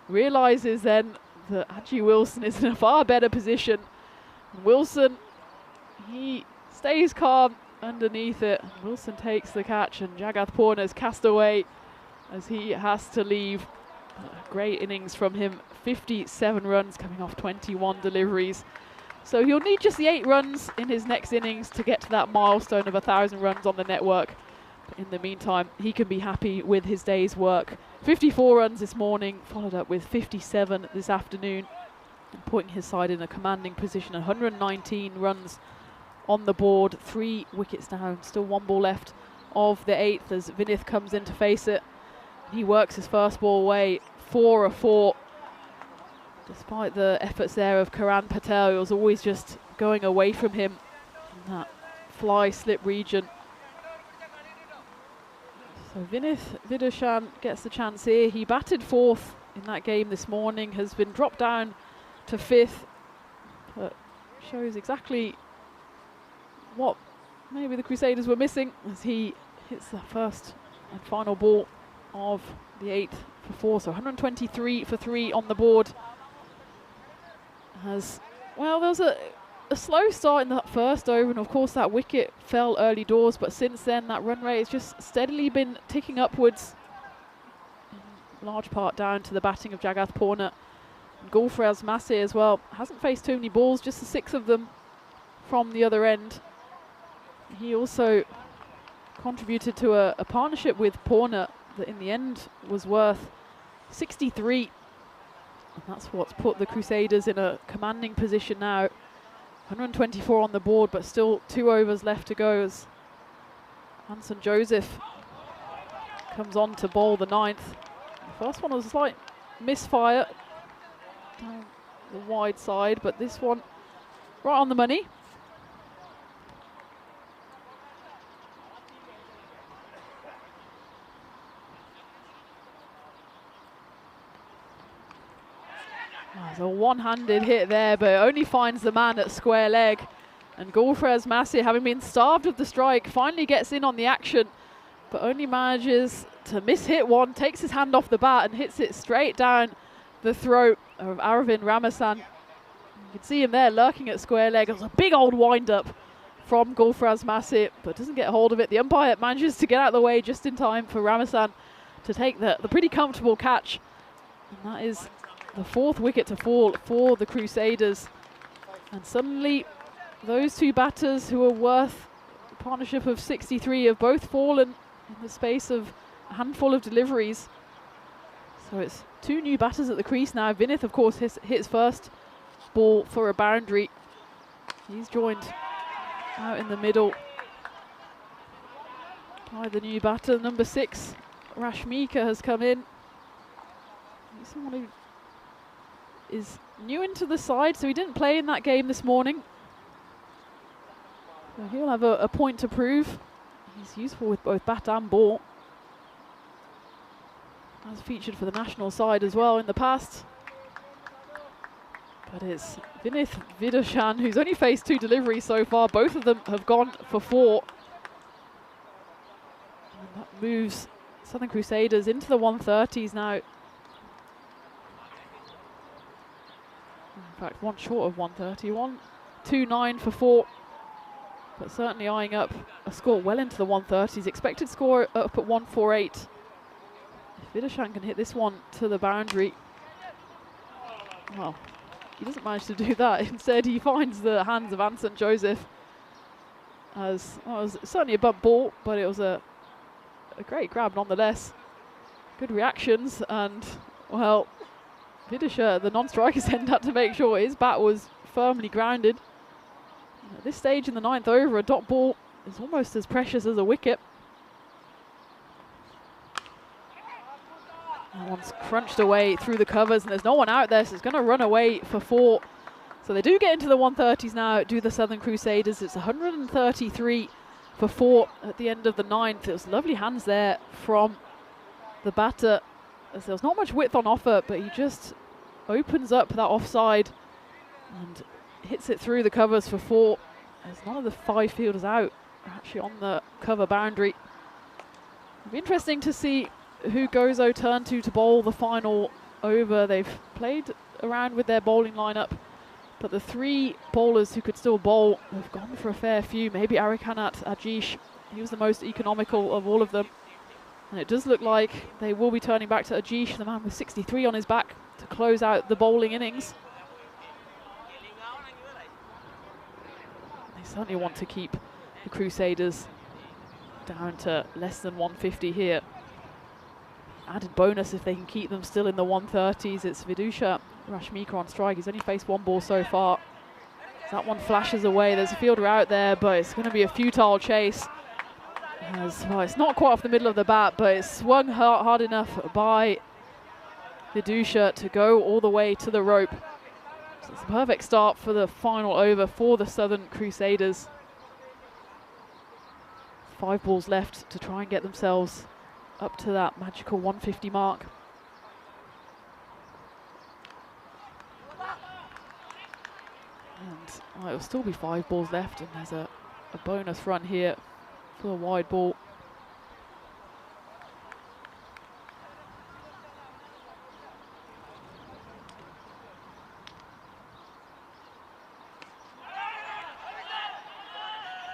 realises then that Ajee Wilson is in a far better position. And Wilson, he stays calm underneath it. Wilson takes the catch, and Jagath Porner is cast away as he has to leave. A great innings from him, 57 runs coming off 21 deliveries. So he'll need just the 8 runs in his next innings to get to that milestone of 1,000 runs on the network. But in the meantime, he can be happy with his day's work. 54 runs this morning, followed up with 57 this afternoon, and putting his side in a commanding position. 119 runs on the board, 3 wickets down, still 1 ball left of the 8th as Vinith comes in to face it. He works his first ball away, 4 of 4. Despite the efforts there of Karan Patel, he was always just going away from him in that fly slip region. So Vinith Vidushan gets the chance here. He batted 4th in that game this morning, has been dropped down to 5th, but shows exactly what maybe the Crusaders were missing as he hits the first and final ball of the 8th for 4. So 123 for 3 on the board. As well, there was a slow start in that first over, and of course that wicket fell early doors, but since then that run rate has just steadily been ticking upwards, in large part down to the batting of Jagath Porner. Gulfraz Massey as well hasn't faced too many balls, just the 6 of them from the other end. He also contributed to a partnership with Porner that in the end was worth 63, and that's what's put the Crusaders in a commanding position now. 124 on the board, but still 2 overs left to go as Hanson Joseph comes on to bowl the 9th. The first one was a slight misfire down the wide side, but this one right on the money. There's a one-handed hit there, but it only finds the man at square leg. And Gulfraz Massey, having been starved of the strike, finally gets in on the action, but only manages to miss-hit one, takes his hand off the bat and hits it straight down the throat of Aravind Ramasan. You can see him there lurking at square leg. It was a big old wind-up from Gulfraz Massey, but doesn't get hold of it. The umpire manages to get out of the way just in time for Ramasan to take the pretty comfortable catch. And that is the 4th wicket to fall for the Crusaders. And suddenly those 2 batters who are worth a partnership of 63 have both fallen in the space of a handful of deliveries. So it's 2 new batters at the crease now. Vinith, of course, hits first ball for a boundary. He's joined out in the middle by the new batter, number 6. Rashmika has come in. He's someone who is new into the side, so he didn't play in that game this morning. So he'll have a point to prove. He's useful with both bat and ball. Has featured for the national side as well in the past. But it's Vinith Vidushan who's only faced 2 deliveries so far. Both of them have gone for 4. And that moves Southern Crusaders into the 130s now. In fact, one short of 130. 129 for 4. But certainly eyeing up a score well into the 130s. Expected score up at 148. If Vidushan can hit this one to the boundary, well, he doesn't manage to do that. Instead, he finds the hands of Anson Joseph. As well, it was certainly a bump ball, but it was a great grab nonetheless. Good reactions, and well, Vidushan, the non-striker, had to make sure his bat was firmly grounded. At this stage in the 9th over, a dot ball is almost as precious as a wicket. That one's crunched away through the covers, and there's no one out there, so it's going to run away for 4. So they do get into the 130s now, do the Southern Crusaders. It's 133 for 4 at the end of the 9th. It was lovely hands there from the batter, as there was not much width on offer, but he just opens up that offside and hits it through the covers for 4. As none of the 5 fielders out are actually on the cover boundary. It'll be interesting to see who Gozo turn to bowl the final over. They've played around with their bowling lineup, but the 3 bowlers who could still bowl have gone for a fair few. Maybe Arikanat Ajish, he was the most economical of all of them. And it does look like they will be turning back to Ajish, the man with 63 on his back, to close out the bowling innings. They certainly want to keep the Crusaders down to less than 150 here. Added bonus if they can keep them still in the 130s. It's Vidushan Rashmika on strike. He's only faced 1 ball so far. That one flashes away. There's a fielder out there, but it's going to be a futile chase. Well, it's not quite off the middle of the bat, but it's swung hard enough by Vidushan to go all the way to the rope. So it's a perfect start for the final over for the Southern Crusaders. 5 balls left to try and get themselves up to that magical 150 mark. And well, it'll still be 5 balls left, and there's a bonus run here for a wide ball.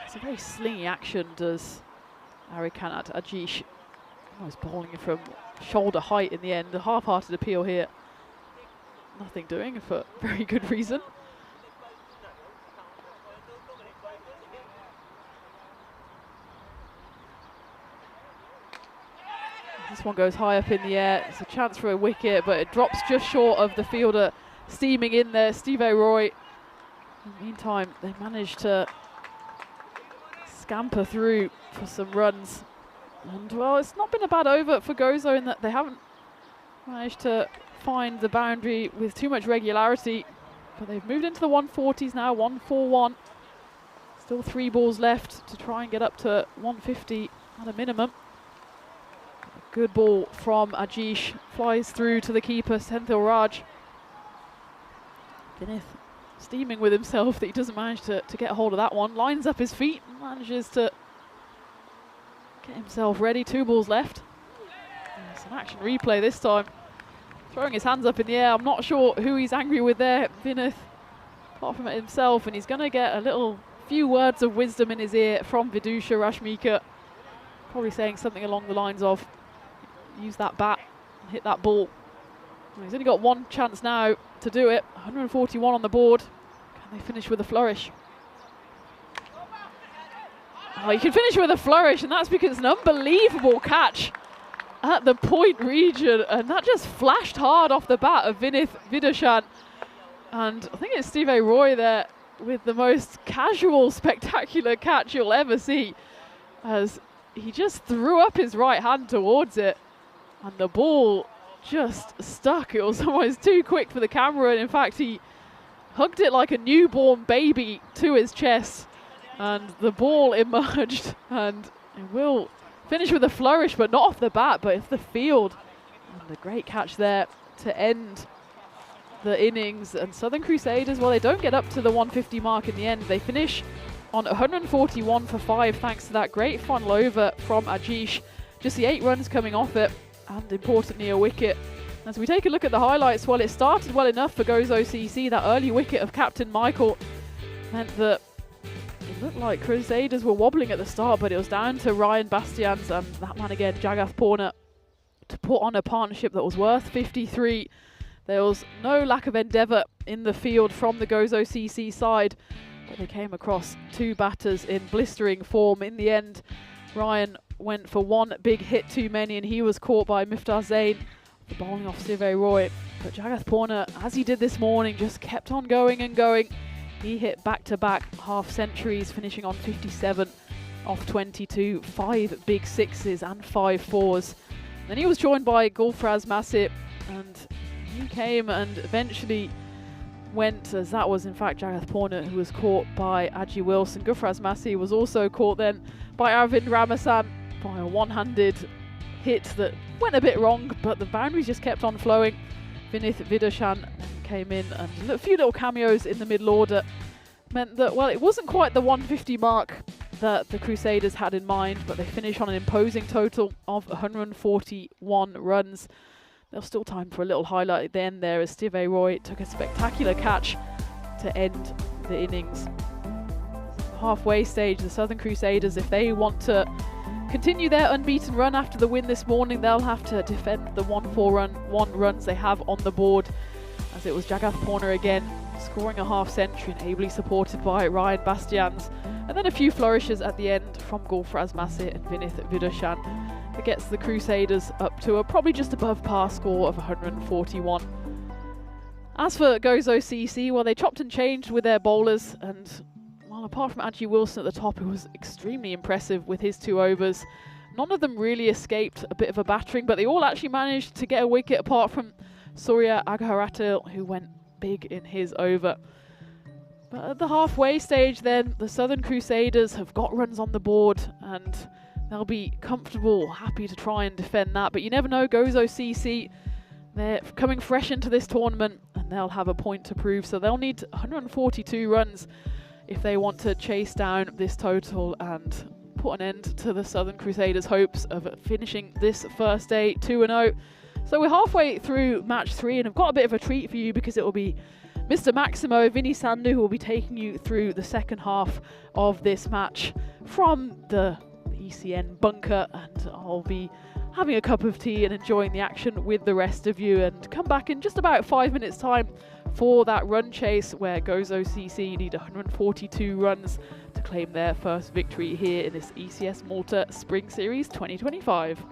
It's a very slingy action, does Arikanat Ajish. Oh, he's bowling from shoulder height in the end. A half-hearted appeal here. Nothing doing for very good reason. This one goes high up in the air. It's a chance for a wicket, but it drops just short of the fielder steaming in there, Steve Roy. In the meantime, they managed to scamper through for some runs. And well, it's not been a bad over for Gozo in that they haven't managed to find the boundary with too much regularity, but they've moved into the 140s now, 141. Still 3 balls left to try and get up to 150 at a minimum. A good ball from Ajish, flies through to the keeper, Senthil Raj. Vinith steaming with himself that he doesn't manage to get a hold of that one. Lines up his feet and manages to get himself ready. 2 balls left. It's an action replay this time. Throwing his hands up in the air. I'm not sure who he's angry with there, Vinith, apart from it himself, and he's going to get a few words of wisdom in his ear from Vidushan Rashmika. Probably saying something along the lines of, use that bat and hit that ball. Well, he's only got 1 chance now to do it. 141 on the board. Can they finish with a flourish? Oh, you can finish with a flourish, and that's because it's an unbelievable catch at the point region, and that just flashed hard off the bat of Vinith Vidushan. And I think it's Steve Roy there with the most casual, spectacular catch you'll ever see, as he just threw up his right hand towards it, and the ball just stuck. It was almost too quick for the camera, and in fact he hugged it like a newborn baby to his chest, and the ball emerged, and it will finish with a flourish, but not off the bat, but off the field. And a great catch there to end the innings. And Southern Crusaders, well, they don't get up to the 150 mark in the end. They finish on 141 for 5 thanks to that great funnel over from Ajish. Just the 8 runs coming off it, and importantly a wicket. As we take a look at the highlights, well, it started well enough for Gozo CC. That early wicket of Captain Michael meant that it looked like Crusaders were wobbling at the start, but it was down to Ryan Bastians and that man again, Jagath Purna, to put on a partnership that was worth 53. There was no lack of endeavour in the field from the Gozo CC side, but they came across 2 batters in blistering form. In the end, Ryan went for 1 big hit too many, and he was caught by Miftah Zain, the bowling off Steve Roy. But Jagath Purna, as he did this morning, just kept on going and going. He hit back-to-back half centuries, finishing on 57 off 22, 5 big 6s and 5 4s. Then he was joined by Gulfraz Masip, and he came and eventually went, as that was in fact Jagath Purna who was caught by Aji Wilson. Gulfraz Masip was also caught then by Arvind Ramasan by a one-handed hit that went a bit wrong, but the boundaries just kept on flowing. Vinith Vidashan came in, and a few little cameos in the middle order meant that, well, it wasn't quite the 150 mark that the Crusaders had in mind, but they finished on an imposing total of 141 runs. There's still time for a little highlight at the end there as Steve Roy took a spectacular catch to end the innings. Halfway stage, the Southern Crusaders, if they want to continue their unbeaten run after the win this morning, they'll have to defend the 1 runs they have on the board, as it was Jagath Purna again scoring a half century and ably supported by Ryan Bastians, and then a few flourishes at the end from Gulfraz Masip and Vinith Vidashan that gets the Crusaders up to a probably just above par score of 141. As for Gozo CC, well, they chopped and changed with their bowlers, and well, apart from Aji Wilson at the top, who was extremely impressive with his 2 overs, none of them really escaped a bit of a battering, but they all actually managed to get a wicket apart from Surya Agharatil, who went big in his over. But at the halfway stage then, the Southern Crusaders have got runs on the board, and they'll be comfortable, happy to try and defend that. But you never know, Gozo CC, they're coming fresh into this tournament, and they'll have a point to prove. So they'll need 142 runs if they want to chase down this total and put an end to the Southern Crusaders' hopes of finishing this first day 2-0. So we're halfway through match 3, and I've got a bit of a treat for you, because it will be Mr. Maximo Vinny Sandhu who will be taking you through the second half of this match from the ECN bunker, and I'll be having a cup of tea and enjoying the action with the rest of you, and come back in just about 5 minutes time for that run chase where Gozo CC need 142 runs to claim their first victory here in this ECS Malta Spring Series 2025.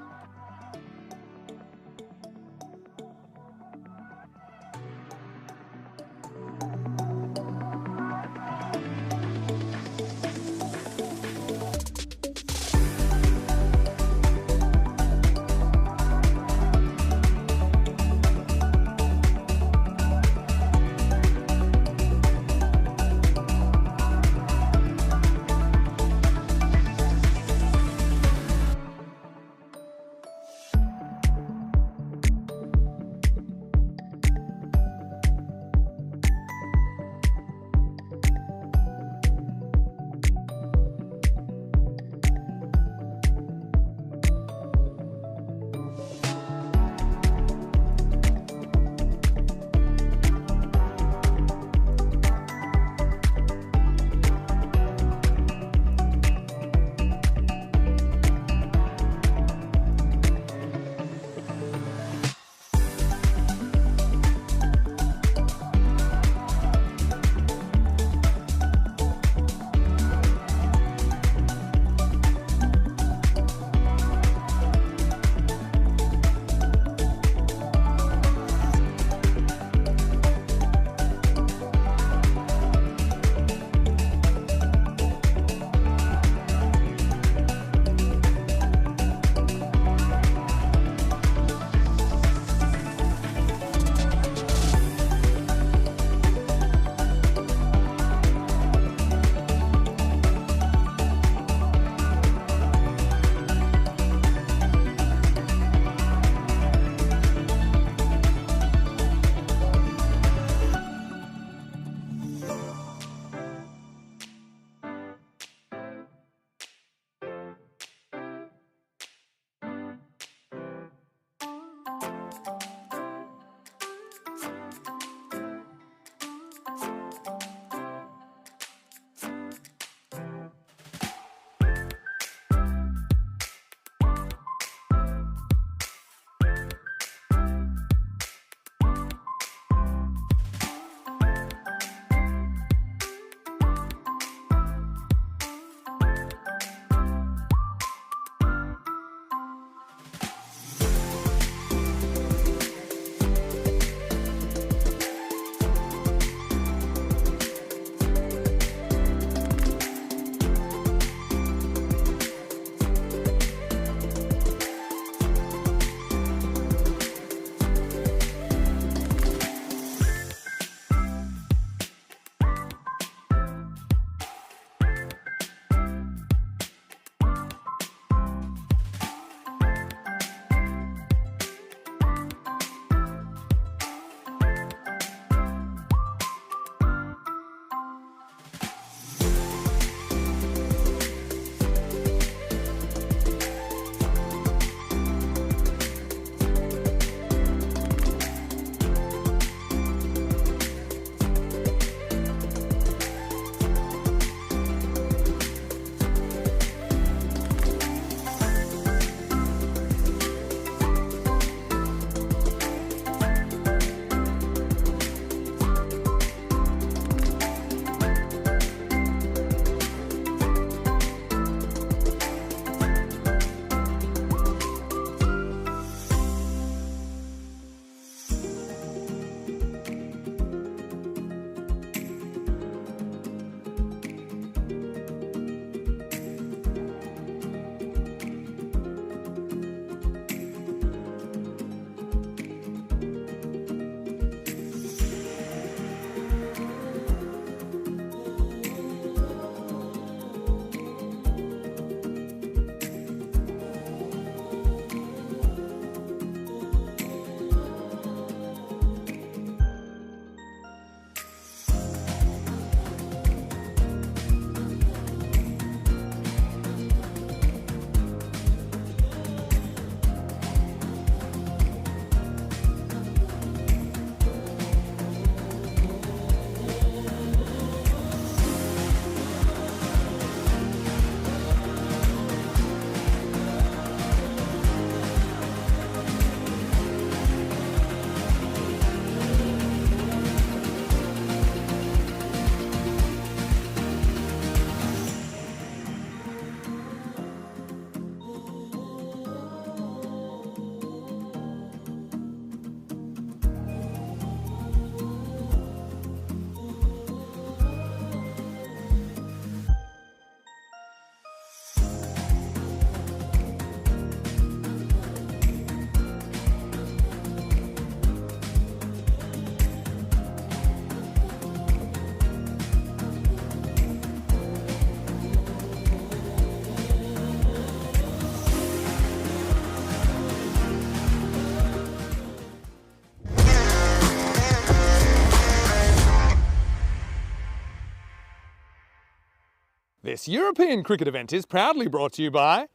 This European cricket event is proudly brought to you by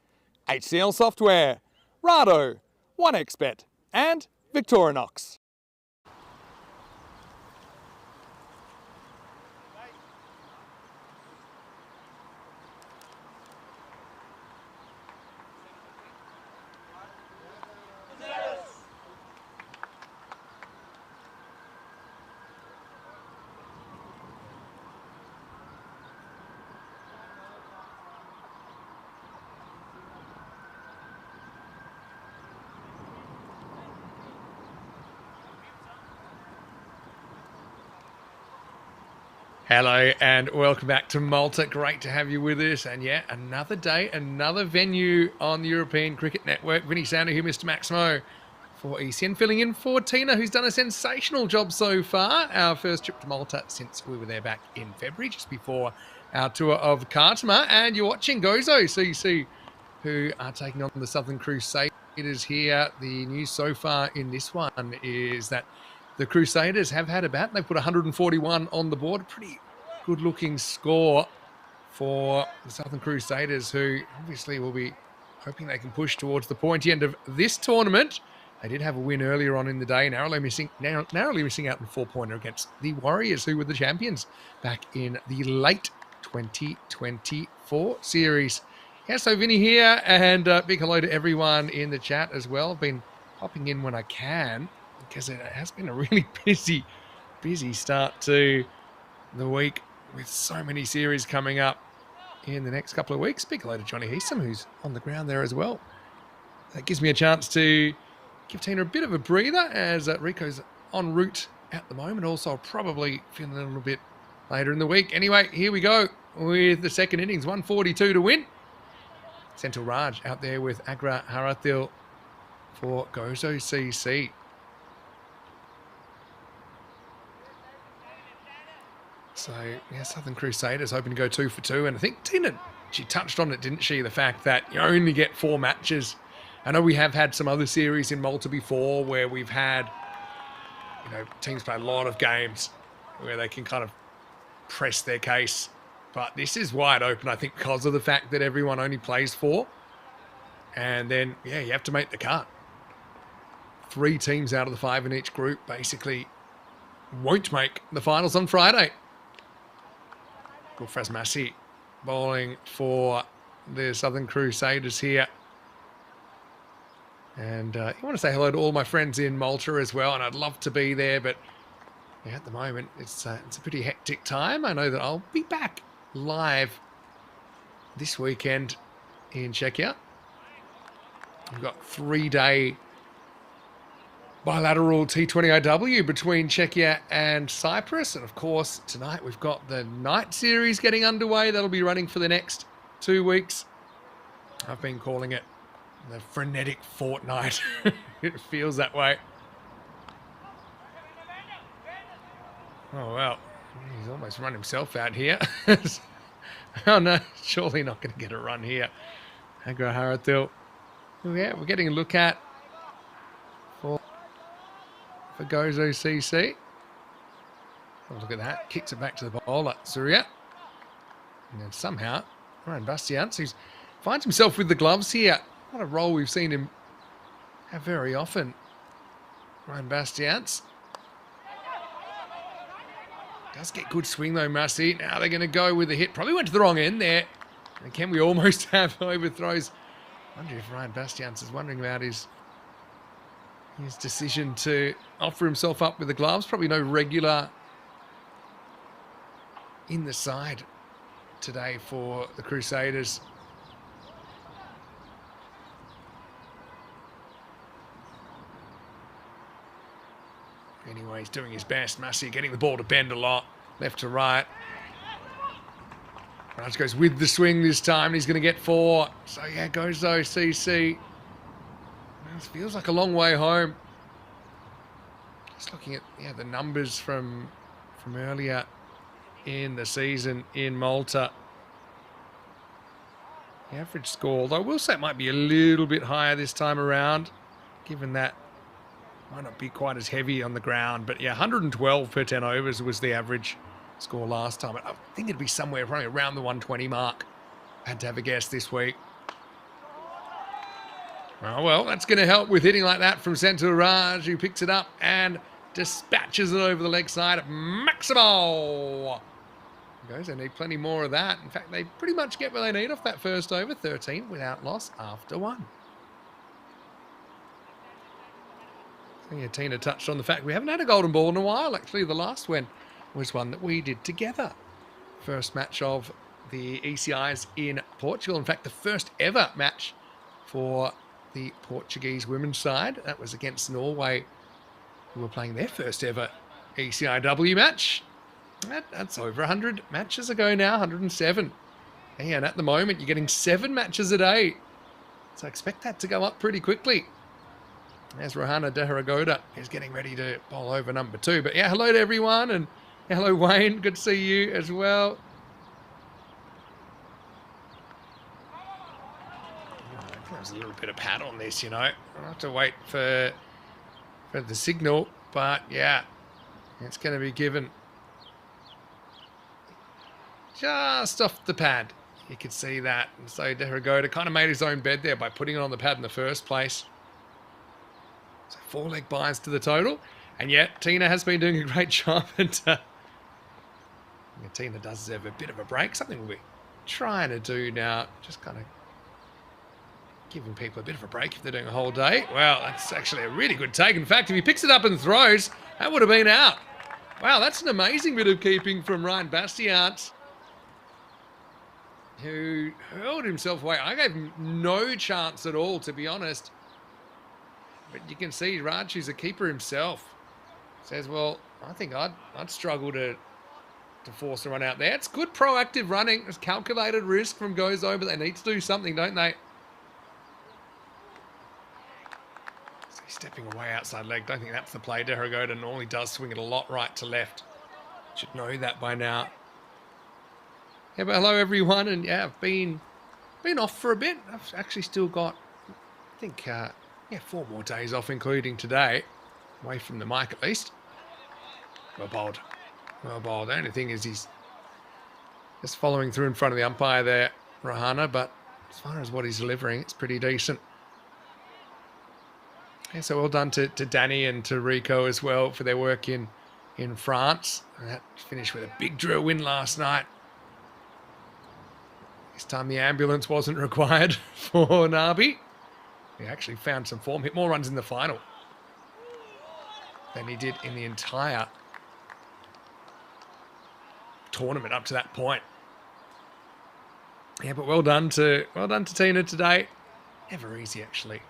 HCL Software, Rado, 1xBet and Victorinox. Hello and welcome back to Malta. Great to have you with us. And yeah, another day, another venue on the European Cricket Network. Vinny Sander here, Mr. Maximo for ECN, filling in for Tina, who's done a sensational job so far. Our first trip to Malta since we were there back in February, just before our tour of Khartoum. And you're watching Gozo CC, who are taking on the Southern Crusaders here. The news so far in this one is that the Crusaders have had a bat. They've put 141 on the board. Pretty good-looking score for the Southern Crusaders, who obviously will be hoping they can push towards the pointy end of this tournament. They did have a win earlier on in the day, narrowly missing out in a four-pointer against the Warriors, who were the champions back in the late 2024 series. Yeah, so Vinny here, and big hello to everyone in the chat as well. I've been popping in when I can, because it has been a really busy start to the week with so many series coming up in the next couple of weeks. Big hello to Johnny Heesum, who's on the ground there as well. That gives me a chance to give Tina a bit of a breather, as Rico's en route at the moment. Also, I'll probably feeling a little bit later in the week. Anyway, here we go with the second innings, 142 to win. Senthil Raj out there with Agra Harathil for Gozo CC. So, yeah, Southern Crusaders hoping to go 2 for 2. And I think Tina, she touched on it, didn't she? The fact that you only get 4 matches. I know we have had some other series in Malta before where we've had, teams play a lot of games where they can kind of press their case. But this is wide open, I think, because of the fact that everyone only plays 4. And then, yeah, you have to make the cut. 3 teams out of the 5 in each group basically won't make the finals on Friday. Gulfraz Massi bowling for the Southern Crusaders here. And I want to say hello to all my friends in Malta as well, and I'd love to be there, but yeah, at the moment it's a pretty hectic time. I know that I'll be back live this weekend in Czechia. We've got 3-day bilateral T20 IW between Czechia and Cyprus. And of course, tonight we've got the night series getting underway. That'll be running for the next 2 weeks. I've been calling it the frenetic fortnight. It feels that way. Oh, well, he's almost run himself out here. Oh, no, surely not going to get a run here. Agra Harathil. Oh, yeah, we're getting a look at for Gozo CC. Oh, look at that. Kicks it back to the bowler, Surya. And then somehow, Ryan Bastians, who finds himself with the gloves here. Not a role we've seen him have very often. Ryan Bastians. Does get good swing though, Massey. Now they're going to go with the hit. Probably went to the wrong end there. And can we almost have overthrows? I wonder if Ryan Bastians is wondering about his decision to offer himself up with the gloves. Probably no regular in the side today for the Crusaders. Anyway, he's doing his best. Massey getting the ball to bend a lot, left to right. Raj goes with the swing this time. He's going to get 4. So yeah, Gozo CC. It feels like a long way home. Just looking at the numbers from earlier in the season in Malta. The average score, although I will say it might be a little bit higher this time around, given that might not be quite as heavy on the ground. But yeah, 112 per 10 overs was the average score last time. I think it'd be somewhere probably around the 120 mark. I had to have a guess this week. Oh, well, that's going to help with hitting like that from Senthil Raj, who picks it up and dispatches it over the leg side. Maximo goes. They need plenty more of that. In fact, they pretty much get what they need off that first over. 13 without loss after 1. Yeah, Tina touched on the fact we haven't had a golden ball in a while. Actually, the last one was one that we did together. First match of the ECIs in Portugal. In fact, the first ever match for the Portuguese women's side. That was against Norway, who were playing their first ever ECIW match. That's over 100 matches ago now, 107. And at the moment, you're getting 7 matches a day. So I expect that to go up pretty quickly. As Rohana Deharagoda is getting ready to bowl over number 2. But yeah, hello to everyone. And hello, Wayne. Good to see you as well. There's a little bit of pad on this, you know. I'll have to wait for the signal. But yeah, it's going to be given just off the pad. You can see that. And so Deharagoda kind of made his own bed there by putting it on the pad in the first place. So 4 leg byes to the total. And yet, Tina has been doing a great job. And Tina does deserve a bit of a break. Something we're trying to do now. Just kind of giving people a bit of a break if they're doing a whole day. Well, that's actually a really good take. In fact, if he picks it up and throws, that would have been out. Wow, that's an amazing bit of keeping from Ryan Bastiant, who hurled himself away. I gave him no chance at all, to be honest. But you can see Raj, who's a keeper himself, says, well, I think I'd struggle to force a run out there. It's good proactive running. It's calculated risk from Gozo, but they need to do something, don't they? So he's stepping away outside leg. Don't think that's the play. Deharagoda normally does swing it a lot right to left. Should know that by now. Yeah, but hello everyone, and yeah, I've been off for a bit. I've actually still got, I think, 4 more days off, including today, away from the mic at least. Well bowled, well bowled. The only thing is he's just following through in front of the umpire there, Rohana. But as far as what he's delivering, it's pretty decent. Yeah, so well done to Danny and to Rico as well for their work in France. And that finished with a big drill win last night. This time the ambulance wasn't required for Nabi. He actually found some form, hit more runs in the final than he did in the entire tournament up to that point. Yeah, but well done to Tina today. Never easy, actually.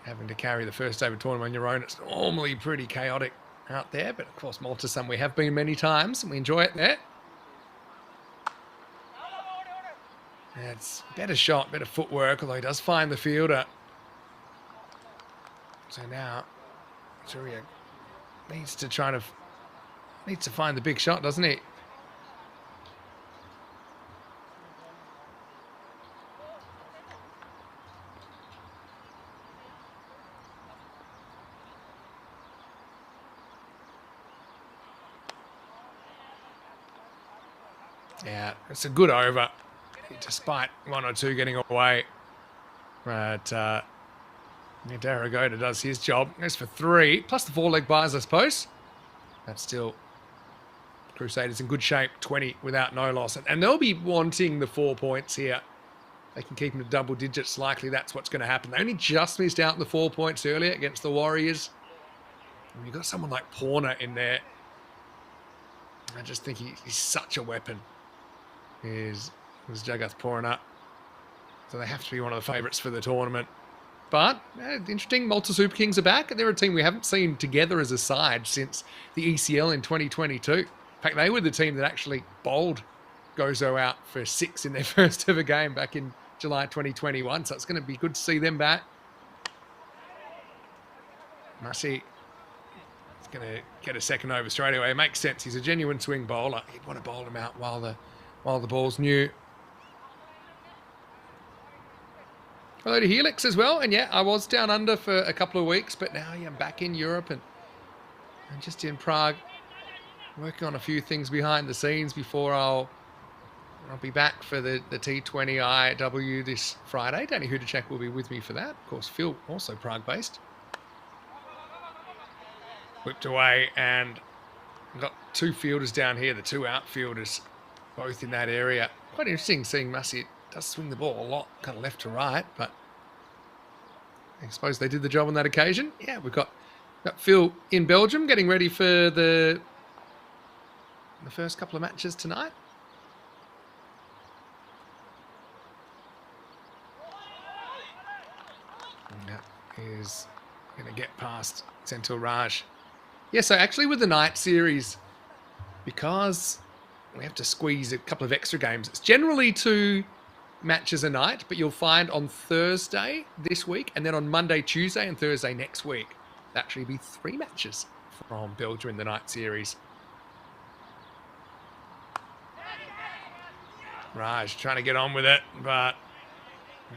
Having to carry the first ever tournament on your own, it's normally pretty chaotic out there. But of course, Malta's somewhere we have been many times, and we enjoy it there. It's better shot, better footwork, although he does find the fielder. So now, Surya needs to find the big shot, doesn't he? Yeah, it's a good over, despite 1 or 2 getting away. But Deharagoda does his job. Goes for 3, plus the 4 leg byes, I suppose. That's still Crusaders in good shape, 20 without no loss. And they'll be wanting the 4 points here. They can keep them to double digits. Likely that's what's going to happen. They only just missed out on the 4 points earlier against the Warriors. And you've got someone like Porner in there. I just think he's such a weapon. Is Jagath Porner. So they have to be one of the favourites for the tournament. But interesting, Malta Super Kings are back. They're a team we haven't seen together as a side since the ECL in 2022. In fact, they were the team that actually bowled Gozo out for 6 in their first ever game back in July 2021. So it's going to be good to see them back. Masi is going to get a second over straight away. It makes sense. He's a genuine swing bowler. He'd want to bowl him out while the ball's new. Hello to Helix as well. And yeah, I was down under for a couple of weeks, but now I'm back in Europe and just in Prague. working on a few things behind the scenes before I'll be back for the T20 IW this Friday. Danny Hudacek will be with me for that. Of course, Phil, also Prague-based. Whipped away, and we've got two fielders down here, the two outfielders, both in that area. Quite interesting seeing Massey does swing the ball a lot, kind of left to right, but I suppose they did the job on that occasion. Yeah, we've got Phil in Belgium getting ready for the first couple of matches tonight. And that is going to get past Senthil Raj. Yeah, so actually with the night series, because we have to squeeze a couple of extra games, it's generally 2 matches a night, but you'll find on Thursday this week, and then on Monday, Tuesday, and Thursday next week, there'll actually be 3 matches from Belgium in the night series. Raj trying to get on with it, but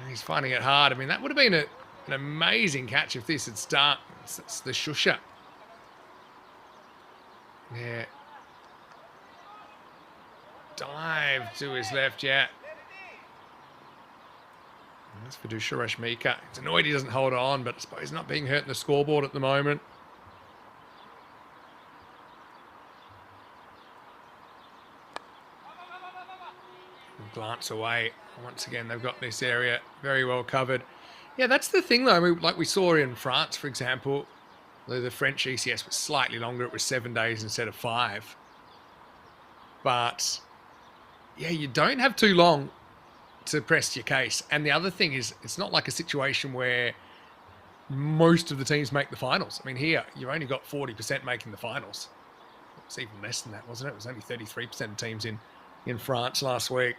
he's finding it hard. I mean, that would have been an amazing catch if this had started. It's the Shusha. Yeah. Dive to his left, yeah. And that's for Dusharesh Mika. He's annoyed he doesn't hold on, but I suppose he's not being hurt in the scoreboard at the moment. Glance away. Once again, they've got this area very well covered. Yeah, that's the thing, though. I mean, like we saw in France, for example, the French ECS was slightly longer. It was 7 days instead of 5. But, yeah, you don't have too long to press your case. And the other thing is, it's not like a situation where most of the teams make the finals. I mean, here, you've only got 40% making the finals. It was even less than that, wasn't it? It was only 33% of teams in France last week.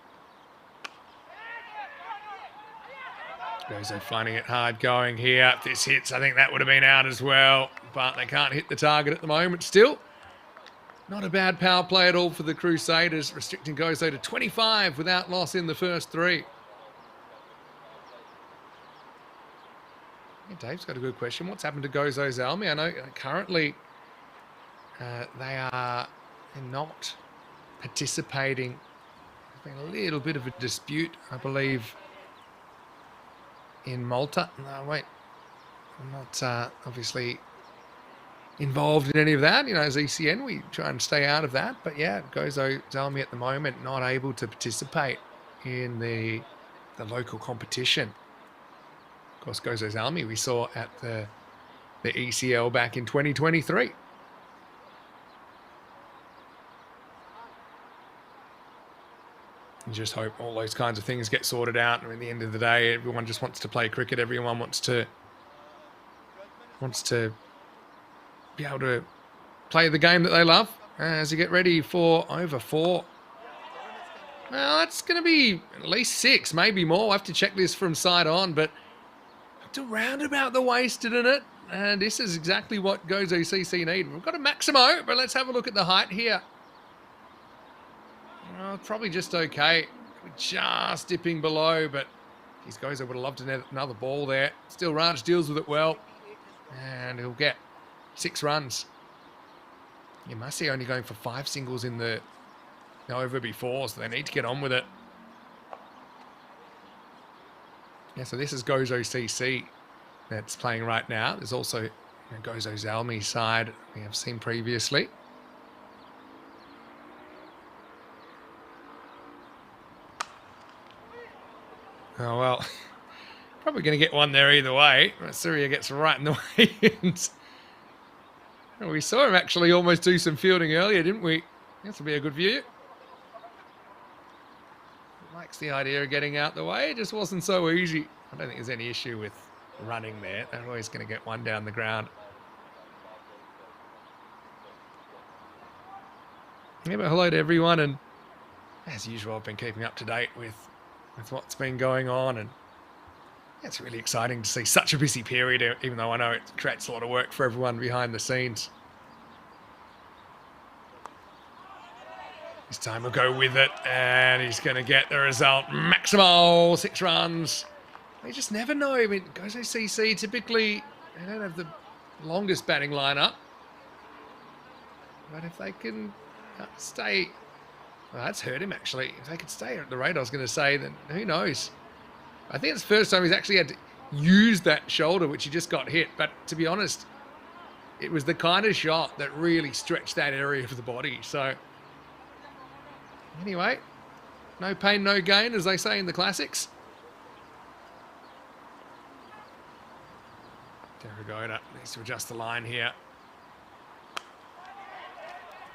Gozo finding it hard going here. If this hits, I think that would have been out as well. But they can't hit the target at the moment still. Not a bad power play at all for the Crusaders, restricting Gozo to 25 without loss in the first 3. Yeah, Dave's got a good question. What's happened to Gozo Zalmi? I know currently they are not participating. There's been a little bit of a dispute, I believe, in Malta. No, wait. I'm not obviously involved in any of that. You know, as ECN, we try and stay out of that. But yeah, Gozo Zalmi at the moment not able to participate in the local competition. Of course, Gozo Zalmi we saw at the ECL back in 2023. You just hope all those kinds of things get sorted out. And at the end of the day, everyone just wants to play cricket. Everyone wants to be able to play the game that they love as you get ready for over 4. Well, that's going to be at least 6, maybe more. We'll have to check this from side on, but to round about the waist, didn't it? And this is exactly what Gozo CC need. We've got a Maximo, but let's have a look at the height here. Well, probably just okay. Just dipping below, but geez, Gozo would have loved another ball there. Still, Raj deals with it well, and he'll get 6 runs. You must see only going for 5 singles in the over before, so they need to get on with it. Yeah, so this is Gozo CC that's playing right now. There's also Gozo Zalmi's side we have seen previously. Oh, well, probably going to get one there either way. Surya gets right in the way. And we saw him actually almost do some fielding earlier, didn't we? This will be a good view. Likes the idea of getting out the way. It just wasn't so easy. I don't think there's any issue with running there. They're always going to get one down the ground. Yeah, but hello to everyone. And as usual, I've been keeping up to date with what's been going on, and it's really exciting to see such a busy period, even though I know it creates a lot of work for everyone behind the scenes. This time we'll go with it, and he's going to get the result. Maximo, 6 runs. You just never know. I mean, Gozo CC typically, they don't have the longest batting lineup, but if they can stay. Well, that's hurt him, actually. If they could stay at the rate I was going to say, then who knows? I think it's the first time he's actually had to use that shoulder, which he just got hit. But to be honest, it was the kind of shot that really stretched that area of the body. So anyway, no pain, no gain, as they say in the classics. Derrigoda needs to adjust the line here.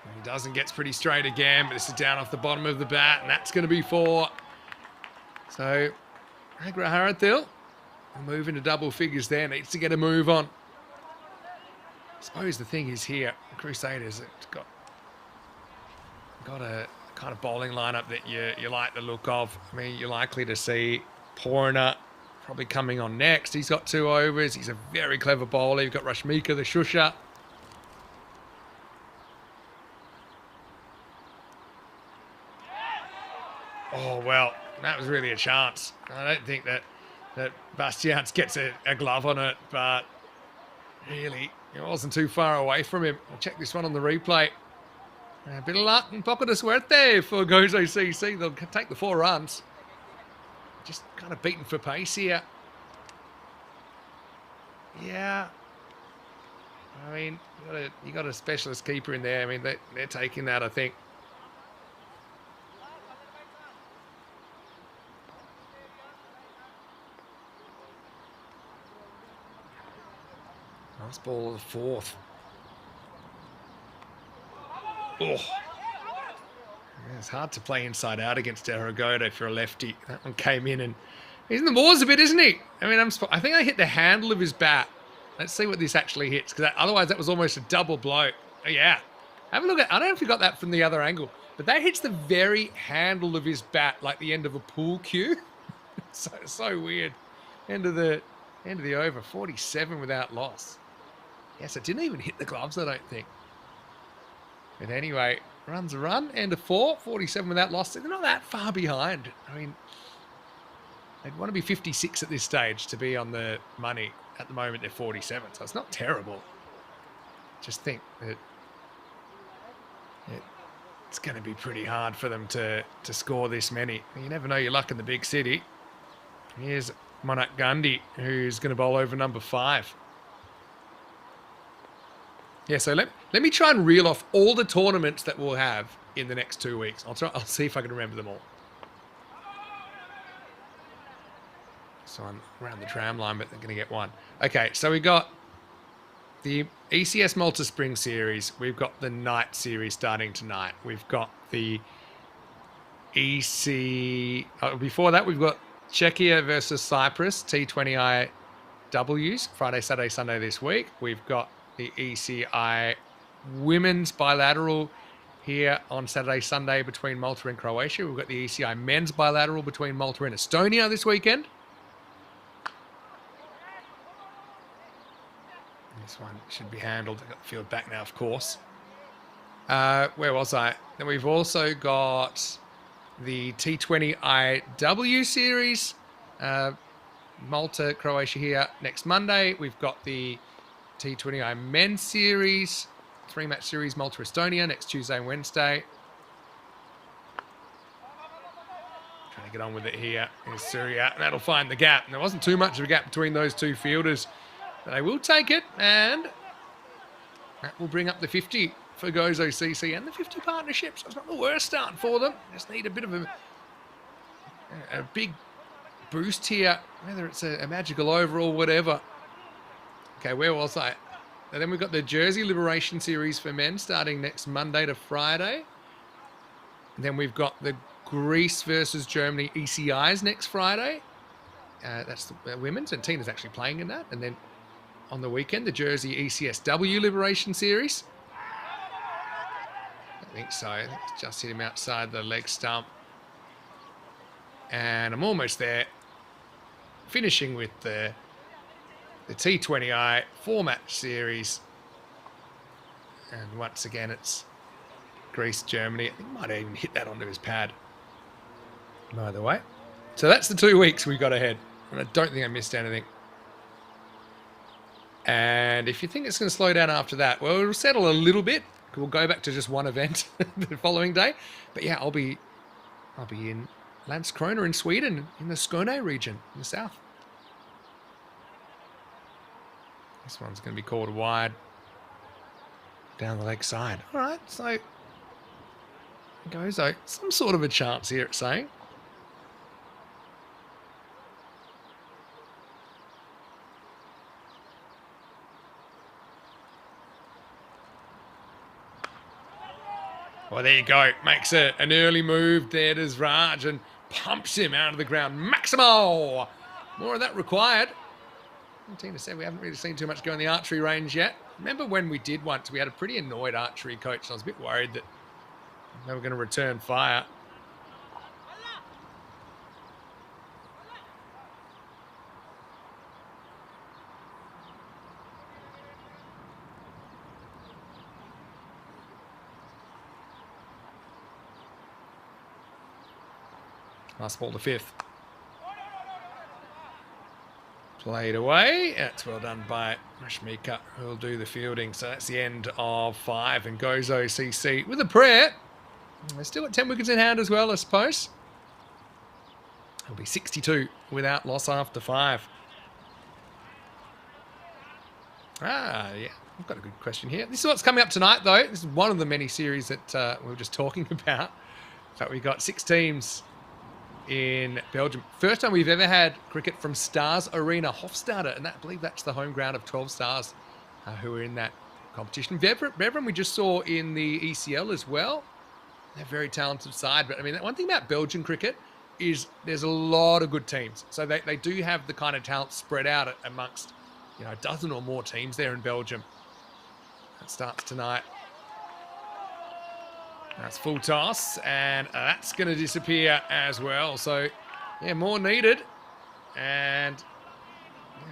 When he doesn't, gets pretty straight again, but this is down off the bottom of the bat, and that's going to be 4. So Agraharadil move into double figures there, needs to get a move on. I suppose the thing is here, Crusaders have got a kind of bowling lineup that you like the look of. I mean, you're likely to see Porna probably coming on next. He's got 2 overs. He's a very clever bowler. You've got Rashmika, the Shusha. Oh, well, that was really a chance. I don't think that Bastians gets a glove on it, but really, it wasn't too far away from him. I'll check this one on the replay. A bit of luck and pocket of suerte for Gozo CC. They'll take the 4 runs. Just kind of beaten for pace here. Yeah. I mean, you got a specialist keeper in there. I mean, they're taking that, I think. Nice ball of the 4th. Oh. Yeah, it's hard to play inside out against Derrigoda if you're a lefty. That one came in and he's in the moors a bit, isn't he? I mean, I think I hit the handle of his bat. Let's see what this actually hits, because otherwise that was almost a double blow. Oh, yeah. Have a look at, I don't know if you got that from the other angle, but that hits the very handle of his bat, like the end of a pool cue. so weird. End of the over, 47 without loss. Yes, it didn't even hit the gloves, I don't think. But anyway, runs a run, end of 4, 47 without loss. They're not that far behind. I mean, they'd want to be 56 at this stage to be on the money. At the moment, they're 47, so it's not terrible. Just think that it's going to be pretty hard for them to score this many. You never know your luck in the big city. Here's Monak Gandhi, who's going to bowl over number 5. Yeah, so let me try and reel off all the tournaments that we'll have in the next 2 weeks. I'll see if I can remember them all. So I'm around the tram line, but they're going to get 1. Okay, so we got the ECS Malta Spring Series. We've got the Night Series starting tonight. We've got the before that, we've got Czechia versus Cyprus, T20 IWs, Friday, Saturday, Sunday this week. We've got the ECI Women's Bilateral here on Saturday, Sunday between Malta and Croatia. We've got the ECI Men's Bilateral between Malta and Estonia this weekend. This one should be handled. I've got the field back now, of course. Where was I? Then we've also got the T20 IW series. Malta, Croatia here next Monday. We've got the T20I Men's Series, 3-match series, Malta, Estonia, next Tuesday and Wednesday. Trying to get on with it here. Here's Surya, and that'll find the gap. And there wasn't too much of a gap between those 2 fielders, but they will take it, and that will bring up the 50 for Gozo CC and the 50 partnership. So it's not the worst start for them. Just need a bit of a big boost here, whether it's a magical over or whatever. Okay, where was I? And then we've got the Jersey Liberation Series for men starting next Monday to Friday. And then we've got the Greece versus Germany ECIs next Friday. That's the women's, and Tina's actually playing in that. And then on the weekend, the Jersey ECSW Liberation Series. I think so. I think it's just hit him outside the leg stump. And I'm almost there. Finishing with the T20I 4-match series. And once again, it's Greece, Germany. I think he might have even hit that onto his pad. Either way. So that's the 2 weeks we got ahead. And I don't think I missed anything. And if you think it's going to slow down after that, well, it'll settle a little bit. we'll go back to just one event the following day. But yeah, I'll be in Landskrona in Sweden, in the Skåne region in the south. This one's going to be called wide down the leg side. All right, so Gozo, some sort of a chance here, it's saying. Well, there you go. Makes an early move there, does Raj, and pumps him out of the ground. Maximo! More of that required. Tina said we haven't really seen too much go in the archery range yet. Remember when we did once, we had a pretty annoyed archery coach, and I was a bit worried that they were going to return fire. Last ball to fifth. Played away. That's well done by Rashmika, who'll do the fielding. So that's the end of 5. And Gozo CC with a prayer. They're still at 10 wickets in hand as well, I suppose. It'll be 62 without loss after 5. Yeah. I've got a good question here. This is what's coming up tonight, though. This is one of the many series that we were just talking about. But we got 6 teams in Belgium. First time we've ever had cricket from Stars Arena Hofstade, and I believe that's the home ground of 12 Stars who are in that competition. Beveren we just saw in the ECL as well. They're a very talented side, but I mean, one thing about Belgian cricket is there's a lot of good teams. So they do have the kind of talent spread out amongst, a dozen or more teams there in Belgium. That starts tonight. That's full toss, and that's going to disappear as well. So, yeah, more needed. And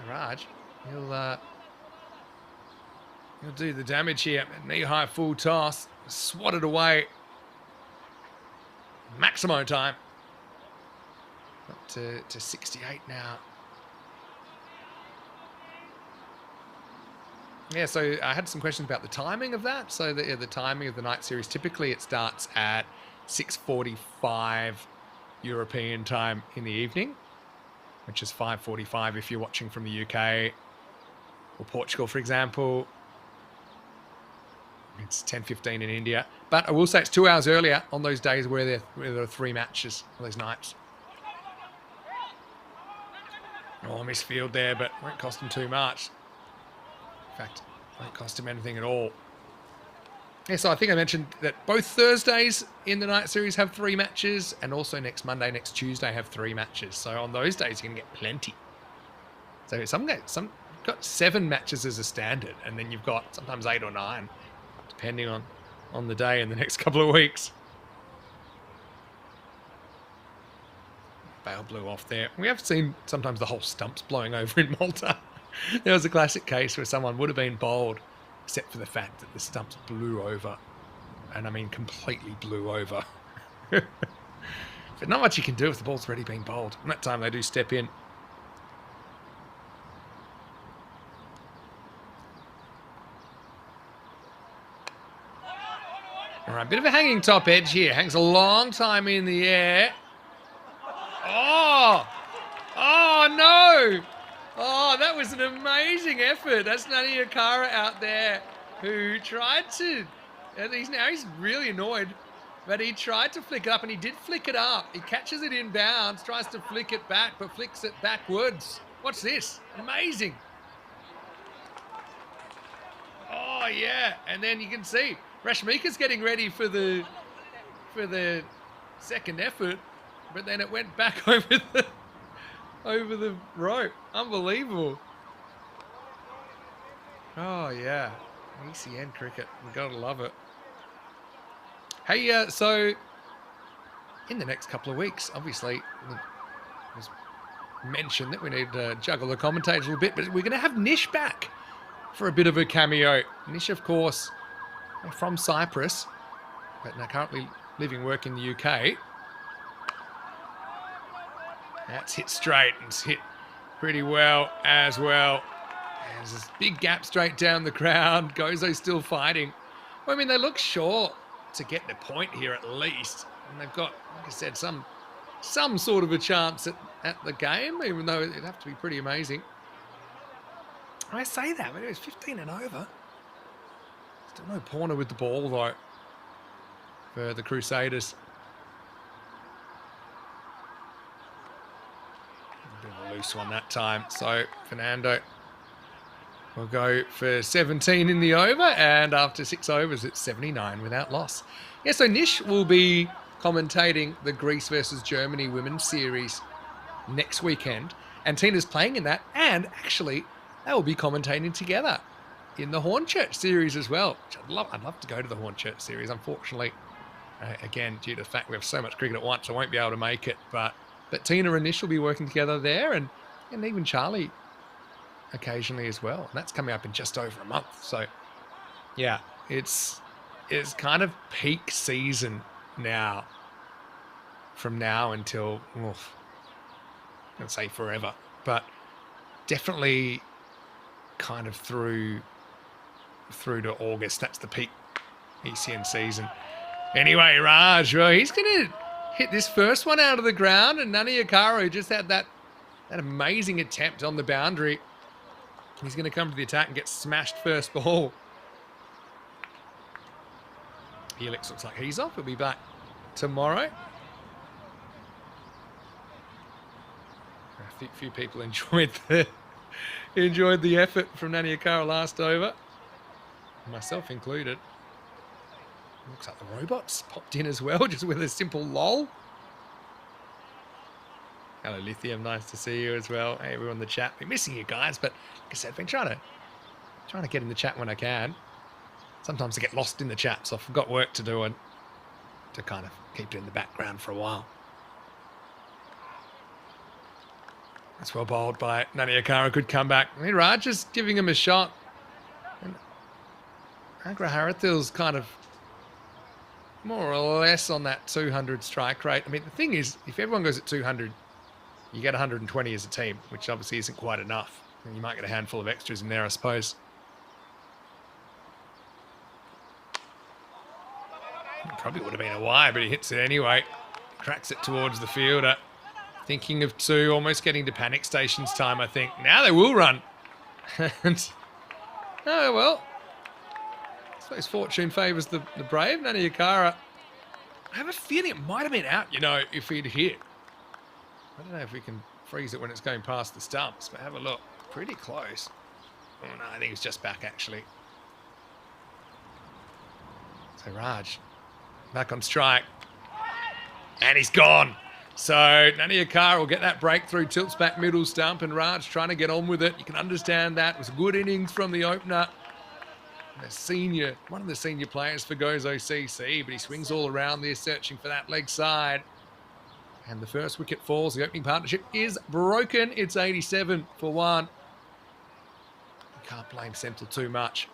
Raj, he'll do the damage here. Knee-high full toss, swatted away. Maximo time. Up to 68 now. Yeah, so I had some questions about the timing of that. So the timing of the night series, typically it starts at 6:45 European time in the evening, which is 5:45 if you're watching from the UK or Portugal, for example. It's 10:15 in India. But I will say it's 2 hours earlier on those days where there are 3 matches on those nights. Oh, misfield there, but won't cost him too much. In fact, won't cost him anything at all. Yeah, so I think I mentioned that both Thursdays in the night series have 3 matches, and also next Monday, next Tuesday have 3 matches. So on those days, you can get plenty. So some got 7 matches as a standard, and then you've got sometimes 8 or 9, depending on the day in the next couple of weeks. Bale blew off there. We have seen sometimes the whole stumps blowing over in Malta. There was a classic case where someone would have been bowled, except for the fact that the stumps blew over. And I mean, completely blew over. But not much you can do if the ball's already been bowled. And that time they do step in. All right, bit of a hanging top edge here. Hangs a long time in the air. Oh! Oh, no! Oh, that was an amazing effort. That's Nani Akara out there who tried to... He's really annoyed, but he tried to flick it up, and he did flick it up. He catches it in bounds, tries to flick it back, but flicks it backwards. What's this? Amazing. Oh, yeah. And then you can see Rashmika's getting ready for the second effort, but then it went back over the rope. Unbelievable. Oh, yeah. ECN cricket. We've got to love it. Hey, so in the next couple of weeks, obviously, it was mentioned that we need to juggle the commentators a little bit, but we're going to have Nish back for a bit of a cameo. Nish, of course, from Cyprus, but now currently living work in the UK. That's hit straight, and it's hit pretty well as well. There's this big gap straight down the ground. Gozo's still fighting. I mean, they look sure to get the point here at least. And they've got, like I said, some sort of a chance at the game, even though it'd have to be pretty amazing. I say that, but it was 15 and over. Still no Porner with the ball, though, for the Crusaders. A bit of a loose one that time. So Fernando will go for 17 in the over, and after 6 overs, it's 79 without loss. Yeah, so Nish will be commentating the Greece versus Germany Women's Series next weekend, and Tina's playing in that, and actually they will be commentating together in the Hornchurch Series as well, which I'd love to go to the Hornchurch Series. Unfortunately, again, due to the fact we have so much cricket at once, I won't be able to make it, but Tina and Nish will be working together there, and even Charlie occasionally as well, and that's coming up in just over a month. So yeah, it's kind of peak season now, from now until, I'd say forever, but definitely kind of through to August. That's the peak ECN season. Anyway, Raj, well, he's going to hit this first one out of the ground, and Nani Akaro just had that amazing attempt on the boundary. He's going to come to the attack and get smashed first ball. Helix looks like he's off. He'll be back tomorrow. A few people enjoyed the effort from Nani Akara last over, myself included. Looks like the robots popped in as well, just with a simple lol. Hello, Lithium. Nice to see you as well. Hey, everyone in the chat. Been missing you guys, but like I said, I've been trying to get in the chat when I can. Sometimes I get lost in the chat, so I've got work to do and to kind of keep it in the background for a while. That's well bowled by Nani Akara. Good comeback. I mean, Raj is giving him a shot. And Agra Harathil's kind of more or less on that 200 strike rate. I mean, the thing is, if everyone goes at 200, you get 120 as a team, which obviously isn't quite enough. And you might get a handful of extras in there, I suppose. It probably would have been a wide, but he hits it anyway. Cracks it towards the fielder. Thinking of 2, almost getting to panic stations time, I think. Now they will run. And, oh, well. I suppose fortune favours the brave. Nani Akara. I have a feeling it might have been out, if he'd hit. I don't know if we can freeze it when it's going past the stumps, but have a look. Pretty close. Oh, no, I think it's just back, actually. So Raj, back on strike. And he's gone. So Nani Akara will get that breakthrough, tilts back middle stump, and Raj trying to get on with it. You can understand that. It was a good innings from the opener. One of the senior players for Gozo CC, but he swings all around there searching for that leg side. And the first wicket falls. The opening partnership is broken. It's 87 for 1. You can't blame Central too much.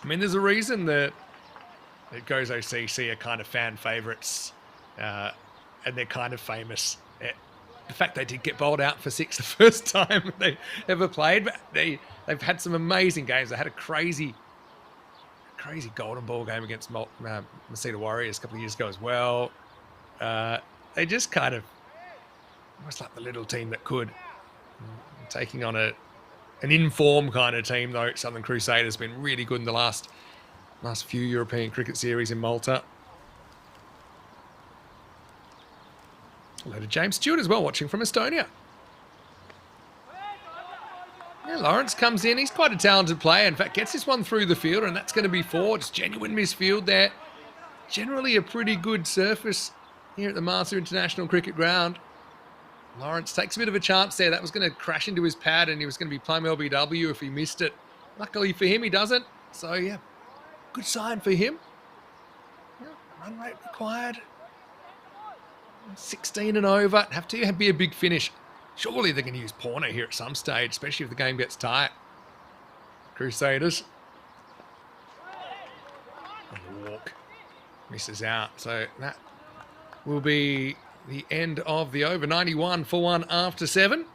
I mean, there's a reason that Gozo CC are kind of fan favourites. And they're kind of famous. The fact they did get bowled out for 6 the first time they ever played, but they've had some amazing games. They had a crazy golden ball game against Masita Warriors a couple of years ago as well. They just kind of almost like the little team that could, taking on an in-form kind of team though. Southern Crusaders been really good in the last few European cricket series in Malta. Hello to James Stewart as well, watching from Estonia. Yeah, Lawrence comes in. He's quite a talented player. In fact, gets this one through the fielder, and that's going to be 4. Just genuine misfield there. Generally a pretty good surface here at the Malta International Cricket Ground. Lawrence takes a bit of a chance there. That was going to crash into his pad, and he was going to be playing LBW if he missed it. Luckily for him, he doesn't. So, yeah, good sign for him. Yeah, run rate required. 16 and over. Have to be a big finish. Surely they're going to use Porno here at some stage, especially if the game gets tight. Crusaders. And the walk misses out. So that will be the end of the over. 91 for 1 after 7.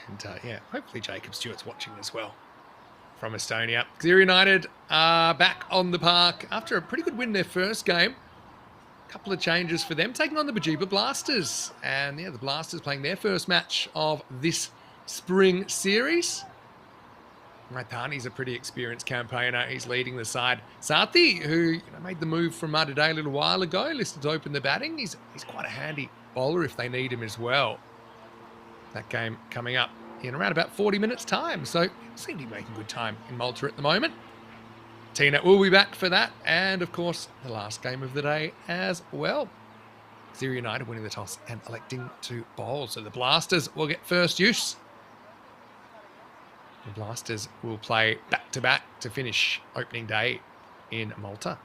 And yeah, hopefully Jacob Stewart's watching as well. from Estonia. Xeri United are back on the park after a pretty good win in their first game. A couple of changes for them, taking on the Bajiba Blasters. And yeah, the Blasters playing their first match of this spring series. Raithani's a pretty experienced campaigner. He's leading the side. Sathi, who made the move from Mudday a little while ago, listed to open the batting. He's quite a handy bowler if they need him as well. That game coming up in around about 40 minutes' time. So seem to be making good time in Malta at the moment. Tina will be back for that. And of course, the last game of the day as well. Xeri United winning the toss and electing to bowl. So the Blasters will get first use. The Blasters will play back-to-back to finish opening day in Malta.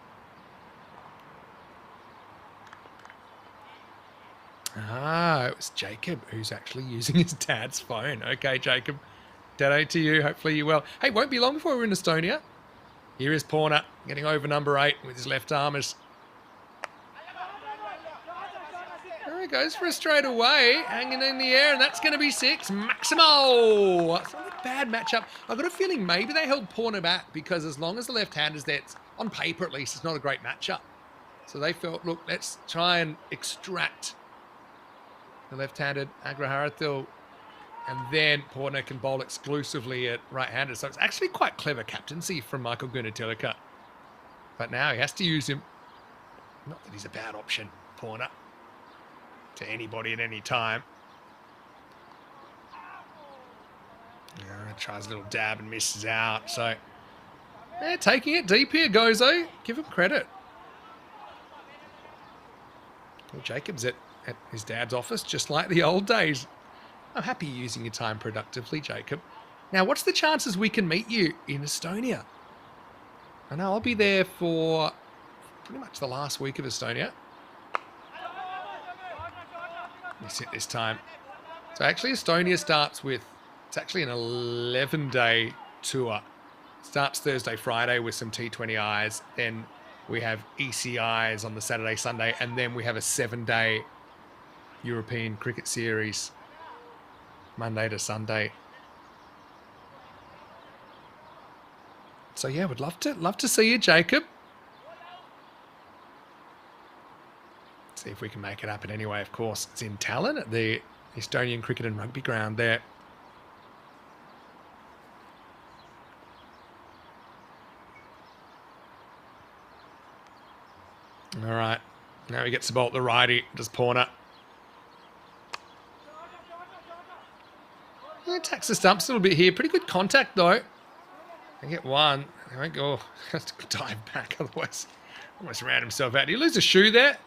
Ah, it was Jacob who's actually using his dad's phone. Okay, Jacob. Daddo to you. Hopefully you're well. Hey, won't be long before we're in Estonia. Here is Porner getting over number 8 with his left armers. There he goes for a straight away, hanging in the air, and that's going to be 6. Maximo! It's not a bad matchup. I've got a feeling maybe they held Porner back because as long as the left-hander's there, on paper at least, it's not a great matchup. So they felt, look, let's try and extract the left-handed Agraharathil, and then Porner can bowl exclusively at right-handed. So it's actually quite clever captaincy from Michael Gunatilaka. But now he has to use him. Not that he's a bad option, Porner, to anybody at any time. Tries a little dab and misses out. So, yeah, taking it deep here, Gozo. Give him credit. Well, Jacob's at his dad's office, just like the old days. I'm happy you're using your time productively, Jacob. Now, what's the chances we can meet you in Estonia? I know I'll be there for pretty much the last week of Estonia. Miss it this time. So actually Estonia starts with, it's actually an 11-day tour. Starts Thursday, Friday with some T20Is. Then we have ECIs on the Saturday, Sunday. And then we have a 7-day European Cricket Series, Monday to Sunday. So yeah, would love to see you, Jacob. See if we can make it happen anyway. Of course, it's in Tallinn at the Estonian Cricket and Rugby Ground there. All right, now he gets the ball at the righty, just Porner. He attacks the stumps a little bit here. Pretty good contact though. They get one. They won't go. Has to dive back, otherwise almost ran himself out. Did he lose a shoe there?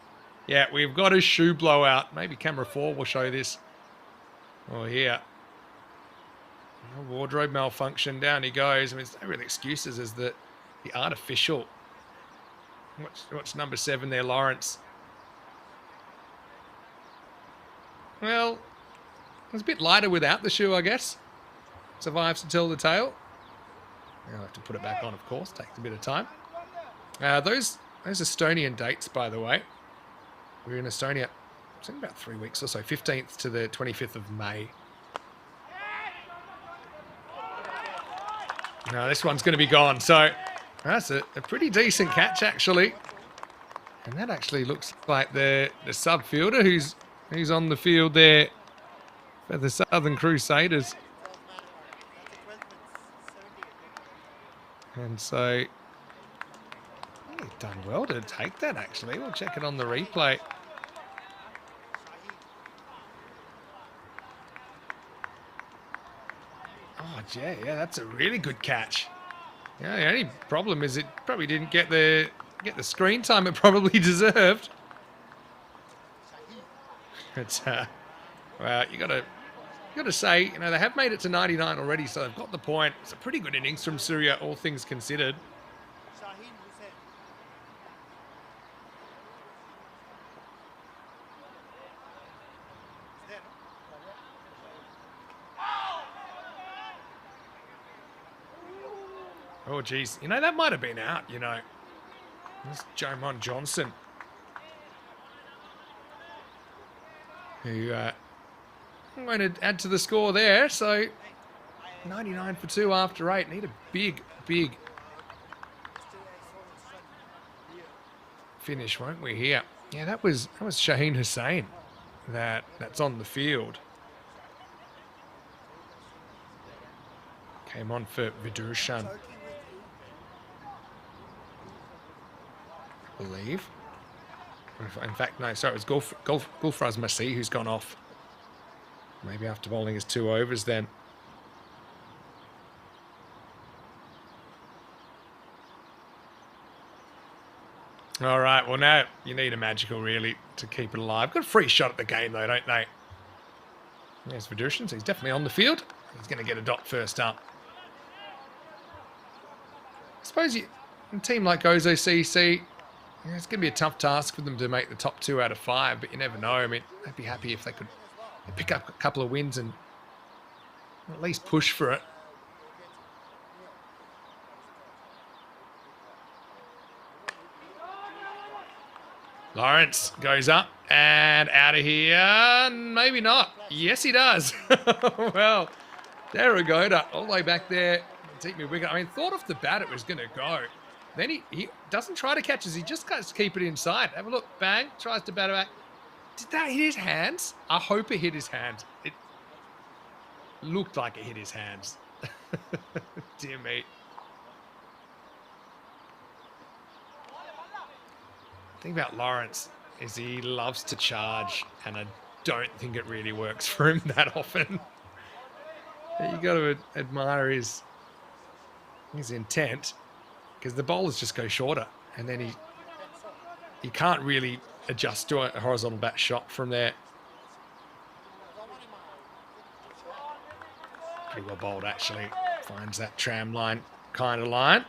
Yeah, we've got a shoe blowout. Maybe camera 4 will show this. Oh, here. A wardrobe malfunction. Down he goes. I mean, there's no real excuses as the artificial. Watch number 7 there, Lawrence. Well, it's a bit lighter without the shoe, I guess. Survives to tell the tale. I'll have to put it back on, of course. Takes a bit of time. Those Estonian dates, by the way. We're in Estonia, it's in about 3 weeks or so, 15th to the 25th of May. No, this one's going to be gone. So that's a pretty decent catch, actually. And that actually looks like the sub fielder who's on the field there for the Southern Crusaders. And so he's done well to take that, actually. We'll check it on the replay. Oh, yeah, that's a really good catch. Yeah, the only problem is it probably didn't get the screen time it probably deserved. It's well, you got to say, they have made it to 99 already, so they've got the point. It's a pretty good innings from Surya, all things considered. Oh, geez. That might have been out, This Jomon Johnson. Who won't add to the score there, so 99 for 2 after 8. Need a big, big finish, won't we, here? Yeah, that was Shaheen Hussain that's on the field. Came on for Vidurshan, I believe. In fact, no, sorry, it was Gulfraz Masih who's gone off. Maybe after bowling his 2 overs then. All right, well now you need a magical really to keep it alive. Got a free shot at the game though, don't they? There's Vidurshan, so he's definitely on the field. He's going to get a dot first up. I suppose a team like Gozo CC, it's going to be a tough task for them to make the top 2 out of 5, but you never know. I mean, they'd be happy if they could pick up a couple of wins and at least push for it. Lawrence goes up and out of here. Maybe not. Yes, he does. Well, there we go. All the way back there. Take me wicket. I mean, thought off the bat it was going to go. Then he doesn't try to catch us. He just tries to keep it inside. Have a look. Bang. Tries to bat it back. Did that hit his hands? I hope it hit his hands. It looked like it hit his hands. Dear me. The thing about Lawrence is he loves to charge, and I don't think it really works for him that often. You got to admire his intent, because the bowlers just go shorter, and then he can't really adjust to a horizontal bat shot from there. Pretty well bowled actually. Finds that tram line kind of line.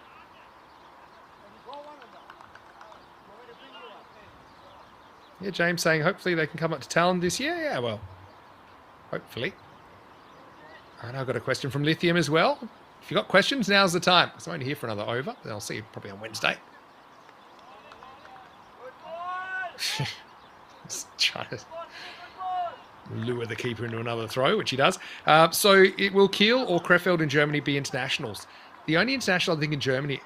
Yeah, James saying hopefully they can come up to Talon this year. Yeah, well, hopefully. And I've got a question from Lithium as well. If you've got questions, now's the time. I'm only here for another over. Then I'll see you probably on Wednesday. Just trying to lure the keeper into another throw, which he does. So it will Kiel or Krefeld in Germany be internationals. The only international I think in Germany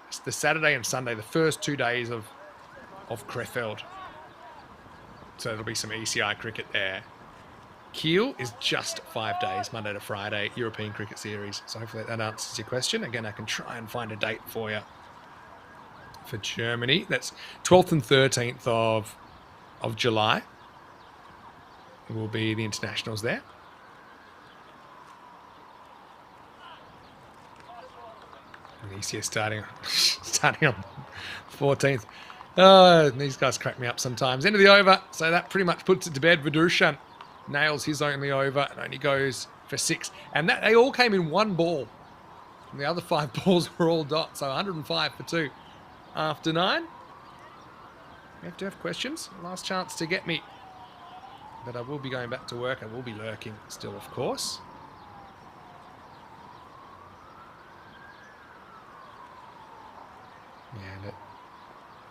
is the Saturday and Sunday, the first 2 days of Krefeld. So there'll be some ECI cricket there. Kiel is just 5 days, Monday to Friday, European Cricket Series. So hopefully that answers your question. Again, I can try and find a date for you for Germany. That's 12th and 13th of July. Will be the internationals there. And ECS starting on 14th. These guys crack me up sometimes. End of the over, so that pretty much puts it to bed. Vidurshan nails his only over and only goes for 6. And that they all came in one ball. And the other 5 balls were all dots, so 105 for 2 after 9. You have to have questions. Last chance to get me. But I will be going back to work. I will be lurking still, of course. Yeah, but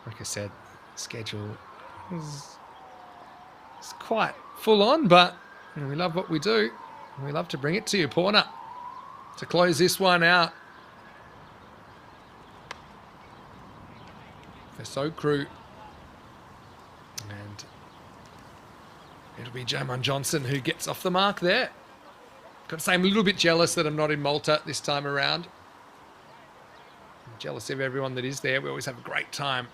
like I said, schedule is quite full on, but we love what we do. And we love to bring it to you. Porner to close this one out. For So Crew. And it'll be Jaman Johnson who gets off the mark there. Got to say, I'm a little bit jealous that I'm not in Malta this time around. I'm jealous of everyone that is there. We always have a great time.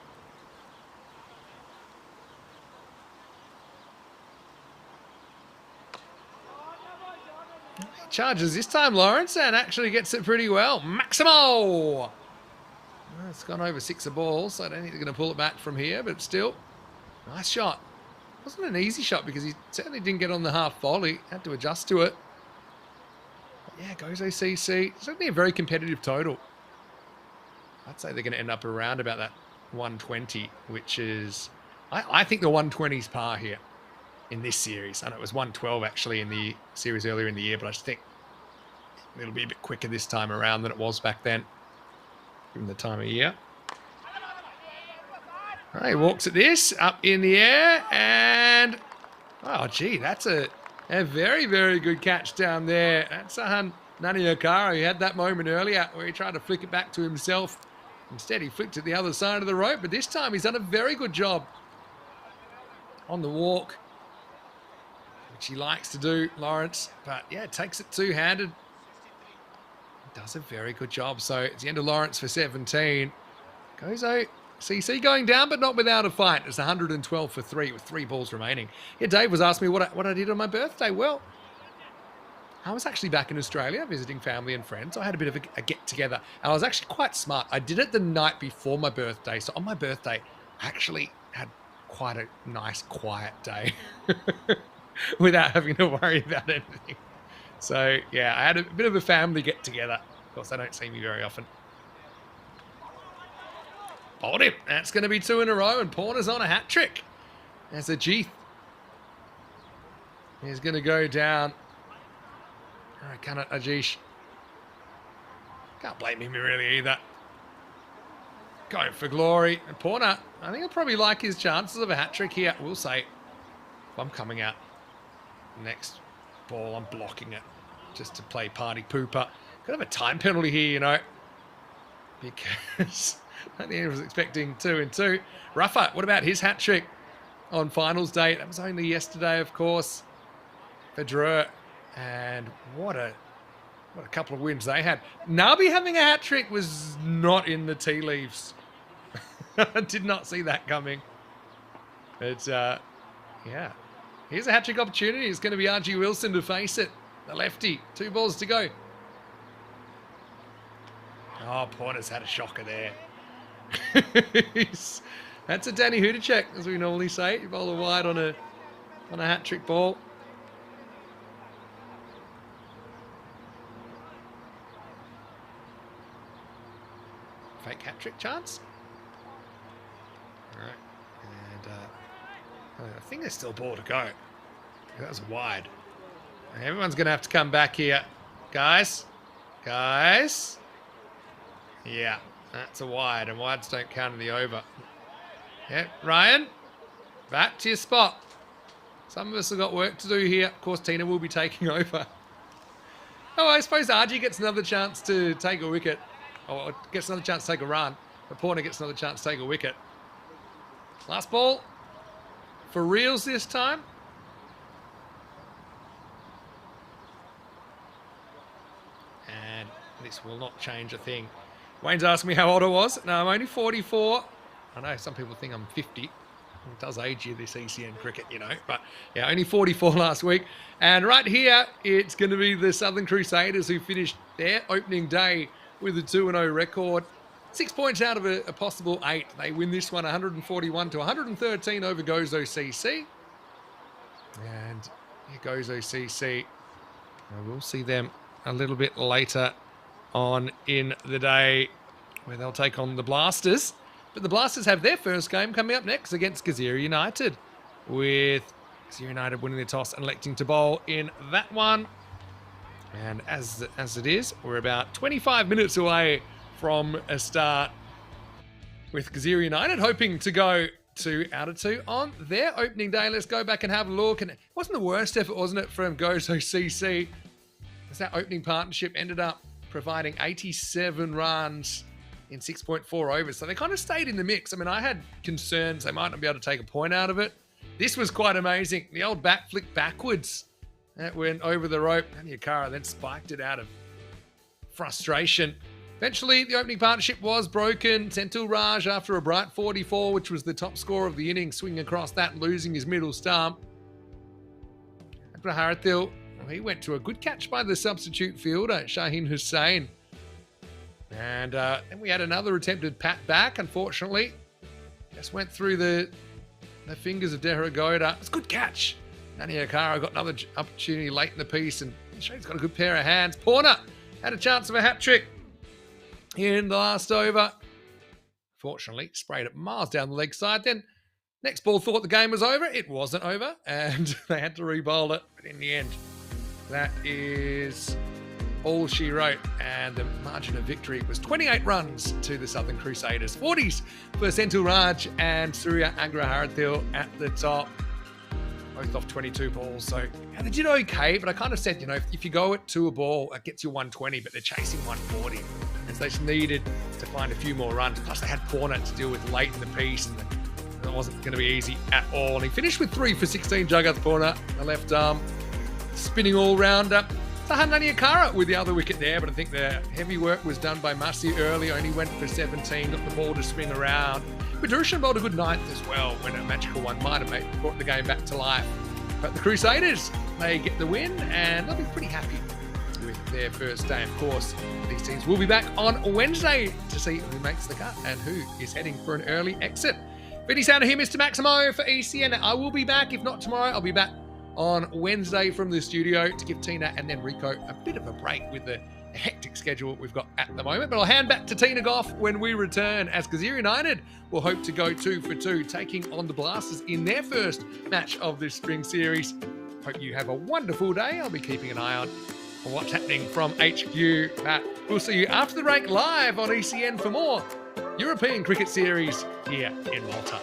He charges this time, Lawrence, and actually gets it pretty well. Maximo! It's gone over 6 a ball, so I don't think they're going to pull it back from here, but still, nice shot. Wasn't an easy shot because he certainly didn't get on the half volley. Had to adjust to it. But yeah, Gozo CC. Certainly a very competitive total. I'd say they're going to end up around about that 120, which is... I think the 120's par here in this series. I know it was 112 actually in the series earlier in the year, but I just think it'll be a bit quicker this time around than it was back then, given the time of year. He walks at this, up in the air, and oh gee, that's a very, very good catch down there. That's Nani Okara, he had that moment earlier where he tried to flick it back to himself. Instead, he flicked it the other side of the rope, but this time he's done a very good job on the walk, which he likes to do, Lawrence. But yeah, takes it two-handed. Does a very good job. So it's the end of Lawrence for 17. Gozo CC going down, but not without a fight. It's 112 for 3 with 3 balls remaining. Yeah, Dave was asking me what I did on my birthday. Well, I was actually back in Australia visiting family and friends. I had a bit of a get-together, and I was actually quite smart. I did it the night before my birthday. So on my birthday, I actually had quite a nice, quiet day without having to worry about anything. So, yeah, I had a bit of a family get-together. Of course, they don't see me very often. Bowled him. That's going to be 2 in a row, and Porter's on a hat-trick. As Ajith is going to go down. Can it, Ajish? Can't blame him really either. Going for glory. And Porter, I think he'll probably like his chances of a hat-trick here. We'll say, if I'm coming out next ball, I'm blocking it just to play party pooper. Could have a time penalty here, you know, because I think he was expecting 2 and 2. Rafa, what about his hat-trick on finals day? That was only yesterday, of course. Federer, and what a couple of wins they had. Nabi having a hat-trick was not in the tea leaves. I did not see that coming. But, yeah. Here's a hat-trick opportunity. It's going to be Archie Wilson to face it. The lefty. 2 balls to go. Oh, Porter's had a shocker there. That's a Danny Hudacek, as we normally say. You bowl a wide on a hat-trick ball. Fake hat-trick chance. All right. And I think there's still a ball to go. That was wide. Everyone's going to have to come back here. Guys. Yeah, that's a wide, and wides don't count in the over. Yeah, Ryan, back to your spot. Some of us have got work to do here. Of course, Tina will be taking over. Oh, I suppose Archie gets another chance to take a wicket. Or gets another chance to take a run. But Porter gets another chance to take a wicket. Last ball. For reals this time. And this will not change a thing. Wayne's asking me how old I was. No, I'm only 44. I know some people think I'm 50. It does age you, this ECN cricket, you know. But yeah, only 44 last week. And right here, it's going to be the Southern Crusaders who finished their opening day with a 2-0 record. 6 points out of a possible 8. They win this one 141 to 113 over Gozo CC. And here goes OCC. We'll see them a little bit later on in the day where they'll take on the Blasters. But the Blasters have their first game coming up next against Gazira United, with Gazira United winning the toss and electing to bowl in that one. And as it is, we're about 25 minutes away from a start, with Gazira United hoping to go to out of 2 on their opening day. Let's go back and have a look. And it wasn't the worst effort, wasn't it, from Gozo CC? As that opening partnership ended up providing 87 runs in 6.4 overs. So they kind of stayed in the mix. I mean, I had concerns they might not be able to take a point out of it. This was quite amazing. The old back flick backwards. That went over the rope. And Yakara then spiked it out of frustration. Eventually, the opening partnership was broken. Senthil Raj, after a bright 44, which was the top score of the innings, swinging across that and losing his middle stump. Agraharithil, he went to a good catch by the substitute fielder, Shaheen Hussain. And then we had another attempted pat back, unfortunately. Just went through the fingers of Dehragoda. It's a good catch. Nani Okara got another opportunity late in the piece, and he's got a good pair of hands. Porter had a chance of a hat-trick in the last over. Fortunately, sprayed it miles down the leg side. Then next ball thought the game was over. It wasn't over, and they had to re-bowl it. But in the end, that is all she wrote, and the margin of victory was 28 runs to the Southern Crusaders. 40s for Senthil Raj and Surya Agraharithil at the top. both off 22 balls. So they did okay, but I kind of said, if you go at 2 a ball, it gets you 120, but they're chasing 140. And so they just needed to find a few more runs. Plus they had Porter to deal with late in the piece, and it wasn't going to be easy at all. And he finished with 3 for 16, Juggarth Porter, the left arm, spinning all-rounder. Tahanani Akara with the other wicket there, but I think the heavy work was done by Masi early. Only went for 17, got the ball to swing around. But Durushan bowled a good ninth as well, when a magical one might have brought the game back to life. But the Crusaders, they get the win, and they'll be pretty happy with their first day. Of course, these teams will be back on Wednesday to see who makes the cut and who is heading for an early exit. Vinny Sounder here, Mr. Maximo for ECN. I will be back. If not tomorrow, I'll be back on Wednesday from the studio to give Tina and then Rico a bit of a break with the hectic schedule we've got at the moment. But I'll hand back to Tina Goff when we return, as Gazira United will hope to go 2 for 2, taking on the Blasters in their first match of this spring series. Hope you have a wonderful day. I'll be keeping an eye on what's happening from HQ. But we'll see you after the break live on ECN for more European Cricket Series here in Malta.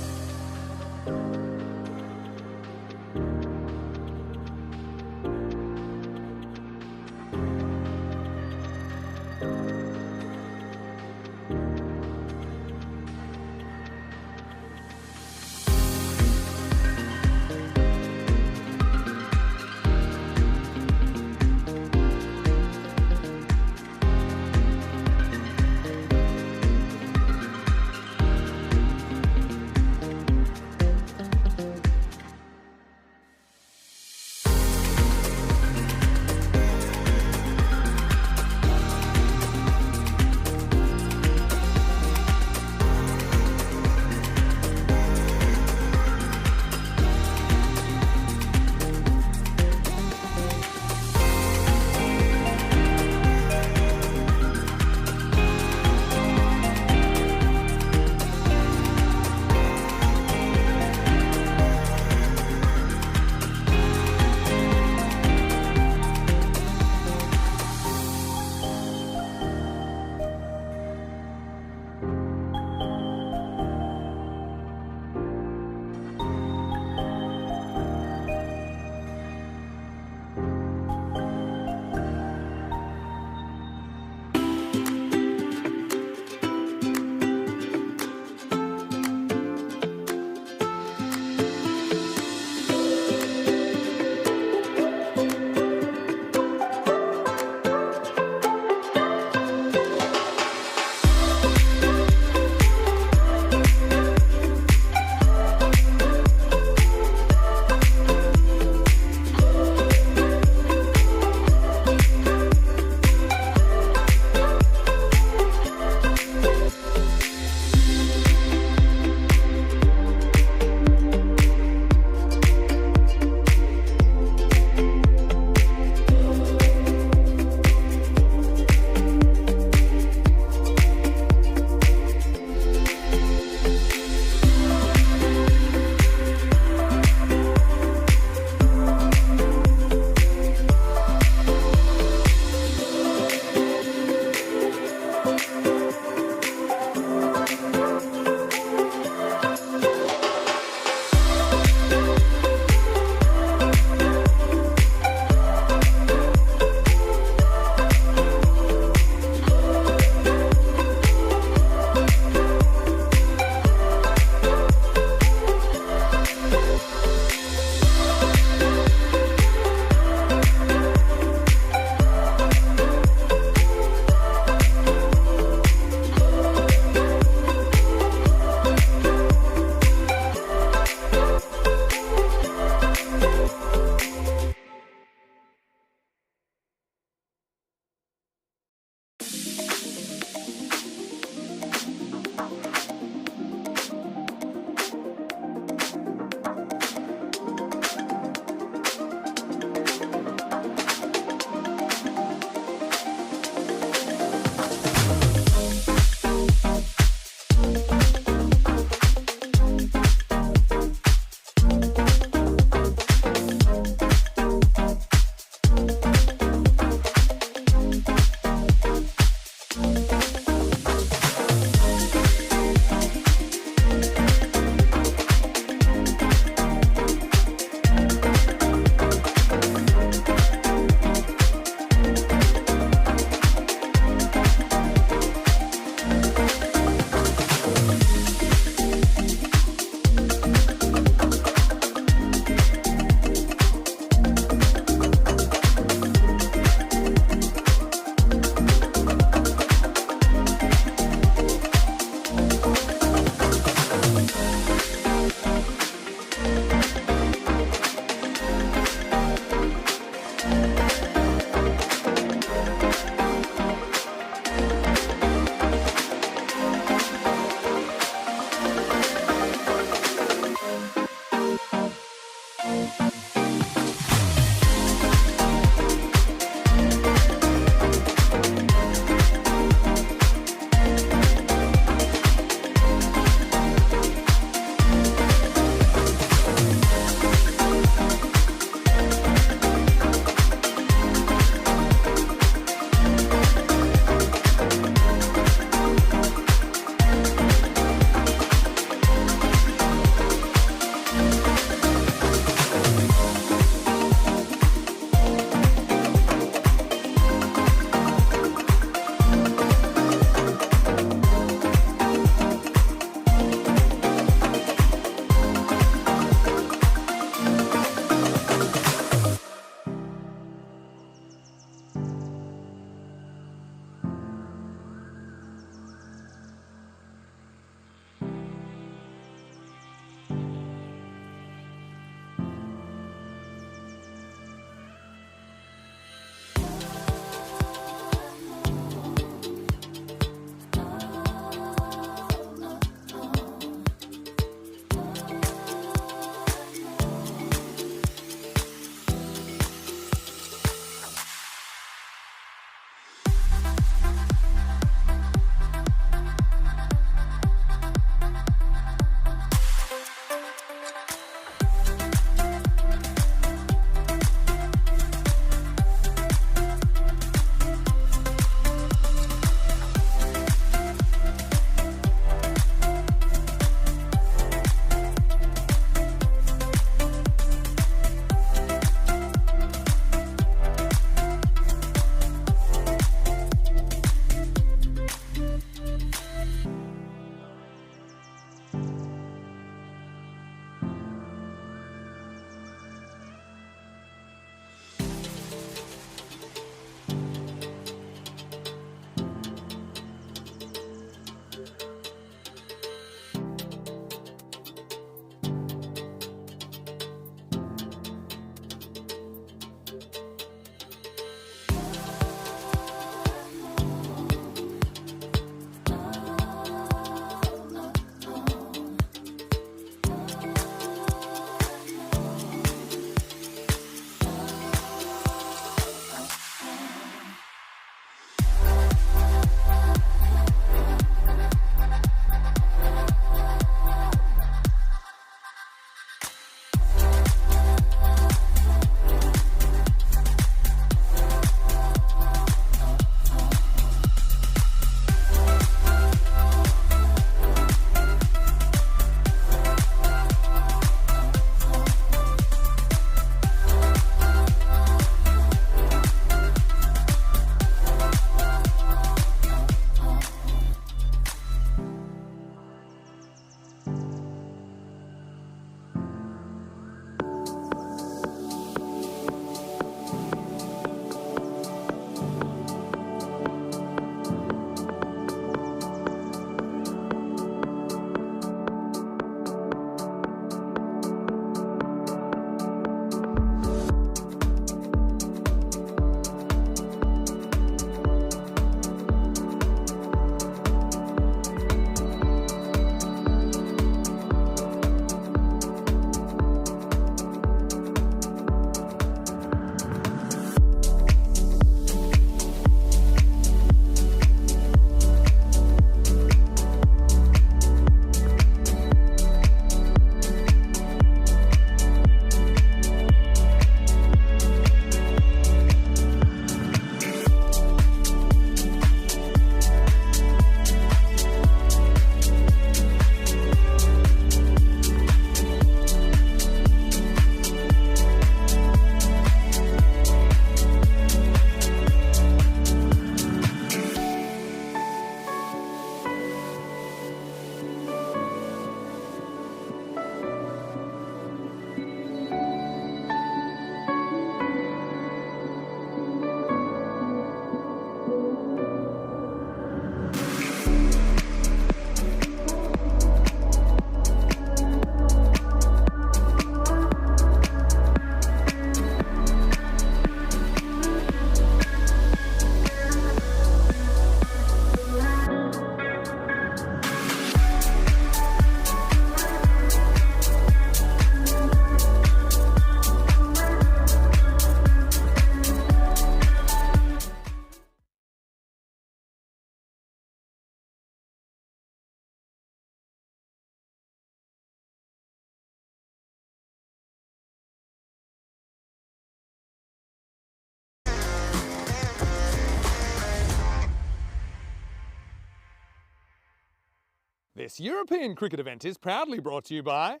This European cricket event is proudly brought to you by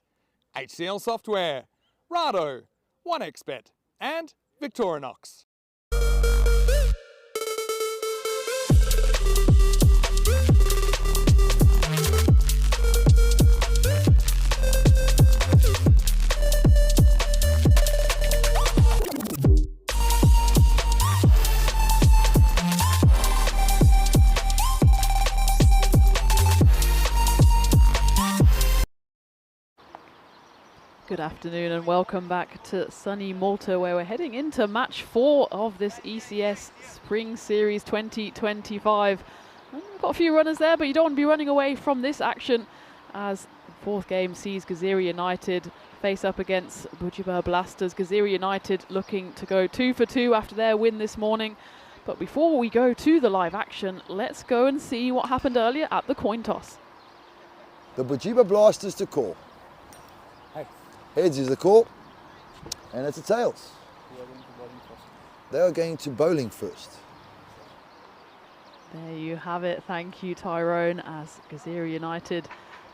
HCL Software, Rado, 1xBet and Victorinox. Good afternoon and welcome back to sunny Malta, where we're heading into match 4 of this ECS Spring Series 2025. And we've got a few runners there, but you don't want to be running away from this action, as the fourth game sees Gazira United face up against Bujiba Blasters. Gazira United looking to go 2 for 2 after their win this morning. But before we go to the live action, let's go and see what happened earlier at the coin toss. The Bujiba Blasters to call. Heads is the call, and it's a tails. They are going to bowling first. There you have it. Thank you, Tyrone. As Gazira United,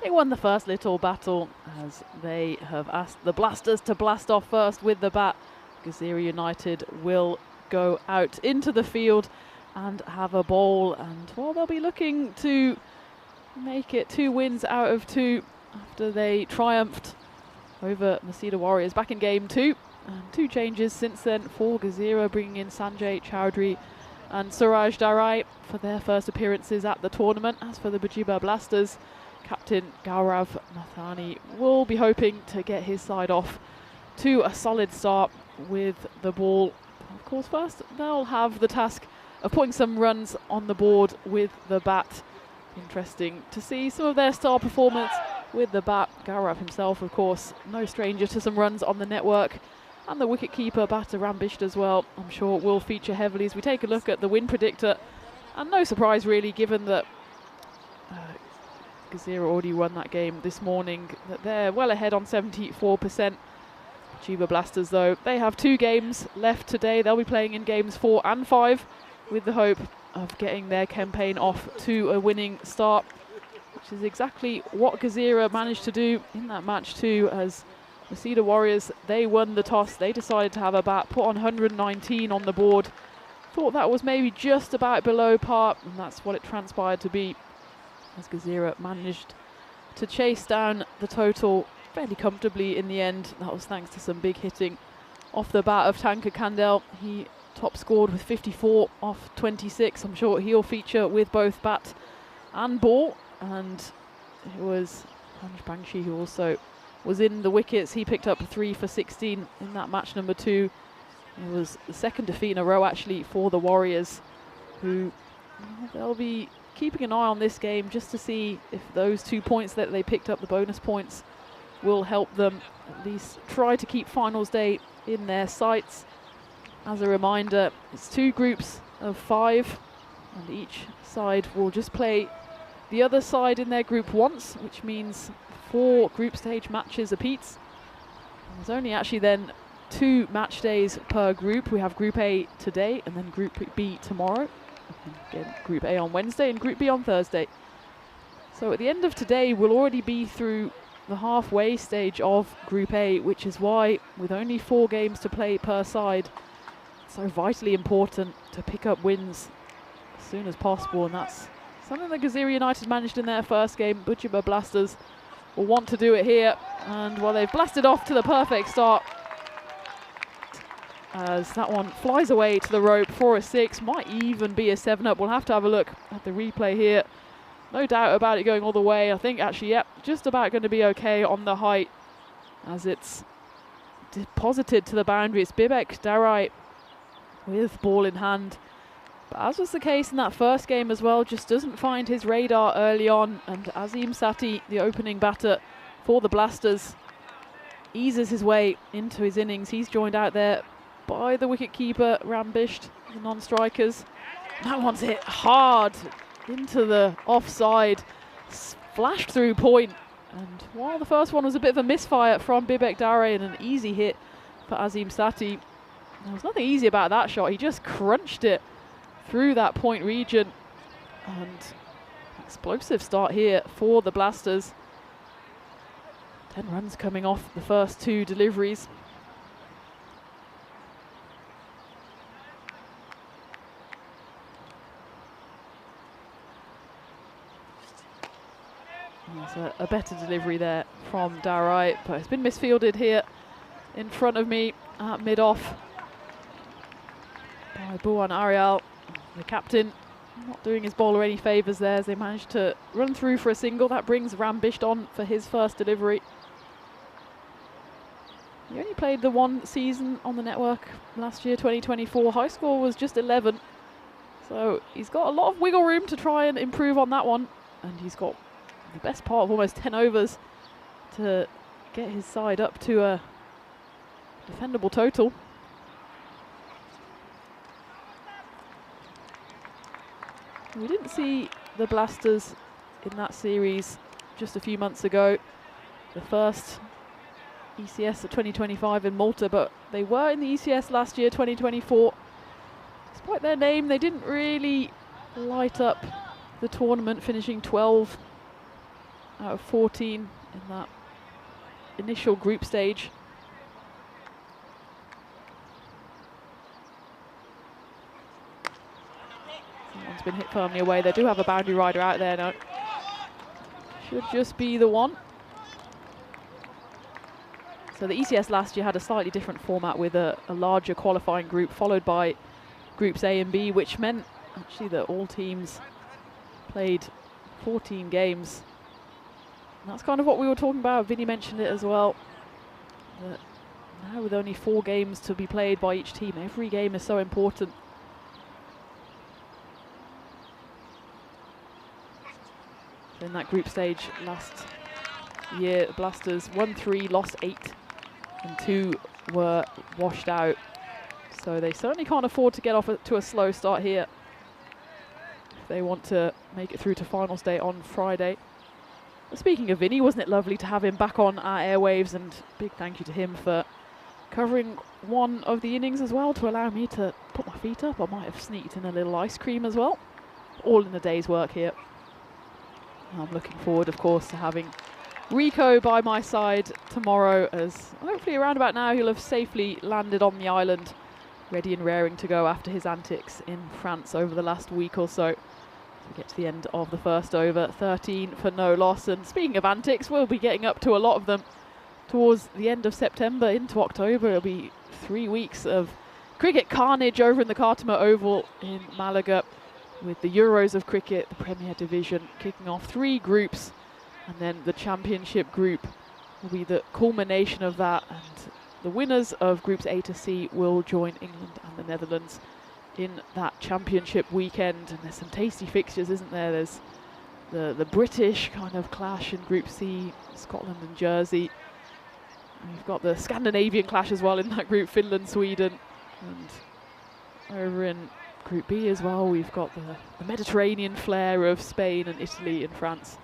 they won the first little battle, as they have asked the Blasters to blast off first with the bat. Gazira United will go out into the field and have a bowl, and well, they'll be looking to make it 2 wins out of 2 after they triumphed over Masida Warriors back in game 2. And 2 changes since then for Gazira, bringing in Sanjay Chowdhury and Suraj Darai for their first appearances at the tournament. As for the Bujiba Blasters, captain Gaurav Mathani will be hoping to get his side off to a solid start with the ball. Of course, first they'll have the task of putting some runs on the board with the bat. Interesting to see some of their star performance with the bat. Gaurav himself, of course, no stranger to some runs on the network. And the wicket-keeper, batter Rambisht as well, I'm sure will feature heavily as we take a look at the win predictor. And no surprise really, given that Gazira already won that game this morning, that they're well ahead on 74%. Bujiba Blasters, though, they have 2 games left today. They'll be playing in games 4 and 5 with the hope of getting their campaign off to a winning start, which is exactly what Gazira managed to do in that match 2, as Masida Warriors, they won the toss. They decided to have a bat, put on 119 on the board. Thought that was maybe just about below par, and that's what it transpired to be, as Gazira managed to chase down the total fairly comfortably in the end. That was thanks to some big hitting off the bat of Tanka Kandel. He top scored with 54 off 26. I'm sure he'll feature with both bat and ball. And it was Panj Bangshi who also was in the wickets. He picked up 3 for 16 in that match number 2. It was the second defeat in a row actually for the Warriors, who they'll be keeping an eye on this game just to see if those 2 points that they picked up, the bonus points, will help them at least try to keep finals day in their sights. As a reminder, it's 2 groups of 5, and each side will just play the other side in their group once, which means 4 group stage matches apiece. There's only actually then 2 match days per group. We have Group A today and then Group B tomorrow. And again, Group A on Wednesday and Group B on Thursday. So at the end of today, we'll already be through the halfway stage of Group A, which is why, with only 4 games to play per side, it's so vitally important to pick up wins as soon as possible, and that's something that Gazira United managed in their first game. Bujiba Blasters will want to do it here, and well, they've blasted off to the perfect start, as that one flies away to the rope for a 6, might even be a 7-up. We'll have to have a look at the replay here. No doubt about it going all the way. I think actually, yep, just about going to be okay on the height, as it's deposited to the boundary. It's Bibek Darai with ball in hand. But as was the case in that first game as well, just doesn't find his radar early on, and Azim Sati, the opening batter for the Blasters, eases his way into his innings. He's joined out there by the wicket-keeper Rambisht, the non-strikers. That one's hit hard into the offside, flashed through point, and while the first one was a bit of a misfire from Bibek Darai and an easy hit for Azim Sati, there was nothing easy about that shot. He just crunched it through that point region, and Explosive start here for the Blasters. 10 runs coming off the first 2 deliveries. There's a better delivery there from Darai, but it's been misfielded here in front of me at mid-off by Buwan Ariel, the captain. Not doing his bowler any favours there as they managed to run through for a single. That brings Rambisht on for his first delivery. He only played the 1 season on the network last year, 2024. High score was just 11. So he's got a lot of wiggle room to try and improve on that one. And he's got the best part of almost 10 overs to get his side up to a defendable total. We didn't see the Blasters in that series just a few months ago. The first ECS of 2025 in Malta, but they were in the ECS last year, 2024. Despite their name, they didn't really light up the tournament, finishing 12 out of 14 in that initial group stage. Someone's been hit firmly away. They do have a boundary rider out there now. Should just be the one. So the ECS last year had a slightly different format with a larger qualifying group followed by groups A and B, which meant actually that all teams played 14 games. And that's kind of what we were talking about. Vinny mentioned it as well. That now with only 4 games to be played by each team, every game is so important. In that group stage last year, the Blasters won 3, lost 8, and 2 were washed out. So they certainly can't afford to get off to a slow start here if they want to make it through to final day on Friday. But speaking of Vinny, wasn't it lovely to have him back on our airwaves, and big thank you to him for covering one of the innings as well to allow me to put my feet up. I might have sneaked in a little ice cream as well. All in the day's work here. I'm looking forward, of course, to having Rico by my side tomorrow, as hopefully around about now he'll have safely landed on the island, ready and raring to go after his antics in France over the last week or so. We get to the end of the first over, 13 for no loss. And speaking of antics, we'll be getting up to a lot of them towards the end of September into October. It'll be 3 weeks of cricket carnage over in the Khartoum Oval in Malaga, with the Euros of cricket, the Premier Division, kicking off 3 groups, and then the Championship group will be the culmination of that, and the winners of groups A to C will join England and the Netherlands in that Championship weekend. And there's some tasty fixtures, isn't there? There's the British kind of clash in Group C, Scotland and Jersey. And we've got the Scandinavian clash as well in that group, Finland, Sweden, and over in Group B as well, we've got the Mediterranean flair of Spain and Italy and France.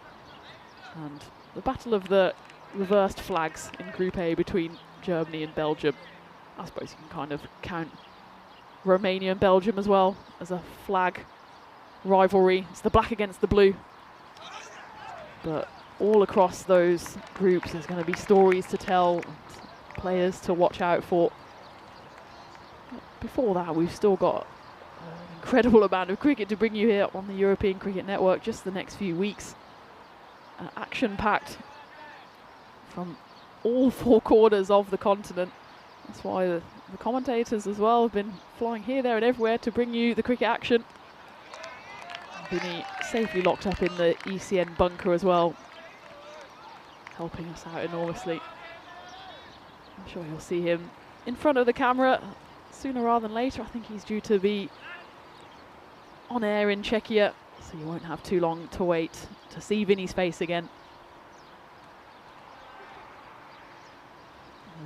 And the battle of the reversed flags in Group A between Germany and Belgium. I suppose you can kind of count Romania and Belgium as well as a flag rivalry. It's the black against the blue. But all across those groups there's going to be stories to tell and players to watch out for. Before that, we've still got incredible amount of cricket to bring you here on the European Cricket Network just the next few weeks. Action-packed from all 4 corners of the continent. That's why the commentators as well have been flying here, there and everywhere to bring you the cricket action. Vinny safely locked up in the ECN bunker as well, helping us out enormously. I'm sure you'll see him in front of the camera sooner rather than later. I think he's due to be on air in Czechia, so you won't have too long to wait to see Vinny's face again.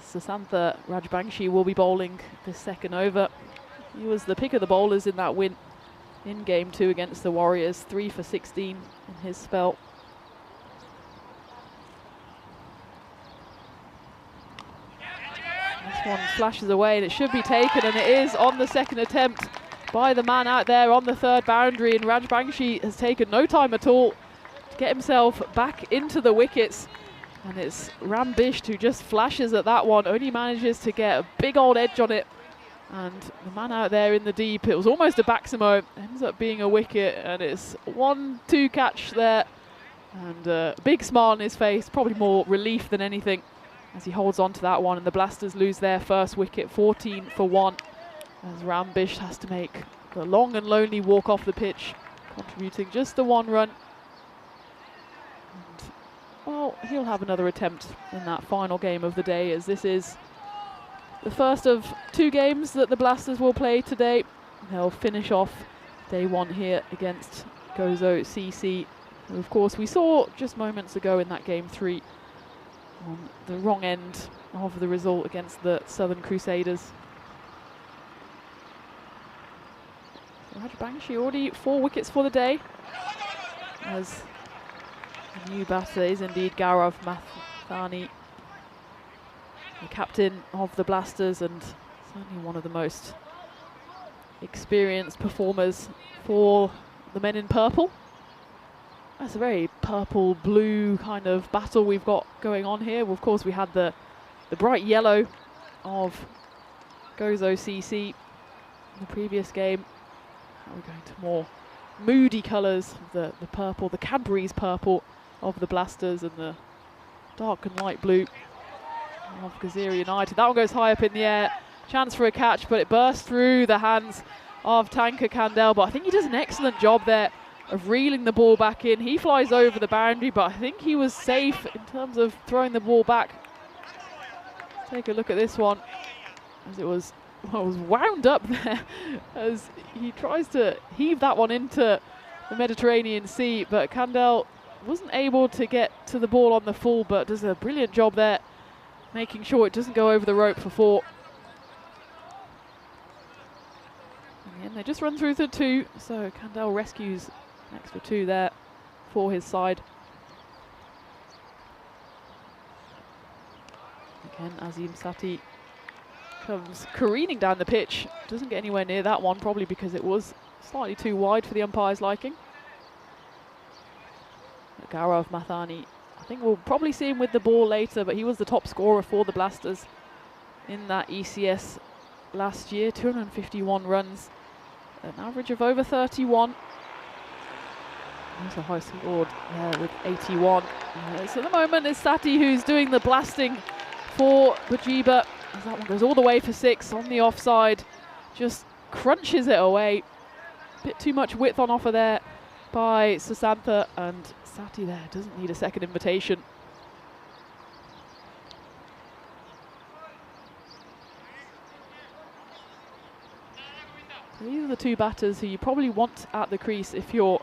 Susantha Rajbangshi will be bowling this second over. He was the pick of the bowlers in that win in Game 2 against the Warriors, 3 for 16 in his spell. This one flashes away and it should be taken, and it is on the second attempt by the man out there on the 3rd boundary, and Rajbangshi has taken no time at all get himself back into the wickets. And it's Rambisht who just flashes at that one, only manages to get a big old edge on it. And the man out there in the deep, it was almost a Baximo, ends up being a wicket, and it's 1-2 catch there. And a big smile on his face, probably more relief than anything, as he holds on to that one, and the Blasters lose their first wicket, 14 for 1, as Rambisht has to make the long and lonely walk off the pitch, contributing just the 1 run. And, well, he'll have another attempt in that final game of the day, as this is the first of 2 games that the Blasters will play today. They'll finish off day 1 here against Gozo CC, who of course we saw just moments ago in that game 3 on the wrong end of the result against the Southern Crusaders. Rajbangshi already 4 wickets for the day, as the new batter is indeed Gaurav Mathani, the captain of the Blasters, and certainly one of the most experienced performers for the men in purple. That's a very purple-blue kind of battle we've got going on here. Well, of course, we had the bright yellow of Gozo CC in the previous game. Now we're going to more moody colours of the purple, the Cadbury's purple of the Blasters, and the dark and light blue of Gazira United. That one goes high up in the air. Chance for a catch, but it bursts through the hands of Tanka Kandel. But I think he does an excellent job there of reeling the ball back in. He flies over the boundary, but I think he was safe in terms of throwing the ball back. Take a look at this one, as it was wound up there as he tries to heave that one into the Mediterranean Sea, but Kandel wasn't able to get to the ball on the full, but does a brilliant job there, making sure it doesn't go over the rope for 4. And they just run through to 2, so Kandel rescues an extra 2 there for his side. Again, Azim Sati comes careening down the pitch, doesn't get anywhere near that one, probably because it was slightly too wide for the umpire's liking. Gaurav Mathani, I think we'll probably see him with the ball later, but he was the top scorer for the Blasters in that ECS last year, 251 runs, an average of over 31. There's a high scored there with 81. So at the moment it's Sati who's doing the blasting for Bajiba. That one goes all the way for 6 on the offside, just crunches it away. Bit too much width on offer there by Susantha, and Sati there doesn't need a second invitation. So these are the 2 batters who you probably want at the crease if you're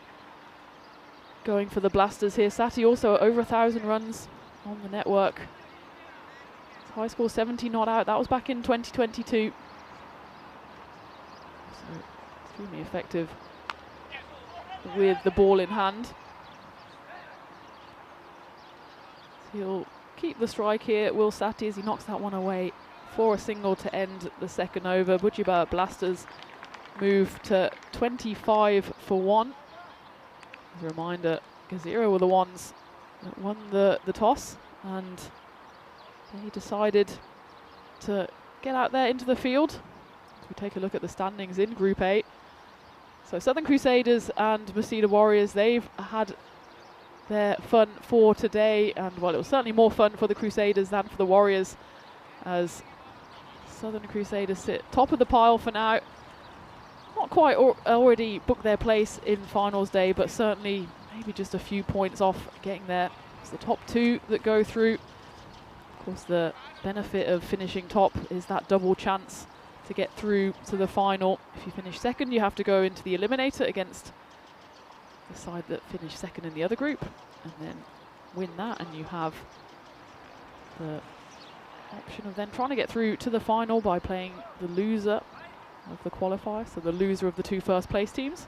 going for the Blasters here. Sati also over 1,000 runs on the network. High score 70 not out. That was back in 2022. So extremely effective with the ball in hand. So he'll keep the strike here, Will Sati, as he knocks that one away for a single to end the second over. Bajiba Blasters move to 25 for 1. As a reminder, Gazira were the ones that won the toss, and they decided to get out there into the field. As we take a look at the standings in Group A. So Southern Crusaders and Masida Warriors, they've had their fun for today, and well, it was certainly more fun for the Crusaders than for the Warriors, as Southern Crusaders sit top of the pile for now. Not quite already booked their place in finals day, but certainly maybe just a few points off getting there. It's the top 2 that go through. Of course, the benefit of finishing top is that double chance to get through to the final. If you finish second, you have to go into the eliminator against the side that finished second in the other group, and then win that, and you have the option of then trying to get through to the final by playing the loser of the qualifier, so the loser of the 2 first place teams.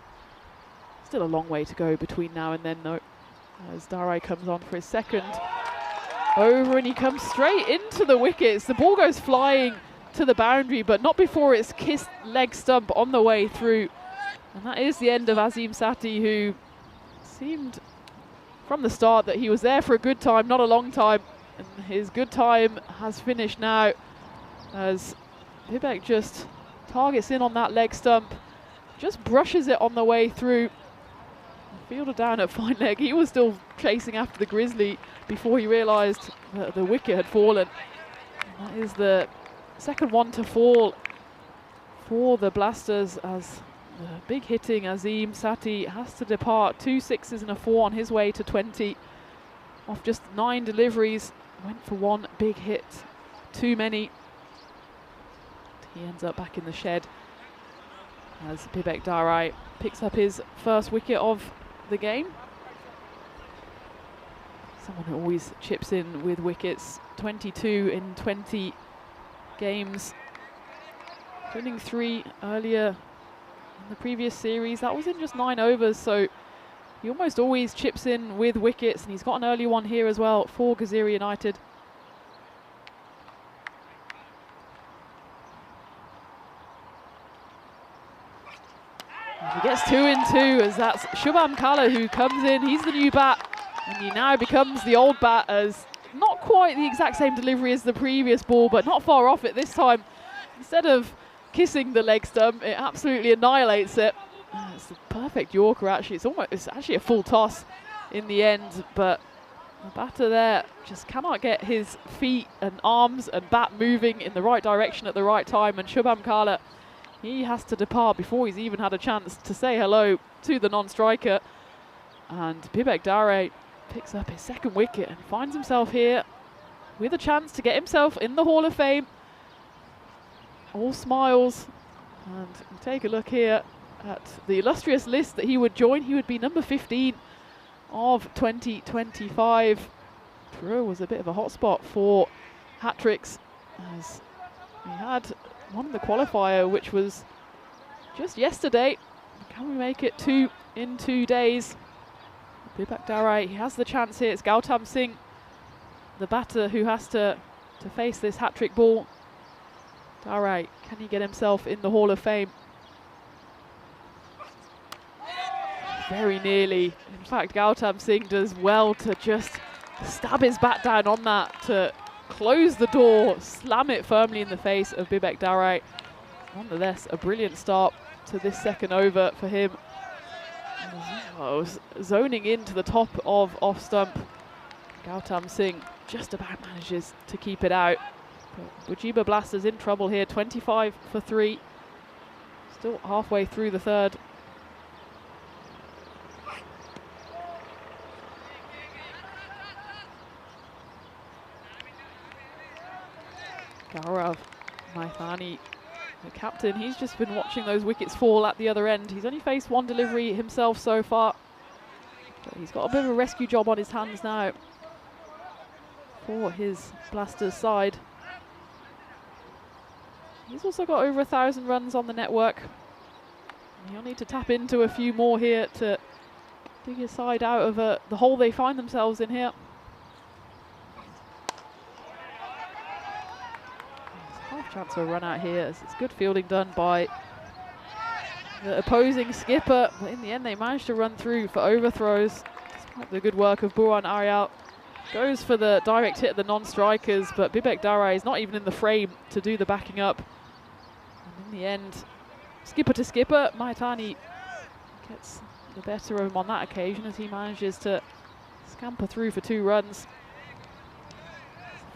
Still a long way to go between now and then though, as Darai comes on for his second over, and he comes straight into the wickets. The ball goes flying to the boundary, but not before it's kissed leg stump on the way through. And that is the end of Azim Sati, who seemed from the start that he was there for a good time, not a long time. And his good time has finished now as Bibek just targets in on that leg stump, just brushes it on the way through. Fielder down at fine leg. He was still chasing after the Grizzly before he realised that the wicket had fallen. And that is the second one to fall for the Blasters as the big hitting Azim Sati has to depart. 2 6s and a 4 on his way to 20. Off just 9 deliveries, went for 1 big hit too many. He ends up back in the shed as Bibek Darai picks up his first wicket of the game. Someone who always chips in with wickets. 22 in 20 games, winning 3 earlier in the previous series. That was in just 9 overs, so he almost always chips in with wickets, and he's got an early one here as well for Gazira United. He gets 2 in 2 as that's Shubham Kala who comes in. He's the new bat, and he now becomes the old bat as not quite the exact same delivery as the previous ball, but not far off it this time. Instead of kissing the leg stump, it absolutely annihilates it. It's the perfect Yorker actually. It's actually a full toss in the end, but the batter there just cannot get his feet and arms and bat moving in the right direction at the right time, and Shubham Kala, he has to depart before he's even had a chance to say hello to the non-striker. And Bibek Darai picks up his second wicket and finds himself here with a chance to get himself in the Hall of Fame. All smiles. And we take a look here at the illustrious list that he would join. He would be number 15 of 2025. Truro was a bit of a hotspot for hat-tricks, as we had one in the qualifier, which was just yesterday. Can we make it 2 in 2 days? Bibek Darai, he has the chance here. It's Gautam Singh, the batter, who has to face this hat-trick ball. Darai, can he get himself in the Hall of Fame? Very nearly. In fact, Gautam Singh does well to just stab his bat down on that to close the door, slam it firmly in the face of Bibek Darai. Nonetheless, a brilliant start to this second over for him. Zoning into the top of off stump. Gautam Singh just about manages to keep it out. But Bujiba Blasters in trouble here, 25 for 3. Still halfway through the third. Gaurav Maithani, the captain, he's just been watching those wickets fall at the other end. He's only faced 1 delivery himself so far, but he's got a bit of a rescue job on his hands now for his Blasters side. He's also got over 1,000 runs on the network. He'll need to tap into a few more here to dig his side out of the hole they find themselves in here. Chance for a run out here. It's good fielding done by the opposing skipper, but in the end they managed to run through for overthrows despite the good work of Buran Arial. Goes for the direct hit at the non-strikers, but Bibek Darai is not even in the frame to do the backing up. And in the end, skipper to skipper, Maitani gets the better of him on that occasion as he manages to scamper through for 2 runs.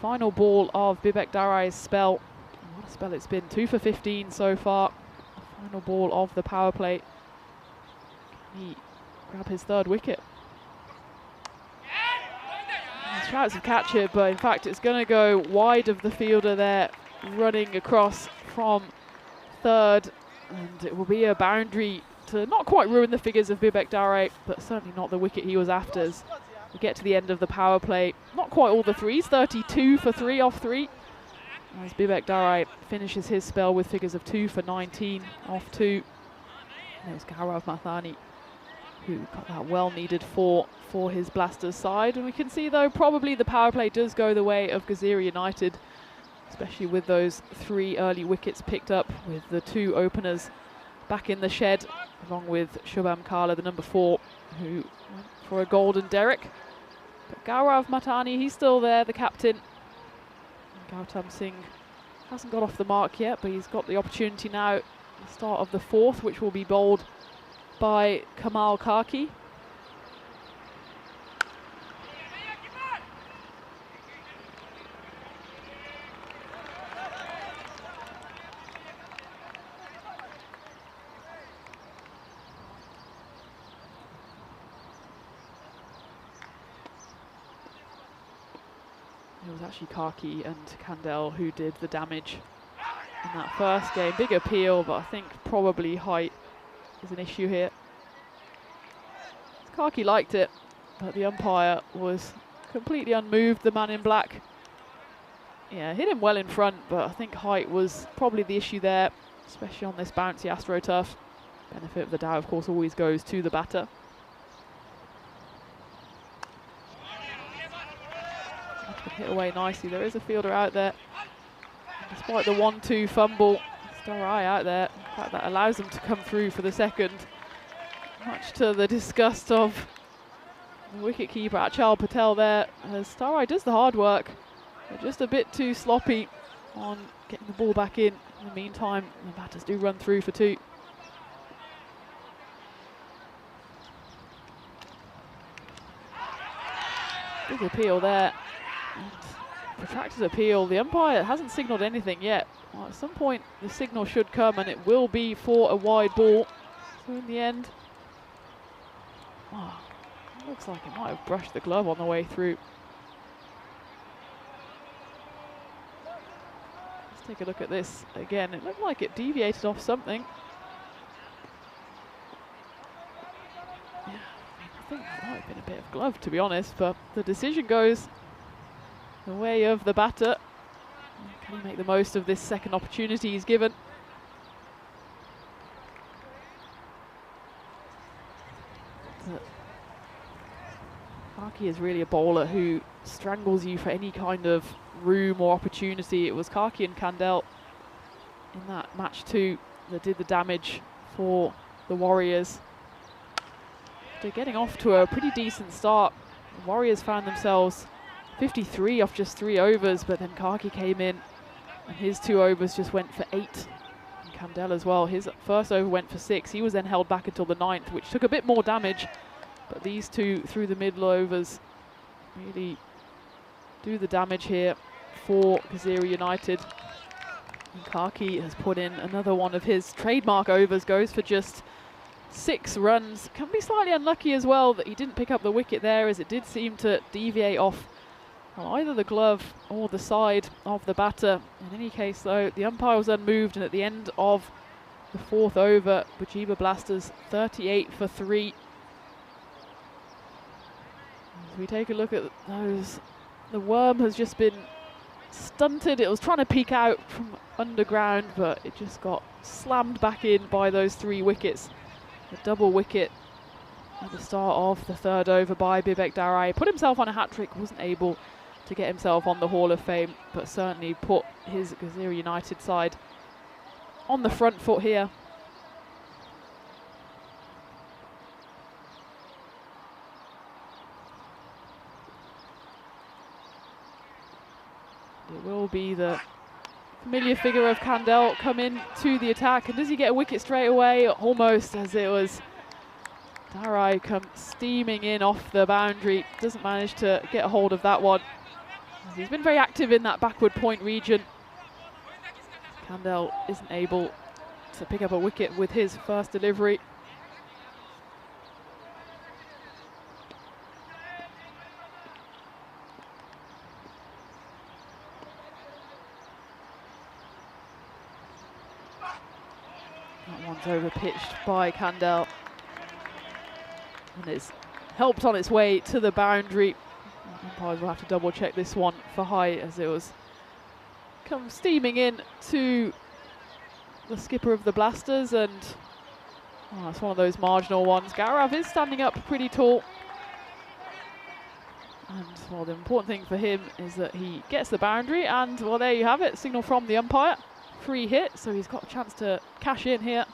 Final ball of Bibek Darai's spell. What a spell it's been. 2 for 15 so far. Final ball of the power play. Can he grab his 3rd wicket? Shouts of catch it, but in fact it's going to go wide of the fielder there, running across from 3rd, and it will be a boundary to not quite ruin the figures of Bibek Darai, but certainly not the wicket he was after. As we get to the end of the power play, not quite all the 3s, 32 for 3 off 3. As Bibek Darai finishes his spell with figures of 2 for 19 off 2. There's Gaurav Maithani, who got that well-needed 4 for his Blasters side. And we can see, though, probably the power play does go the way of Gazira United, especially with those 3 early wickets picked up, with the 2 openers back in the shed, along with Shubham Kala, the number 4, who went for a golden derrick. But Gaurav Matani, he's still there, the captain. And Gautam Singh hasn't got off the mark yet, but he's got the opportunity now at the start of the 4th, which will be bowled by Kamal Karki. It was actually Karki and Kandel who did the damage in that first game. Big appeal, but I think probably height is an issue here. Karki liked it, but the umpire was completely unmoved, the man in black. Yeah, hit him well in front, but I think height was probably the issue there, especially on this bouncy AstroTurf. Benefit of the doubt, of course, always goes to the batter. Hit away nicely. There is a fielder out there. Despite the 1-2 fumble, still right out there. In fact, that allows them to come through for the second, much to the disgust of the wicketkeeper Achal Patel there, as Starai does the hard work. They're just a bit too sloppy on getting the ball back in. In the meantime, the batters do run through for 2. Big appeal there. And protracted appeal. The umpire hasn't signalled anything yet. Well, at some point the signal should come, and it will be for a wide ball. So in the end, it looks like it might have brushed the glove on the way through. Let's take a look at this again. It looked like it deviated off something. Yeah, I think that might have been a bit of glove, to be honest, but the decision goes the way of the batter. Can he make the most of this second opportunity he's given? Karki is really a bowler who strangles you for any kind of room or opportunity. It was Karki and Kandel in that match 2 that did the damage for the Warriors. They're getting off to a pretty decent start. The Warriors found themselves 53 off just 3 overs, but then Karki came in and his 2 overs just went for 8. And Kandel as well, his first over went for 6. He was then held back until the 9th, which took a bit more damage, but these 2 through the middle overs really do the damage here for Gazira United. And Karki has put in another one of his trademark overs, goes for just 6 runs. Can be slightly unlucky as well that he didn't pick up the wicket there, as it did seem to deviate off either the glove or the side of the batter. In any case though, the umpire was unmoved, and at the end of the 4th over, Bujiba Blasters 38 for 3. As we take a look at those, the worm has just been stunted. It was trying to peek out from underground, but it just got slammed back in by those 3 wickets. A double wicket at the start of the 3rd over by Bibek Darai. Put himself on a hat-trick, wasn't able to get himself on the Hall of Fame, but certainly put his Gazira United side on the front foot here. It will be the familiar figure of Kandel come in to the attack, and does he get a wicket straight away? Almost, as it was Darai come steaming in off the boundary. Doesn't manage to get a hold of that one. He's been very active in that backward point region. Kandel isn't able to pick up a wicket with his first delivery. That one's over-pitched by Kandel, and it's helped on its way to the boundary. Umpires will have to double check this one for height, as it was come steaming in to the skipper of the Blasters, and it's one of those marginal ones. Gaurav is standing up pretty tall, and well, the important thing for him is that he gets the boundary, and well, there you have it, signal from the umpire, free hit, so he's got a chance to cash in here.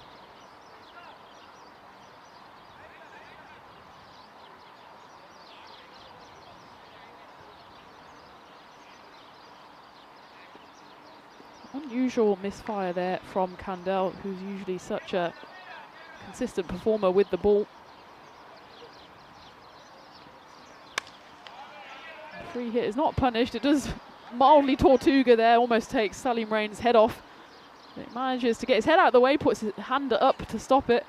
unusual misfire there from Kandel, who's usually such a consistent performer with the ball. The free hit is not punished. It does mildly Tortuga there, almost takes Salim Rain's head off. It manages to get his head out of the way, puts his hand up to stop it,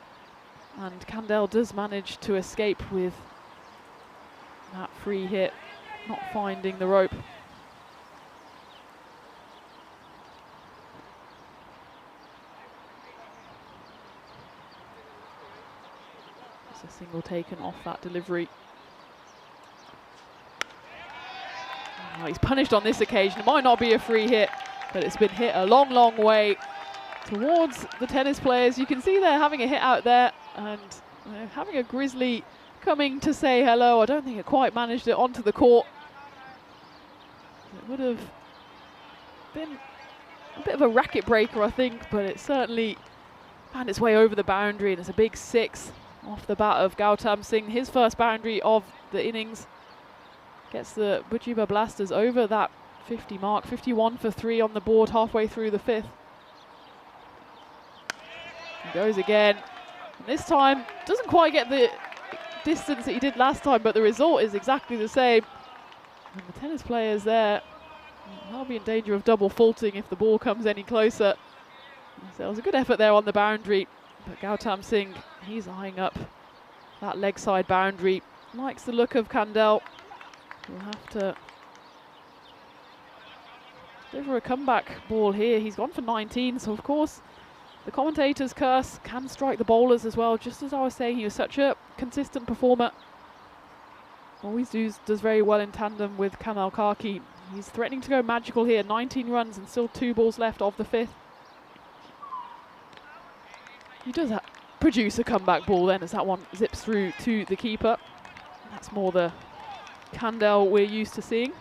and Kandel does manage to escape with that free hit, not finding the rope. It's a single taken off that delivery. Oh, he's punished on this occasion. It might not be a free hit, but it's been hit a long, long way towards the tennis players. You can see they're having a hit out there, and they're having a Grizzly coming to say hello. I don't think it quite managed it onto the court. It would have been a bit of a racket breaker, I think, but it certainly found its way over the boundary, and it's a big 6 off the bat of Gautam Singh. His first boundary of the innings gets the Bujiba Blasters over that 50 mark. 51 for 3 on the board halfway through the 5th. He goes again, and this time doesn't quite get the distance that he did last time, but the result is exactly the same. And the tennis players there, they'll be in danger of double faulting if the ball comes any closer. So it was a good effort there on the boundary, but Gautam Singh, he's eyeing up that leg side boundary. Likes the look of Kandel. We'll have to deliver a comeback ball here. He's gone for 19, so of course the commentator's curse can strike the bowlers as well. Just as I was saying, he was such a consistent performer. Always does very well in tandem with Kamal Kaki. He's threatening to go magical here. 19 runs and still 2 balls left of the 5th. He does produce a comeback ball then, as that one zips through to the keeper. That's more the Kandel we're used to seeing.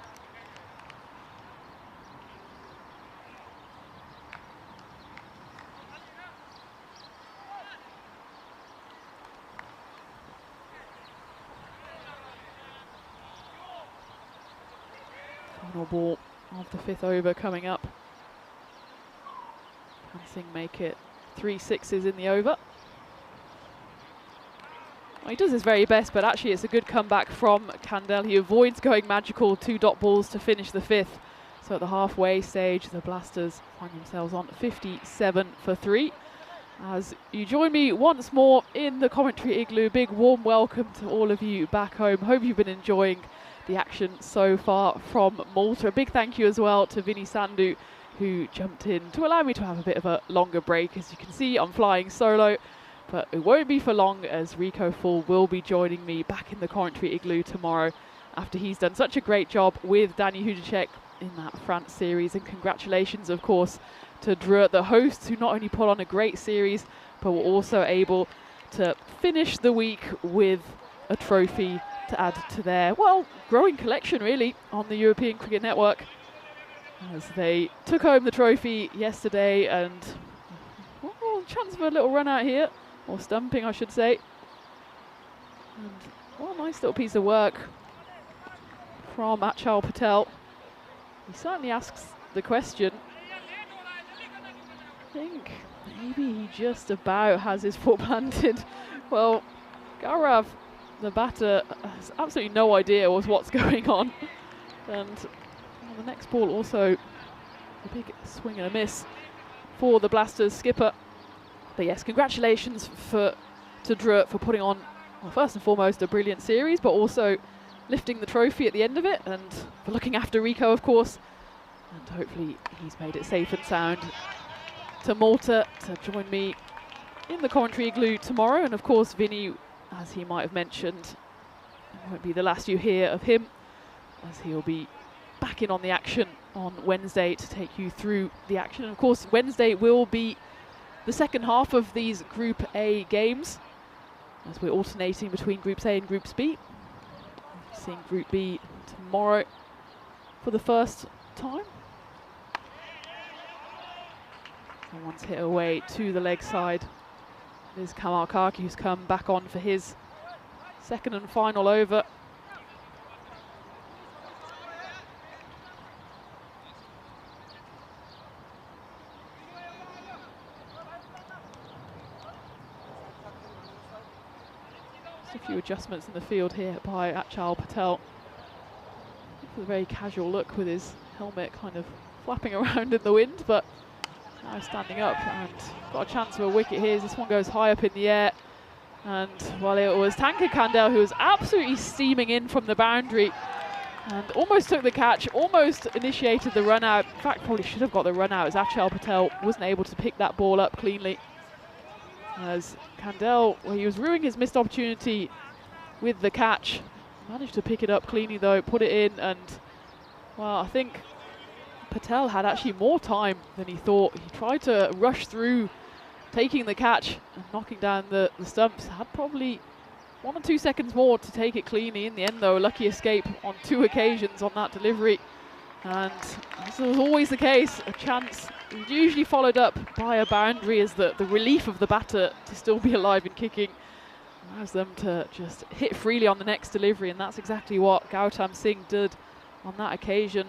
Final ball of the 5th over coming up. Can Singh make it 3 6s in the over? Well, he does his very best, but actually it's a good comeback from Kandel. He avoids going magical 2 dot balls to finish the 5th. So at the halfway stage, the Blasters find themselves on 57 for 3. As you join me once more in the commentary igloo, big warm welcome to all of you back home. Hope you've been enjoying the action so far from Malta. A big thank you as well to Vinny Sandhu, who jumped in to allow me to have a bit of a longer break. As you can see, I'm flying solo, but it won't be for long, as Rico Full will be joining me back in the commentary igloo tomorrow after he's done such a great job with Danny Hudacek in that France series. And congratulations, of course, to Drew, the hosts, who not only put on a great series, but were also able to finish the week with a trophy to add to their, well, growing collection really on the European Cricket Network, as they took home the trophy yesterday. And chance for a little run out here, or stumping I should say. And well, nice little piece of work from Achal Patel. He certainly asks the question. I think maybe he just about has his foot planted. Well, Gaurav, the batter, has absolutely no idea what's going on. And well, the next ball also a big swing and a miss for the Blasters skipper. But yes, congratulations to Drew for putting on, well, first and foremost, a brilliant series, but also lifting the trophy at the end of it, and for looking after Rico, of course. And hopefully he's made it safe and sound to Malta to join me in the commentary igloo tomorrow. And of course, Vinny, as he might have mentioned, it won't be the last you hear of him, as he'll be back in on the action on Wednesday to take you through the action. And of course, Wednesday will be the second half of these Group A games, as we're alternating between Groups A and Groups B. Seeing Group B tomorrow for the first time. And once hit away to the leg side, there's Kamal Kaki, who's come back on for his second and final over. Just a few adjustments in the field here by Achal Patel. With a very casual look with his helmet kind of flapping around in the wind, but now standing up and got a chance for a wicket here. This one goes high up in the air, and well, it was Tanka Kandel who was absolutely steaming in from the boundary and almost took the catch, almost initiated the run out. In fact, probably should have got the run out as Achal Patel wasn't able to pick that ball up cleanly. As Kandel, well, he was ruining his missed opportunity with the catch. Managed to pick it up cleanly though, put it in, and well, I think Patel had actually more time than he thought. He tried to rush through taking the catch and knocking down the stumps. Had probably 1 or 2 seconds more to take it cleanly. In the end though, a lucky escape on 2 occasions on that delivery. And as was always the case, a chance usually followed up by a boundary as the relief of the batter to still be alive and kicking allows them to just hit freely on the next delivery, and that's exactly what Gautam Singh did on that occasion.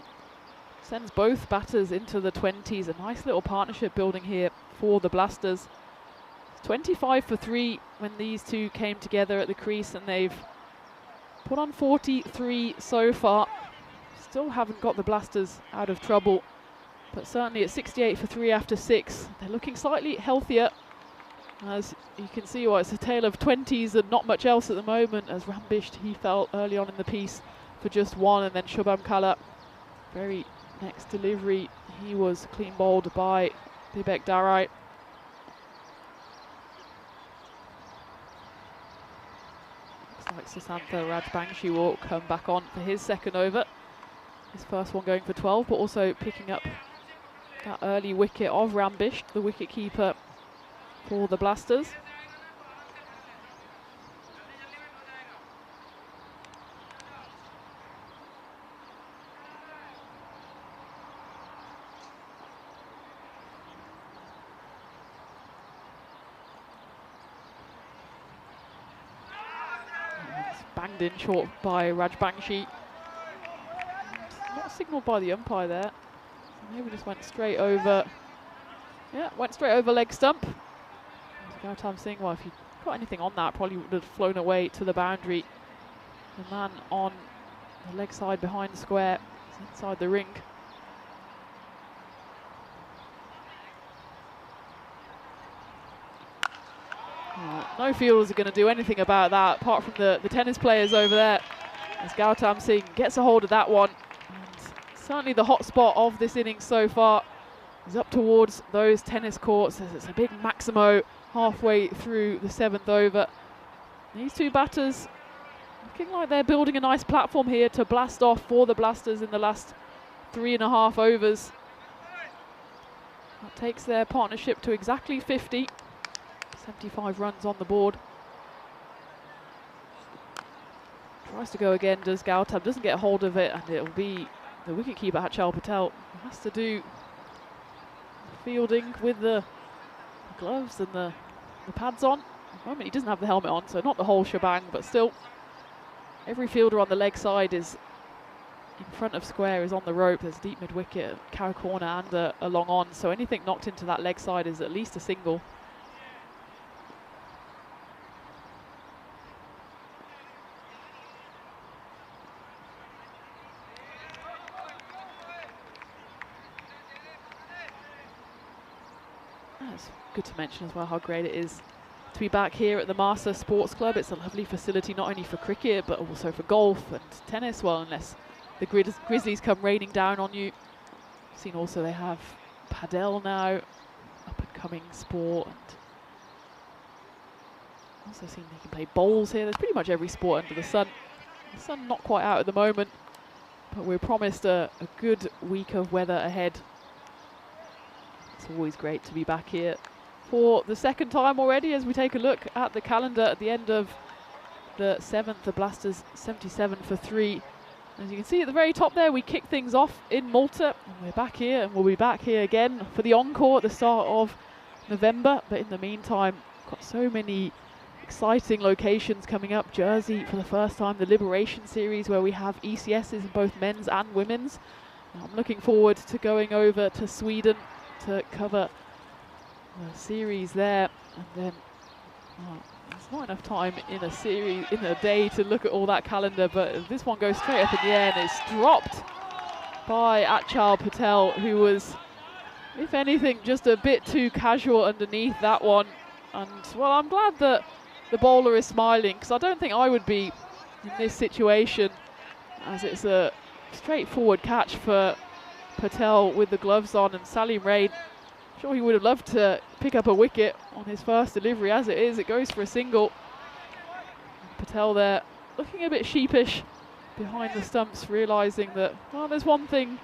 Sends both batters into the 20s. A nice little partnership building here for the Blasters. 25 for 3 when these two came together at the crease, and they've put on 43 so far. Still haven't got the Blasters out of trouble, but certainly at 68 for 3 after 6, they're looking slightly healthier. As you can see, well, it's a tale of 20s and not much else at the moment, as Rambisht, he fell early on in the piece for just 1, and then Shubham Kala, very next delivery, he was clean bowled by Vivek Darai. Looks like Susantha Rajbangshi will come back on for his second over. His first one going for 12, but also picking up that early wicket of Rambisht, the wicket keeper for the Blasters. It's banged in short by Rajbangshi. Not signalled by the umpire there. Maybe just went straight over. Yeah, went straight over leg stump. Gautam Singh, well, if he got anything on that, probably would have flown away to the boundary. The man on the leg side behind the square is inside the ring. No fielders are going to do anything about that, apart from the tennis players over there, as Gautam Singh gets a hold of that one. And certainly the hot spot of this innings so far is up towards those tennis courts, as it's a big Maximo halfway through the 7th over. These two batters looking like they're building a nice platform here to blast off for the Blasters in the last 3.5 overs. That takes their partnership to exactly 50. 75 runs on the board. Tries to go again, does Gautam, doesn't get a hold of it, and it'll be the wicketkeeper Achal Patel who has to do fielding with the gloves and the pads on. At the moment he doesn't have the helmet on, so not the whole shebang, but still every fielder on the leg side is in front of square, is on the rope. There's deep mid wicket, cow corner and a long on, so anything knocked into that leg side is at least a single. It's good to mention as well how great it is to be back here at the Malta Sports Club. It's a lovely facility not only for cricket but also for golf and tennis, well, unless the Grizzlies come raining down on you. I've seen also they have padel now, up and coming sport, and also seen they can play bowls here. There's pretty much every sport under the sun. The sun not quite out at the moment, but we're promised a good week of weather ahead. It's always great to be back here for the second time already, as we take a look at the calendar at the end of the 7th. The Blasters 77 for 3. As you can see at the very top there, we kick things off in Malta, and we're back here, and we'll be back here again for the encore at the start of November. But in the meantime, got so many exciting locations coming up. Jersey for the first time, the Liberation Series, where we have ECSs in both men's and women's. I'm looking forward to going over to Sweden to cover the series there, and then There's not enough time in a series, in a day, to look at all that calendar, but this one goes straight up in the air and it's dropped by Achal Patel, who was, if anything, just a bit too casual underneath that one. And, well, I'm glad that the bowler is smiling, because I don't think I would be in this situation, as it's a straightforward catch for Patel with the gloves on, and Salim Rain, I'm sure he would have loved to pick up a wicket on his first delivery. As it is, it goes for a single. Patel there looking a bit sheepish behind the stumps, realising that, well, there's one thing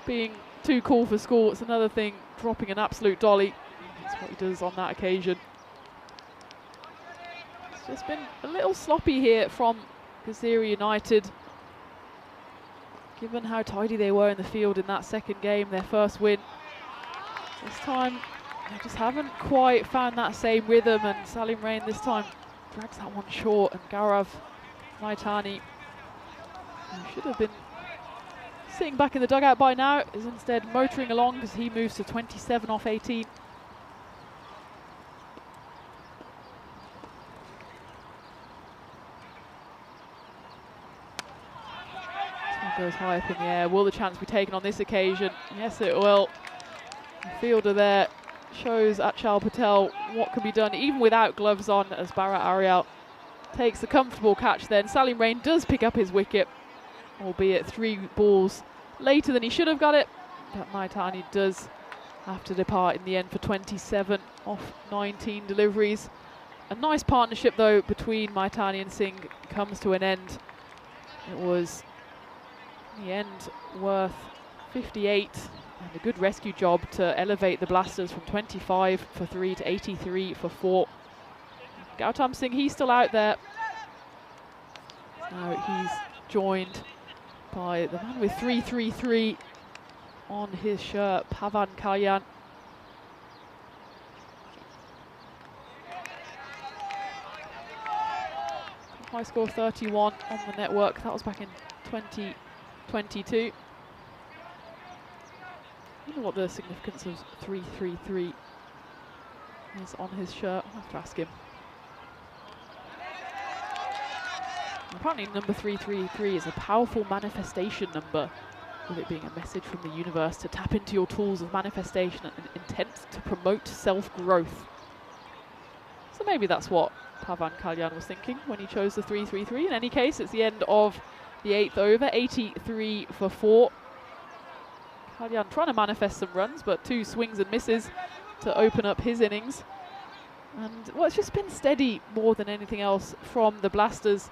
being too cool for school, it's another thing dropping an absolute dolly. That's what he does on that occasion. It's just been a little sloppy here from Gazira United, given how tidy they were in the field in that second game, their first win. This time, they just haven't quite found that same rhythm, and Salim Rain this time drags that one short, and Gaurav Naitani, who should have been sitting back in the dugout by now, is instead motoring along as he moves to 27 off 18. Goes high up in the air. Will the chance be taken on this occasion? Yes, it will. The fielder there shows Achal Patel what can be done even without gloves on, as Bharat Aryal takes the comfortable catch then. Salim Rain does pick up his wicket, albeit 3 balls later than he should have got it, but Naitani does have to depart in the end for 27 off 19 deliveries. A nice partnership though between Naitani and Singh comes to an end. It was in the end worth 58, and a good rescue job to elevate the Blasters from 25 for 3 to 83 for 4. Gautam Singh, he's still out there. Now he's joined by the man with 333 on his shirt, Pavan Kalyan. High score 31 on the network. That was back in 2022. I wonder what the significance of 333 is on his shirt. I'll have to ask him. Apparently number 333 is a powerful manifestation number, with it being a message from the universe to tap into your tools of manifestation and intent to promote self-growth. So maybe that's what Pavan Kalyan was thinking when he chose the 333. In any case, it's the end of the 8th over, 83 for 4. Kalyan trying to manifest some runs, but 2 swings and misses to open up his innings. And, well, it's just been steady more than anything else from the Blasters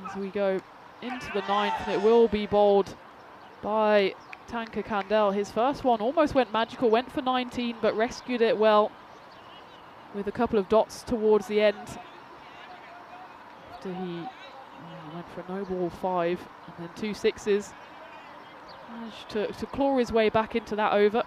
as we go into the 9th. And it will be bowled by Tanka Kandel. His first one almost went magical, went for 19, but rescued it well with a couple of dots towards the end. After he went for a no ball 5 and then 2 sixes. Managed to claw his way back into that over.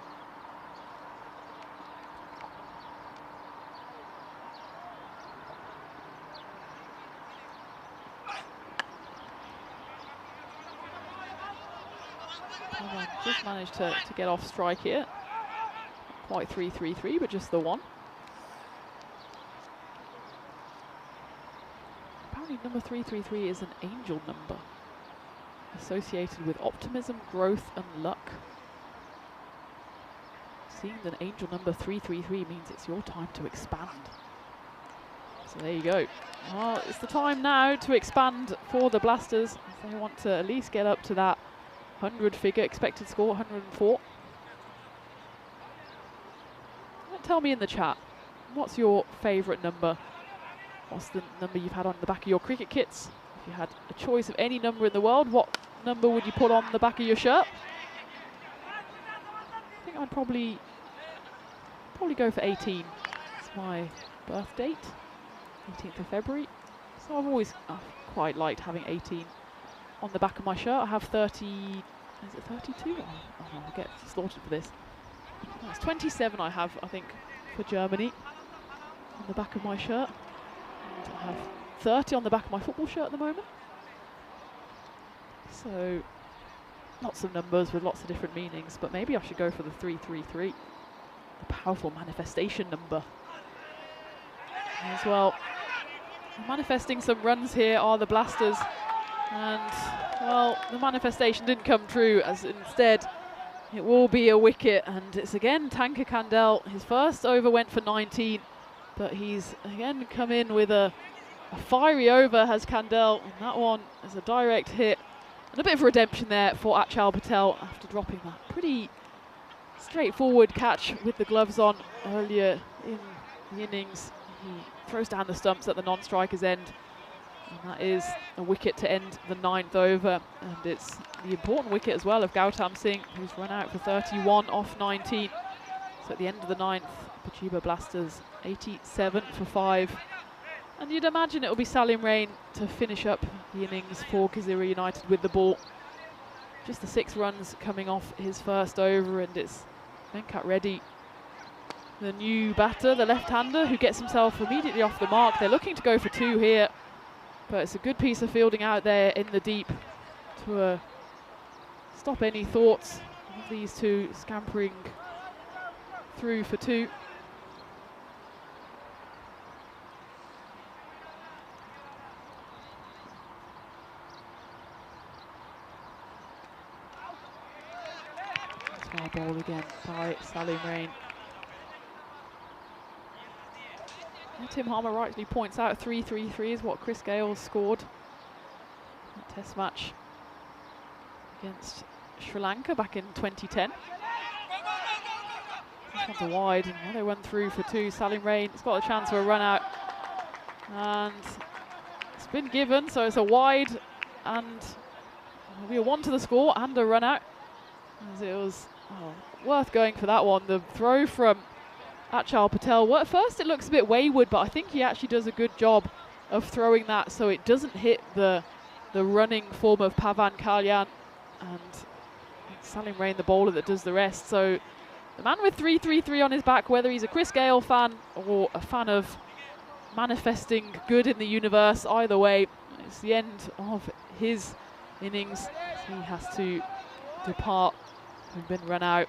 Just managed to get off strike here. Not quite 333, but just the one. Apparently number 333 is an angel number, associated with optimism, growth and luck. Seeing that angel number 333 means it's your time to expand. So there you go. Well, it's the time now to expand for the Blasters. They want to at least get up to that 100 figure, expected score 104. Tell me in the chat, what's your favourite number? What's the number you've had on the back of your cricket kits? If you had a choice of any number in the world, what number would you put on the back of your shirt? I think I'd probably go for 18. It's my birth date, 18th of February. So I've always quite liked having 18 on the back of my shirt. I have 30, is it 32? Oh, I'll get slaughtered for this. No, it's 27 I have, I think, for Germany on the back of my shirt. And I have 30 on the back of my football shirt at the moment. So lots of numbers with lots of different meanings, but maybe I should go for the 333, the powerful manifestation number. As well, manifesting some runs here are the Blasters, and well, the manifestation didn't come true, as instead it will be a wicket. And it's again Tanka Kandel. His first over went for 19, but he's again come in with a fiery over, has Kandel, and that one is a direct hit. And a bit of redemption there for Achal Patel after dropping that pretty straightforward catch with the gloves on earlier in the innings. He throws down the stumps at the non-striker's end, and that is a wicket to end the 9th over. And it's the important wicket as well of Gautam Singh, who's run out for 31 off 19. So at the end of the 9th, Pachiba Blasters 87 for 5. And you'd imagine it'll be Salim Rain to finish up the innings for Kazira United with the ball. Just the 6 runs coming off his first over, and it's Venkat Reddy, the new batter, the left-hander, who gets himself immediately off the mark. They're looking to go for 2 here, but it's a good piece of fielding out there in the deep to stop any thoughts of these two scampering through for 2. That's our ball again by Salim Rain. Tim Harmer rightly points out 3-3-3 is what Chris Gale scored in that test match against Sri Lanka back in 2010. This one's a wide, and well, they went through for 2. Salim Rain has got a chance for a run out, and it's been given, so it's a wide, and it'll be a 1 to the score and a run out, as it was worth going for that one. The throw from Achal Patel, well, at first it looks a bit wayward, but I think he actually does a good job of throwing that so it doesn't hit the running form of Pavan Kalyan, and Salim Rain, the bowler, that does the rest. So the man with 3-3-3 on his back, whether he's a Chris Gale fan or a fan of manifesting good in the universe, either way, it's the end of his innings. He has to depart and been run out.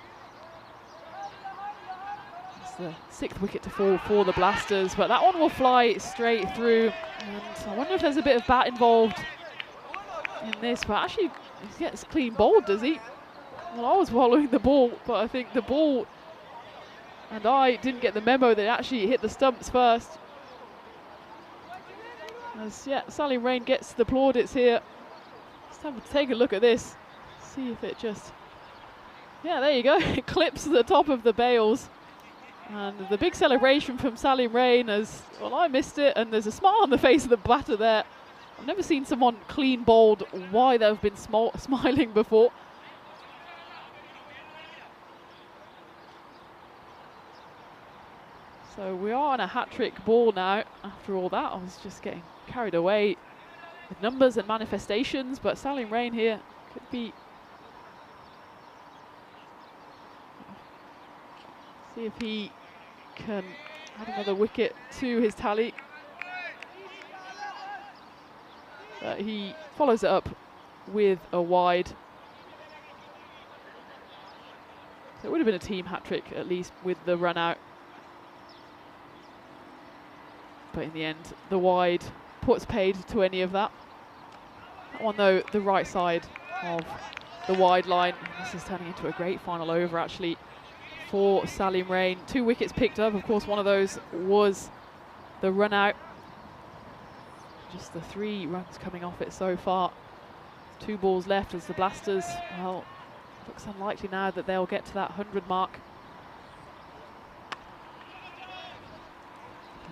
The 6th wicket to fall for the Blasters, but that one will fly straight through, and I wonder if there's a bit of bat involved in this, but actually he gets clean bowled, does he? Well, I was following the ball, but I think the ball and I didn't get the memo that it actually hit the stumps first. As Salim Rain gets the plaudits here. Let's have to take a look at this, see if it just, there you go, it clips the top of the bails. And the big celebration from Salim Rain as, well, I missed it, and there's a smile on the face of the batter there. I've never seen someone clean bowled why they've been smiling before. So we are on a hat-trick ball now. After all that, I was just getting carried away with numbers and manifestations, but Salim Rain here could be... See if he can add another wicket to his tally. But he follows it up with a wide. So it would have been a team hat-trick, at least, with the run out. But in the end, the wide puts paid to any of that. That one, though, the right side of the wide line. This is turning into a great final over, actually, for Salim Rain. 2 wickets picked up. Of course, one of those was the run out. Just the 3 runs coming off it so far. 2 balls left as the Blasters, well, looks unlikely now that they'll get to that 100 mark.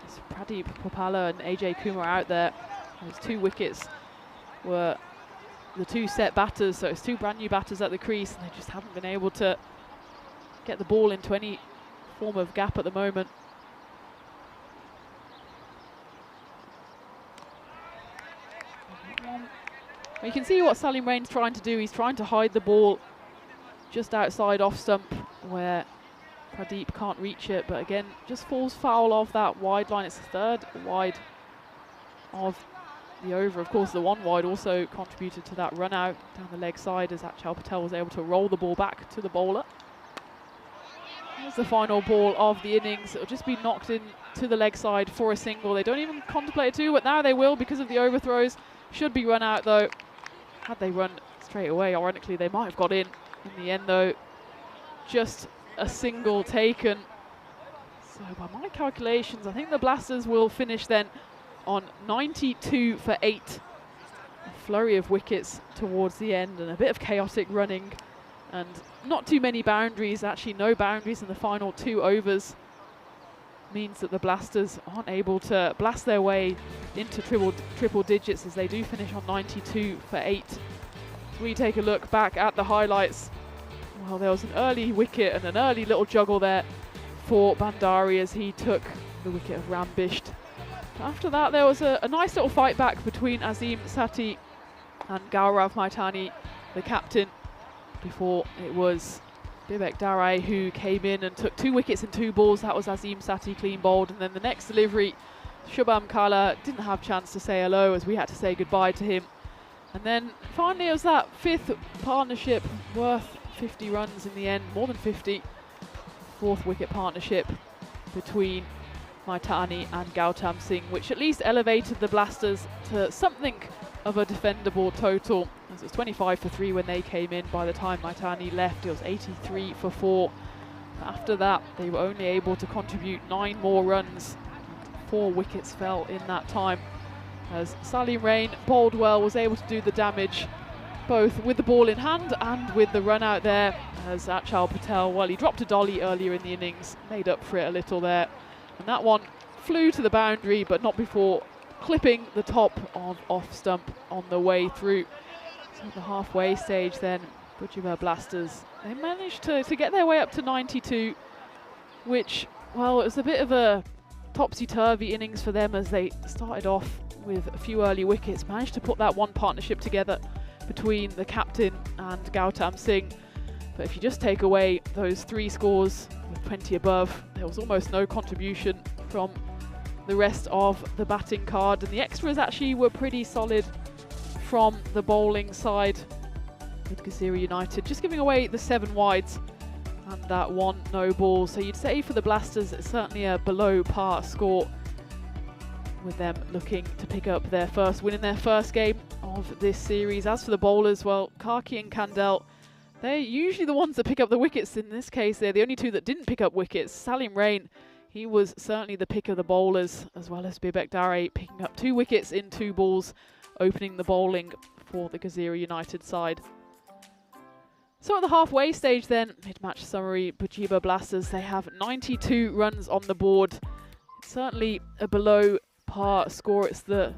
It's Pradeep Popala and AJ Kumar out there. Those 2 wickets were the 2 set batters, so it's 2 brand new batters at the crease, and they just haven't been able to get the ball into any form of gap at the moment. You can see what Salim Rain's trying to do. He's trying to hide the ball just outside off stump where Pradeep can't reach it, but again, just falls foul of that wide line. It's the 3rd wide of the over. Of course, the 1 wide also contributed to that run out down the leg side as Achal Patel was able to roll the ball back to the bowler. Here's the final ball of the innings. It'll just be knocked in to the leg side for a single. They don't even contemplate a two, but now they will because of the overthrows. Should be run out though. Had they run straight away, ironically, they might have got in the end though. Just a single taken. So by my calculations, I think the Blasters will finish then on 92 for 8. A flurry of wickets towards the end and a bit of chaotic running and not too many boundaries, actually no boundaries in the final 2 overs. Means that the Blasters aren't able to blast their way into triple digits as they do finish on 92 for 8. So we take a look back at the highlights. Well, there was an early wicket and an early little juggle there for Bandari as he took the wicket of Rambisht. After that, there was a nice little fight back between Azim Sati and Gaurav Maitani, the captain, before it was Bibek Darai who came in and took 2 wickets and 2 balls. That was Azim Sati clean bowled, and then the next delivery, Shubham Kala didn't have a chance to say hello as we had to say goodbye to him. And then finally it was that 5th partnership worth 50 runs in the end, more than 50. 4th wicket partnership between Maitani and Gautam Singh, which at least elevated the Blasters to something of a defendable total. As it was 25 for 3 when they came in. By the time Maitani left, it was 83 for 4. After that, they were only able to contribute 9 more runs. 4 wickets fell in that time. As Salim Rain bowled well, was able to do the damage, both with the ball in hand and with the run out there. As Achal Patel, well, he dropped a dolly earlier in the innings, made up for it a little there. And that one flew to the boundary, but not before clipping the top of off stump on the way through. So at the halfway stage then, Bujibur Blasters, they managed to get their way up to 92, which, well, it was a bit of a topsy-turvy innings for them as they started off with a few early wickets, managed to put that one partnership together between the captain and Gautam Singh. But if you just take away those 3 scores with 20 above, there was almost no contribution from the rest of the batting card, and the extras actually were pretty solid from the bowling side, with Gazira United just giving away the 7 wides and that 1 no ball. So you'd say for the Blasters it's certainly a below par score, with them looking to pick up their first win in their first game of this series. As for the bowlers, well, Karki and Kandel, they're usually the ones that pick up the wickets. In this case, they're the only 2 that didn't pick up wickets. Salim Rain, he was certainly the pick of the bowlers, as well as Bibek Dare picking up 2 wickets in 2 balls, opening the bowling for the Gazira United side. So at the halfway stage then, mid-match summary, Bujibur Blasters, they have 92 runs on the board. It's certainly a below par score. It's the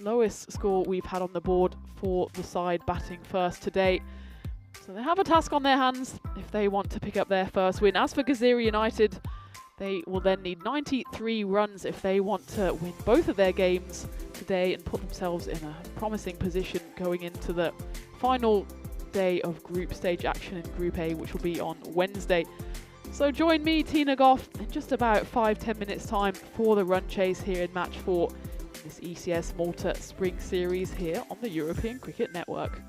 lowest score we've had on the board for the side batting first today. So they have a task on their hands if they want to pick up their first win. As for Gazira United, they will then need 93 runs if they want to win both of their games today and put themselves in a promising position going into the final day of group stage action in Group A, which will be on Wednesday. So join me, Tina Goff, in just about 5-10 minutes time for the run chase here in match 4, this ECS Malta Spring Series here on the European Cricket Network.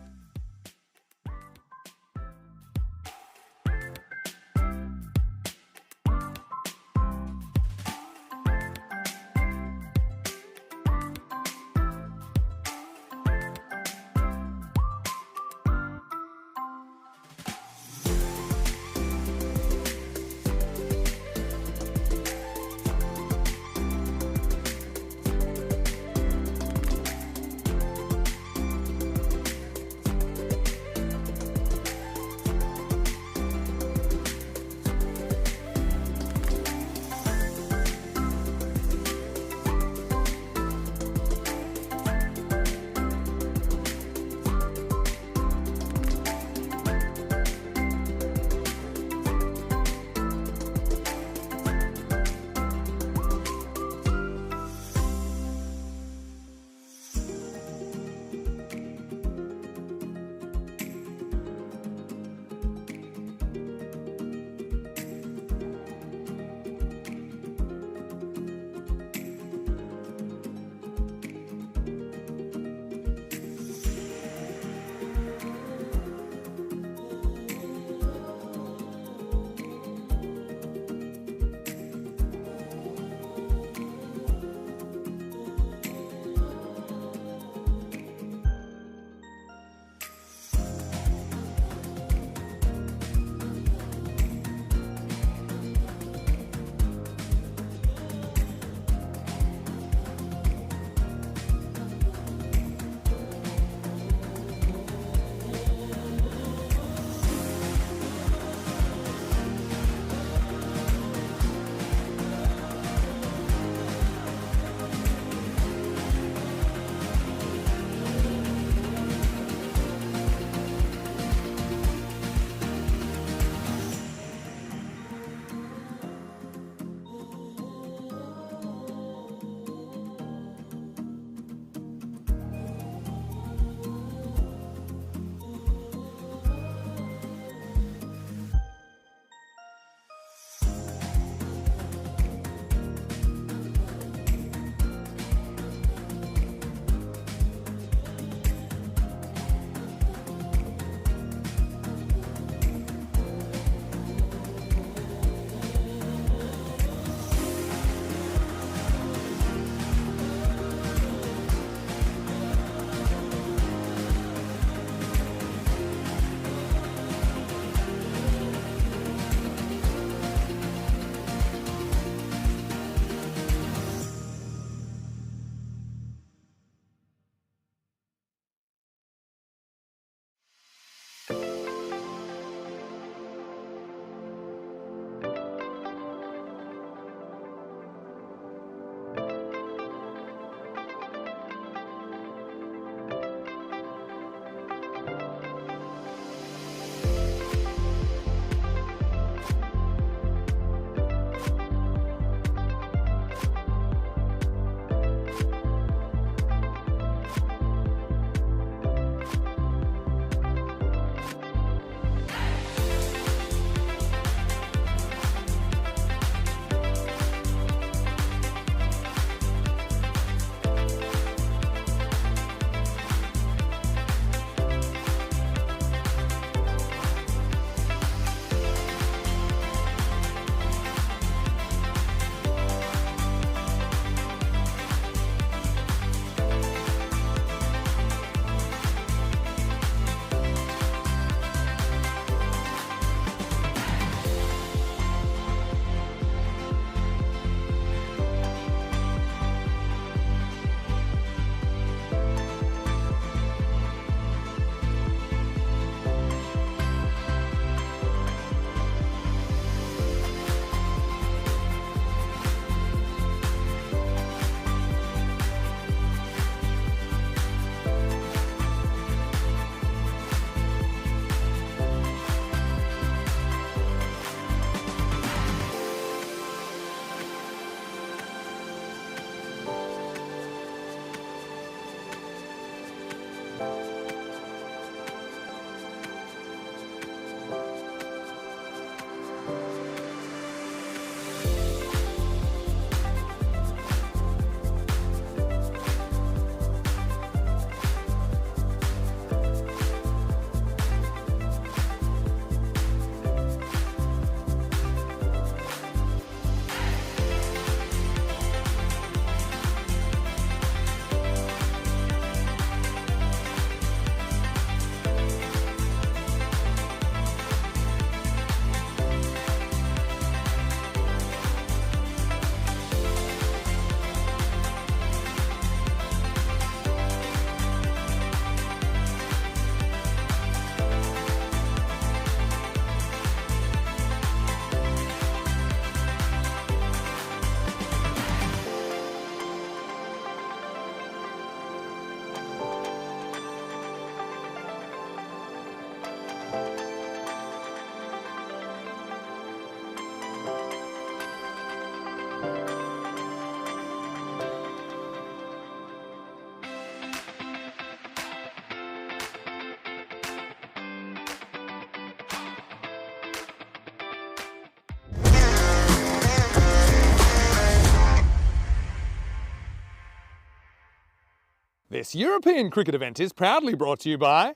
This European cricket event is proudly brought to you by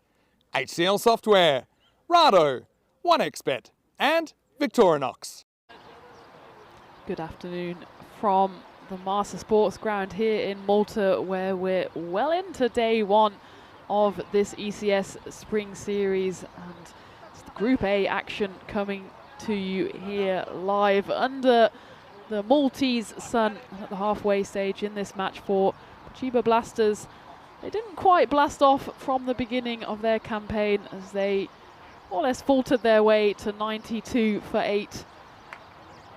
HCL Software, Rado, 1xBet and Victorinox. Good afternoon from the Malta Sports Ground here in Malta, where we're well into day one of this ECS Spring Series, and it's the Group A action coming to you here live under the Maltese sun at the halfway stage in this match for Pregame Blasters. They didn't quite blast off from the beginning of their campaign, as they more or less faltered their way to 92 for 8.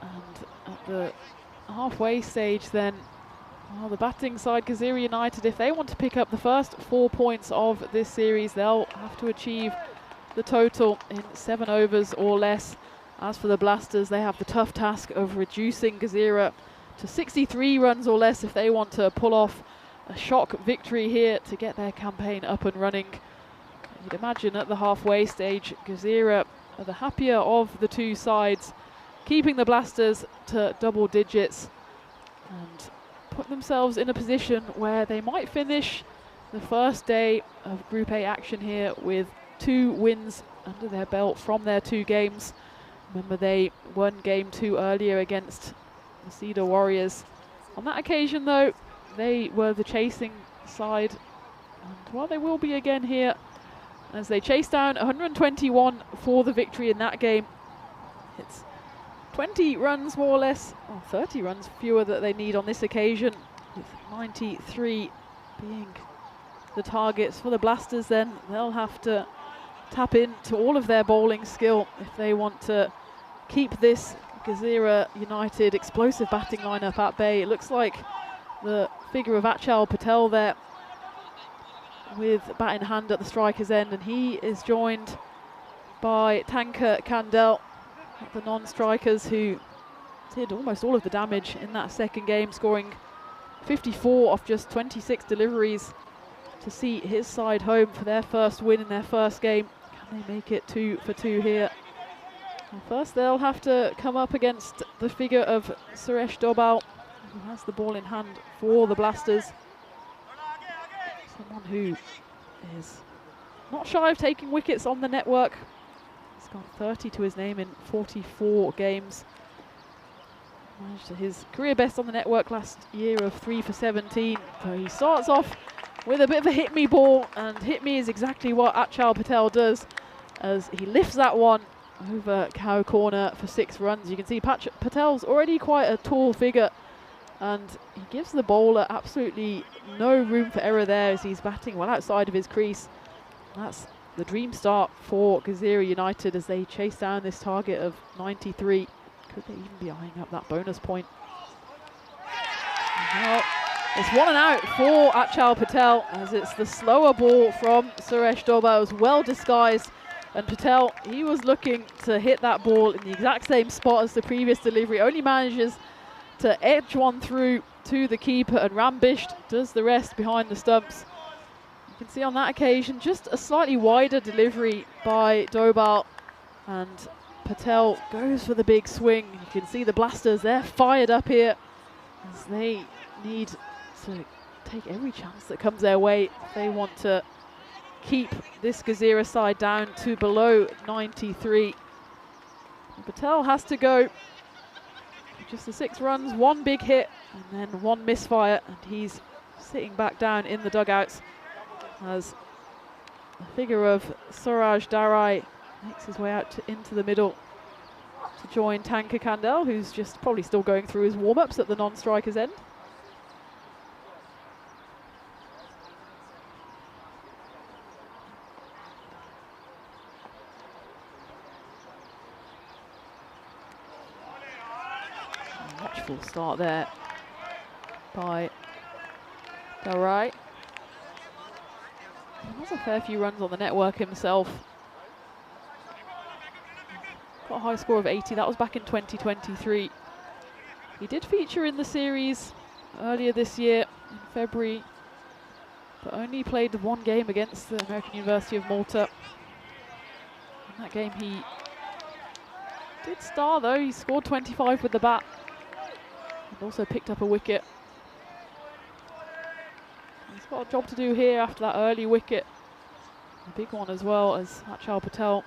And at the halfway stage then, well, the batting side, Gazira United, if they want to pick up the first 4 points of this series, they'll have to achieve the total in 7 overs or less. As for the Blasters, they have the tough task of reducing Gazira to 63 runs or less if they want to pull off a shock victory here to get their campaign up and running. You'd imagine at the halfway stage, Gazira are the happier of the two sides, keeping the Blasters to double digits and put themselves in a position where they might finish the first day of Group A action here with 2 wins under their belt from their 2 games. Remember, they won game 2 earlier against the Cedar Warriors. On that occasion though, they were the chasing side, and well, they will be again here as they chase down 121 for the victory in that game. It's 20 runs more or less, or 30 runs fewer that they need on this occasion, with 93 being the targets for the Blasters. Then they'll have to tap into all of their bowling skill if they want to keep this Gazira United explosive batting lineup at bay. It looks like the figure of Achal Patel there with bat in hand at the striker's end, and he is joined by Tanka Kandel, the non-strikers, who did almost all of the damage in that second game, scoring 54 off just 26 deliveries to see his side home for their first win in their first game. Can they make it 2 for 2 here? Well, first they'll have to come up against the figure of Suresh Dobal, who has the ball in hand for the Blasters. Someone who is not shy of taking wickets on the network. He's got 30 to his name in 44 games. Managed his career best on the network last year of 3 for 17. So he starts off with a bit of a hit-me ball, and hit-me is exactly what Achal Patel does, as he lifts that one over cow corner for 6 runs. You can see Patel's already quite a tall figure, and he gives the bowler absolutely no room for error there as he's batting well outside of his crease. That's the dream start for Gazira United as they chase down this target of 93. Could they even be eyeing up that bonus point? Well, it's 1 and out for Achal Patel, as it's the slower ball from Suresh Dobal. It was well disguised, and Patel, he was looking to hit that ball in the exact same spot as the previous delivery. Only manages to edge one through to the keeper, and Rambisht does the rest behind the stumps. You can see on that occasion just a slightly wider delivery by Dobal, and Patel goes for the big swing. You can see the Blasters, they're fired up here as they need to take every chance that comes their way if they want to keep this Gazira side down to below 93. And Patel has to go just the 6 runs, 1 big hit and then 1 misfire, and he's sitting back down in the dugouts as the figure of Suraj Darai makes his way out into the middle to join Tanka Kandel, who's just probably still going through his warm-ups at the non-striker's end. Watchful start there by Darai. He has a fair few runs on the network himself. Got a high score of 80, that was back in 2023. He did feature in the series earlier this year in February, but only played 1 game against the American University of Malta. In that game he did star though, he scored 25 with the bat and also picked up a wicket. He's got a job to do here after that early wicket. A big one as well, as Achal Patel.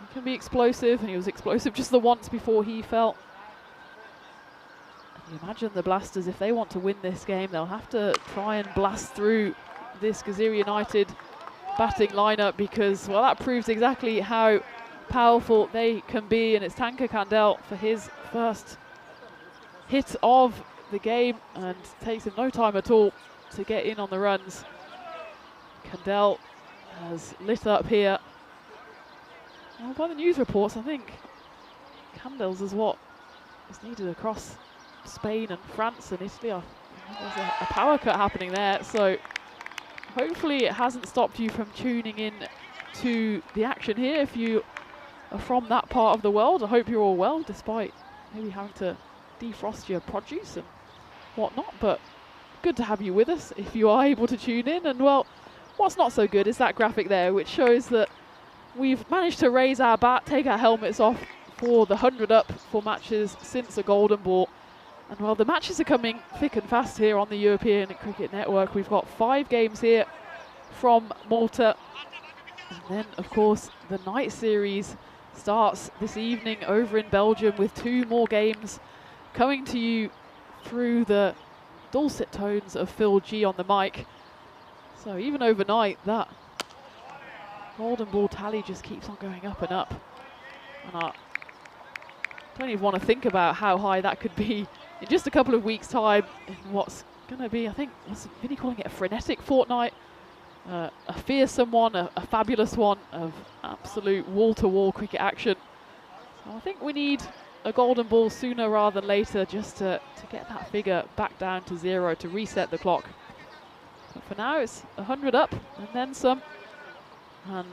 He can be explosive, and he was explosive just the once before he fell. And you imagine the Blasters, if they want to win this game, they'll have to try and blast through this Gazira United batting lineup, because, well, that proves exactly how powerful they can be. And it's Tanka Kandel for his first hit of the game, and takes him no time at all to get in on the runs. Kandel has lit up here. Well, by the news reports, I think Kandel's is what is needed across Spain and France and Italy. There's a power cut happening there, so hopefully it hasn't stopped you from tuning in to the action here. If you are from that part of the world, I hope you're all well, despite maybe having to defrost your produce and whatnot. But good to have you with us if you are able to tune in. And, well, what's not so good is that graphic there, which shows that we've managed to raise our bat, take our helmets off for the 100 up for matches since the Golden Ball. And, well, the matches are coming thick and fast here on the European Cricket Network. We've got 5 games here from Malta. And then, of course, the night series starts this evening over in Belgium, with 2 more games coming to you through the dulcet tones of Phil G on the mic. So even overnight, that Golden Ball tally just keeps on going up and up. And I don't even want to think about how high that could be in just a couple of weeks' time, in what's going to be, I think, what's Vinny calling it, a frenetic fortnight, a fearsome one, a fabulous one of absolute wall-to-wall cricket action. So I think we need a Golden Ball sooner rather than later, just to get that figure back down to 0, to reset the clock. But for now, it's 100 up and then some. And,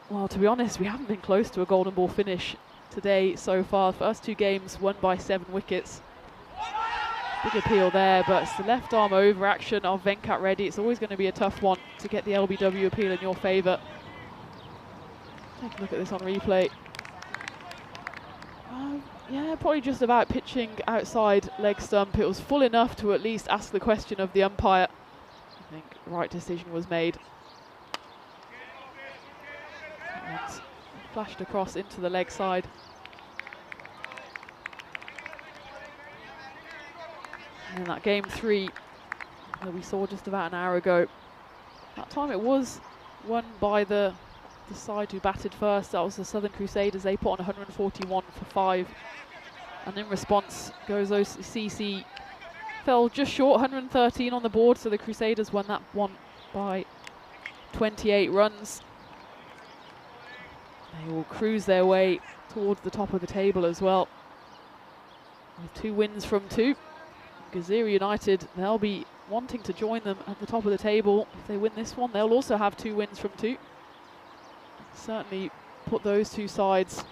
well, to be honest, we haven't been close to a Golden Ball finish today so far. First 2 games won by 7 wickets. Big appeal there, but it's the left arm over action of Venkat Reddy. It's always going to be a tough one to get the LBW appeal in your favour. Take a look at this on replay. Yeah, probably just about pitching outside leg stump. It was full enough to at least ask the question of the umpire. I think the right decision was made. And flashed across into the leg side. And that game 3 that we saw just about an hour ago, that time it was won by the side who batted first. That was the Southern Crusaders. They put on 141 for 5. And in response, goes OCC, fell just short, 113 on the board, so the Crusaders won that one by 28 runs. They will cruise their way towards the top of the table as well, with 2 wins from 2. Gazira United, they'll be wanting to join them at the top of the table. If they win this one, they'll also have 2 wins from 2. Certainly put those 2 sides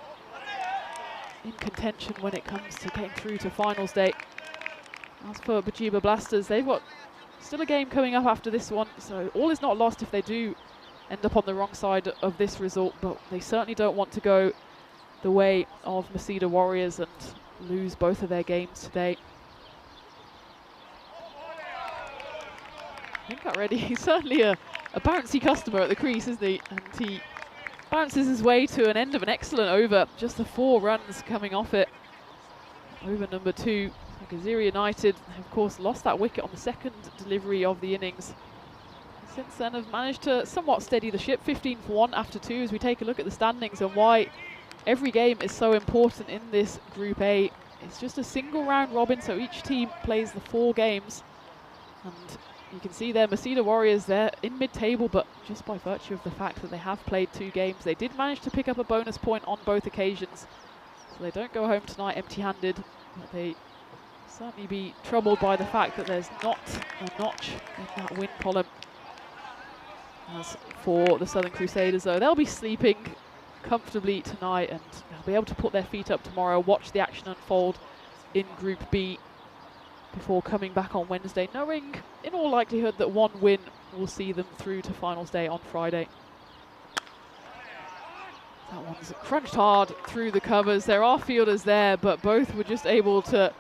in contention when it comes to getting through to finals day. As for Bajiba Blasters, they've got still a game coming up after this one, so all is not lost if they do end up on the wrong side of this result, but they certainly don't want to go the way of Masida Warriors and lose both of their games today. I think that Reddy, he's certainly a bouncy customer at the crease, isn't he? And he bounces his way to an end of an excellent over. Just the 4 runs coming off it. Over number 2. Gazira United, of course, lost that wicket on the second delivery of the innings. Since then have managed to somewhat steady the ship. 15 for 1 after 2, as we take a look at the standings and why every game is so important in this Group A. It's just a single round robin, so each team plays the 4 games. And you can see there, Masida Warriors, they're in mid-table, but just by virtue of the fact that they have played 2 games, they did manage to pick up a bonus point on both occasions. So they don't go home tonight empty-handed, but they certainly be troubled by the fact that there's not a notch in that win column. As for the Southern Crusaders, though, they'll be sleeping comfortably tonight, and they'll be able to put their feet up tomorrow, watch the action unfold in Group B, before coming back on Wednesday, knowing in all likelihood that 1 win will see them through to finals day on Friday. That one's crunched hard through the covers. There are fielders there, but both were just able to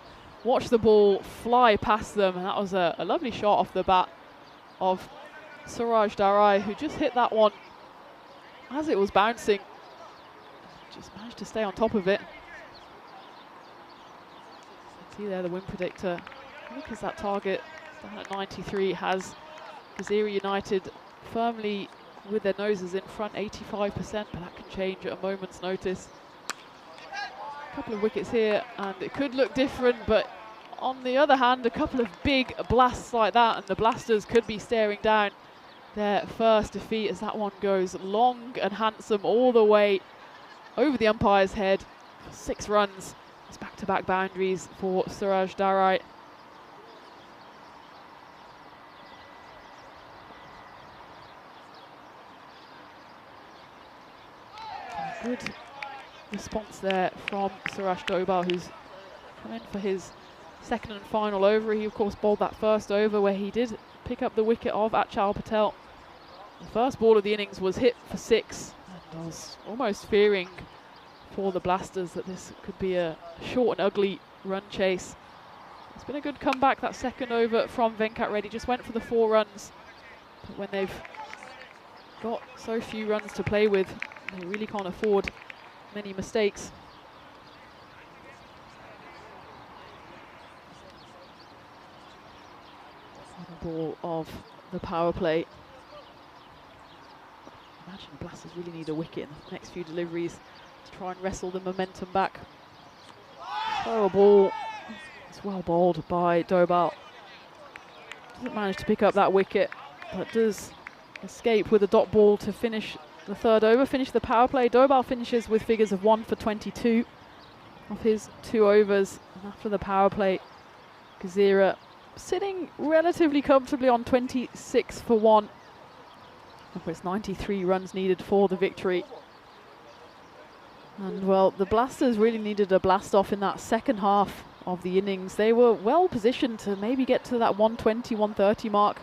watch the ball fly past them, and that was a lovely shot off the bat of Suraj Darai, who just hit that one as it was bouncing. Just managed to stay on top of it. See there the win predictor. Look at that target down at 93 has Gazira United firmly with their noses in front, 85%, but that can change at a moment's notice. A couple of wickets here and it could look different, but on the other hand, a couple of big blasts like that and the Blasters could be staring down their first defeat as that one goes long and handsome all the way over the umpire's head for 6 runs. It's back-to-back boundaries for Suraj Darai. Good response there from Suraj Dobal, who's come in for his second and final over. He of course bowled that first over where he did pick up the wicket of Achal Patel. The first ball of the innings was hit for 6, and I was almost fearing for the Blasters that this could be a short and ugly run chase. It's been a good comeback. That second over from Venkat Reddy just went for the 4 runs, but when they've got so few runs to play with, they really can't afford many mistakes. Ball of the power play. Imagine the Blasters really need a wicket in the next few deliveries to try and wrestle the momentum back. Slower ball. It's well bowled by Dobal. Doesn't manage to pick up that wicket, but does escape with a dot ball to finish the third over, finish the power play. Dobal finishes with figures of 1 for 22 of his 2 overs. And after the power play, Gazira sitting relatively comfortably on 26 for 1. It's 93 runs needed for the victory. And well, the Blasters really needed a blast off in that second half of the innings. They were well positioned to maybe get to that 120, 130 mark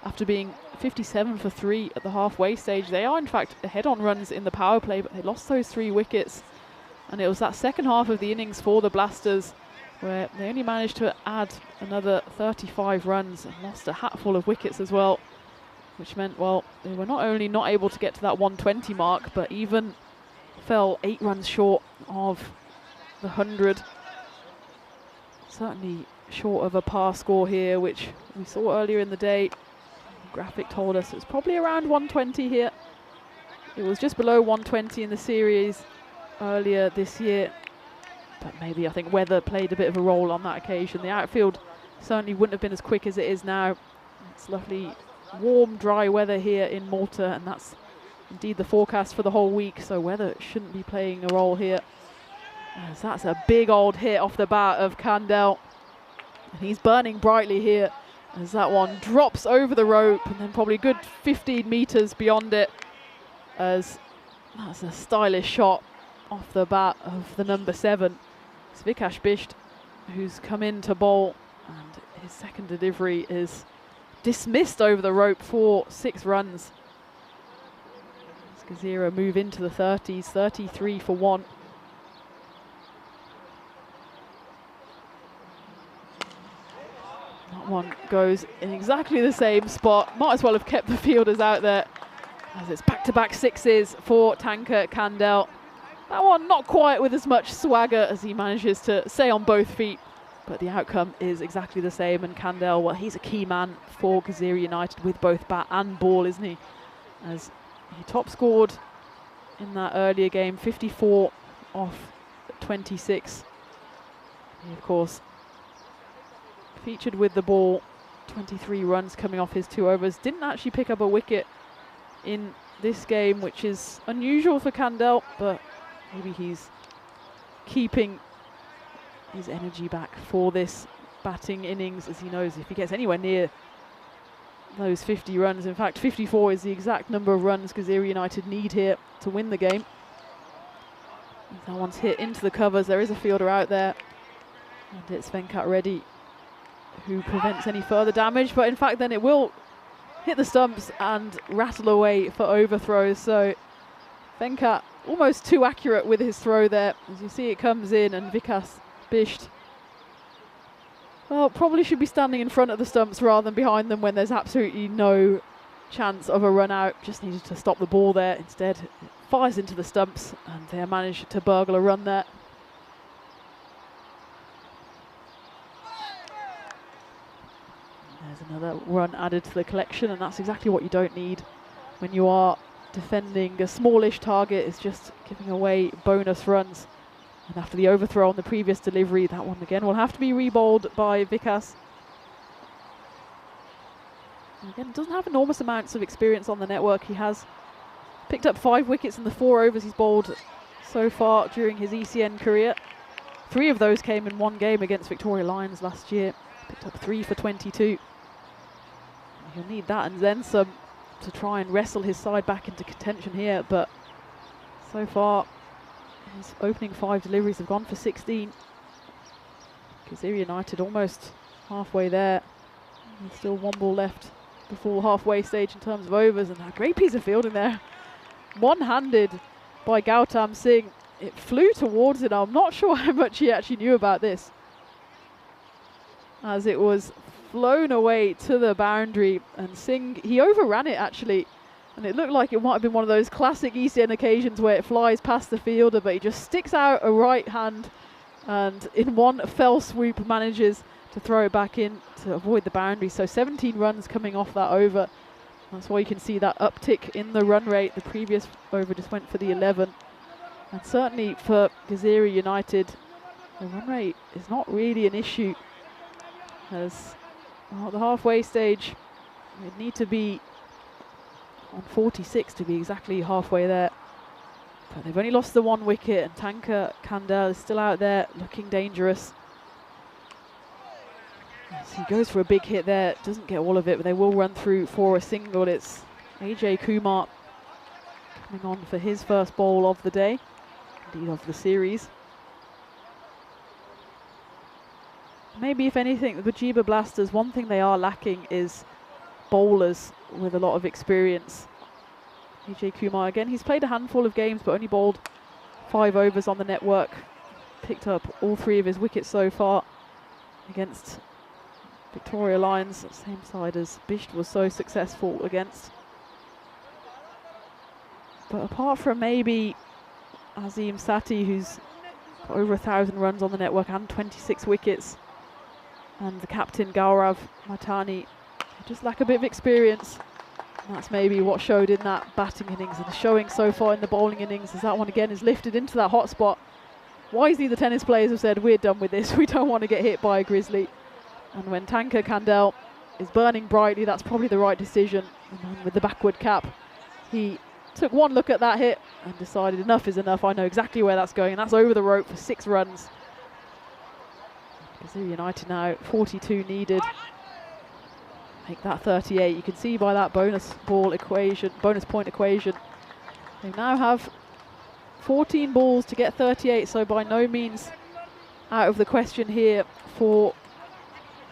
after being 57 for 3 at the halfway stage. They are in fact ahead on runs in the power play, but they lost those 3 wickets. And it was that second half of the innings for the Blasters where they only managed to add another 35 runs and lost a hatful of wickets as well, which meant, well, they were not only not able to get to that 120 mark, but even fell 8 runs short of the 100. Certainly short of a par score here, which we saw earlier in the day. The graphic told us it was probably around 120 here. It was just below 120 in the series earlier this year. But maybe I think weather played a bit of a role on that occasion. The outfield certainly wouldn't have been as quick as it is now. It's lovely, warm, dry weather here in Malta, and that's indeed the forecast for the whole week, so weather shouldn't be playing a role here. As that's a big old hit off the bat of Kandel. And he's burning brightly here as that one drops over the rope and then probably a good 15 metres beyond it, as that's a stylish shot off the bat of the number 7. It's Vikash Bisht who's come in to bowl, and his second delivery is dismissed over the rope for 6 runs. As Gazira move into the 30s, 33 for 1. That one goes in exactly the same spot. Might as well have kept the fielders out there, as it's back-to-back 6s for Tanka Kandel. That one not quite with as much swagger as he manages to stay on both feet, but the outcome is exactly the same. And Kandel, well, he's a key man for Gazira United with both bat and ball, isn't he? As he top scored in that earlier game, 54 off 26. He, of course, featured with the ball, 23 runs coming off his 2 overs. Didn't actually pick up a wicket in this game, which is unusual for Kandel, but maybe he's keeping his energy back for this batting innings, as he knows if he gets anywhere near those 50 runs, in fact 54 is the exact number of runs Gazira United need here to win the game. That one's hit into the covers. There is a fielder out there, and it's Venkat Reddy who prevents any further damage, but in fact then it will hit the stumps and rattle away for overthrows. So Venkat almost too accurate with his throw there. As you see, it comes in, and Vikash Bisht, well, probably should be standing in front of the stumps rather than behind them when there's absolutely no chance of a run out, just needed to stop the ball there. Instead, it fires into the stumps, and they managed to burgle a run there. There's another run added to the collection, and that's exactly what you don't need when you are defending a smallish target. Is just giving away bonus runs. And after the overthrow on the previous delivery, that one again will have to be rebowled by Vikas. And again, doesn't have enormous amounts of experience on the network. He has picked up 5 wickets in the 4 overs he's bowled so far during his ECN career. 3 of those came in one game against Victoria Lions last year. Picked up 3 for 22. He'll need that and then some to try and wrestle his side back into contention here, but so far his opening 5 deliveries have gone for 16. Gaziri United almost halfway there. There's still 1 ball left before halfway stage in terms of overs, and a great piece of fielding there. One-handed by Gautam Singh. It flew towards it. I'm not sure how much he actually knew about this, as it was flown away to the boundary, and Singh, he overran it actually, and it looked like it might have been one of those classic ECN occasions where it flies past the fielder, but he just sticks out a right hand and in one fell swoop manages to throw it back in to avoid the boundary. So 17 runs coming off that over. That's why you can see that uptick in the run rate. The previous over just went for the 11, and certainly for Gaziri United the run rate is not really an issue, as at the halfway stage they'd need to be on 46 to be exactly halfway there. But they've only lost the 1 wicket, and Tanka Kandel is still out there looking dangerous. So he goes for a big hit there, doesn't get all of it, but they will run through for a single. It's AJ Kumar coming on for his first bowl of the day, indeed of the series. Maybe if anything, the Bajiba Blasters, one thing they are lacking is bowlers with a lot of experience. AJ Kumar, again, he's played a handful of games but only bowled 5 overs on the network. Picked up all 3 of his wickets so far against Victoria Lions, same side as Bisht was so successful against. But apart from maybe Azim Sati, who's got over 1,000 runs on the network and 26 wickets, and the captain Gaurav Matani, just lack a bit of experience. And that's maybe what showed in that batting innings, and showing so far in the bowling innings, as that one again is lifted into that hot spot. Wisely the tennis players have said, we're done with this, we don't want to get hit by a grizzly. And when Tanka Kandel is burning brightly, that's probably the right decision. And then with the backward cap, he took 1 look at that hit and decided enough is enough, I know exactly where that's going, and that's over the rope for 6 runs. Gaziri United now 42 needed. Make that 38. You can see by that bonus point equation, they now have 14 balls to get 38, so by no means out of the question here for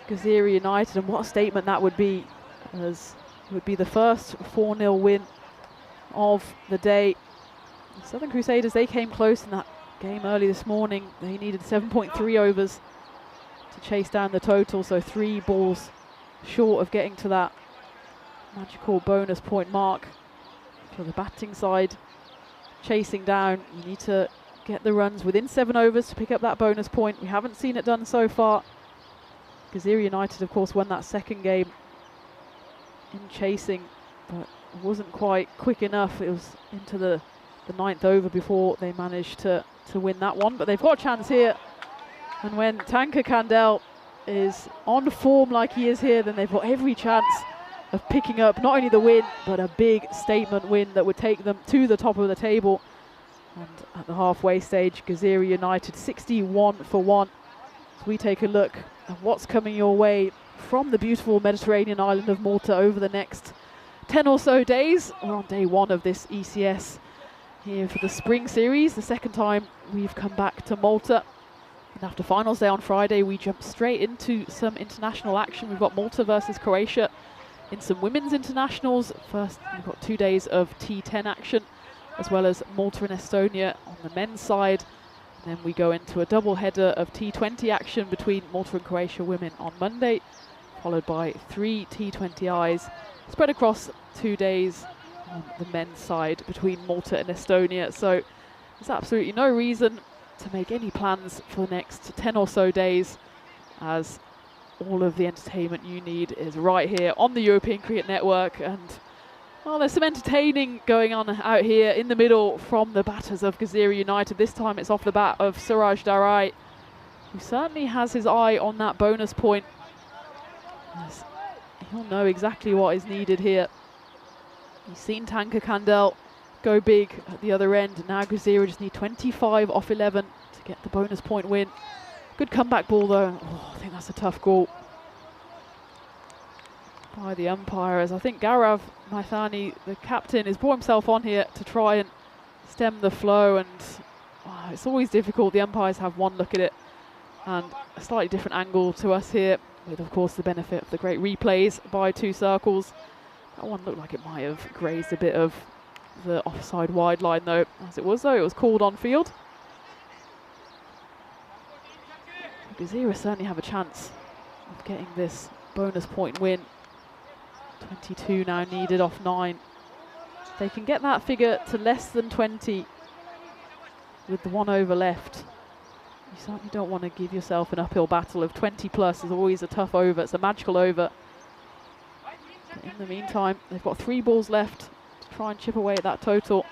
Gaziri United. And what a statement that would be, as it would be the first 4-0 win of the day. The Southern Crusaders, they came close in that game early this morning. They needed 7.3 overs to chase down the total, so 3 balls short of getting to that magical bonus point mark. For the batting side, chasing down, you need to get the runs within 7 overs to pick up that bonus point. We haven't seen it done so far. Gaziri United, of course, won that second game in chasing, but it wasn't quite quick enough. It was into the 9th over before they managed to win that one, but they've got a chance here. And when Tanka Kandel is on form like he is here, then they've got every chance of picking up not only the win, but a big statement win that would take them to the top of the table. And at the halfway stage, Gaziri United 61 for 1. As we take a look at what's coming your way from the beautiful Mediterranean island of Malta over the next 10 or so days. We're on day 1 of this ECS here for the spring series, the second time we've come back to Malta. And after finals day on Friday, we jump straight into some international action. We've got Malta versus Croatia in some women's internationals. First, we've got 2 days of T10 action, as well as Malta and Estonia on the men's side. And then we go into a double header of T20 action between Malta and Croatia women on Monday, followed by 3 T20Is spread across 2 days on the men's side between Malta and Estonia. So there's absolutely no reason to make any plans for the next 10 or so days, as all of the entertainment you need is right here on the European Cricket Network. And well, there's some entertaining going on out here in the middle from the batters of Gezira United. This time it's off the bat of Suraj Darai, who certainly has his eye on that bonus point. Yes, he'll know exactly what is needed here. You've seen Tanka Kandel go big at the other end, and now Gezira just need 25 off 11 to get the bonus point win. Good comeback ball though. Oh, I think that's a tough call by the umpires. I think Gaurav Maithani, the captain, has brought himself on here to try and stem the flow, and it's always difficult. The umpires have one look at it and a slightly different angle to us here, with of course the benefit of the great replays by 2 circles. That one looked like it might have grazed a bit of the offside wide line though. As it was though, it was called on field. Gezira certainly have a chance of getting this bonus point win. 22 now needed off 9. If they can get that figure to less than 20 with the 1 over left, you certainly don't want to give yourself an uphill battle. Of 20 plus is always a tough over. It's a magical over. But in the meantime, they've got 3 balls left to try and chip away at that total.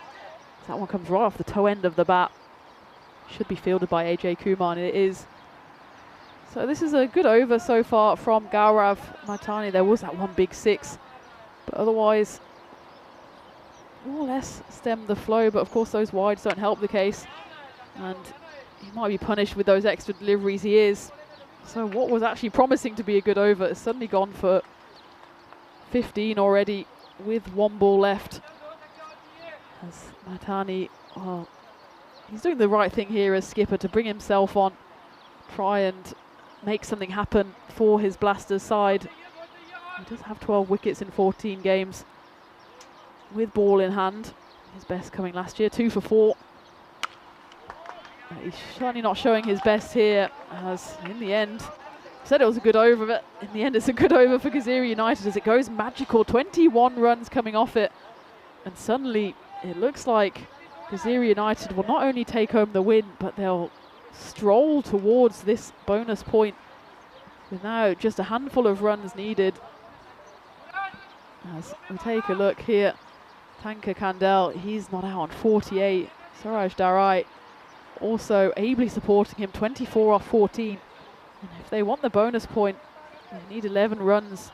That one comes right off the toe end of the bat. Should be fielded by AJ Kumar, and it is. So this is a good over so far from Gaurav Maithani. There was that one big 6, but otherwise more or less stemmed the flow. But of course those wides don't help the case, and he might be punished with those extra deliveries. He is. So what was actually promising to be a good over has suddenly gone for 15 already with 1 ball left. As Maithani, he's doing the right thing here as skipper to bring himself on, try and make something happen for his Blasters side. He does have 12 wickets in 14 games with ball in hand. His best coming last year, 2 for 4. He's certainly not showing his best here, as in the end, I said it was a good over, but in the end it's a good over for Gezira United as it goes magical. 21 runs coming off it, and suddenly it looks like Gezira United will not only take home the win, but they'll stroll towards this bonus point with now just a handful of runs needed. As we take a look here, Tanka Kandel, he's not out on 48. Suraj Darai also ably supporting him, 24 off 14. And if they want the bonus point, they need 11 runs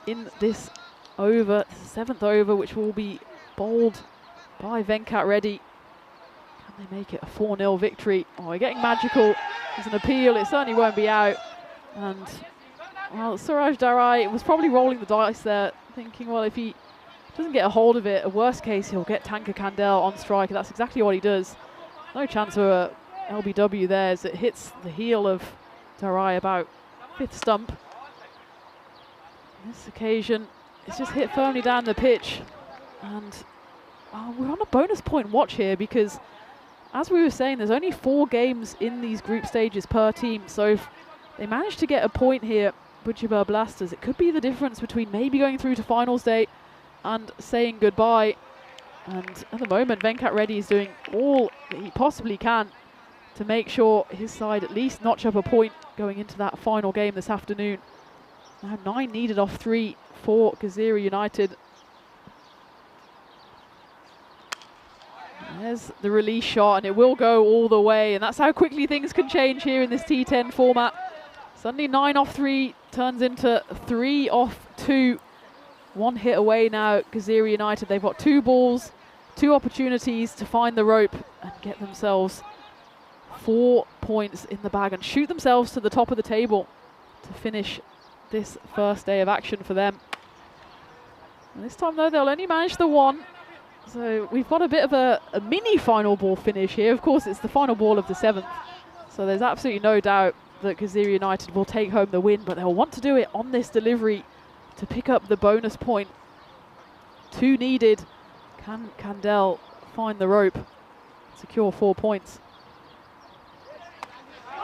in this over, the 7th over, which will be bowled by Venkat Reddy. Can they make it a 4-0 victory? Oh, we're getting magical. There's an appeal, it certainly won't be out. And well, Suraj Darai was probably rolling the dice there, thinking, well, if he doesn't get a hold of it, at worst case he'll get Tanka Kandel on strike. That's exactly what he does. No chance of a LBW there as it hits the heel of Darai about 5th stump. On this occasion, it's just hit firmly down the pitch. And we're on a bonus point watch here because, as we were saying, there's only 4 games in these group stages per team. So if they manage to get a point here, Bujibur Blasters, it could be the difference between maybe going through to finals day and saying goodbye. And at the moment, Venkat Reddy is doing all that he possibly can to make sure his side at least notch up a point going into that final game this afternoon. Now 9 needed off 3 for Gezira United. There's the release shot, and it will go all the way, and that's how quickly things can change here in this T10 format. Suddenly 9 off 3 turns into 3 off 2. 1 hit away now, Gezira United. They've got 2 balls, 2 opportunities to find the rope and get themselves 4 points in the bag and shoot themselves to the top of the table to finish this first day of action for them. And this time though, they'll only manage the 1. So we've got a bit of a mini final ball finish here. Of course, it's the final ball of the 7th. So there's absolutely no doubt that Gezira United will take home the win, but they'll want to do it on this delivery to pick up the bonus point. 2 needed. Can Kandel find the rope, secure 4 points?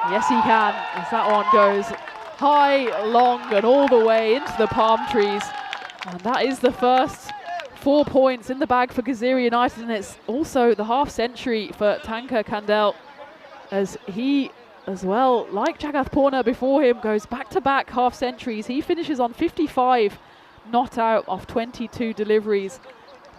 Yes, he can, as that one goes high, long, and all the way into the palm trees. And that is the first 4 points in the bag for Gazira United, and it's also the half century for Tanka Kandel, as he as well, like Jagath Purna before him, goes back-to-back half centuries. He finishes on 55 not out off 22 deliveries.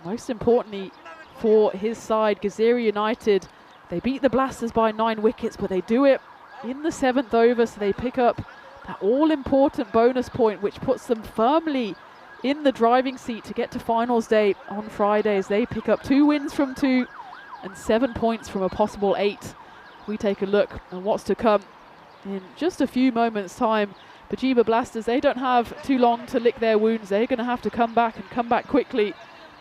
Most importantly for his side, Gazira United, they beat the Blasters by 9 wickets, but they do it in the 7th over, so they pick up that all-important bonus point, which puts them firmly in the driving seat to get to finals day on Friday, as they pick up 2 wins from 2 and 7 points from a possible 8. We take a look at what's to come in just a few moments' time. Pajiba Blasters, they don't have too long to lick their wounds. They're going to have to come back and come back quickly,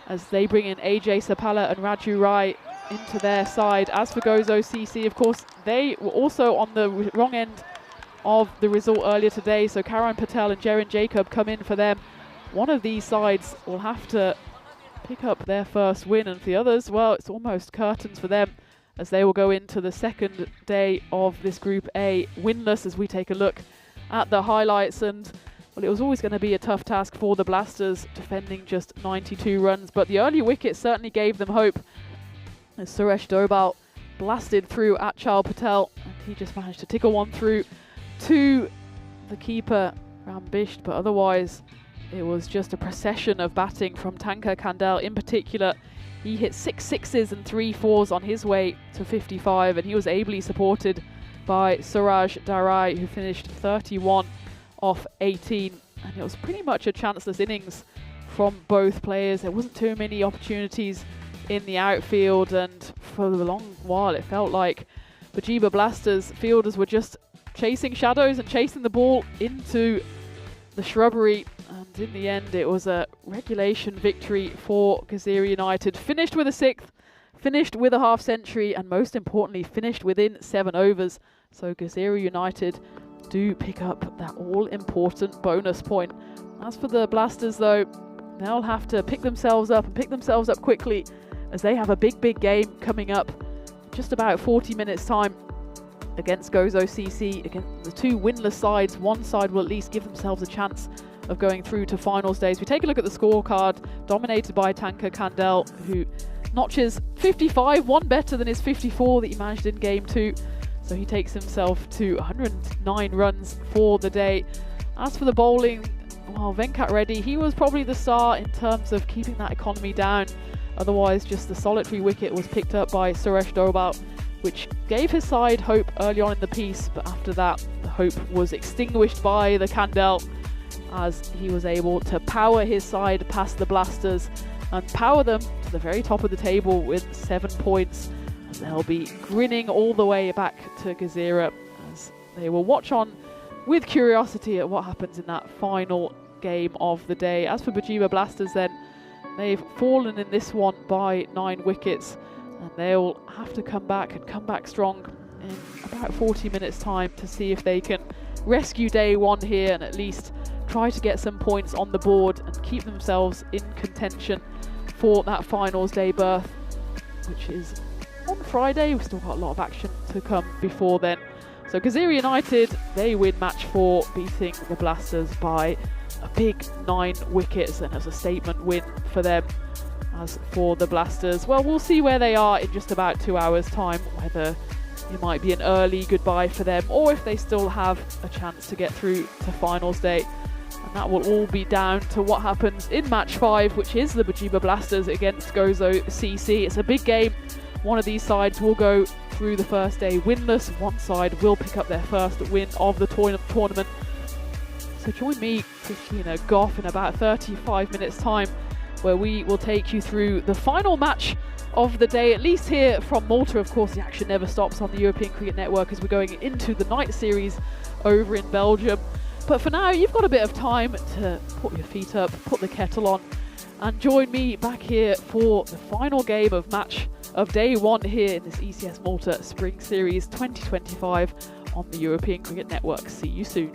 as they bring in AJ Sapala and Raju Rai into their side. As for Gozo CC, of course, they were also on the wrong end of the result earlier today, so Karan Patel and Jaren Jacob come in for them. One of these sides will have to pick up their first win, and for the others, well, it's almost curtains for them, as they will go into the second day of this Group A winless, as we take a look at the highlights. And well, it was always going to be a tough task for the Blasters, defending just 92 runs, but the early wicket certainly gave them hope, as Suresh Dobal blasted through Achal Patel, and he just managed to tickle one through to the keeper, Rambisht, but otherwise it was just a procession of batting from Tanka Kandel. In particular, he hit 6 sixes and 3 fours on his way to 55, and he was ably supported by Suraj Darai, who finished 31 off 18, and it was pretty much a chanceless innings from both players. There wasn't too many opportunities in the outfield, and for a long while it felt like Pajiba Blasters fielders were just chasing shadows and chasing the ball into the shrubbery, and in the end it was a regulation victory for Gazira United. Finished with a 6th, finished with a half century, and most importantly finished within 7 overs. So Gazira United do pick up that all-important bonus point. As for the Blasters though, they'll have to pick themselves up, and pick themselves up quickly, as they have a big game coming up just about 40 minutes time against Gozo CC, against the 2 winless sides. One side will at least give themselves a chance of going through to finals days. We take a look at the scorecard, dominated by Tanka Kandel, who notches 55, one better than his 54 that he managed in game 2. So he takes himself to 109 runs for the day. As for the bowling, well, Venkat Reddy, he was probably the star in terms of keeping that economy down. Otherwise, just the solitary wicket was picked up by Suresh Dobal, which gave his side hope early on in the piece, but after that, the hope was extinguished by the Kandel, as he was able to power his side past the Blasters and power them to the very top of the table with 7 points. And they'll be grinning all the way back to Gazira, as they will watch on with curiosity at what happens in that final game of the day. As for Pajiba Blasters then, they've fallen in this one by 9 wickets, and they'll have to come back and come back strong in about 40 minutes time to see if they can rescue day 1 here and at least try to get some points on the board and keep themselves in contention for that finals day berth, which is on Friday. We've still got a lot of action to come before then. So Gazira United, they win match 4, beating the Blasters by a big 9 wickets, and it's a statement win for them. As for the Blasters, well, we'll see where they are in just about 2 hours time, whether it might be an early goodbye for them or if they still have a chance to get through to finals day. And that will all be down to what happens in match 5, which is the Pajiba Blasters against Gozo CC. It's a big game. One of these sides will go through the first day winless. One side will pick up their first win of the tournament. So join me, Christina Goff, in about 35 minutes time, where we will take you through the final match of the day, at least here from Malta. Of course, the action never stops on the European Cricket Network as we're going into the night series over in Belgium. But for now, you've got a bit of time to put your feet up, put the kettle on, and join me back here for the final game of match of day 1 here in this ECS Malta Spring Series 2025 on the European Cricket Network. See you soon.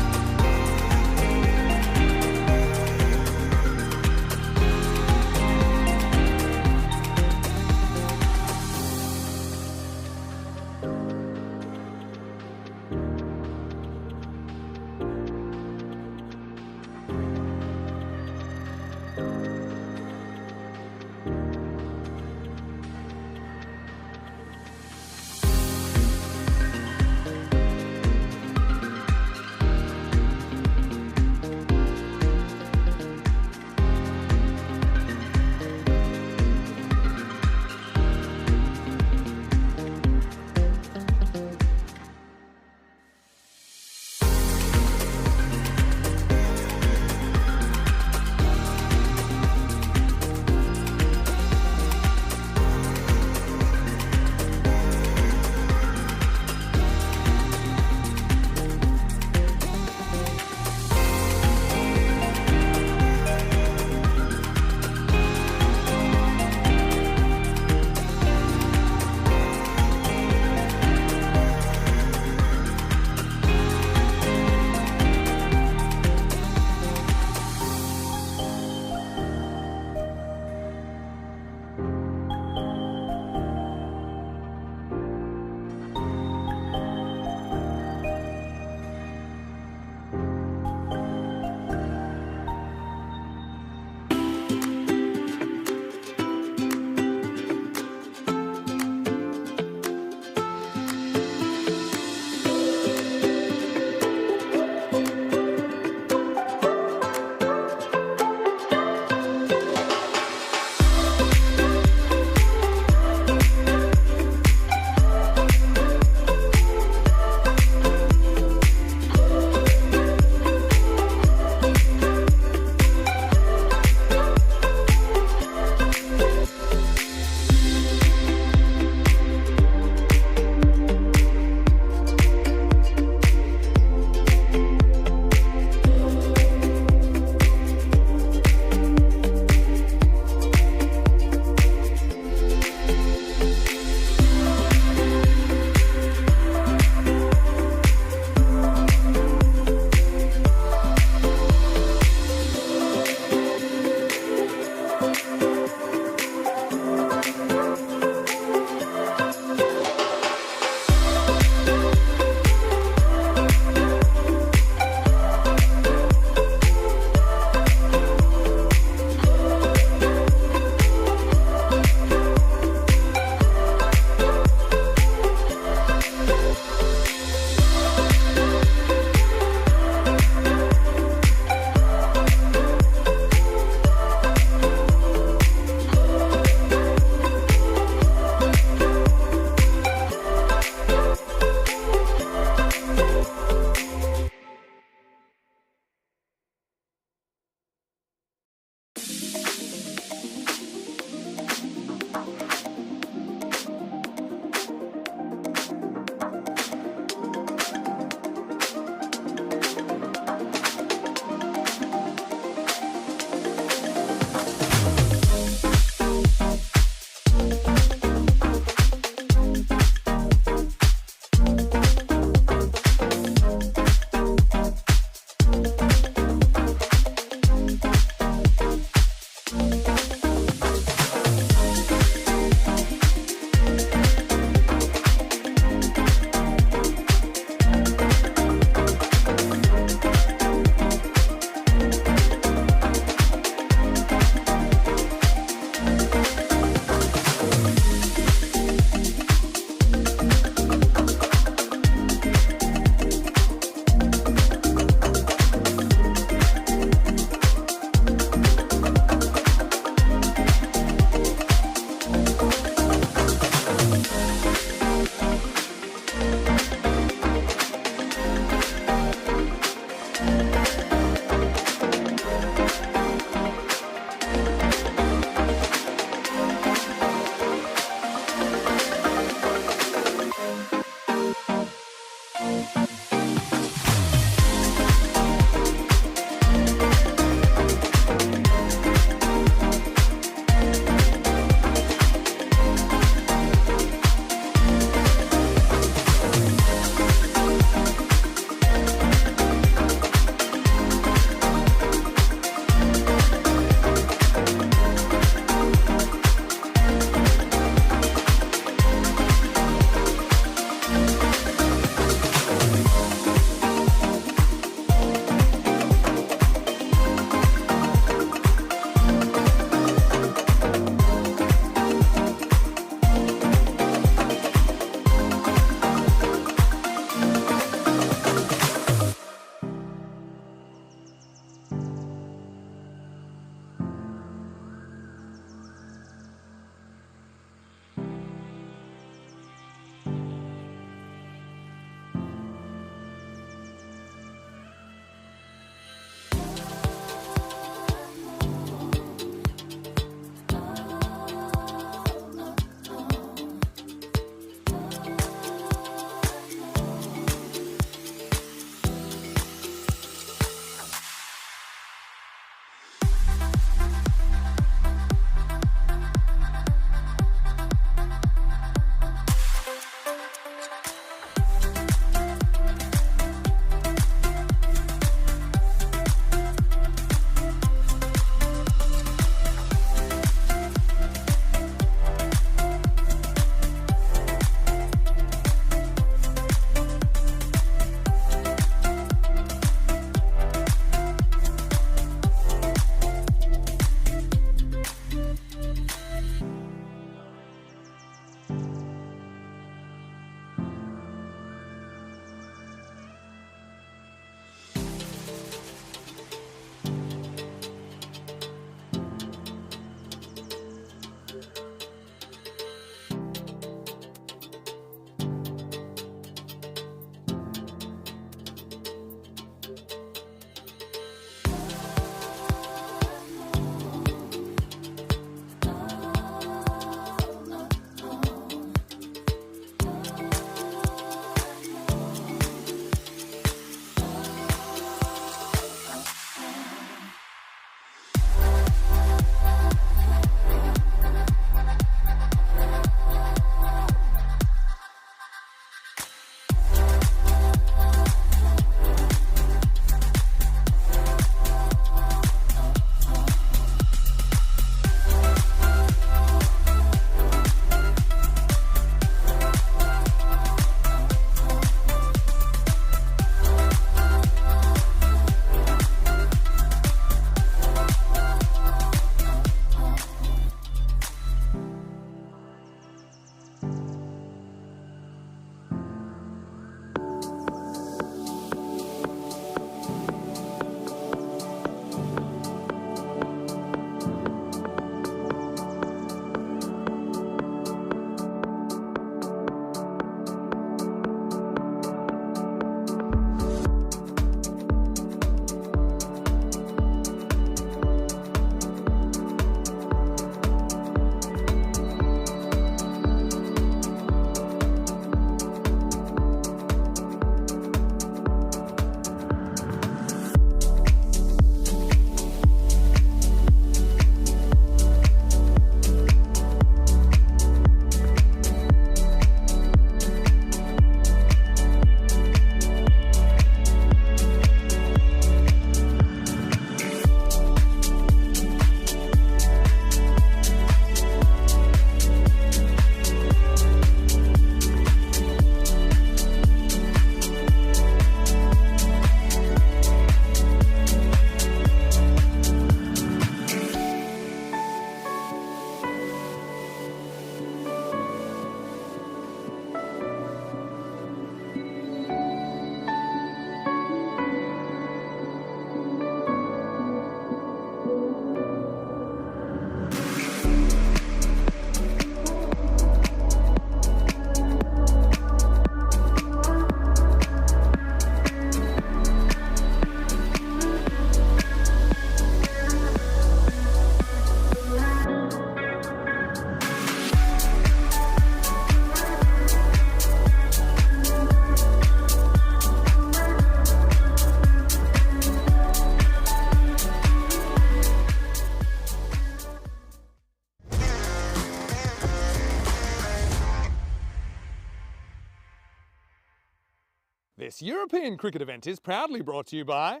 This European cricket event is proudly brought to you by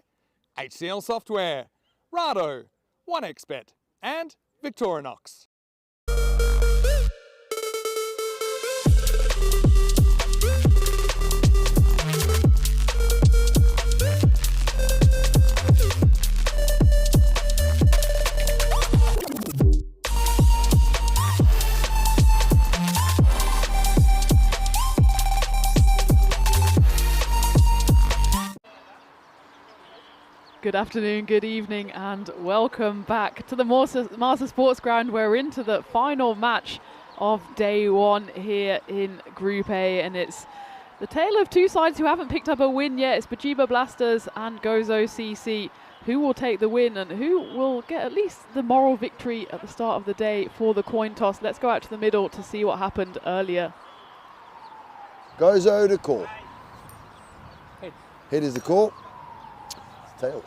HCL Software, Rado, 1xBet and Victorinox. Good afternoon, good evening, and welcome back to the Malta Sports Ground. We're into the final match of day one here in Group A, and it's the tale of two sides who haven't picked up a win yet. It's Bajiba Blasters and Gozo CC. Who will take the win and who will get at least the moral victory at the start of the day for the coin toss? Let's go out to the middle to see what happened earlier. Gozo to call. Head. Head is the call. Tails.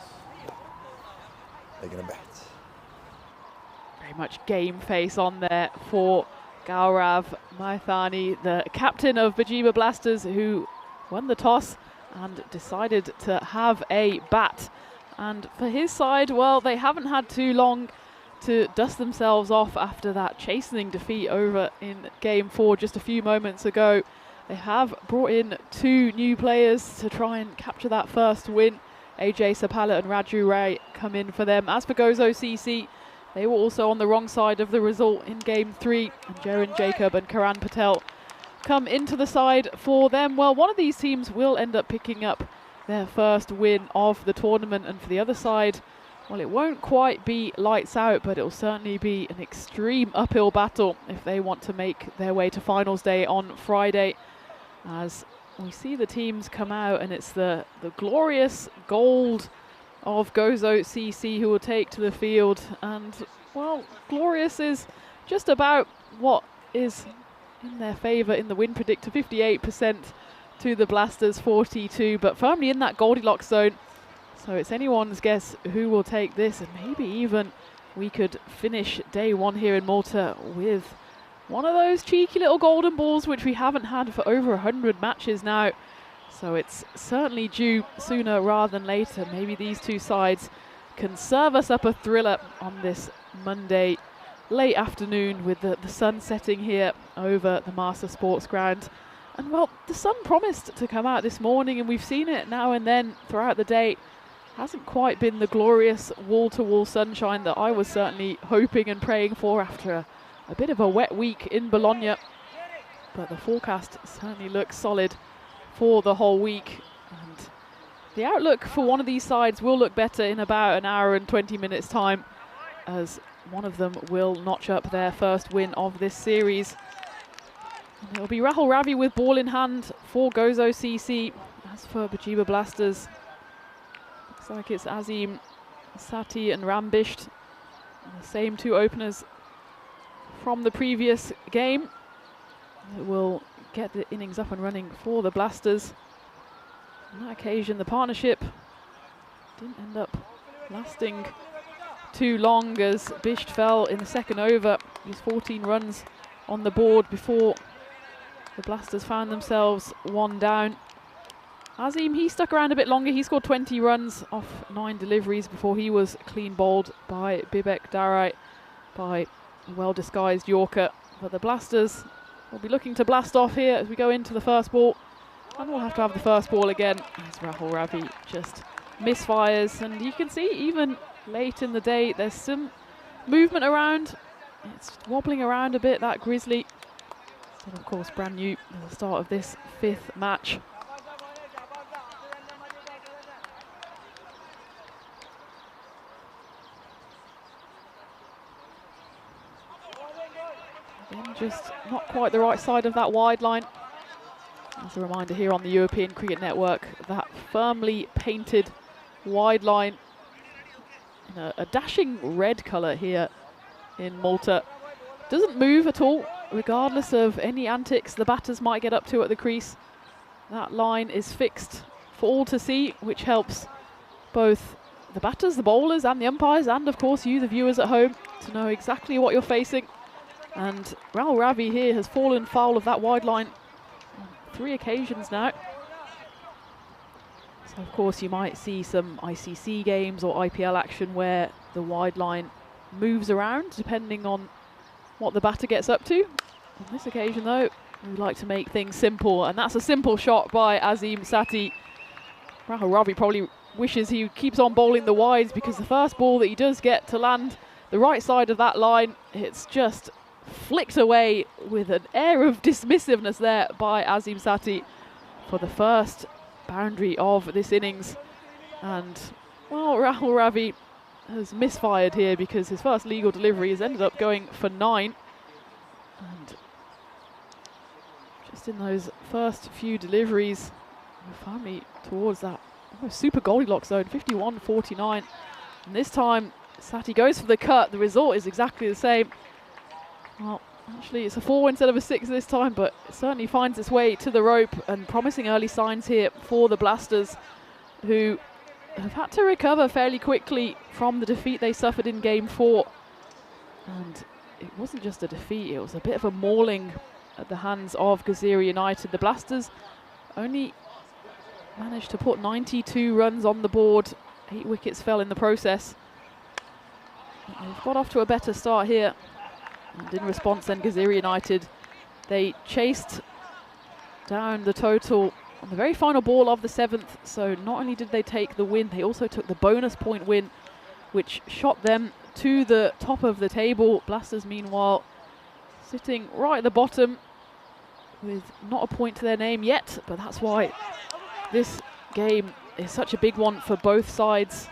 They're going to bat. Very much game face on there for Gaurav Maithani, the captain of Bajiba Blasters, who won the toss and decided to have a bat. And for his side, well, they haven't had too long to dust themselves off after that chastening defeat over in Game 4 just a few moments ago. They have brought in two new players to try and capture that first win. AJ Sapala and Raju Ray come in for them. As for Gozo CC, they were also on the wrong side of the result in Game 3. And Jaren Jacob and Karan Patel come into the side for them. Well, one of these teams will end up picking up their first win of the tournament. And for the other side, well, it won't quite be lights out, but it'll certainly be an extreme uphill battle if they want to make their way to finals day on Friday. As we see the teams come out, and it's the glorious gold of Gozo CC who will take to the field. And, well, glorious is just about what is in their favour in the win predictor, 58% to the Blasters, 42, but firmly in that Goldilocks zone. So it's anyone's guess who will take this, and maybe even we could finish day one here in Malta with one of those cheeky little golden balls which we haven't had for over 100 matches now. So it's certainly due sooner rather than later. Maybe these two sides can serve us up a thriller on this Monday late afternoon with the sun setting here over the Malta Sports Ground. And, well, the sun promised to come out this morning, and we've seen it now and then throughout the day. Hasn't quite been the glorious wall-to-wall sunshine that I was certainly hoping and praying for after a bit of a wet week in Bologna, but the forecast certainly looks solid for the whole week. And the outlook for one of these sides will look better in about an hour and 20 minutes time, as one of them will notch up their first win of this series. And it'll be Rahul Ravi with ball in hand for Gozo CC. As for Bajiba Blasters, looks like it's Azim Sati and Rambisht, the same two openers from the previous game. It will get the innings up and running for the Blasters. On that occasion, the partnership didn't end up lasting too long, as Bisht fell in the second over. He was 14 runs on the board before the Blasters found themselves one down. Azim, he stuck around a bit longer. He scored 20 runs off 9 deliveries before he was clean bowled by Bibek Darai by well-disguised Yorker. But the Blasters will be looking to blast off here as we go into the first ball, and we'll have to have the first ball again as Rahul Ravi just misfires. And you can see even late in the day there's some movement around. It's wobbling around a bit, that Grizzly. Still, of course, brand new at the start of this 5th match. Just not quite the right side of that wide line. As a reminder here on the European Cricket Network, that firmly painted wide line in a dashing red colour here in Malta. Doesn't move at all, regardless of any antics the batters might get up to at the crease. That line is fixed for all to see, which helps both the batters, the bowlers and the umpires, and of course you, the viewers at home, to know exactly what you're facing. And Rahul Ravi here has fallen foul of that wide line on 3 occasions now. So of course you might see some ICC games or IPL action where the wide line moves around depending on what the batter gets up to. On this occasion though, we like to make things simple, and that's a simple shot by Azim Sati. Rahul Ravi probably wishes he keeps on bowling the wides, because the first ball that he does get to land the right side of that line, it's just flicked away with an air of dismissiveness there by Azim Sati for the first boundary of this innings. And well, Rahul Ravi has misfired here because his first legal delivery has ended up going for 9. And just in those first few deliveries, we found me towards that almost super Goldilocks zone, 51-49. And this time, Sati goes for the cut. The result is exactly the same. Well, actually, it's a 4 instead of a 6 this time, but it certainly finds its way to the rope, and promising early signs here for the Blasters, who have had to recover fairly quickly from the defeat they suffered in Game 4. And it wasn't just a defeat, it was a bit of a mauling at the hands of Gazira United. The Blasters only managed to put 92 runs on the board. 8 wickets fell in the process. They've got off to a better start here. And in response then, Gazira United, they chased down the total on the very final ball of the 7th. So not only did they take the win, they also took the bonus point win, which shot them to the top of the table. Blasters, meanwhile, sitting right at the bottom with not a point to their name yet, but that's why this game is such a big one for both sides.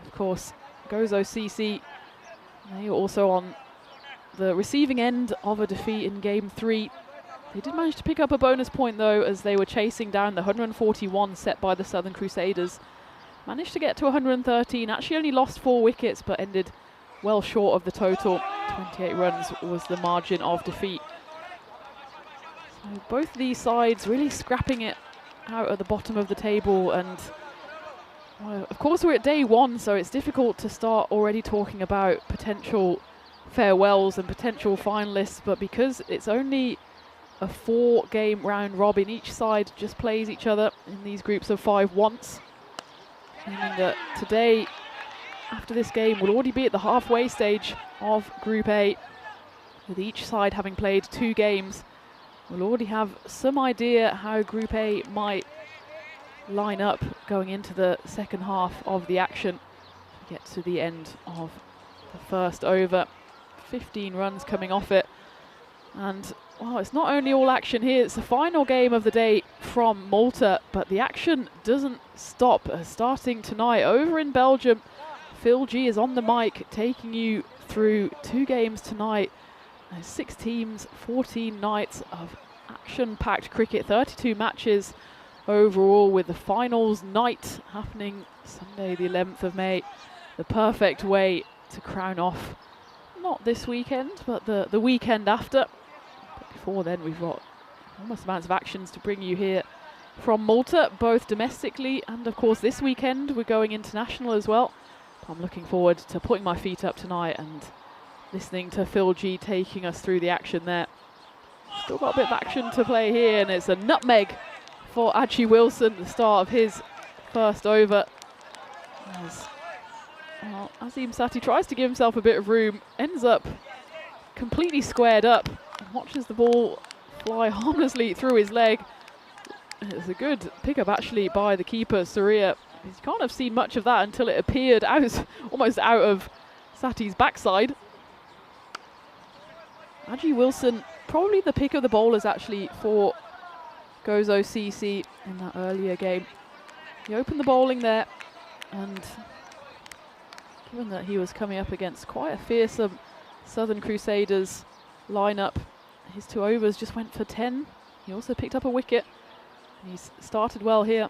Of course, Gozo CC, they were also on the receiving end of a defeat in Game 3. They did manage to pick up a bonus point though, as they were chasing down the 141 set by the Southern Crusaders. Managed to get to 113, actually only lost 4 wickets, but ended well short of the total. 28 runs was the margin of defeat. So both these sides really scrapping it out at the bottom of the table, and well, of course we're at day 1, so it's difficult to start already talking about potential farewells and potential finalists, but because it's only a 4-game round robin, each side just plays each other in these groups of 5 once, meaning that today, after this game, we'll already be at the halfway stage of Group A, with each side having played 2 games. We'll already have some idea how Group A might line up going into the second half of the action. We get to the end of the first over, 15 runs coming off it, and well, it's not only all action here, it's the final game of the day from Malta, but the action doesn't stop. Starting tonight over in Belgium, Phil G is on the mic taking you through 2 games tonight. 6 teams, 14 nights of action-packed cricket, 32 matches overall, with the finals night happening Sunday the 11th of May. The perfect way to crown off, not this weekend, but the weekend after. But before then, we've got enormous amounts of actions to bring you here from Malta, both domestically and of course this weekend we're going international as well. I'm looking forward to putting my feet up tonight and listening to Phil G taking us through the action there. Still got a bit of action to play here, and it's a nutmeg for Aji Wilson, the start of his first over. As Azim Sati tries to give himself a bit of room, ends up completely squared up and watches the ball fly harmlessly through his leg. It's a good pickup actually by the keeper, Surya. You can't have seen much of that until it appeared out, almost out of Sati's backside. Aji Wilson, probably the pick of the bowlers actually for Gozo CC in that earlier game. He opened the bowling there, and given that he was coming up against quite a fearsome Southern Crusaders lineup, his 2 overs just went for 10. He also picked up a wicket. He's started well here.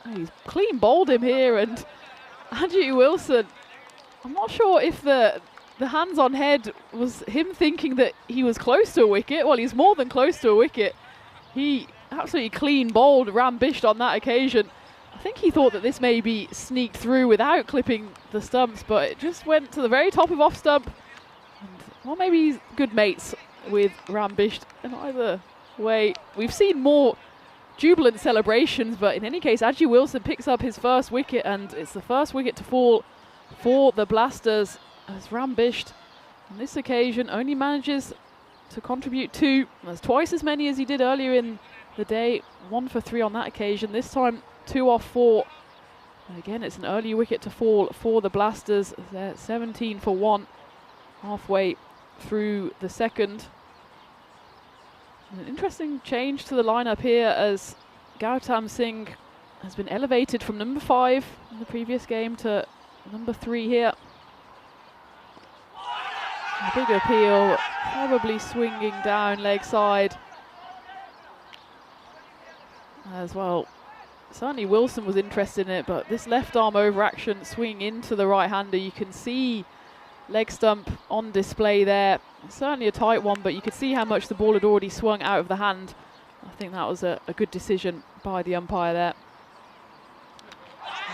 And he's clean bowled him here, and Aji Wilson, I'm not sure if the hands on head was him thinking that he was close to a wicket. Well, he's more than close to a wicket. He absolutely clean bowled Rambished on that occasion. I think he thought that this maybe sneaked through without clipping the stumps, but it just went to the very top of off stump. And, well, maybe he's good mates with Rambished. And either way, we've seen more jubilant celebrations, but in any case, Adji Wilson picks up his first wicket, and it's the first wicket to fall for the Blasters, as Rambisht on this occasion only manages to contribute 2. That's twice as many as he did earlier in the day. 1 for 3 on that occasion. This time 2 off 4. And again, it's an early wicket to fall for the Blasters. They're 17 for 1 halfway through the second. And an interesting change to the lineup here, as Gautam Singh has been elevated from number 5 in the previous game to number 3 here. A big appeal, probably swinging down leg side as well. Certainly Wilson was interested in it, but this left arm over action swinging into the right-hander, you can see leg stump on display there. Certainly a tight one, but you could see how much the ball had already swung out of the hand. I think that was a good decision by the umpire there.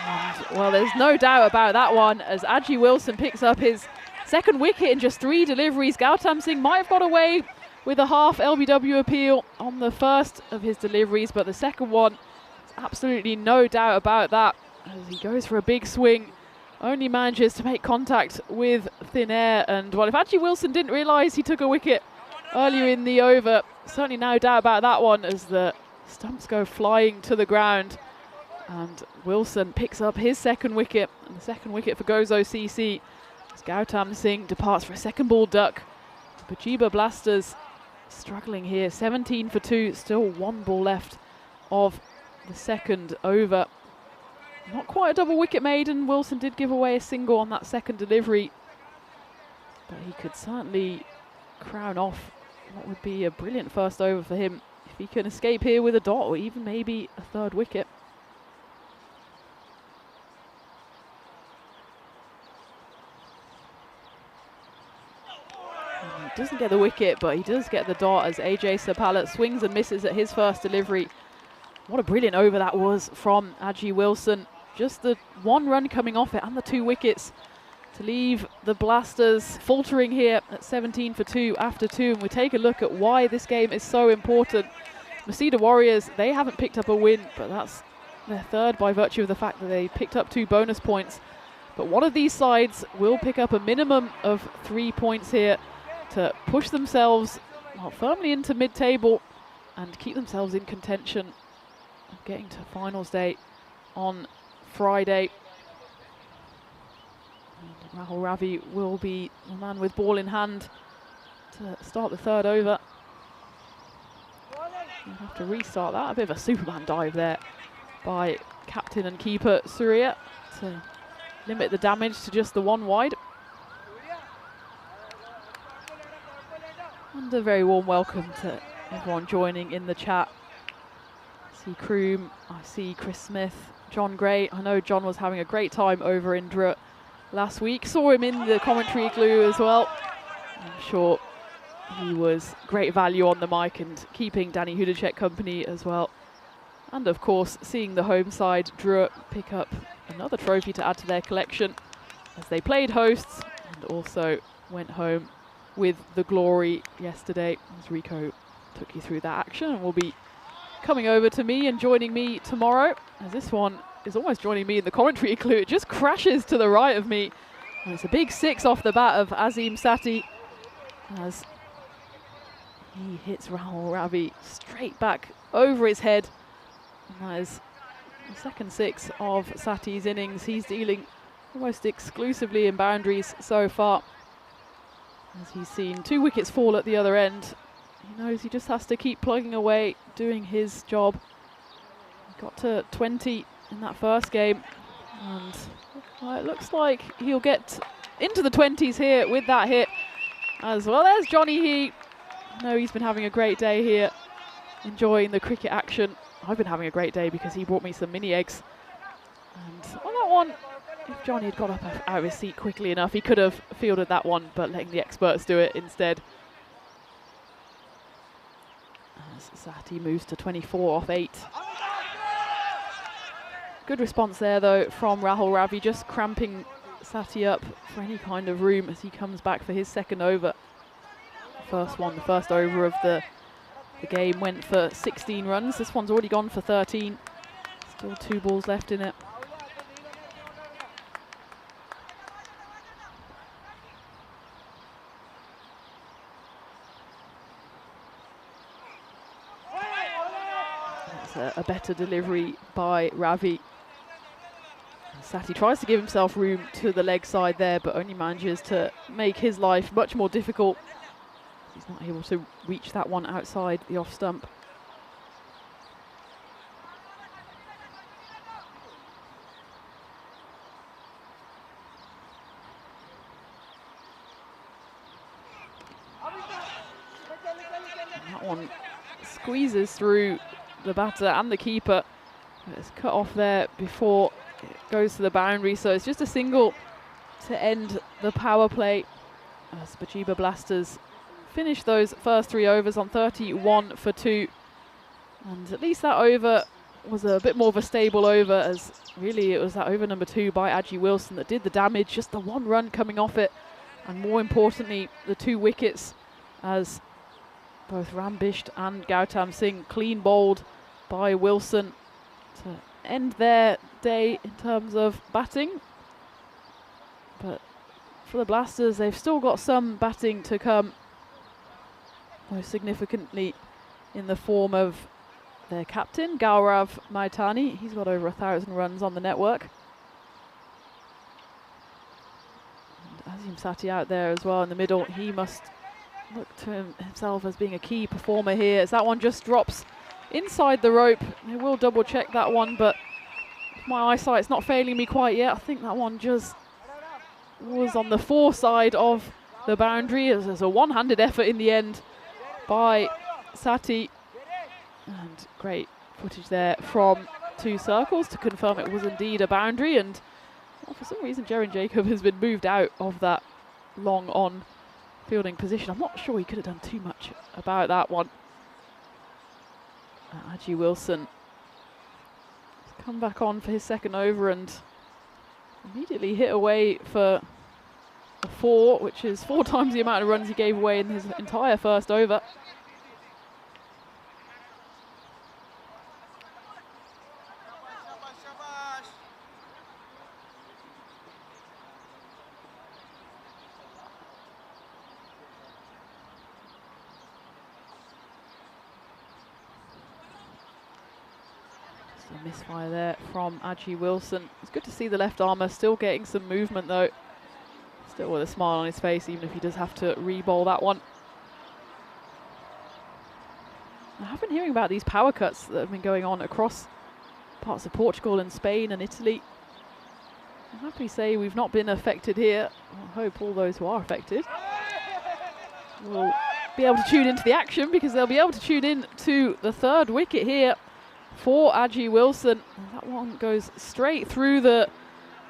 And, well, there's no doubt about that one, as Adji Wilson picks up his second wicket in just 3 deliveries. Gautam Singh might have got away with a half LBW appeal on the first of his deliveries, but the second one, absolutely no doubt about that, as he goes for a big swing, only manages to make contact with thin air. And well, if Adji Wilson didn't realise he took a wicket earlier in the over, certainly no doubt about that one, as the stumps go flying to the ground. And Wilson picks up his second wicket, and the second wicket for Gozo CC, as Gautam Singh departs for a second ball duck. The Bajiba Blasters struggling here, 17 for 2, still 1 ball left of the second over. Not quite a double wicket made, and Wilson did give away a single on that second delivery, but he could certainly crown off what would be a brilliant first over for him if he can escape here with a dot, or even maybe a third wicket. And he doesn't get the wicket, but he does get the dot, as AJ Sapalat swings and misses at his first delivery. What a brilliant over that was from Adji Wilson. Just the 1 run coming off it and the 2 wickets to leave the Blasters faltering here at 17 for 2 after 2. And we take a look at why this game is so important. Masida Warriors, they haven't picked up a win, but that's their third by virtue of the fact that they picked up 2 bonus points. But one of these sides will pick up a minimum of 3 points here to push themselves firmly into mid-table and keep themselves in contention of getting to finals day on Friday. And Rahul Ravi will be the man with ball in hand to start the third over. We'll have to restart that. A bit of a Superman dive there by captain and keeper Surya to limit the damage to just the 1 wide. And a very warm welcome to everyone joining in the chat. I see Kroom, I see Chris Smith, John Gray. I know John was having a great time over in Drut last week. Saw him in the commentary glue as well. I'm sure he was great value on the mic and keeping Danny Hudacek company as well. And of course, seeing the home side Drut pick up another trophy to add to their collection, as they played hosts and also went home with the glory yesterday, as Rico took you through that action, and will be coming over to me and joining me tomorrow, as this one is almost joining me in the commentary clue. It just crashes to the right of me, and it's a big 6 off the bat of Azim Sati, as he hits Rahul Ravi straight back over his head. And that is the second 6 of Sati's innings. He's dealing almost exclusively in boundaries so far, as he's seen 2 wickets fall at the other end. He knows he just has to keep plugging away, doing his job. He got to 20 in that first game, and well, it looks like he'll get into the 20s here with that hit as well. There's Johnny He. I know he's been having a great day here, enjoying the cricket action. I've been having a great day because he brought me some mini eggs. And on that one, if Johnny had got up out of his seat quickly enough, he could have fielded that one, but letting the experts do it instead. As Sati moves to 24 off 8. Good response there though from Rahul Ravi, just cramping Sati up for any kind of room as he comes back for his second over. The first over of the The game went for 16 runs. This one's already gone for 13. Still 2 balls left in it. That's a better delivery by Ravi. Sati tries to give himself room to the leg side there, but only manages to make his life much more difficult. He's not able to reach that one outside the off stump. And that one squeezes through the batter and the keeper. It's cut off there before it goes to the boundary, so it's just a single to end the power play as Bajiba Blasters finish those first 3 overs on 31 for 2. And at least that over was a bit more of a stable over, as really it was that over number 2 by Aji Wilson that did the damage, just the 1 run coming off it, and more importantly the 2 wickets, as both Rambisht and Gautam Singh clean bowled by Wilson to end their day in terms of batting. But for the Blasters, they've still got some batting to come, most significantly in the form of their captain, Gaurav Maitani. He's got over 1,000 runs on the network. And Azim Sati out there as well in the middle. He must look to himself as being a key performer here, as that one just drops inside the rope. They will double check that one, but my eyesight's not failing me quite yet. I think that one just was on the 4 side of the boundary. There's a one-handed effort in the end by Sati, and great footage there from 2 circles to confirm it was indeed a boundary. And well, for some reason Jaren Jacob has been moved out of that long on fielding position. I'm not sure he could have done too much about that one. Aji Wilson has come back on for his second over and immediately hit away for a 4, which is 4 times the amount of runs he gave away in his entire first over. A misfire there from Aji Wilson. It's good to see the left armour still getting some movement though. Still with a smile on his face, even if he does have to re-bowl that one. I have been hearing about these power cuts that have been going on across parts of Portugal and Spain and Italy. I'm happy to say we've not been affected here. I hope all those who are affected will be able to tune into the action, because they'll be able to tune in to the 3rd wicket here for Aji Wilson. That one goes straight through the,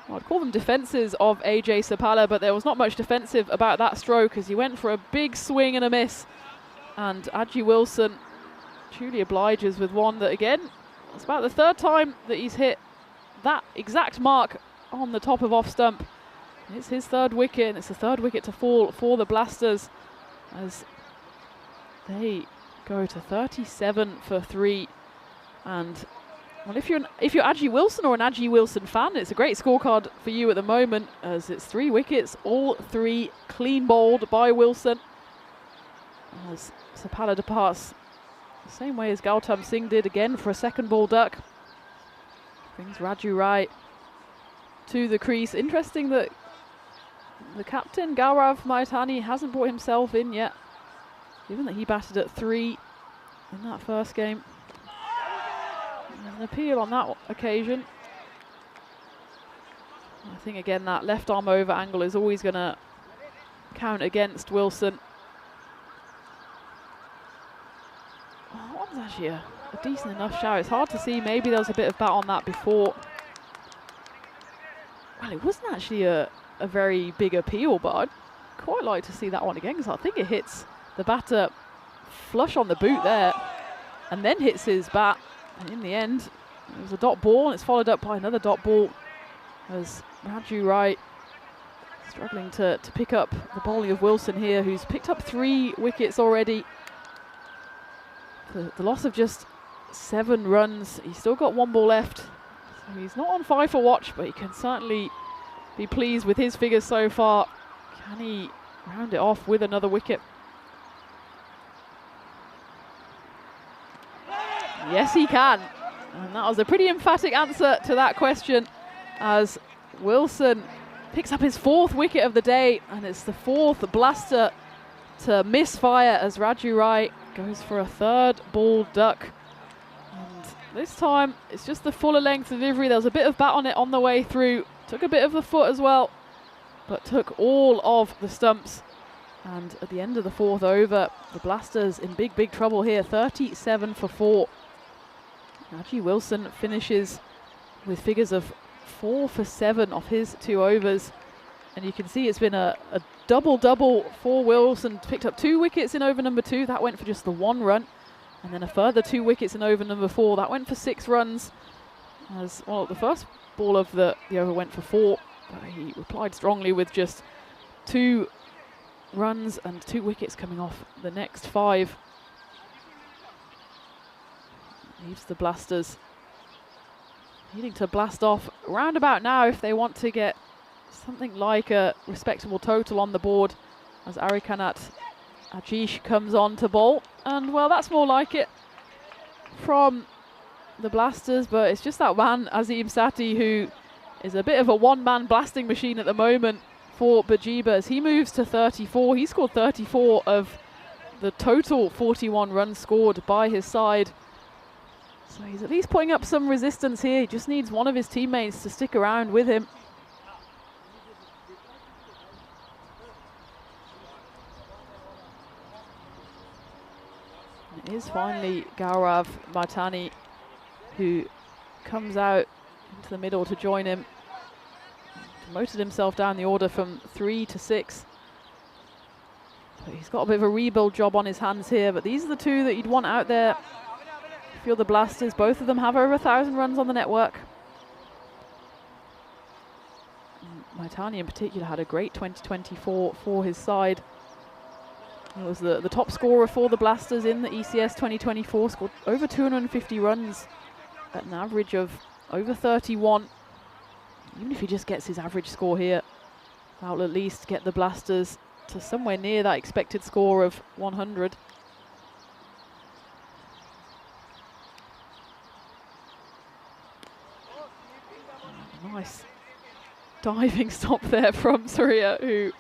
well, I'd call them defences of AJ Sapala, but there was not much defensive about that stroke as he went for a big swing and a miss. And Aji Wilson truly obliges with one that, again, it's about the 3rd time that he's hit that exact mark on the top of off stump. It's his 3rd wicket, and it's the 3rd wicket to fall for the Blasters as they go to 37 for 3. And well, if you're Aji Wilson or an Aji Wilson fan, it's a great scorecard for you at the moment, as it's 3 wickets, all 3 clean bowled by Wilson. As Sapala departs the same way as Gautam Singh did, again for a 2nd ball duck. Brings Raju Rai to the crease. Interesting that the captain, Gaurav Maitani, hasn't brought himself in yet, given that he batted at 3 in that first game. An appeal on that occasion. I think again that left arm over angle is always going to count against Wilson. Oh, that was actually a decent enough shout. It's hard to see, maybe there was a bit of bat on that before. Well, it wasn't actually a very big appeal, but I'd quite like to see that one again, because I think it hits the batter flush on the boot there and then hits his bat. And in the end, it was a dot ball, and it's followed up by another dot ball as Raju Rai struggling to pick up the bowling of Wilson here, who's picked up 3 wickets already The loss of just 7 runs. He's still got 1 ball left. So he's not on 5 for watch, but he can certainly be pleased with his figures so far. Can he round it off with another wicket? Yes, he can. And that was a pretty emphatic answer to that question, as Wilson picks up his 4th wicket of the day, and it's the 4th blaster to misfire as Raju Rai goes for a 3rd ball duck. And this time it's just the fuller length delivery. There was a bit of bat on it on the way through, took a bit of the foot as well, but took all of the stumps. And at the end of the 4th over, the Blasters in big trouble here, 37 for 4. Raju Wilson finishes with figures of 4 for 7 off his 2 overs. And you can see it's been a double for Wilson. Picked up 2 wickets in over number 2. That went for just the 1 run. And then a further 2 wickets in over number 4. That went for 6 runs. As well, the first ball of the over went for 4. But he replied strongly with just 2 runs and 2 wickets coming off the next 5. Leaves the Blasters needing to blast off round about now if they want to get something like a respectable total on the board, as Arikanat Ajish comes on to bowl. And well, that's more like it from the Blasters, but it's just that man Azim Sati who is a bit of a one-man blasting machine at the moment for Bajiba as he moves to 34. He scored 34 of the total 41 runs scored by his side. So he's at least putting up some resistance here. He just needs one of his teammates to stick around with him. It is finally Gaurav Maitani who comes out into the middle to join him. Promoted himself down the order from 3 to 6. So he's got a bit of a rebuild job on his hands here, but these are the 2 that you'd want out there. I feel the Blasters, both of them have over 1,000 runs on the network. Maitani in particular had a great 2024 for his side. He was the top scorer for the Blasters in the ECS 2024, scored over 250 runs at an average of over 31. Even if he just gets his average score here, that'll at least get the Blasters to somewhere near that expected score of 100. Nice diving stop there from Surya, who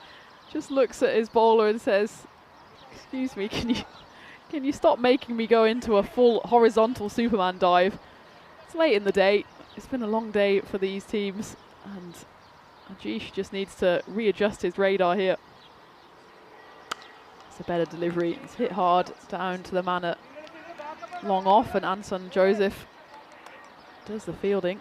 just looks at his bowler and says, "Excuse me, can you stop making me go into a full horizontal Superman dive?" It's late in the day. It's been a long day for these teams, and Ajish just needs to readjust his radar here. It's a better delivery. It's hit hard down to the man at long off, and Anson Joseph does the fielding.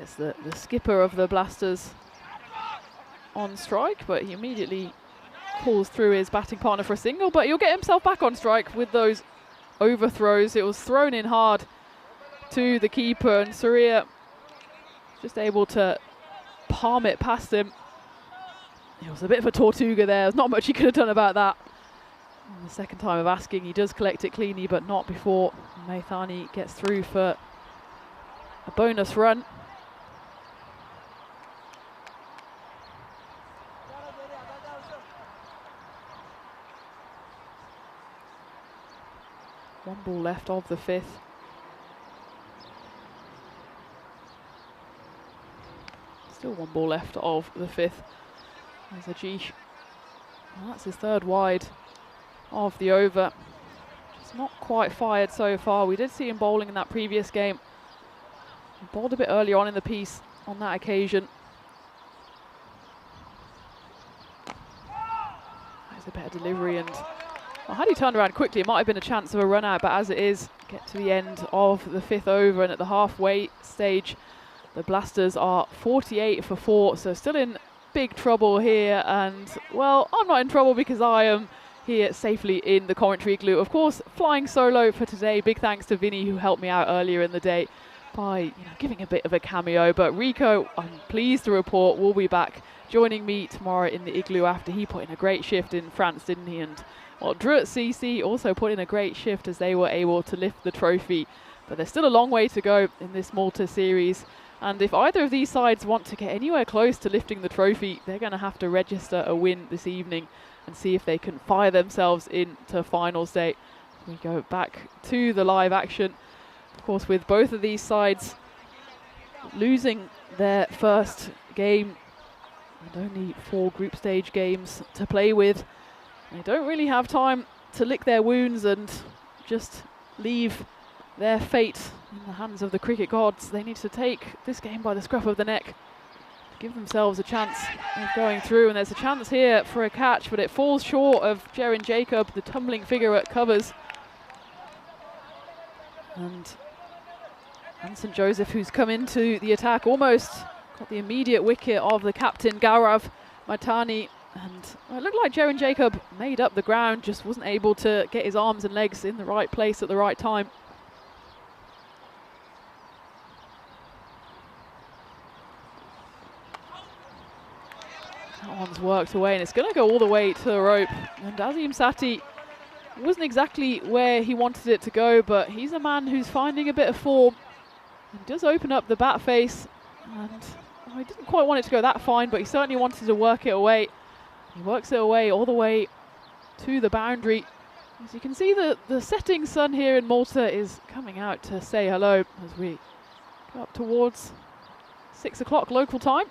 It's the skipper of the Blasters on strike, but he immediately calls through his batting partner for a single, but he'll get himself back on strike with those overthrows. It was thrown in hard to the keeper, and Surya just able to palm it past him. It was a bit of a Tortuga there. There's not much he could have done about that. And the second time of asking, he does collect it cleanly, but not before Maithani gets through for a bonus run. One ball left of the 5th. Still 1 ball left of the 5th. There's Ajish. Well, that's his 3rd wide of the over. Just not quite fired so far. We did see him bowling in that previous game. He bowled a bit earlier on in the piece on that occasion. There's a better delivery, and well, had he turned around quickly, it might have been a chance of a run out, but as it is, get to the end of the 5th over, and at the halfway stage, the Blasters are 48 for 4, so still in big trouble here. And well, I'm not in trouble because I am here safely in the commentary igloo. Of course, flying solo for today. Big thanks to Vinny, who helped me out earlier in the day. by giving a bit of a cameo. But Rico, I'm pleased to report, will be back joining me tomorrow in the Igloo after he put in a great shift in France, didn't he? And well, Drew at CC also put in a great shift as they were able to lift the trophy. But there's still a long way to go in this Malta series. And if either of these sides want to get anywhere close to lifting the trophy, they're going to have to register a win this evening and see if they can fire themselves into finals day. We go back to the live action. Of course, with both of these sides losing their first game and only 4 group stage games to play with, they don't really have time to lick their wounds and just leave their fate in the hands of the cricket gods. They need to take this game by the scruff of the neck, give themselves a chance of going through. And there's a chance here for a catch, but it falls short of Jerin Jacob, the tumbling figure at covers. And Hanson Joseph, who's come into the attack, almost got the immediate wicket of the captain, Gaurav Maitani. And it looked like Jerin Jacob made up the ground, just wasn't able to get his arms and legs in the right place at the right time. That one's worked away, and it's going to go all the way to the rope. And Azim Sati wasn't exactly where he wanted it to go, but he's a man who's finding a bit of form and does open up the bat face. And he didn't quite want it to go that fine, but he certainly wanted to work it away. He works it away all the way to the boundary. As you can see, the setting sun here in Malta is coming out to say hello as we go up towards 6 o'clock local time.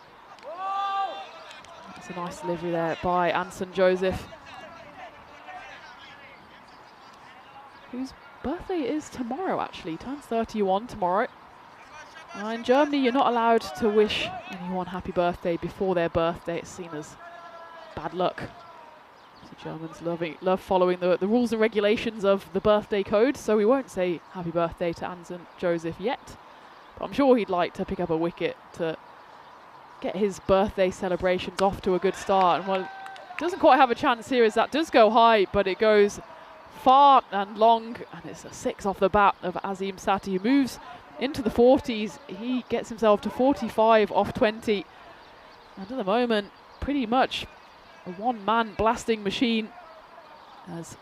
That's a nice delivery there by Anson Joseph, whose birthday is tomorrow actually, turns 31 tomorrow. In Germany, you're not allowed to wish anyone happy birthday before their birthday. It's seen as bad luck. So Germans love following the rules and regulations of the birthday code, so we won't say happy birthday to Anson Joseph yet. But I'm sure he'd like to pick up a wicket to get his birthday celebrations off to a good start. And well, doesn't quite have a chance here as that does go high, but it goes far and long, and it's a 6 off the bat of Azim Sati, who moves into the 40s. He gets himself to 45 off 20. And at the moment, pretty much a one-man blasting machine, as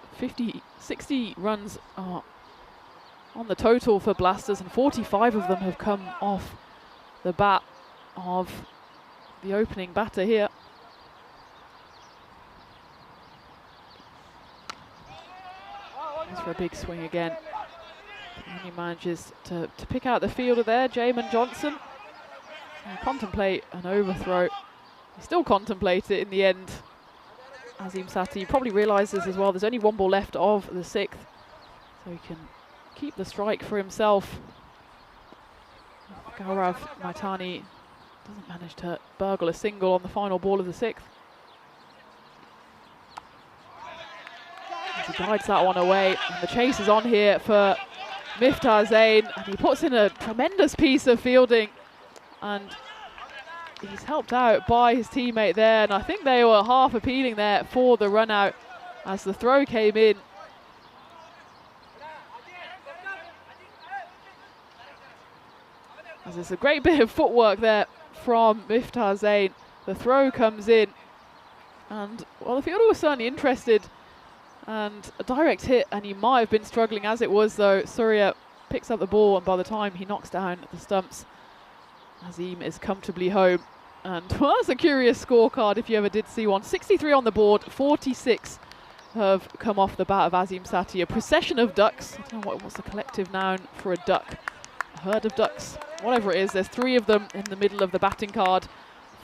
60 runs are on the total for blasters, and 45 of them have come off the bat of the opening batter here. Goes for a big swing again. And he manages to pick out the fielder there, Jamin Johnson. And contemplate an overthrow. He still contemplates it in the end. Azim Sati probably realises as well there's only 1 ball left of the 6th, so he can keep the strike for himself. Gaurav Maitani doesn't manage to burgle a single on the final ball of the 6th. As he guides that one away, and the chase is on here for Miftah Zain, and he puts in a tremendous piece of fielding, and he's helped out by his teammate there, and I think they were half appealing there for the run out as the throw came in. As there's a great bit of footwork there from Miftah Zain. The throw comes in, and well, the fielder was certainly interested, and a direct hit, and he might have been struggling as it was, though. Surya picks up the ball, and by the time he knocks down the stumps, Azim is comfortably home. And well, that's a curious scorecard if you ever did see one. 63 on the board, 46 have come off the bat of Azim Sati. A procession of ducks. I don't know what's the collective noun for a duck. A herd of ducks, whatever it is. There's 3 of them in the middle of the batting card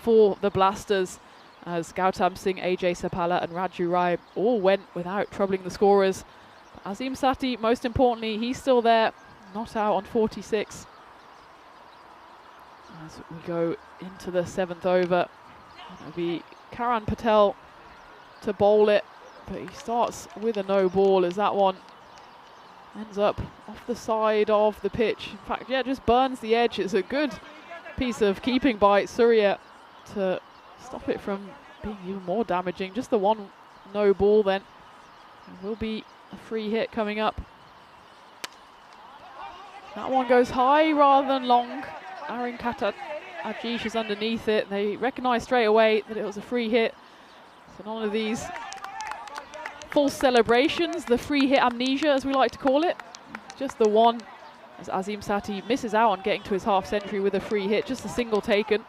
for the Blasters, as Gautam Singh, AJ Sapala and Raju Rai all went without troubling the scorers. But Azim Sati, most importantly, he's still there, not out on 46. As we go into the 7th over, it'll be Karan Patel to bowl it, but he starts with a no ball as that one ends up off the side of the pitch. In fact, yeah, just burns the edge. It's a good piece of keeping by Surya to stop it from being even more damaging. Just the one no ball then. There will be a free hit coming up. That one goes high rather than long. Aaron Kata Ajish is underneath it. They recognise straight away that it was a free hit. So none of these false celebrations, the free hit amnesia as we like to call it. Just the one, as Azim Sati misses out on getting to his half century with a free hit, just a single taken.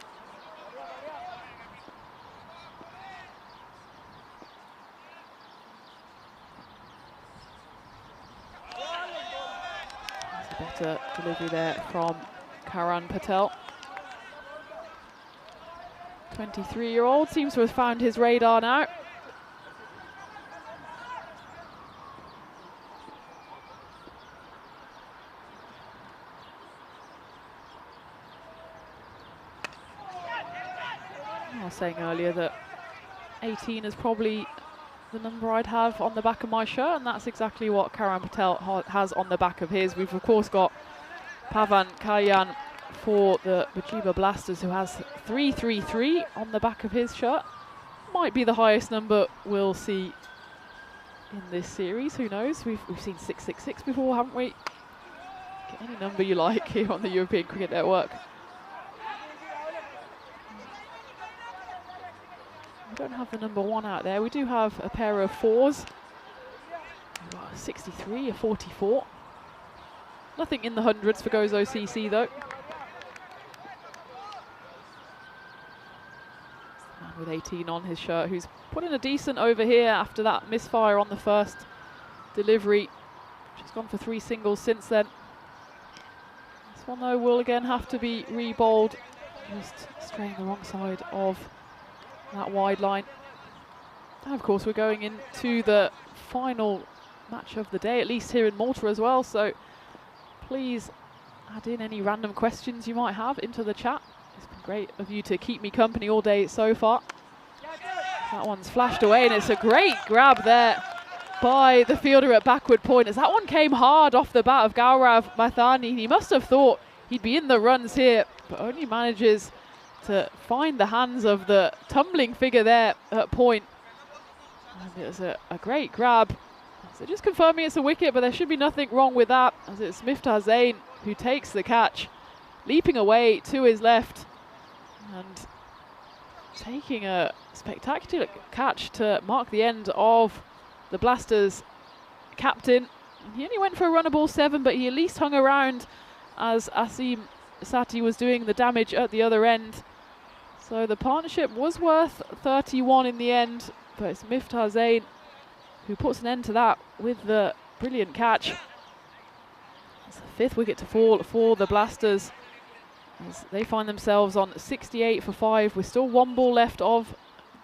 Better delivery there from Karan Patel. 23-year-old seems to have found his radar now. I was saying earlier that 18 is probably the number I'd have on the back of my shirt, and that's exactly what Karan Patel has on the back of his. We've of course got Pavan Kalyan for the Bajiba Blasters, who has 333 on the back of his shirt. Might be the highest number we'll see in this series, who knows? We've seen 666 before, haven't we? Get any number you like here on the European Cricket Network. We don't have the number 1 out there. We do have a pair of 4s. A 63, a 44. Nothing in the hundreds for Gozo CC though. Man with 18 on his shirt, who's put in a decent over here after that misfire on the first delivery. She's gone for 3 singles since then. This one though will again have to be re-bowled. Just straying the wrong side of that wide line. And of course we're going into the final match of the day, at least here in Malta as well, so please add in any random questions you might have into the chat. It's been great of you to keep me company all day so far. That one's flashed away, and it's a great grab there by the fielder at backward point, as that one came hard off the bat of Gaurav Mathani. He must have thought he'd be in the runs here, but only manages to find the hands of the tumbling figure there at point. And it's a great grab. So just confirming it's a wicket, but there should be nothing wrong with that, as it's Miftah Zain who takes the catch, leaping away to his left and taking a spectacular catch to mark the end of the Blasters captain. He only went for a runnable 7, but he at least hung around as Azim Sati was doing the damage at the other end. So the partnership was worth 31 in the end, but it's Miftah Zain who puts an end to that with the brilliant catch. It's the 5th wicket to fall for the Blasters, as they find themselves on 68 for 5 with still 1 ball left of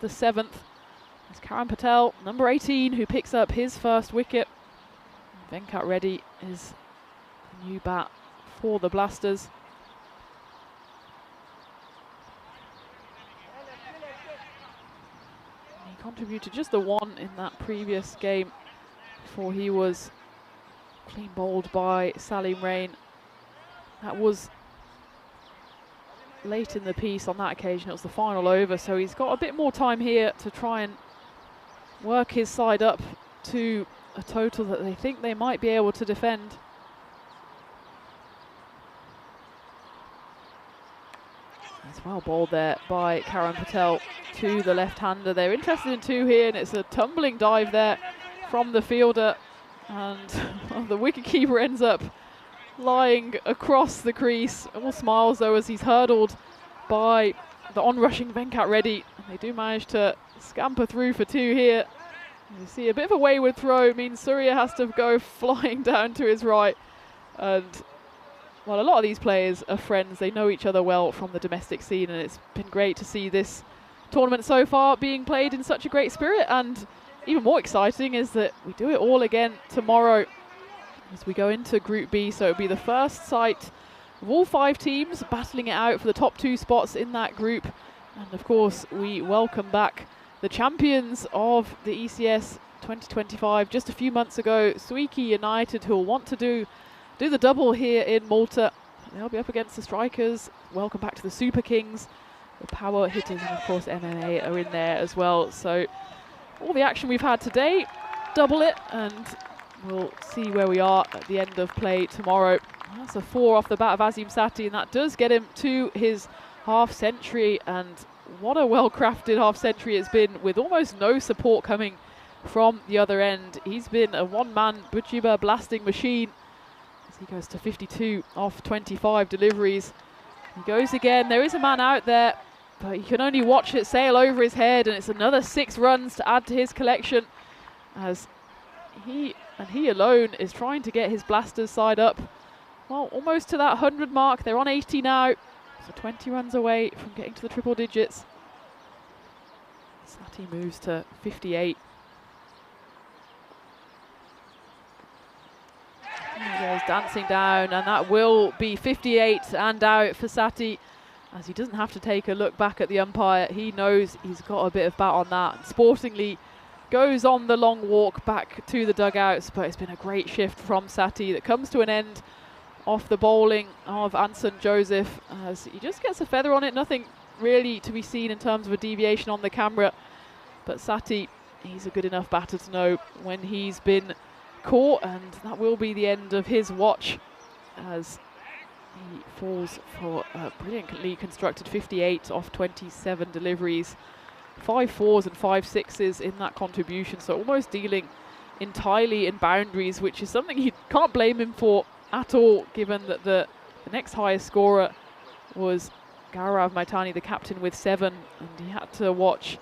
the 7th. It's Karan Patel, number 18, who picks up his first wicket. Venkat Reddy is the new bat for the Blasters. Contributed just the 1 in that previous game before he was clean bowled by Salim Rain. That was late in the piece on that occasion. It was the final over, so he's got a bit more time here to try and work his side up to a total that they think they might be able to defend. It's well bowled there by Karan Patel to the left-hander. They're interested in 2 here, and it's a tumbling dive there from the fielder, and well, the wicketkeeper ends up lying across the crease. All smiles though as he's hurdled by the on-rushing Venkat Reddy. They do manage to scamper through for 2 here. You see a bit of a wayward throw means Surya has to go flying down to his right, and well, a lot of these players are friends. They know each other well from the domestic scene, and it's been great to see this tournament so far being played in such a great spirit. And even more exciting is that we do it all again tomorrow as we go into Group B. So it'll be the first sight of all 5 teams battling it out for the top 2 spots in that group. And of course, we welcome back the champions of the ECS 2025 just a few months ago, Suiki United, who will want to do the double here in Malta. They'll be up against the Strikers. Welcome back to the Super Kings. The Power Hitters and of course MMA are in there as well. So all the action we've had today, double it, and we'll see where we are at the end of play tomorrow. That's a 4 off the bat of Azim Sati, and that does get him to his half century. And what a well-crafted half century it's been, with almost no support coming from the other end. He's been a one-man Bujiba blasting machine as he goes to 52 off 25 deliveries. He goes again. There is a man out there, but you can only watch it sail over his head, and it's another 6 runs to add to his collection, as he alone is trying to get his blasters side up. Well, almost to that 100 mark. They're on 80 now, so 20 runs away from getting to the triple digits. Sati moves to 58. He goes dancing down, and that will be 58 and out for Sati, as he doesn't have to take a look back at the umpire. He knows he's got a bit of bat on that. Sportingly goes on the long walk back to the dugouts, but it's been a great shift from Sati that comes to an end off the bowling of Anson Joseph, as he just gets a feather on it. Nothing really to be seen in terms of a deviation on the camera, but Sati, he's a good enough batter to know when he's been caught, and that will be the end of his watch, as he falls for a brilliantly constructed 58 off 27 deliveries. 5 4s and 5 6s in that contribution, so almost dealing entirely in boundaries, which is something you can't blame him for at all, given that the next highest scorer was Gaurav Maitani, the captain, with 7, and he had to watch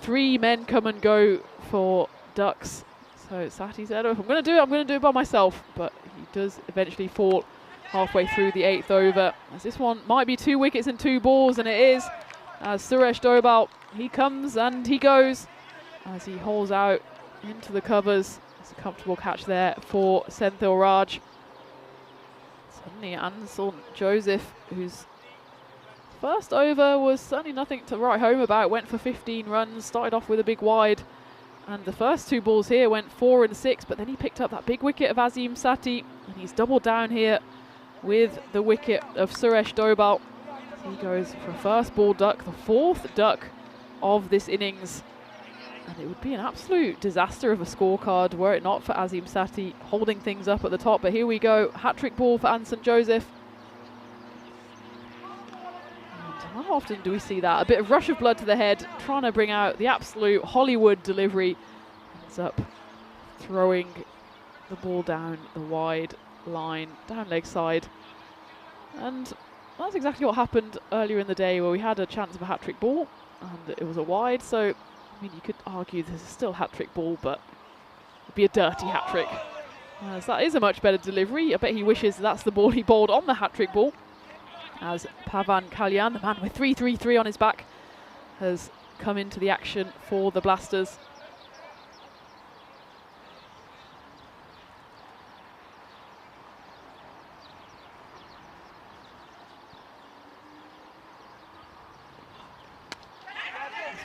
3 men come and go for ducks. So Sati said, oh, if I'm going to do it, I'm going to do it by myself, but he does eventually fall halfway through the 8th over, as this one might be 2 wickets and 2 balls, and it is, as Suresh Dobal, he comes and he goes, as he holes out into the covers. It's a comfortable catch there for Senthil Raj. Suddenly Anson Joseph, whose first over was certainly nothing to write home about, went for 15 runs, started off with a big wide, and the first 2 balls here went 4 and 6, but then he picked up that big wicket of Azim Sati, and he's doubled down here with the wicket of Suresh Dobal. He goes for a first ball duck, the 4th duck of this innings, and it would be an absolute disaster of a scorecard were it not for Azim Sati holding things up at the top. But here we go, hat-trick ball for Anson Joseph. And how often do we see that? A bit of rush of blood to the head, trying to bring out the absolute Hollywood delivery. Ends up throwing the ball down the wide line, down leg side. And that's exactly what happened earlier in the day, where we had a chance of a hat-trick ball, and it was a wide. So, I mean, you could argue this is still hat-trick ball, but it'd be a dirty hat-trick. As that is a much better delivery. I bet he wishes that's the ball he bowled on the hat-trick ball. As Pavan Kalyan, the man with 333 on his back, has come into the action for the Blasters.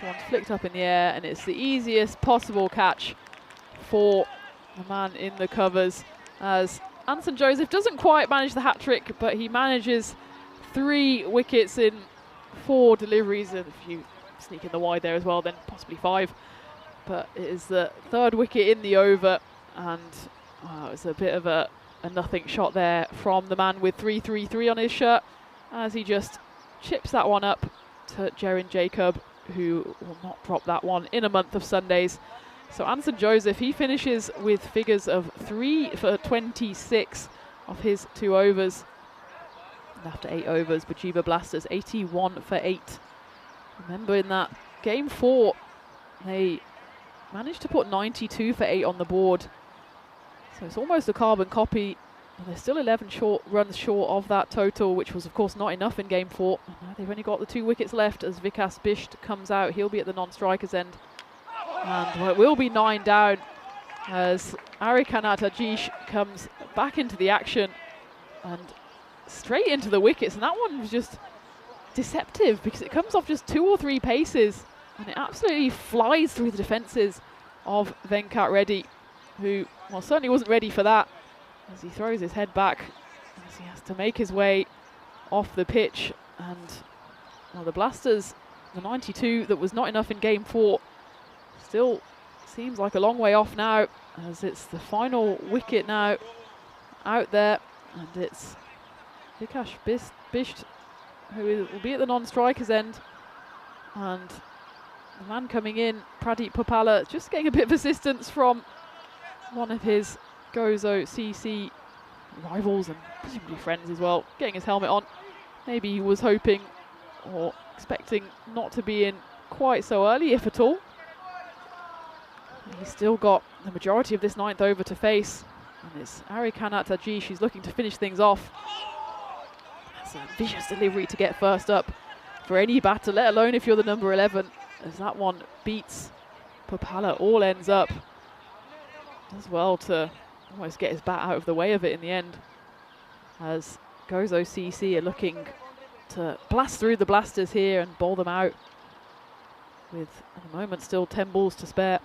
One's flicked up in the air, and it's the easiest possible catch for the man in the covers, as Anson Joseph doesn't quite manage the hat-trick, but he manages 3 wickets in 4 deliveries, and if you sneak in the wide there as well, then possibly 5. But it is the 3rd wicket in the over, and it's a bit of a nothing shot there from the man with 333 on his shirt, as he just chips that one up to Jerin Jacob, who will not drop that one in a month of Sundays. So Anson Joseph, he finishes with figures of 3 for 26 of his 2 overs. And after 8 overs, Bujiba Blasters 81 for 8. Remember, in that game 4, they managed to put 92 for 8 on the board. So it's almost a carbon copy. And they're still 11 runs short of that total, which was of course not enough in game 4. Now they've only got the 2 wickets left as Vikas Bisht comes out. He'll be at the non-strikers end. And well, it will be 9 down as Arikanat Ajish comes back into the action and straight into the wickets. And that one was just deceptive, because it comes off just 2 or 3 paces and it absolutely flies through the defences of Venkat Reddy, who, well, certainly wasn't ready for that, as he throws his head back as he has to make his way off the pitch. And well, the Blasters, the 92 that was not enough in game 4, still seems like a long way off now, as it's the final wicket now out there And it's Vikash Bisht who will be at the non-striker's end. And the man coming in, Pradeep Popala, just getting a bit of assistance from one of his Gozo CC rivals and presumably friends as well, getting his helmet on. Maybe he was hoping or expecting not to be in quite so early, if at all. He's still got the majority of this 9th over to face, and it's Arikanat Ajish who's looking to finish things off. That's a vicious delivery to get first up for any batter, let alone if you're the number 11, as that one beats Popala, all ends up. Does well to almost get his bat out of the way of it in the end, as Gozo CC are looking to blast through the blasters here and bowl them out with, at the moment, still 10 balls to spare.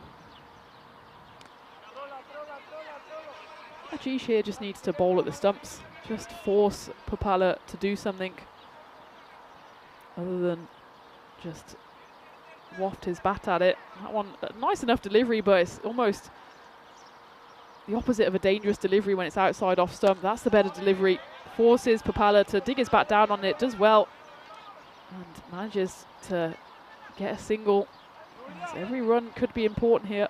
Ajish here just needs to bowl at the stumps, just force Popala to do something other than just waft his bat at it. That one, nice enough delivery, but it's almost the opposite of a dangerous delivery when it's outside off stump. That's the better delivery. Forces Popala to dig his bat down on it, does well, and manages to get a single. As every run could be important here.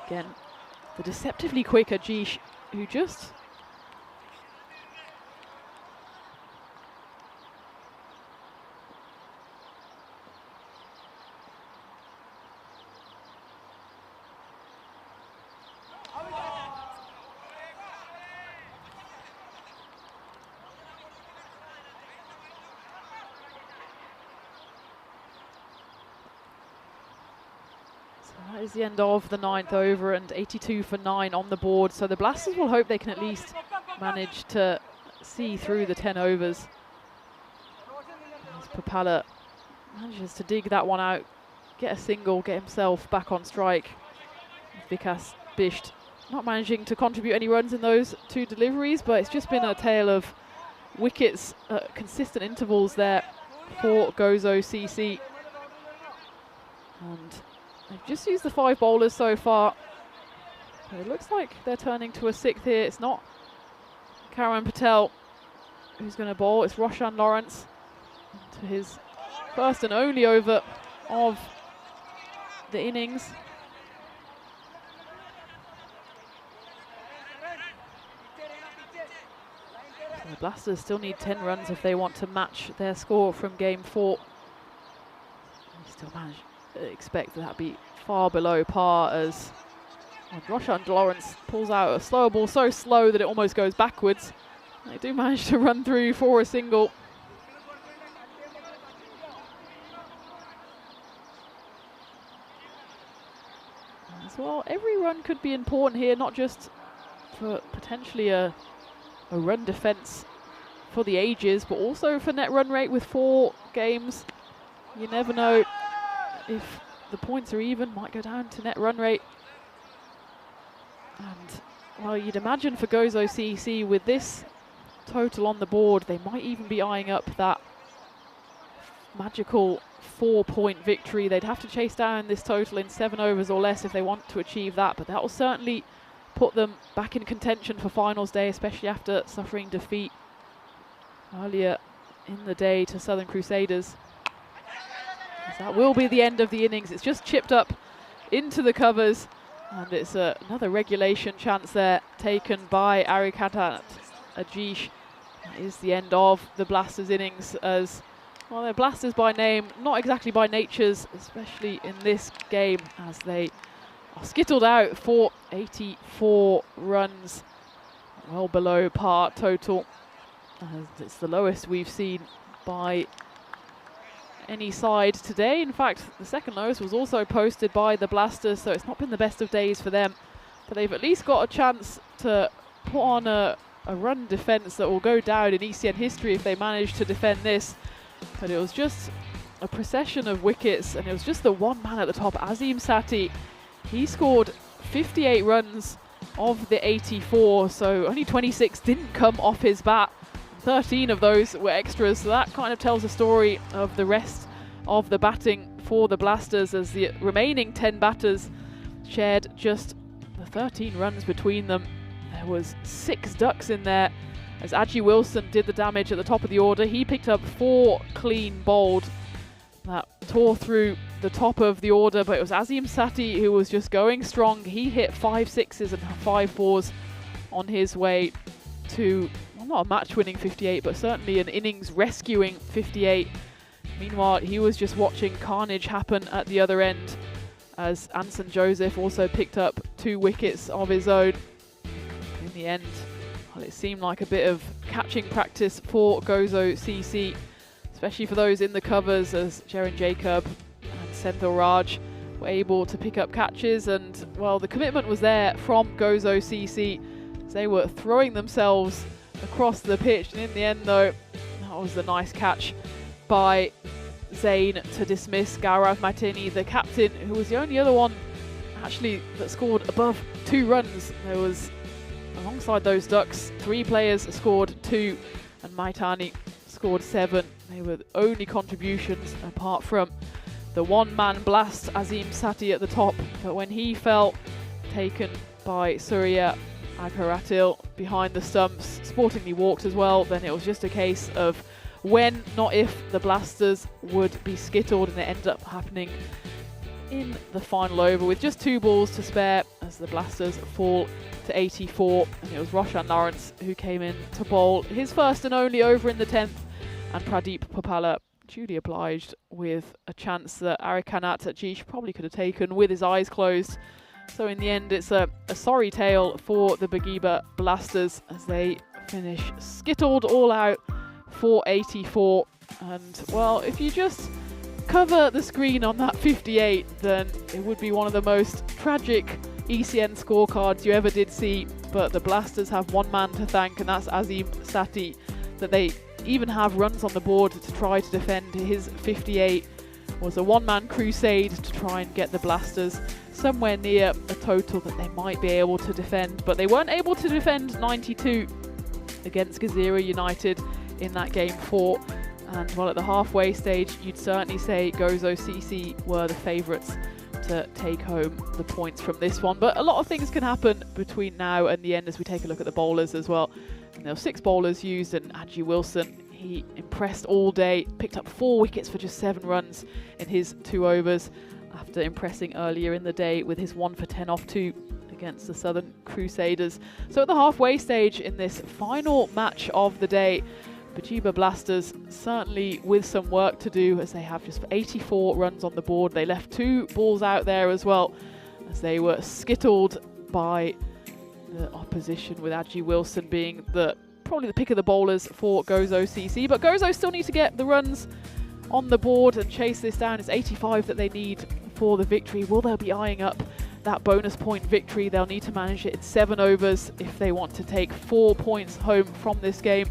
Again, the deceptively quick Ajish, who just that is the end of the 9th over, and 82 for 9 on the board. So the Blasters will hope they can at least manage to see through the 10 overs. As Popala manages to dig that one out, get a single, get himself back on strike. Vikas Bisht not managing to contribute any runs in those 2 deliveries, but it's just been a tale of wickets at consistent intervals there for Gozo CC. And they've just used the 5 bowlers so far. So it looks like they're turning to a 6th here. It's not Karan Patel who's going to bowl, it's Roshan Lawrence to his first and only over of the innings. So the Blasters still need 10 runs if they want to match their score from game 4. They still manage expect that be far below par, as Roshan Lawrence pulls out a slower ball so slow that it almost goes backwards. They do manage to run through for a single. As well, every run could be important here, not just for potentially a run defence for the ages, but also for net run rate with 4 games. You never know. If the points are even, might go down to net run rate. And, well, you'd imagine for Gozo CC with this total on the board, they might even be eyeing up that magical 4-point victory. They'd have to chase down this total in 7 overs or less if they want to achieve that, but that will certainly put them back in contention for finals day, especially after suffering defeat earlier in the day to Southern Crusaders. That will be the end of the innings. It's just chipped up into the covers, and it's another regulation chance there taken by Arikanat Ajish. That is the end of the Blasters innings, as well, they're Blasters by name, not exactly by natures, especially in this game, as they are skittled out for 84 runs, well below par total. It's the lowest we've seen by any side today. In fact, the second lowest was also posted by the Blasters, so it's not been the best of days for them. But they've at least got a chance to put on a run defence that will go down in ECN history if they manage to defend this. But it was just a procession of wickets, and it was just the one man at the top, Azim Sati. He scored 58 runs of the 84, so only 26 didn't come off his bat. 13 of those were extras, so that kind of tells a story of the rest of the batting for the Blasters, as the remaining 10 batters shared just the 13 runs between them. There was 6 ducks in there, as Adji Wilson did the damage at the top of the order. He picked up 4 clean bowled that tore through the top of the order, but it was Azim Sati who was just going strong. He hit 5 sixes and 5 fours on his way to, well, not a match-winning 58, but certainly an innings rescuing 58. Meanwhile, he was just watching carnage happen at the other end, as Anson Joseph also picked up 2 wickets of his own. In the end, well, it seemed like a bit of catching practice for Gozo CC, especially for those in the covers, as Jaren Jacob and Senthil Raj were able to pick up catches. And, well, the commitment was there from Gozo CC, as they were throwing themselves across the pitch. And in the end, though, that was the nice catch by Zain to dismiss Gaurav Matini, the captain, who was the only other one actually that scored above 2 runs. There was, alongside those ducks, 3 players scored 2, and Maitani scored 7. They were the only contributions apart from the one-man blast, Azim Sati at the top. But when he fell, taken by Surya Agharatil behind the stumps, sportingly walked as well, then it was just a case of when, not if, the Blasters would be skittled, and it ended up happening in the final over with just 2 balls to spare, as the Blasters fall to 84, and it was Roshan Lawrence who came in to bowl his first and only over in the 10th, and Pradeep Popala duly obliged with a chance that Arikanat Ajish probably could have taken with his eyes closed. So in the end, it's a sorry tale for the Bagiba Blasters, as they finish skittled all out for 84. And, well, if you just cover the screen on that 58, then it would be one of the most tragic ECN scorecards you ever did see. But the Blasters have one man to thank, and that's Azim Sati, that they even have runs on the board to try to defend. His 58 was a one-man crusade to try and get the Blasters somewhere near a total that they might be able to defend, but they weren't able to defend 92 against Gazira United in that game 4. And, well, at the halfway stage, you'd certainly say Gozo CC were the favourites to take home the points from this one. But a lot of things can happen between now and the end as we take a look at the bowlers as well. And there were 6 bowlers used, and Adji Wilson, he impressed all day, picked up 4 wickets for just 7 runs in his 2 overs, after impressing earlier in the day with his 1 for 10 off 2 against the Southern Crusaders. So at the halfway stage in this final match of the day, Bajiba Blasters certainly with some work to do, as they have just 84 runs on the board. They left 2 balls out there as well, as they were skittled by the opposition, with Adji Wilson being probably the pick of the bowlers for Gozo CC. But Gozo still need to get the runs on the board and chase this down. It's 85 that they need for the victory. Will they be eyeing up that bonus point victory? They'll need to manage it in 7 overs if they want to take 4 points home from this game.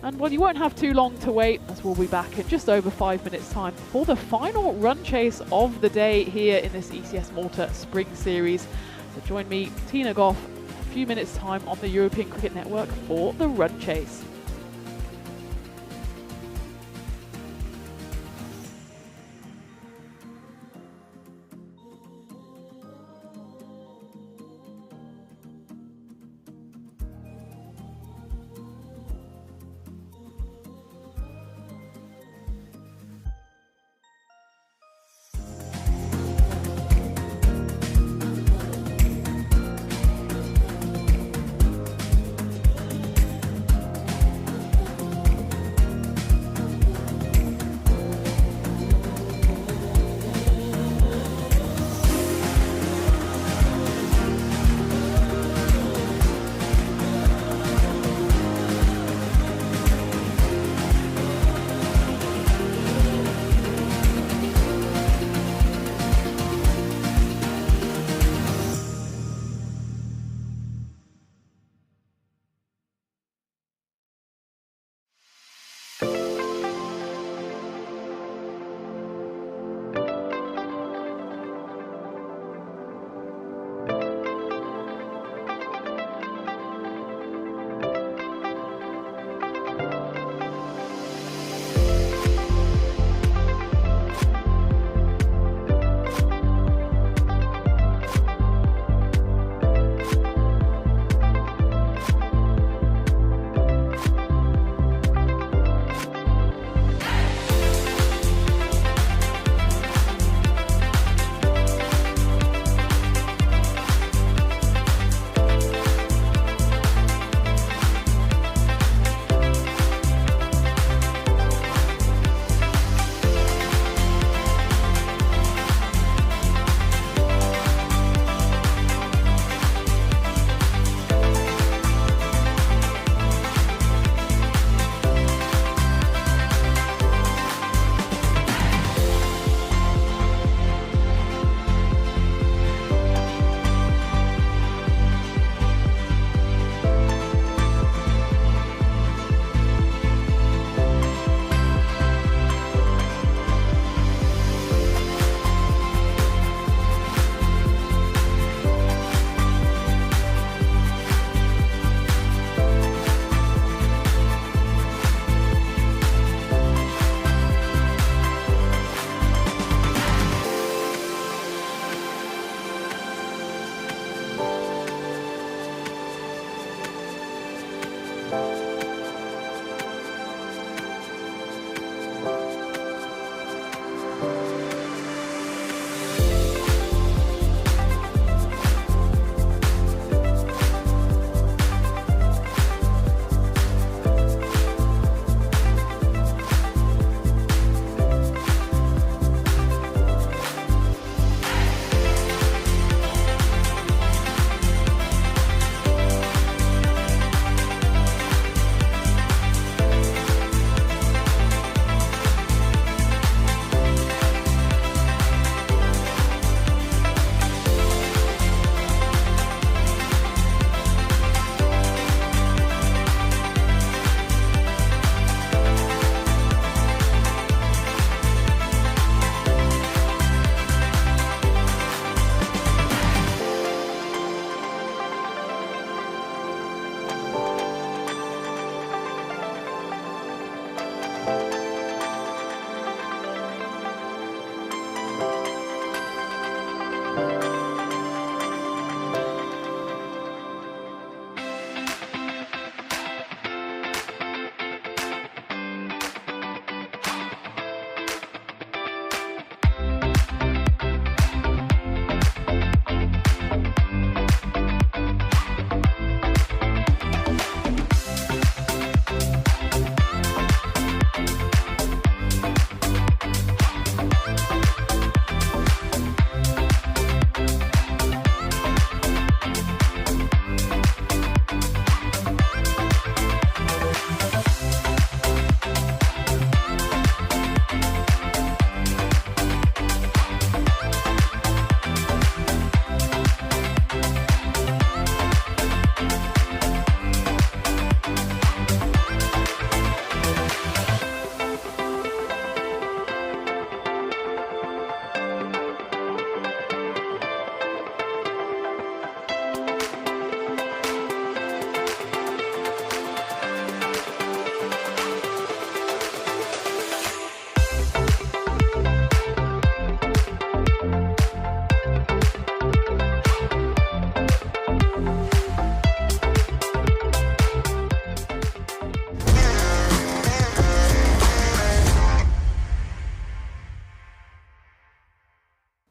And, well, you won't have too long to wait, as we'll be back in just over 5 minutes time for the final run chase of the day here in this ECS Malta Spring Series. So join me, Tina Goff, a few minutes time on the European Cricket Network for the run chase.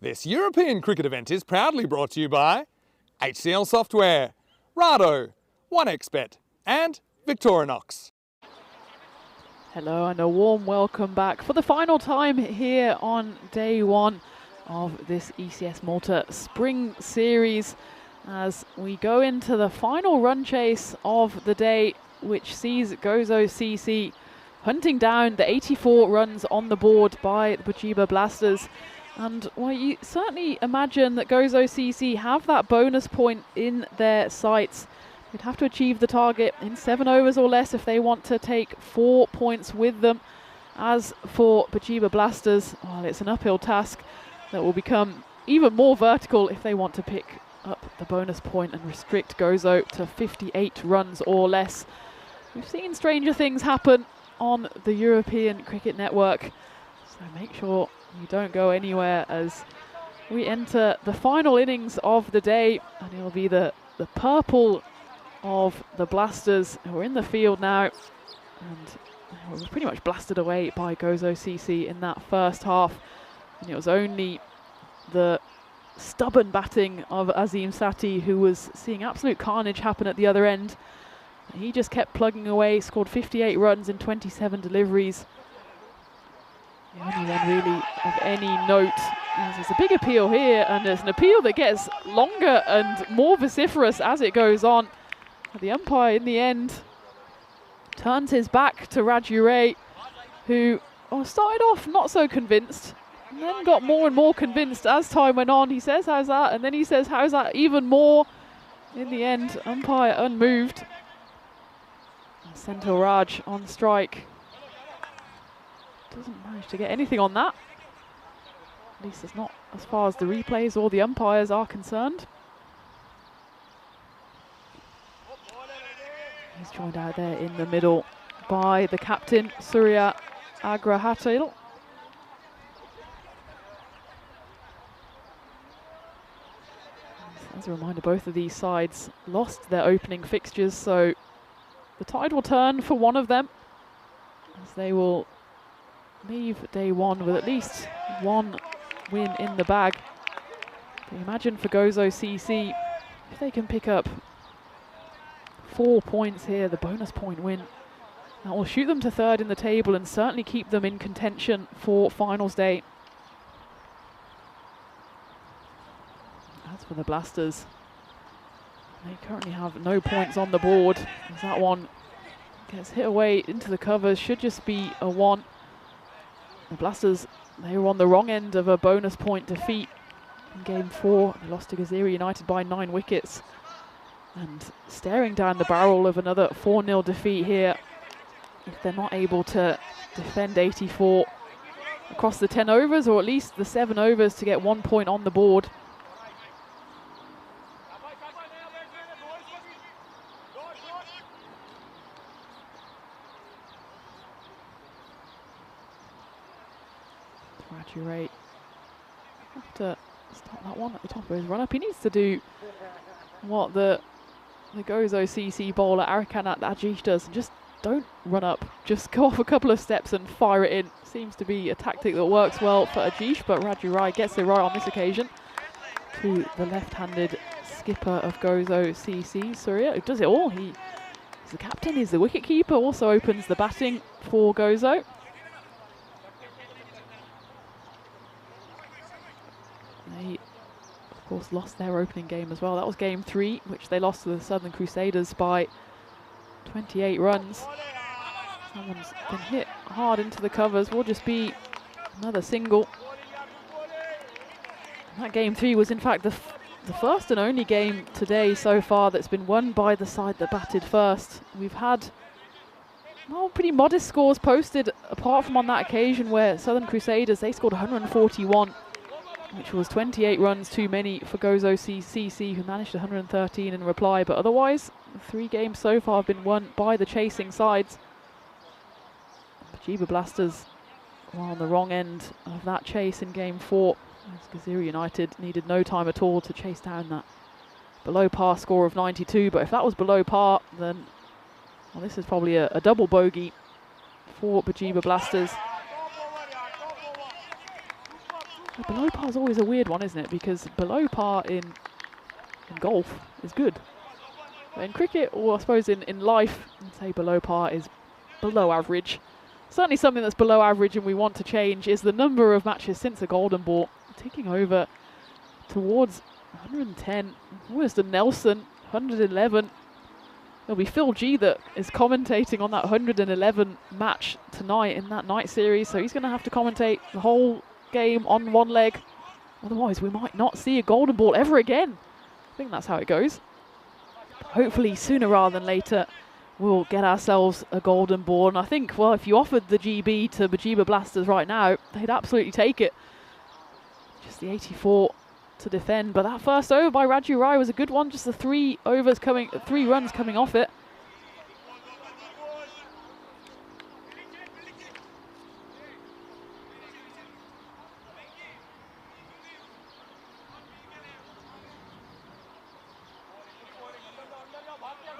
This European cricket event is proudly brought to you by HCL Software, Rado, 1xBet and Victorinox. Hello and a warm welcome back for the final time here on day one of this ECS Malta Spring Series as we go into the final run chase of the day, which sees Gozo CC hunting down the 84 runs on the board by the Bujiba Blasters. And well, you certainly imagine that Gozo CC have that bonus point in their sights. They'd have to achieve the target in 7 overs or less if they want to take 4 points with them. As for Bujiba Blasters, well, it's an uphill task that will become even more vertical if they want to pick up the bonus point and restrict Gozo to 58 runs or less. We've seen stranger things happen on the European Cricket Network, so make sure you don't go anywhere as we enter the final innings of the day, and it'll be the purple of the Blasters who are in the field now, and were pretty much blasted away by Gozo CC in that first half, and it was only the stubborn batting of Azim Sati who was seeing absolute carnage happen at the other end. He just kept plugging away, scored 58 runs in 27 deliveries. The only one really of any note. There's a big appeal here, and there's an appeal that gets longer and more vociferous as it goes on. The umpire in the end turns his back to Raju Ray, who started off not so convinced, and then got more and more convinced as time went on. He says, "How's that?" And then he says, "How's that?" even more. In the end, umpire unmoved. Senthil Raj on strike. Doesn't manage to get anything on that. At least it's not as far as the replays or the umpires are concerned. He's joined out there in the middle by the captain, Surya Agrahatil. As a reminder, both of these sides lost their opening fixtures, so the tide will turn for one of them, as they will leave day one with at least one win in the bag. But imagine for Gozo CC, if they can pick up 4 points here, the bonus point win, that will shoot them to third in the table and certainly keep them in contention for finals day. As for the Blasters, they currently have no points on the board, as that one gets hit away into the covers, should just be a 1. The Blasters, they were on the wrong end of a bonus point defeat in game 4. They lost to Gaziri United by 9 wickets. And staring down the barrel of another 4-0 defeat here, if they're not able to defend 84 across the 10 overs, or at least the 7 overs to get 1 point on the board. Raju Ray have to stop that one at the top of his run-up. He needs to do what the Gozo CC bowler Arikanat Ajish does, and just don't run up. Just go off a couple of steps and fire it in. Seems to be a tactic that works well for Ajish, but Raju Ray gets it right on this occasion to the left-handed skipper of Gozo CC, Surya, who does it all. He's the captain, he's the wicket-keeper, also opens the batting for Gozo. They, of course, lost their opening game as well. That was game 3, which they lost to the Southern Crusaders by 28 runs. Someone's been hit hard into the covers. Will just be another single. And that game 3 was, in fact, the first and only game today so far that's been won by the side that batted first. We've had pretty modest scores posted, apart from on that occasion where Southern Crusaders, they scored 141. Which was 28 runs too many for Gozo CC, who managed 113 in reply. But otherwise, the 3 games so far have been won by the chasing sides. Bujiba Blasters were on the wrong end of that chase in game 4. As Gaziri United needed no time at all to chase down that below par score of 92. But if that was below par, then this is probably a double bogey for Bujiba Blasters. Below par is always a weird one, isn't it? Because below par in golf is good. But in cricket, or I suppose in life, I'd say below par is below average. Certainly something that's below average and we want to change is the number of matches since the Golden Ball, ticking over towards 110. Almost a Nelson, 111. There'll be Phil G that is commentating on that 111 match tonight in that night series, so he's going to have to commentate the whole game on one leg. Otherwise, we might not see a Golden Ball ever again. I think that's how it goes. But hopefully, sooner rather than later, we'll get ourselves a Golden Ball. And I think, well, if you offered the GB to Bajiba Blasters right now, they'd absolutely take it. Just the 84 to defend, but that first over by Raju Rai was a good one. Just the 3 runs coming off it.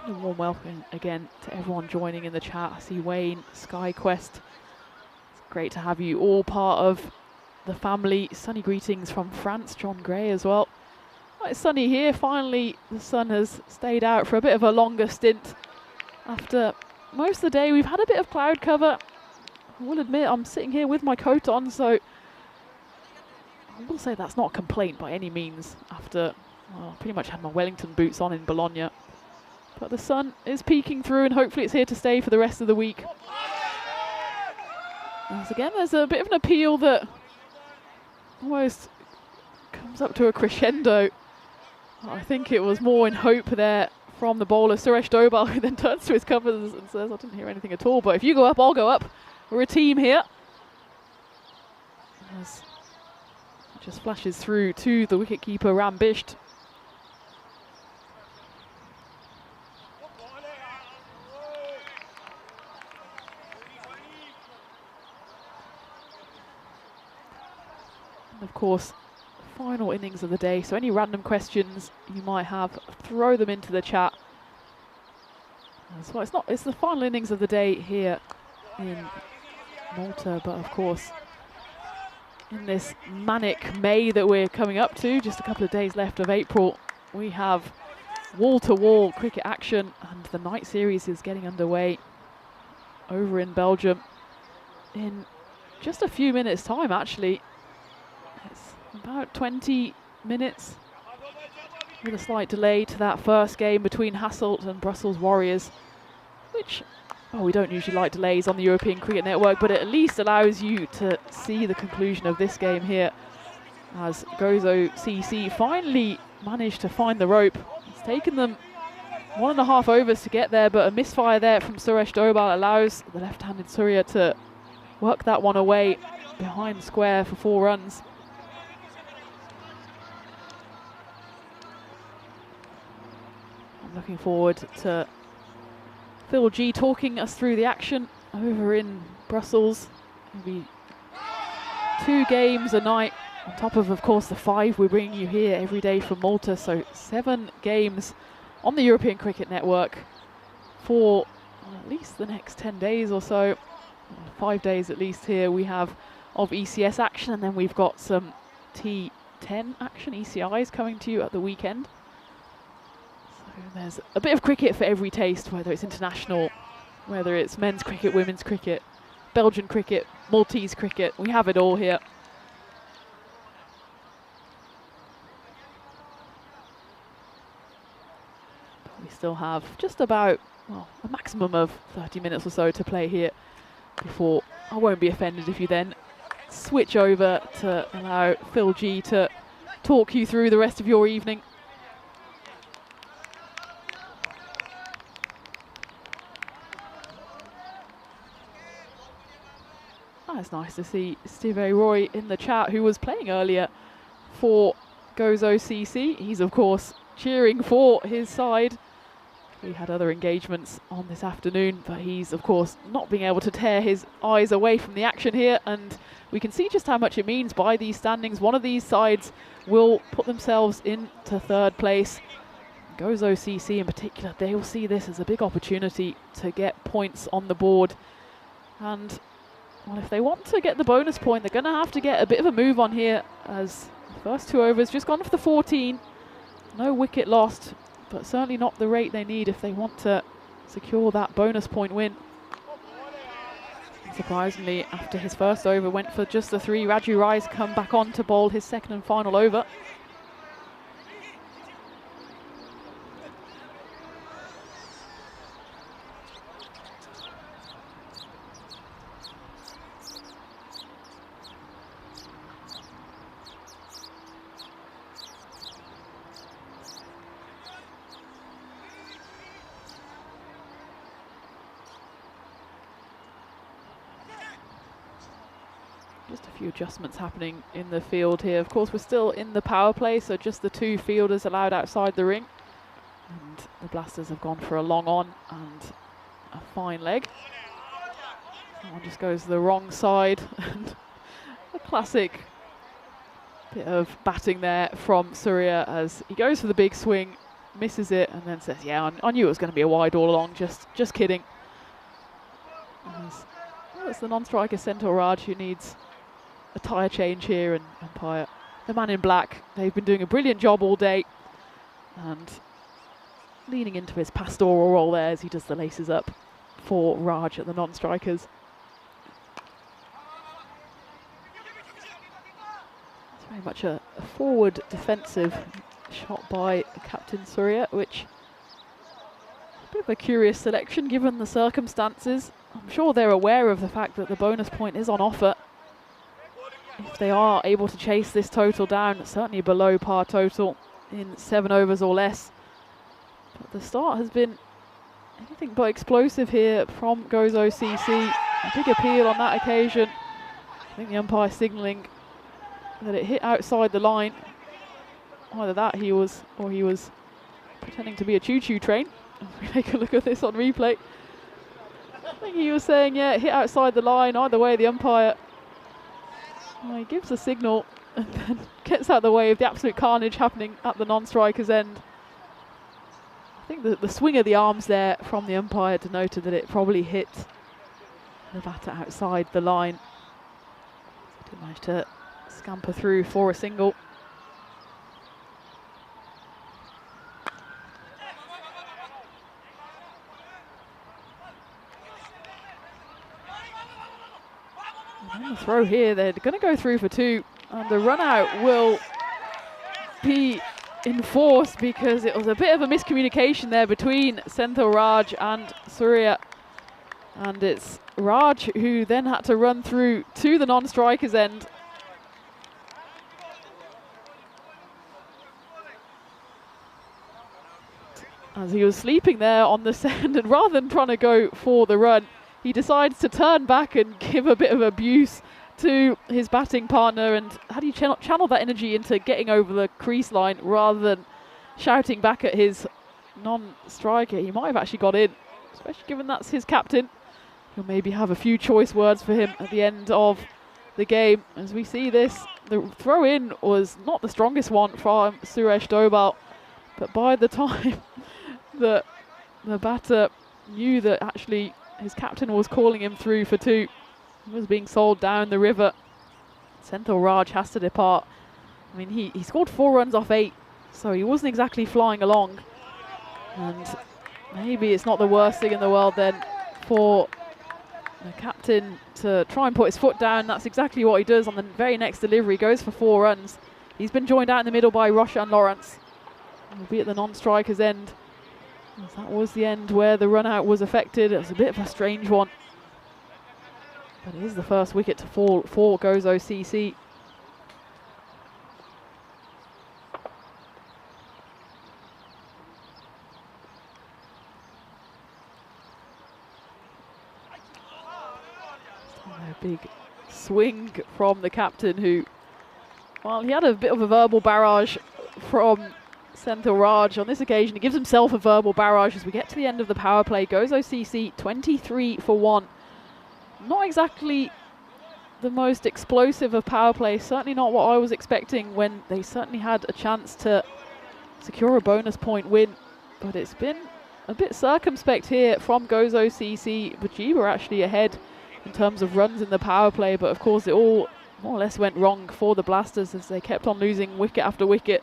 A warm welcome again to everyone joining in the chat. I see Wayne, SkyQuest. It's great to have you all part of the family. Sunny greetings from France, John Gray as well. Well, it's sunny here. Finally, the sun has stayed out for a bit of a longer stint. After most of the day, we've had a bit of cloud cover. I will admit, I'm sitting here with my coat on, so I will say that's not a complaint by any means after, well, I pretty much had my Wellington boots on in Bologna. But the sun is peeking through and hopefully it's here to stay for the rest of the week. Once again, there's a bit of an appeal that almost comes up to a crescendo. I think it was more in hope there from the bowler, Suresh Dobal, who then turns to his covers and says, I didn't hear anything at all, but if you go up, I'll go up. We're a team here. As it just flashes through to the wicketkeeper, Ram Bisht. Of course, final innings of the day, so any random questions you might have, throw them into the chat. So it's the final innings of the day here in Malta, but of course in this manic May that we're coming up to, just a couple of days left of April, we have wall-to-wall cricket action, and the night series is getting underway over in Belgium in just a few minutes time. Actually, it's about 20 minutes with a slight delay to that first game between Hasselt and Brussels Warriors, which, oh, we don't usually like delays on the European Cricket Network, but it at least allows you to see the conclusion of this game here as Gozo CC finally managed to find the rope. It's taken them 1.5 overs to get there, but a misfire there from Suresh Dobal allows the left-handed Surya to work that one away behind square for 4 runs. I'm looking forward to Phil G talking us through the action over in Brussels. It'll be 2 games a night, on top of course, the 5 we're bringing you here every day from Malta. So 7 games on the European Cricket Network for at least the next 10 days or so. 5 days at least here we have of ECS action, and then we've got some T10 action, ECIs, coming to you at the weekend. There's a bit of cricket for every taste, whether it's international, whether it's men's cricket, women's cricket, Belgian cricket, Maltese cricket. We have it all here. But we still have just about, well, a maximum of 30 minutes or so to play here before I won't be offended if you then switch over to allow Phil G to talk you through the rest of your evening. It's nice to see Steve Roy in the chat, who was playing earlier for Gozo CC. He's of course cheering for his side. We had other engagements on this afternoon, but he's of course not being able to tear his eyes away from the action here, and we can see just how much it means by these standings. One of these sides will put themselves into 3rd place. Gozo CC in particular, they will see this as a big opportunity to get points on the board, and well, if they want to get the bonus point, they're going to have to get a bit of a move on here, as the first 2 overs just gone for the 14. No wicket lost, but certainly not the rate they need if they want to secure that bonus point win. Surprisingly, after his first over went for just the 3, Raju Rai's come back on to bowl his second and final over. Just a few adjustments happening in the field here. Of course, we're still in the power play, so just the 2 fielders allowed outside the ring. And the Blasters have gone for a long on and a fine leg. Someone just goes to the wrong side, and a classic bit of batting there from Surya as he goes for the big swing, misses it, and then says, yeah, I knew it was going to be a wide all along, just kidding. It's the non-striker Senthil Raj who needs a tyre change here, and umpire, the man in black, they've been doing a brilliant job all day, and leaning into his pastoral role there as he does the laces up for Raj at the non-strikers. It's very much a forward defensive shot by Captain Surya, which is a bit of a curious selection given the circumstances. I'm sure they're aware of the fact that the bonus point is on offer. If they are able to chase this total down, certainly below par total in 7 overs or less. But the start has been anything but explosive here from Gozo CC. A big appeal on that occasion. I think the umpire signalling that it hit outside the line. Either that he was pretending to be a choo-choo train. We take a look at this on replay. I think he was saying, yeah, it hit outside the line. Either way, the umpire, well, he gives a signal and then gets out of the way of the absolute carnage happening at the non-striker's end. I think the swing of the arms there from the umpire denoted that it probably hit the batter outside the line. So did manage to scamper through for a single. On the throw here, they're going to go through for 2, and the run out will be enforced because it was a bit of a miscommunication there between Senthil Raj and Surya, and it's Raj who then had to run through to the non-striker's end. As he was sleeping there on the sand, and rather than trying to go for the run, he decides to turn back and give a bit of abuse to his batting partner. And how do you channel that energy into getting over the crease line rather than shouting back at his non-striker? He might have actually got in, especially given that's his captain. He'll maybe have a few choice words for him at the end of the game. As we see this, the throw-in was not the strongest one from Suresh Dobal, but by the time that the batter knew that actually his captain was calling him through for 2, he was being sold down the river. Senthil Raj has to depart. I mean, he scored 4 runs off 8, so he wasn't exactly flying along. And maybe it's not the worst thing in the world then for the captain to try and put his foot down. That's exactly what he does on the very next delivery. Goes for 4 runs. He's been joined out in the middle by Roshan Lawrence. He'll be at the non-striker's end. That was the end where the run out was affected. It was a bit of a strange one, but it is the first wicket to fall for Gozo CC. A big swing from the captain, who, well, he had a bit of a verbal barrage from Senthil Raj. On this occasion, he gives himself a verbal barrage as we get to the end of the power play. Gozo CC 23 for 1. Not exactly the most explosive of power plays, certainly not what I was expecting when they certainly had a chance to secure a bonus point win, but it's been a bit circumspect here from Gozo CC. Bajiba actually ahead in terms of runs in the power play, but of course it all more or less went wrong for the Blasters as they kept on losing wicket after wicket.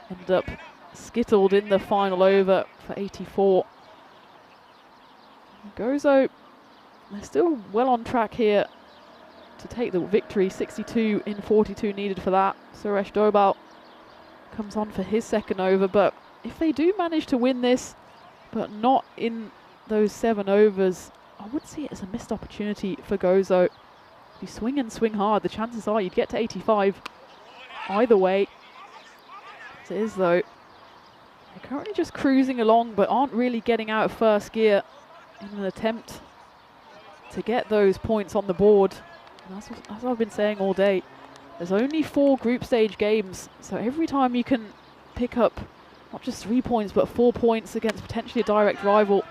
Ended up skittled in the final over for 84. Gozo, they're still well on track here to take the victory. 62 in 42 needed for that. Suresh Dobal comes on for his second over, but if they do manage to win this, but not in those 7 overs, I would see it as a missed opportunity for Gozo. If you swing and swing hard, the chances are you'd get to 85 either way. As it is though, they're currently just cruising along but aren't really getting out of first gear in an attempt to get those points on the board. And as I've been saying all day, there's only 4 group stage games, so every time you can pick up not just 3 points but 4 points against potentially a direct rival,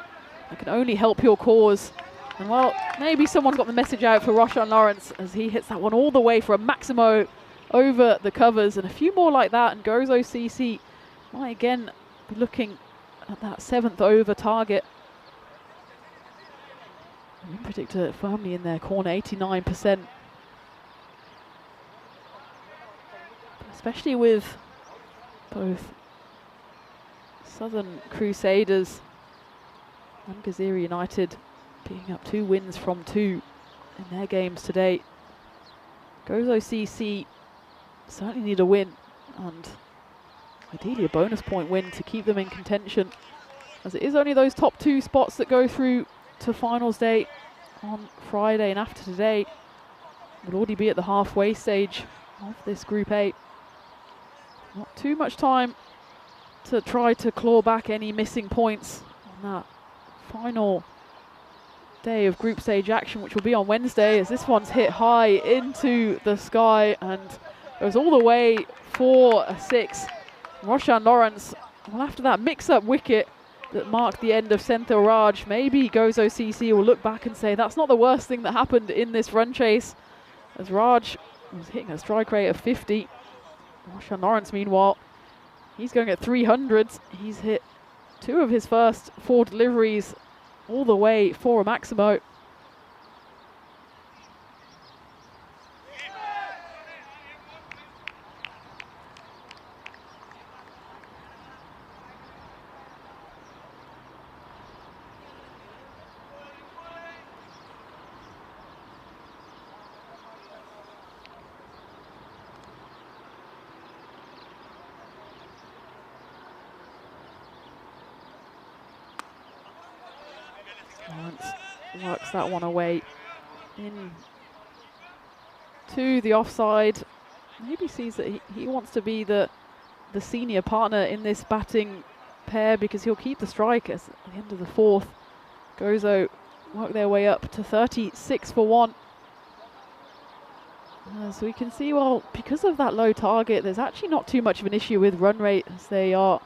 that can only help your cause. And well, maybe someone got the message out for Roshan Lawrence as he hits that one all the way for a Maximo over the covers, and a few more like that, and Gozo CC might again be looking at that 7th over target. Win predictor firmly in their corner, 89%. Especially with both Southern Crusaders and Gazira United picking up 2 wins from 2 in their games today. Gozo CC certainly need a win, and ideally a bonus point win to keep them in contention, as it is only those top 2 spots that go through to finals day on Friday, and after today we'll already be at the halfway stage of this Group A. Not too much time to try to claw back any missing points on that final day of group stage action, which will be on Wednesday, as this one's hit high into the sky and goes all the way for a 6. Roshan Lawrence, well, after that mix-up wicket that marked the end of Senthil Raj, maybe Gozo CC will look back and say that's not the worst thing that happened in this run chase, as Raj was hitting a strike rate of 50. Roshan Lawrence, meanwhile, he's going at 300s. He's hit 2 of his first 4 deliveries all the way for a Maximo. Lawrence works that one away in to the offside. Maybe sees that he wants to be the senior partner in this batting pair, because he'll keep the strike at the end of the 4th. Gozo work their way up to 36 for 1. As we can see, well, because of that low target, there's actually not too much of an issue with run rate, as they are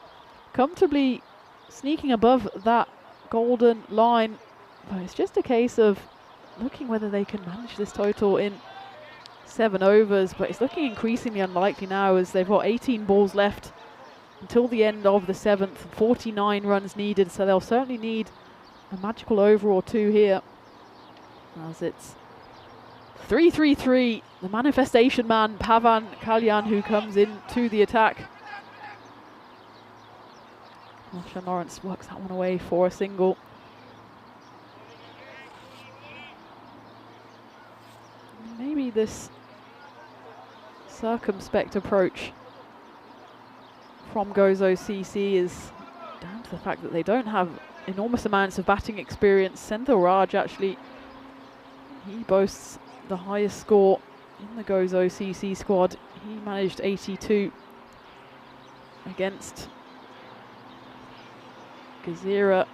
comfortably sneaking above that golden line. But it's just a case of looking whether they can manage this total in 7 overs, but it's looking increasingly unlikely now, as they've got 18 balls left until the end of the 7th, 49 runs needed, so they'll certainly need a magical over or 2 here, as it's 3-3-3, the manifestation man Pavan Kalyan who comes in to the attack. Roshan Lawrence works that one away for a single. Maybe this circumspect approach from Gozo CC is down to the fact that they don't have enormous amounts of batting experience. Senthil Raj, actually, he boasts the highest score in the Gozo CC squad. He managed 82 against Gazira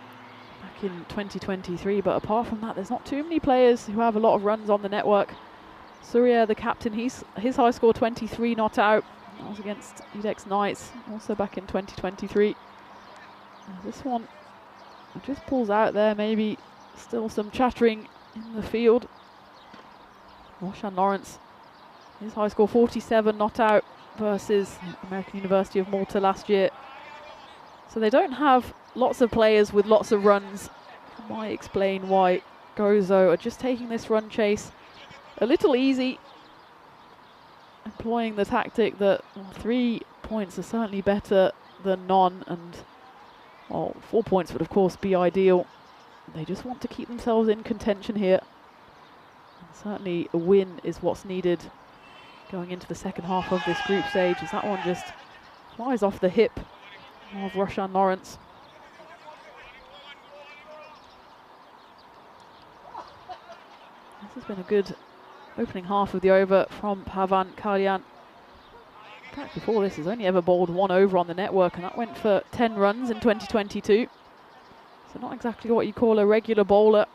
back in 2023, but apart from that, there's not too many players who have a lot of runs on the network. Surya, the captain, his high score 23 not out. That was against Edex Knights, also back in 2023. This one just pulls out there, maybe still some chattering in the field. Roshan Lawrence, his high score 47 not out versus American University of Malta last year. So they don't have lots of players with lots of runs. Might explain why Gozo are just taking this run chase a little easy, employing the tactic that 3 points are certainly better than none, and well, 4 points would of course be ideal. They just want to keep themselves in contention here. And certainly a win is what's needed going into the second half of this group stage, as that one just flies off the hip of Roshan Lawrence. This has been a good opening half of the over from Pavan Kalyan. In fact, before this, he's only ever bowled 1 over on the network, and that went for 10 runs in 2022. So not exactly what you call a regular bowler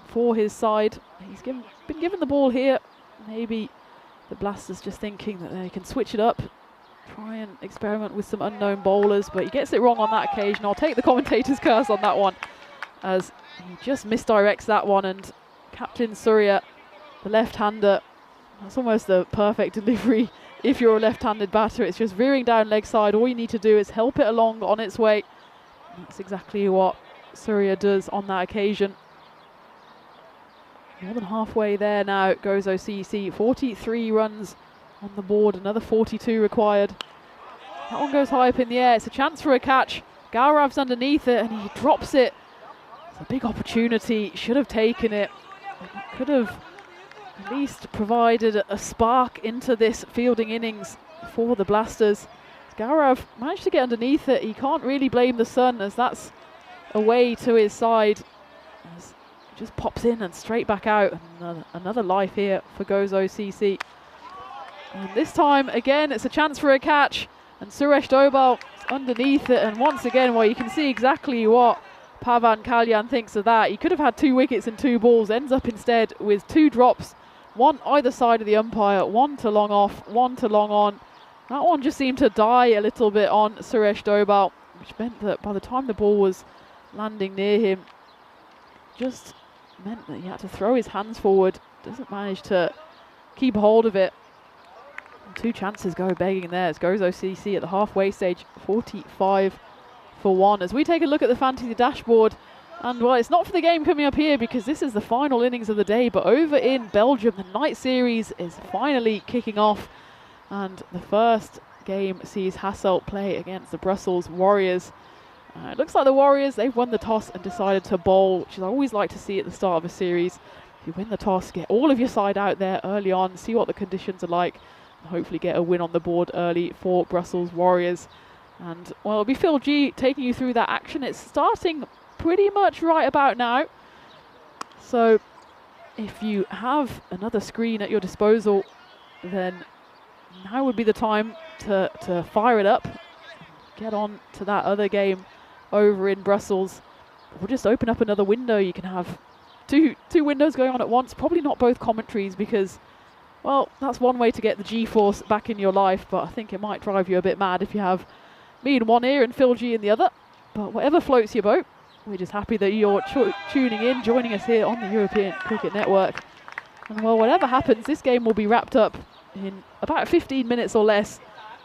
for his side. He's been given the ball here. Maybe the Blasters just thinking that they can switch it up, try and experiment with some unknown bowlers, but he gets it wrong on that occasion. I'll take the commentator's curse on that one, as he just misdirects that one, and Captain Surya, the left-hander, that's almost the perfect delivery if you're a left-handed batter. It's just veering down leg side. All you need to do is help it along on its way. That's exactly what Surya does on that occasion. More than halfway there now goes OCC. 43 runs on the board, another 42 required. That one goes high up in the air. It's a chance for a catch. Gaurav's underneath it and he drops it. It's a big opportunity, should have taken it. Could have at least provided a spark into this fielding innings for the Blasters. Gaurav managed to get underneath it. He can't really blame the sun, as that's away to his side. As it just pops in and straight back out. Another life here for Gozo CC. And this time again it's a chance for a catch, and Suresh Dobal underneath it, and once again, well, you can see exactly what Pavan Kalyan thinks of that. He could have had 2 wickets and 2 balls, ends up instead with 2 drops, 1 either side of the umpire, 1 to long off, 1 to long on. That one just seemed to die a little bit on Suresh Dobal, which meant that by the time the ball was landing near him, just meant that he had to throw his hands forward. Doesn't manage to keep hold of it. And 2 chances go begging there. As goes OCC at the halfway stage, 45 for 1. As we take a look at the fantasy dashboard, and well, it's not for the game coming up here because this is the final innings of the day, but over in Belgium, the night series is finally kicking off, and the first game sees Hasselt play against the Brussels Warriors. It looks like the Warriors, they've won the toss and decided to bowl, which I always like to see at the start of a series. If you win the toss, get all of your side out there early on, see what the conditions are like, and hopefully get a win on the board early for Brussels Warriors. And well, it'll be Phil G taking you through that action. It's starting pretty much right about now. So if you have another screen at your disposal, then now would be the time to fire it up, get on to that other game over in Brussels. We'll just open up another window. You can have two windows going on at once, probably not both commentaries, because, well, that's one way to get the G-force back in your life, but I think it might drive you a bit mad if you have me in one ear and Phil G in the other. But whatever floats your boat, we're just happy that you're tuning in, joining us here on the European Cricket Network. And well, whatever happens, this game will be wrapped up in about 15 minutes or less.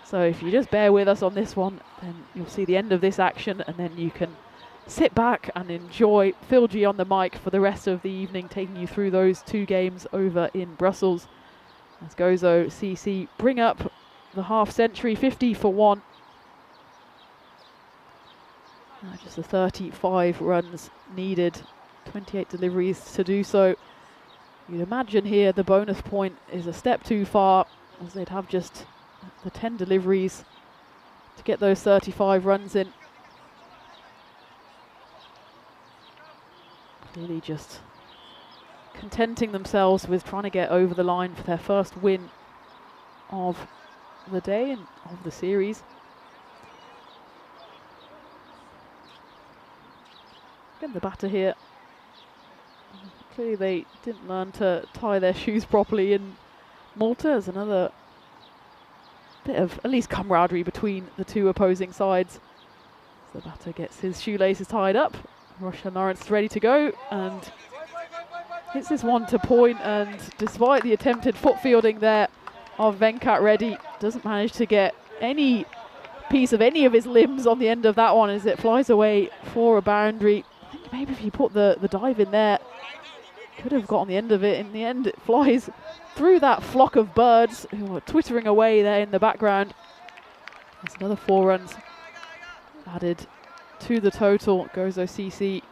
So if you just bear with us on this one, then you'll see the end of this action, and then you can sit back and enjoy Phil G on the mic for the rest of the evening, taking you through those 2 games over in Brussels. As Gozo CC bring up the half century, 50 for 1. Just the 35 runs needed, 28 deliveries to do so. You'd imagine here the bonus point is a step too far, as they'd have just the 10 deliveries to get those 35 runs in. Clearly just contenting themselves with trying to get over the line for their first win of the day and of the series. Again, the batter here. Clearly they didn't learn to tie their shoes properly in Malta. There's another bit of at least camaraderie between the 2 opposing sides. So the batter gets his shoelaces tied up. Roshan Lawrence ready to go and hits this one to point, and despite the attempted foot fielding there of Venkat Reddy, doesn't manage to get any piece of any of his limbs on the end of that one as it flies away for a boundary. I think maybe if you put the dive in there, could have got on the end of it. In the end, it flies through that flock of birds who are twittering away there in the background. There's another 4 runs added to the total. Gozo CC.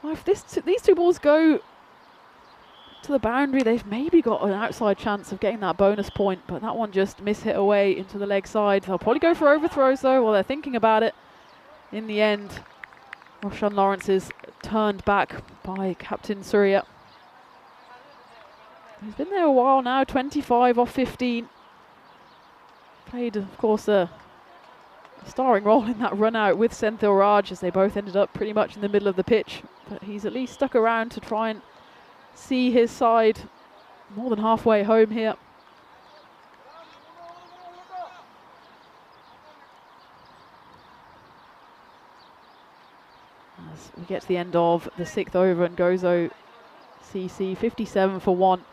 Well, if these 2 balls go to the boundary, they've maybe got an outside chance of getting that bonus point, but that one just mishit away into the leg side. They'll probably go for overthrows though while they're thinking about it. In the end, Roshan Lawrence is turned back by Captain Surya. He's been there a while now, 25 off 15. Played, of course, a starring role in that run out with Senthil Raj, as they both ended up pretty much in the middle of the pitch. But he's at least stuck around to try and see his side more than halfway home here. As we get to the end of the 6th over, and Gozo CC 57 for 1.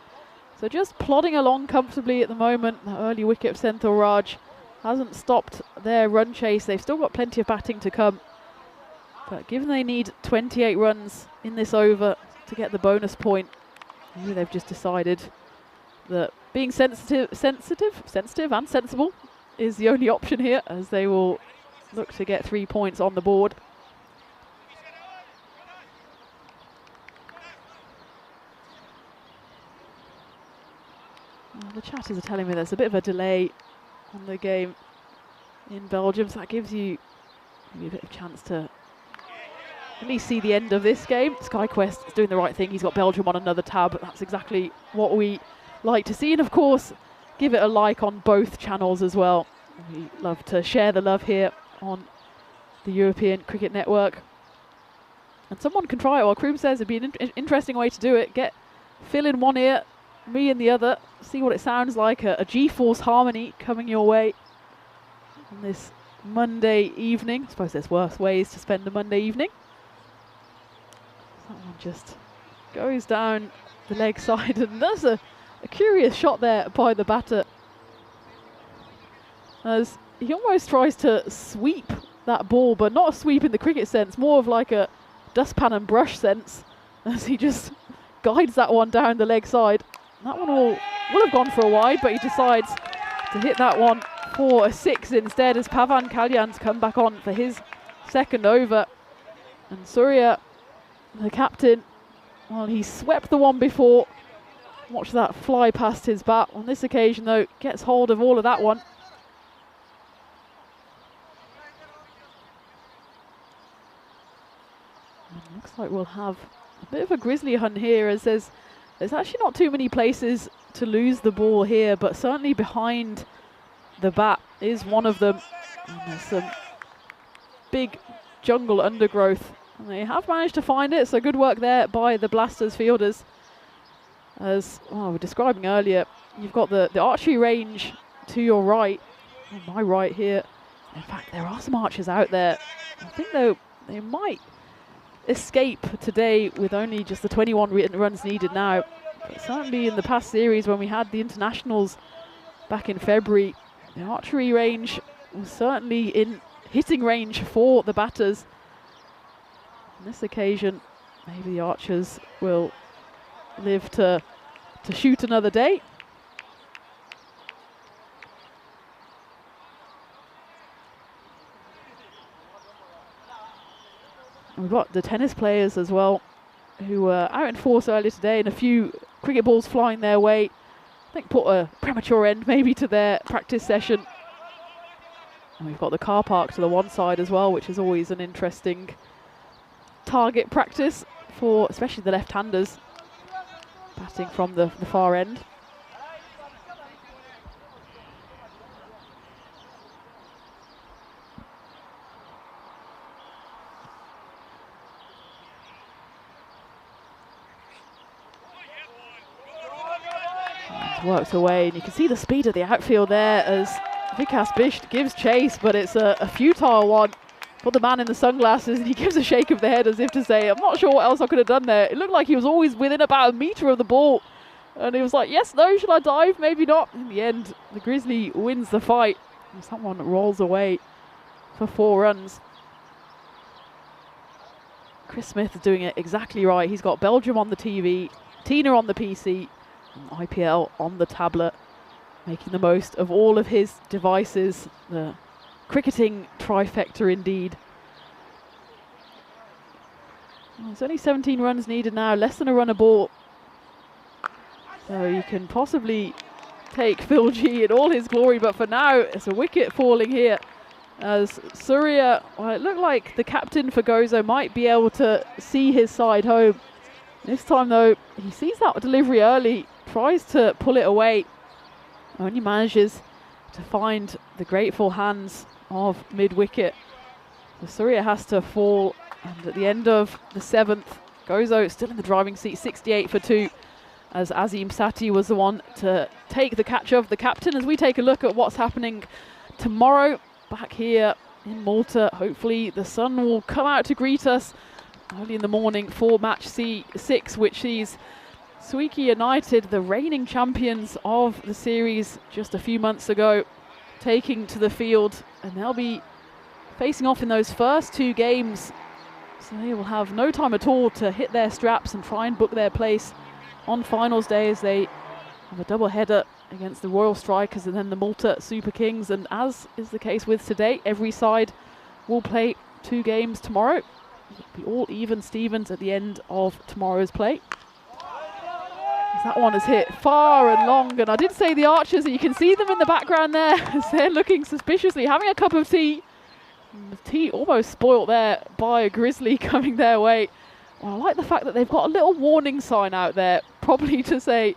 So just plodding along comfortably at the moment. The early wicket of Senthil Raj hasn't stopped their run chase. They've still got plenty of batting to come. But given they need 28 runs in this over to get the bonus point, maybe they've just decided that being sensitive and sensible is the only option here, as they will look to get 3 points on the board. Well, the chatters are telling me there's a bit of a delay on the game in Belgium, so that gives you maybe a bit of chance to at least see the end of this game. SkyQuest is doing the right thing. He's got Belgium on another tab. That's exactly what we like to see. And of course, give it a like on both channels as well. We love to share the love here on the European Cricket Network. And someone can try it. Well, Kroom says it'd be an interesting way to do it. Get Phil in one ear, me in the other. See what it sounds like. A G-force harmony coming your way on this Monday evening. I suppose there's worse ways to spend a Monday evening. That one just goes down the leg side, and there's a curious shot there by the batter, as he almost tries to sweep that ball, but not a sweep in the cricket sense, more of like a dustpan and brush sense, as he just guides that one down the leg side. That one will have gone for a wide, but he decides to hit that one for a 6 instead, as Pavan Kalyan's come back on for his 2nd over. And Surya, the captain, well, he swept the one before. Watch that fly past his bat. On this occasion, though, gets hold of all of that one. And looks like we'll have a bit of a grisly hunt here, as there's actually not too many places to lose the ball here, but certainly behind the bat is one of them. And there's some big jungle undergrowth, and they have managed to find it, so good work there by the Blasters fielders. As we were describing earlier, you've got the archery range to your right, on my right here. In fact, there are some archers out there. I think though they might escape today with only just the 21 runs needed now. But certainly in the past series, when we had the internationals back in February, the archery range was certainly in hitting range for the batters. On this occasion, maybe the archers will live to shoot another day. And we've got the tennis players as well, who were out in force earlier today, and a few cricket balls flying their way. I think put a premature end maybe to their practice session. And we've got the car park to the one side as well, which is always an interesting target practice for especially the left-handers batting from the far end. Works away, and you can see the speed of the outfield there as Vikas Bisht gives chase, but it's a futile one for the man in the sunglasses, and he gives a shake of the head as if to say, I'm not sure what else I could have done there. It looked like he was always within about a metre of the ball, and he was like, yes, no, should I dive? Maybe not. In the end, the Grizzly wins the fight, and someone rolls away for 4 runs. Chris Smith is doing it exactly right. He's got Belgium on the TV, Tina on the PC, and IPL on the tablet, making the most of all of his devices. The cricketing trifecta indeed. Well, there's only 17 runs needed now, less than a run a ball. So you can possibly take Phil G in all his glory, but for now it's a wicket falling here as Surya, well, it looked like the captain for Gozo might be able to see his side home. This time though, he sees that delivery early, tries to pull it away, only manages to find the grateful hands of mid-wicket. So Surya has to fall, and at the end of the 7th, Gozo still in the driving seat, 68 for 2, as Azim Sati was the one to take the catch of the captain. As we take a look at what's happening tomorrow back here in Malta, hopefully the sun will come out to greet us early in the morning for match C6, which sees Swiki United, the reigning champions of the series just a few months ago, taking to the field, and they'll be facing off in those first 2 games, so they will have no time at all to hit their straps and try and book their place on finals day, as they have a double header against the Royal Strikers and then the Malta Super Kings. And as is the case with today, every side will play 2 games tomorrow. It'll be all even Stevens at the end of tomorrow's play. As that one is hit far and long, and I did say the Archers, and you can see them in the background there as they're looking suspiciously, having a cup of tea. And the tea almost spoilt there by a grizzly coming their way. Well, I like the fact that they've got a little warning sign out there, probably to say,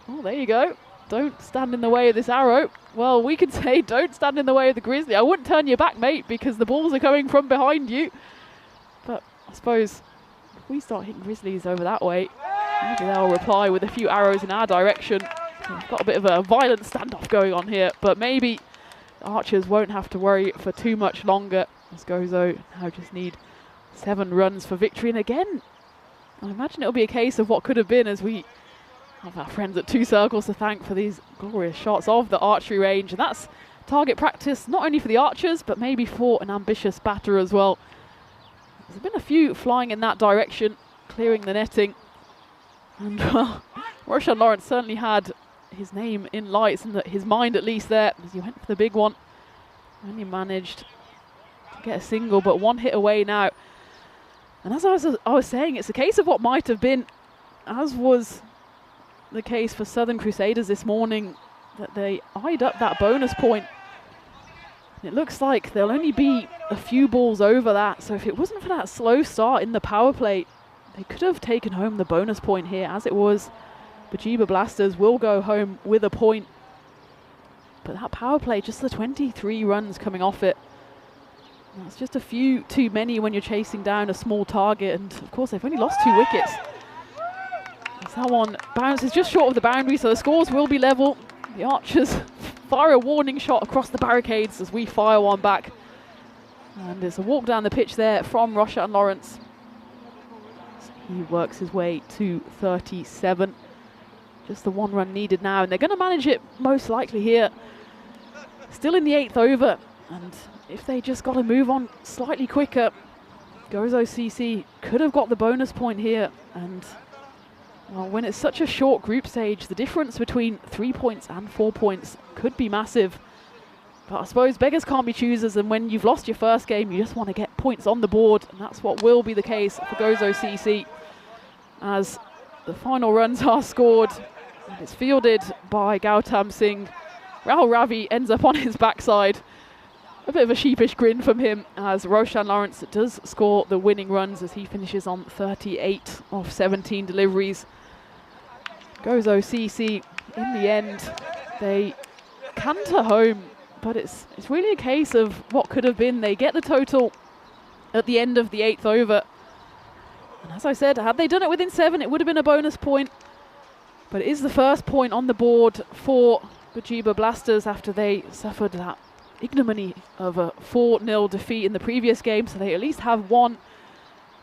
oh, there you go, don't stand in the way of this arrow. Well, we could say, don't stand in the way of the grizzly. I wouldn't turn your back, mate, because the balls are coming from behind you. But I suppose if we start hitting grizzlies over that way, maybe they'll reply with a few arrows in our direction. We've got a bit of a violent standoff going on here, but maybe the Archers won't have to worry for too much longer, as Gozo now just need 7 runs for victory. And again, I imagine it'll be a case of what could have been, as we have our friends at 2 Circles to thank for these glorious shots of the archery range. And that's target practice not only for the Archers, but maybe for an ambitious batter as well. There's been a few flying in that direction, clearing the netting. And well, Roshan Lawrence certainly had his name in lights, and his mind at least there, as he went for the big one. Only managed to get a single, but 1 hit away now. And as I was saying, it's a case of what might have been, as was the case for Southern Crusaders this morning, that they eyed up that bonus point. It looks like they'll only be a few balls over that, so if it wasn't for that slow start in the power play, they could have taken home the bonus point here. As it was, Bajiba Blasters will go home with a point. But that power play, just the 23 runs coming off it, that's just a few too many when you're chasing down a small target. And of course, they've only lost 2 wickets. As that one bounces just short of the boundary, so the scores will be level. The Archers fire a warning shot across the barricades as we fire one back. And it's a walk down the pitch there from Roshan Lawrence. So he works his way to 37. Just the 1 run needed now, and they're going to manage it most likely here. Still in the 8th over, and if they just got to move on slightly quicker, Gozo CC could have got the bonus point here. And well, when it's such a short group stage, the difference between 3 points and 4 points could be massive. But I suppose beggars can't be choosers, and when you've lost your first game, you just want to get points on the board, and that's what will be the case for Gozo CC, as the final runs are scored. And it's fielded by Gautam Singh. Rahul Ravi ends up on his backside. A bit of a sheepish grin from him, as Roshan Lawrence does score the winning runs as he finishes on 38 of 17 deliveries. Gozo CC, in the end, they canter home, but it's really a case of what could have been. They get the total at the end of the 8th over. And as I said, had they done it within 7, it would have been a bonus point. But it is the first point on the board for Bajiba Blasters after they suffered that ignominy of a 4-0 defeat in the previous game, so they at least have 1.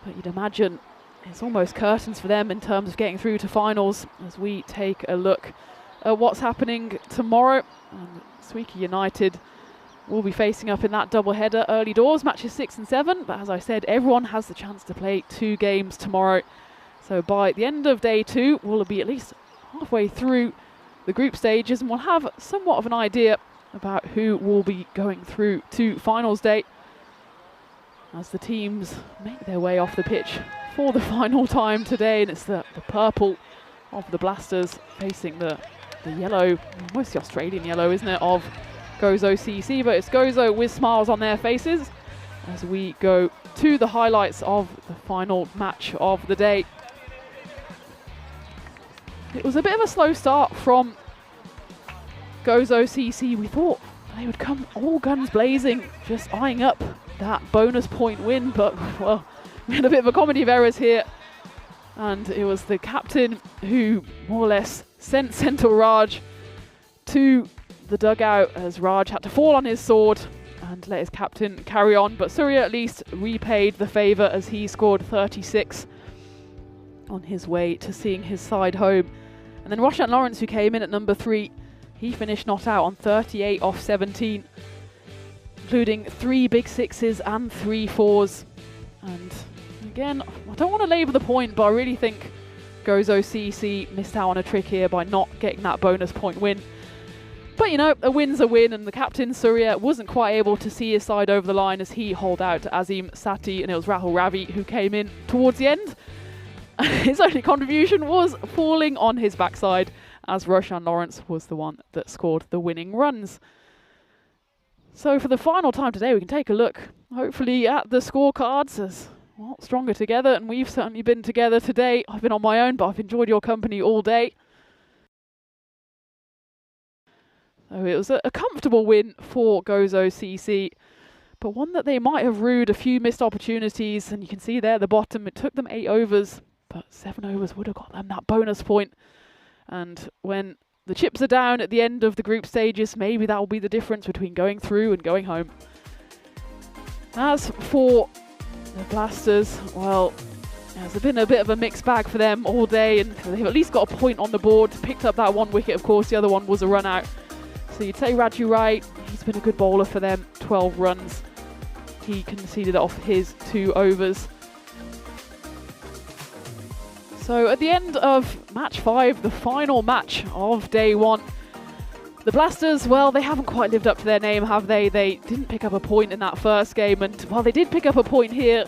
But you'd imagine it's almost curtains for them in terms of getting through to finals, as we take a look at what's happening tomorrow. And Swiki United will be facing up in that double-header early doors, matches 6 and 7. But as I said, everyone has the chance to play 2 games tomorrow. So by the end of day 2, we'll be at least halfway through the group stages, and we'll have somewhat of an idea about who will be going through to finals day as the teams make their way off the pitch for the final time today. And it's the purple of the Blasters facing the yellow, mostly Australian yellow, isn't it, of Gozo CC, but it's Gozo with smiles on their faces as we go to the highlights of the final match of the day. It was a bit of a slow start from Gozo CC. We thought they would come all guns blazing, just eyeing up that bonus point win, but well, we had a bit of a comedy of errors here, and it was the captain who more or less sent Senthil Raj to the dugout as Raj had to fall on his sword and let his captain carry on. But Surya at least repaid the favour as he scored 36 on his way to seeing his side home. And then Roshan Lawrence, who came in at number 3, he finished not out on 38 off 17, including 3 big sixes and 3 fours. And again, I don't want to labour the point, but I really think Gozo CC missed out on a trick here by not getting that bonus point win. But you know, a win's a win, and the captain, Surya, wasn't quite able to see his side over the line as he hauled out to Azim Sati, and it was Rahul Ravi who came in towards the end. His only contribution was falling on his backside, as Roshan Lawrence was the one that scored the winning runs. So for the final time today, we can take a look, hopefully, at the scorecards as well, stronger together, and we've certainly been together today. I've been on my own, but I've enjoyed your company all day. So it was a comfortable win for Gozo CC, but one that they might have rued a few missed opportunities, and you can see there at the bottom, it took them 8 overs, but 7 overs would have got them that bonus point. And when the chips are down at the end of the group stages, maybe that will be the difference between going through and going home. As for the Blasters, well, it's been a bit of a mixed bag for them all day, and they've at least got a point on the board, picked up that 1 wicket, of course, the other one was a run out. So you'd say Raju Rai, he's been a good bowler for them, 12 runs. He conceded off his 2 overs. So at the end of match 5, the final match of day 1, the Blasters, well, they haven't quite lived up to their name, have they? They didn't pick up a point in that first game, and well, they did pick up a point here,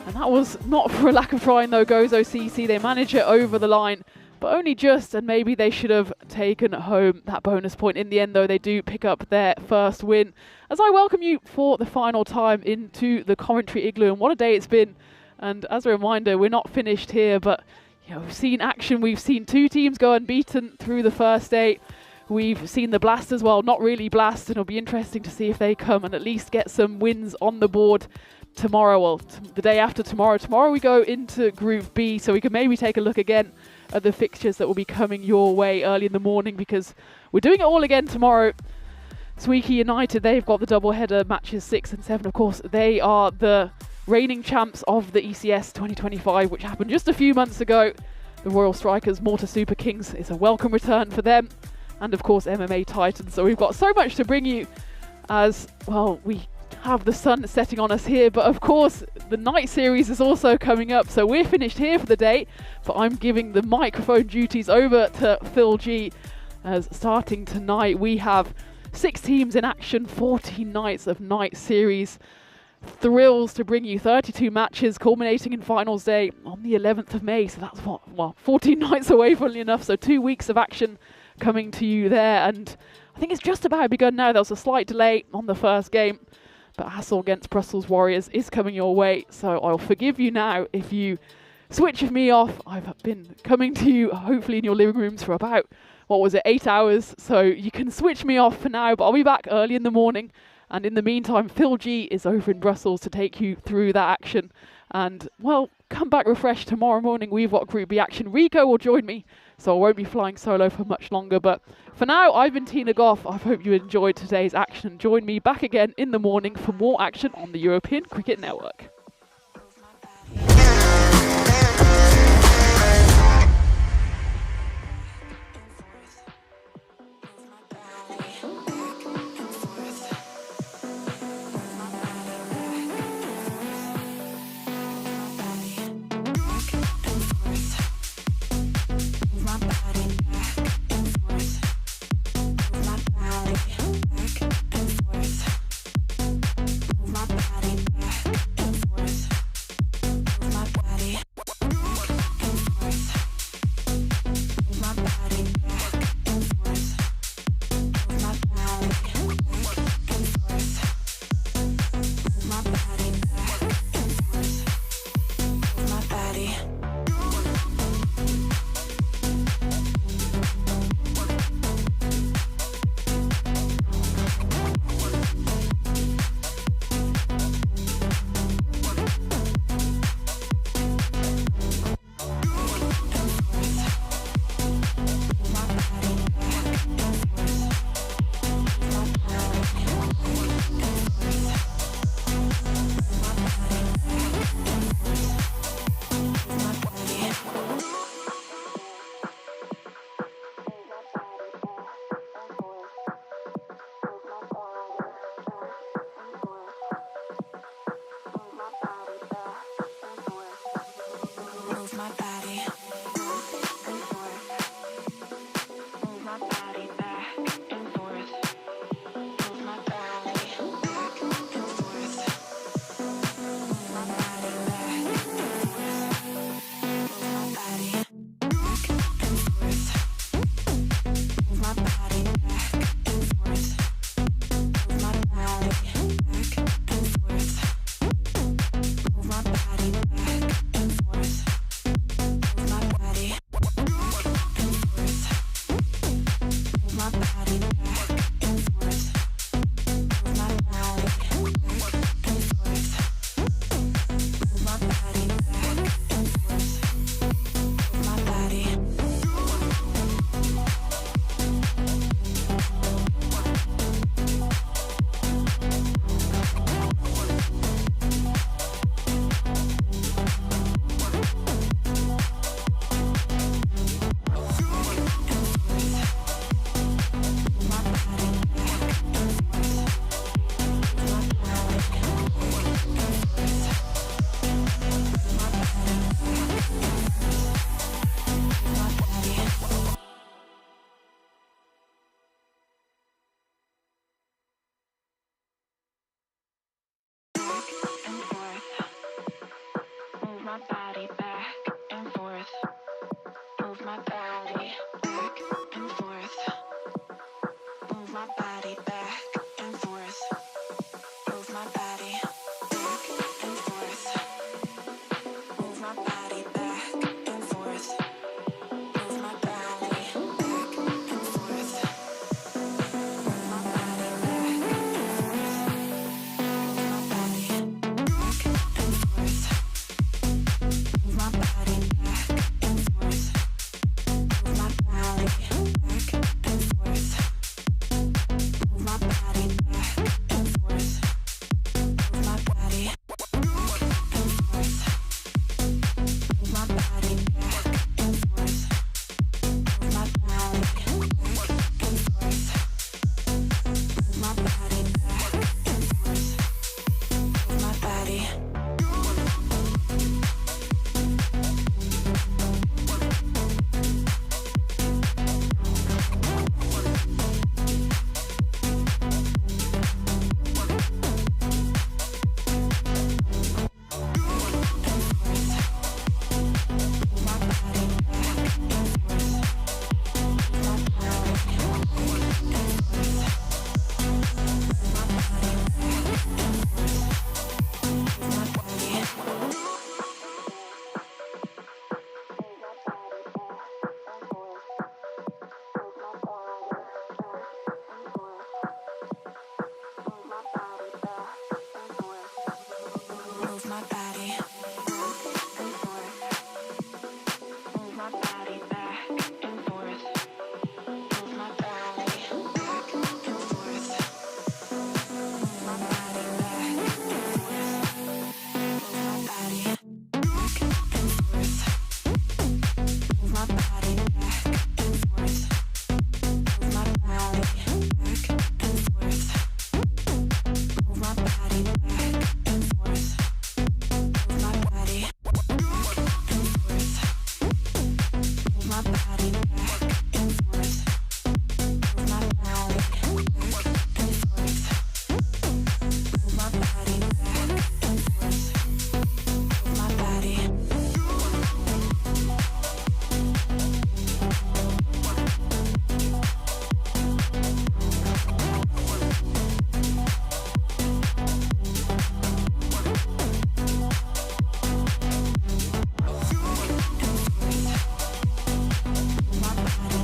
and that was not for a lack of trying though. Gozo CC, they managed it over the line, but only just, and maybe they should have taken home that bonus point. In the end, though, they do pick up their first win. As I welcome you for the final time into the commentary igloo, and what a day it's been. And as a reminder, we're not finished here, but you know, we've seen action. We've seen 2 teams go unbeaten through the first day. We've seen the Blasters, well, not really blast, and it'll be interesting to see if they come and at least get some wins on the board tomorrow. Well, the day after tomorrow. Tomorrow we go into Group B, so we can maybe take a look again at the fixtures that will be coming your way early in the morning, because we're doing it all again tomorrow. Sweeky United, they've got the double-header matches 6 and 7. Of course, they are the reigning champs of the ECS 2025, which happened just a few months ago. The Royal Strikers, Malta Super Kings, is a welcome return for them. And of course, MMA Titans. So we've got so much to bring you as, well, we have the sun setting on us here, but of course the night series is also coming up, so we're finished here for the day, but I'm giving the microphone duties over to Phil G, as starting tonight we have 6 teams in action, 14 nights of night series, thrills to bring you 32 matches culminating in finals day on the 11th of May, so that's what, well, 14 nights away, funnily enough, so 2 weeks of action coming to you there, and I think it's just about begun now. There was a slight delay on the first game, but Hassel against Brussels Warriors is coming your way, so I'll forgive you now if you switch me off. I've been coming to you, hopefully in your living rooms, for about, 8 hours, so you can switch me off for now, but I'll be back early in the morning, and in the meantime, Phil G is over in Brussels to take you through that action, and, well, come back refreshed tomorrow morning. We've got Group B action. Rico will join me, so I won't be flying solo for much longer. But for now, I've been Tina Goff. I hope you enjoyed today's action. Join me back again in the morning for more action on the European Cricket Network. my bag.